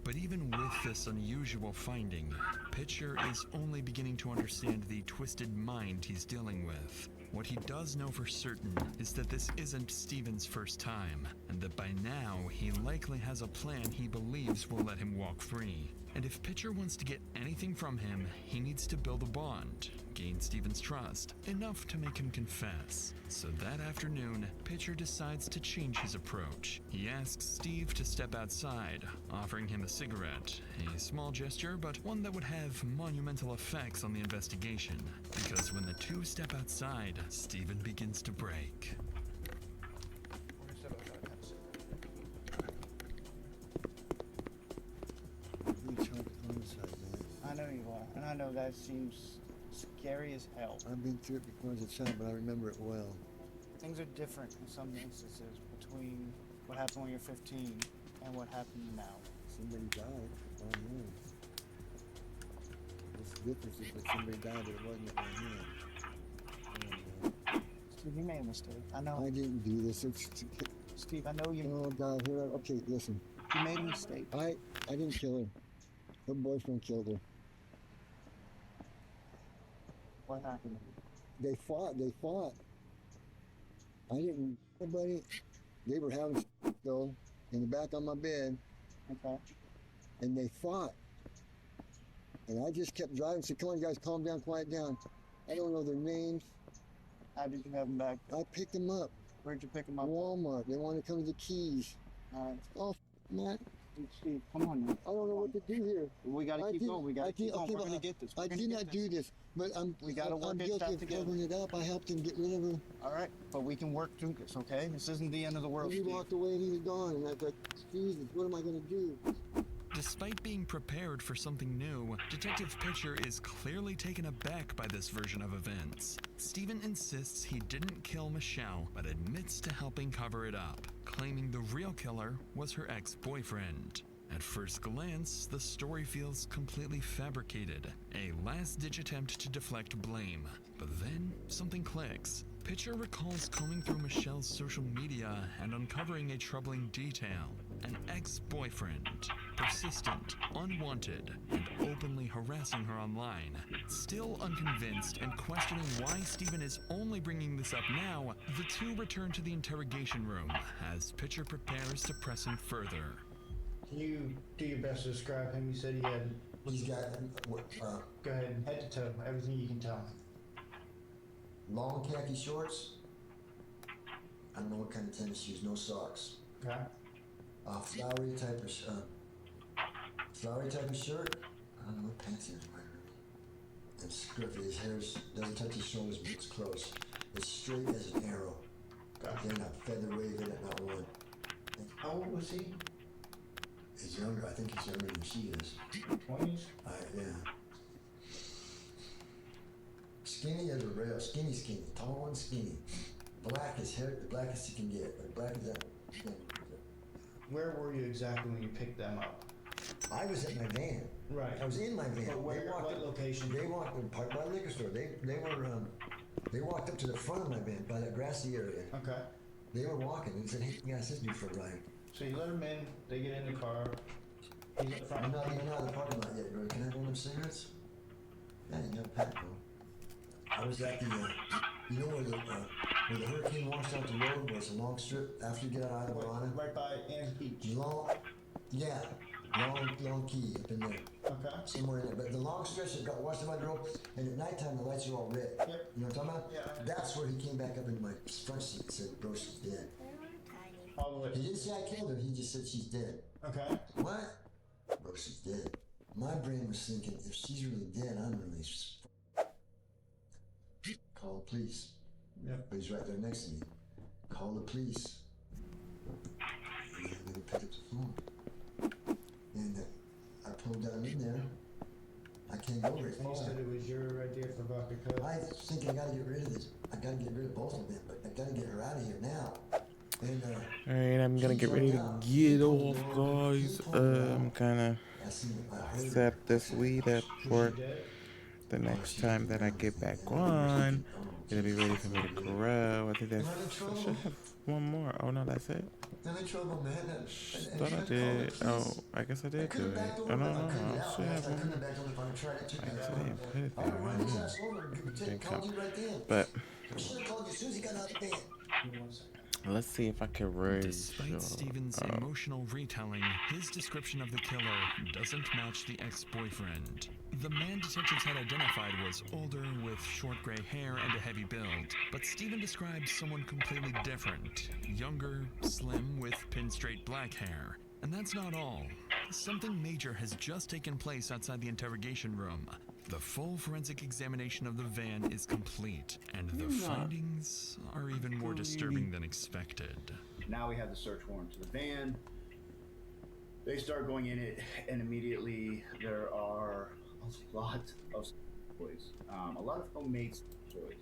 [SPEAKER 1] But even with this unusual finding, Pitcher is only beginning to understand the twisted mind he's dealing with. What he does know for certain is that this isn't Steven's first time, and that by now he likely has a plan he believes will let him walk free. And if Pitcher wants to get anything from him, he needs to build a bond, gain Steven's trust, enough to make him confess. So that afternoon, Pitcher decides to change his approach. He asks Steve to step outside, offering him a cigarette, a small gesture, but one that would have monumental effects on the investigation. Because when the two step outside, Steven begins to break.
[SPEAKER 24] I know you are, and I know that seems scary as hell.
[SPEAKER 21] I've been through it before as a child, but I remember it well.
[SPEAKER 24] Things are different in some instances between what happened when you're 15 and what happened now.
[SPEAKER 21] Somebody died. Oh no. What's the difference is that somebody died, but it wasn't at my hand.
[SPEAKER 24] Steve, you made a mistake. I know.
[SPEAKER 21] I didn't do this.
[SPEAKER 24] Steve, I know you.
[SPEAKER 21] Oh God, here. Okay, listen.
[SPEAKER 24] You made a mistake.
[SPEAKER 21] I didn't kill her. Her boyfriend killed her.
[SPEAKER 24] What happened?
[SPEAKER 21] They fought. I didn't. Nobody. They were having though in the back on my bed.
[SPEAKER 24] Okay.
[SPEAKER 21] And they fought. And I just kept driving. Said, "Come on, guys, calm down, quiet down." I don't know their names.
[SPEAKER 24] How did you have them back?
[SPEAKER 21] I picked them up.
[SPEAKER 24] Where'd you pick them up?
[SPEAKER 21] Walmart. They wanted to come to the keys. Oh, man.
[SPEAKER 24] Steve, come on, man.
[SPEAKER 21] I don't know what to do here.
[SPEAKER 24] We gotta keep going. We gotta keep going. We're gonna get this.
[SPEAKER 21] I did not do this, but I'm guilty of covering it up. I helped him get rid of her.
[SPEAKER 24] All right, but we can work through this, okay? This isn't the end of the world.
[SPEAKER 21] He walked away and he was gone, and I thought, Jesus, what am I gonna do?
[SPEAKER 1] Despite being prepared for something new, Detective Pitcher is clearly taken aback by this version of events. Steven insists he didn't kill Michelle, but admits to helping cover it up, claiming the real killer was her ex-boyfriend. At first glance, the story feels completely fabricated, a last-ditch attempt to deflect blame. But then, something clicks. Pitcher recalls combing through Michelle's social media and uncovering a troubling detail. An ex-boyfriend, persistent, unwanted, and openly harassing her online. Still unconvinced and questioning why Steven is only bringing this up now, the two return to the interrogation room as Pitcher prepares to press him further.
[SPEAKER 24] Can you do your best to describe him? You said he had...
[SPEAKER 21] He's got...
[SPEAKER 24] Go ahead, head to toe, everything you can tell me.
[SPEAKER 21] Long khaki shorts. I don't know what kind of tennis shoes, no socks.
[SPEAKER 24] Okay.
[SPEAKER 21] Flowery type of shirt. I don't know what pants he was wearing. And scruffy. His hair doesn't touch his shoulders, but it's close. It's straight as an arrow. They're not feather waving at not one.
[SPEAKER 24] How old was he?
[SPEAKER 21] He's younger. I think he's younger than she is.
[SPEAKER 24] 20s?
[SPEAKER 21] Yeah. Skinny as a rail. Skinny. Tall and skinny. Black as hair, the blackest you can get. But black as that.
[SPEAKER 24] Where were you exactly when you picked them up?
[SPEAKER 21] I was at my van.
[SPEAKER 24] Right.
[SPEAKER 21] I was in my van.
[SPEAKER 24] But where? What location?
[SPEAKER 21] They walked by the liquor store. They walked up to the front of my van by that grassy area.
[SPEAKER 24] Okay.
[SPEAKER 21] They were walking and said, "Hey, you guys, this dude for a ride."
[SPEAKER 24] So you let them in. They get in the car. He's up front.
[SPEAKER 21] I'm not even out of the parking lot yet, bro. Can I have one of them cigarettes? Yeah, you got a pack, bro. I was at the, you know where the hurricane washed out the road, where it's a long strip after you get out of Atlanta?
[SPEAKER 24] Right by Ann's Beach.
[SPEAKER 21] Long, yeah. Long key up in there.
[SPEAKER 24] Okay.
[SPEAKER 21] Somewhere in there. But the long stretch that got washed in my grill, and at nighttime the lights are all red.
[SPEAKER 24] Yep.
[SPEAKER 21] You know what I'm talking about?
[SPEAKER 24] Yeah.
[SPEAKER 21] That's where he came back up into my front seat and said, bro, she's dead.
[SPEAKER 24] All the way.
[SPEAKER 21] He didn't say I killed her, he just said she's dead.
[SPEAKER 24] Okay.
[SPEAKER 21] What? Bro, she's dead. My brain was thinking, if she's really dead, I'm really call the police.
[SPEAKER 24] Yep.
[SPEAKER 21] But he's right there next to me. Call the police. And I never picked up the phone. And I pulled down in there. I can't go very
[SPEAKER 24] And
[SPEAKER 21] far.
[SPEAKER 24] you said it was your idea for vodka coke?
[SPEAKER 21] I think I gotta get rid of this. I gotta get rid of both of them, but I gotta get her out of here now. And
[SPEAKER 4] Alright, I'm gonna get ready to get off, guys. I'm kinda set this weed up for the next time that I get back on. It'll be ready for me to grow. I think that's. I should have one more. Oh no, that's it.
[SPEAKER 21] I'm in trouble, man.
[SPEAKER 4] Thought I did. Oh, I guess I did do it. Oh no, no, I should have one. I guess I didn't put it there. I don't know. Didn't come. But let's see if I can raise.
[SPEAKER 1] Despite Stephen's emotional retelling, his description of the killer doesn't match the ex-boyfriend. The man detectives had identified was older, with short gray hair and a heavy build, but Stephen described someone completely different. Younger, slim, with pin-straight black hair. And that's not all. Something major has just taken place outside the interrogation room. The full forensic examination of the van is complete, and the findings are even more disturbing than expected.
[SPEAKER 14] Now we have the search warrant to the van. They start going in it, and immediately there are a lot of toys, a lot of homemade toys.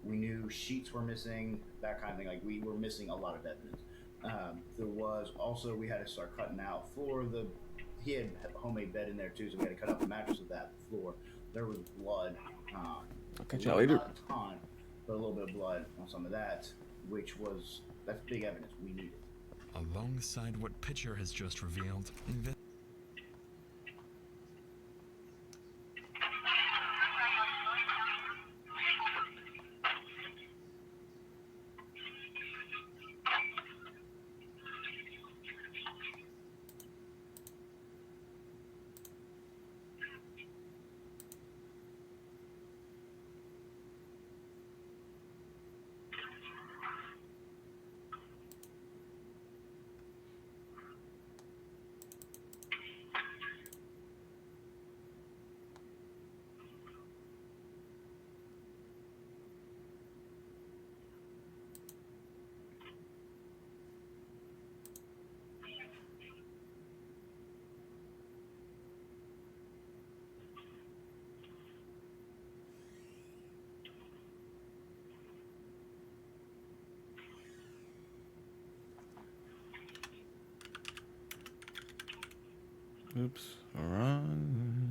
[SPEAKER 14] We knew sheets were missing, that kind of thing. Like, we were missing a lot of evidence. There was also, we had to start cutting out for the. He had a homemade bed in there too, so we had to cut out the mattress of that floor. There was blood.
[SPEAKER 4] Catch y'all later.
[SPEAKER 14] Not a ton, but a little bit of blood on some of that, that's big evidence we needed.
[SPEAKER 1] Alongside what Pitcher has just revealed,
[SPEAKER 4] Oops, run.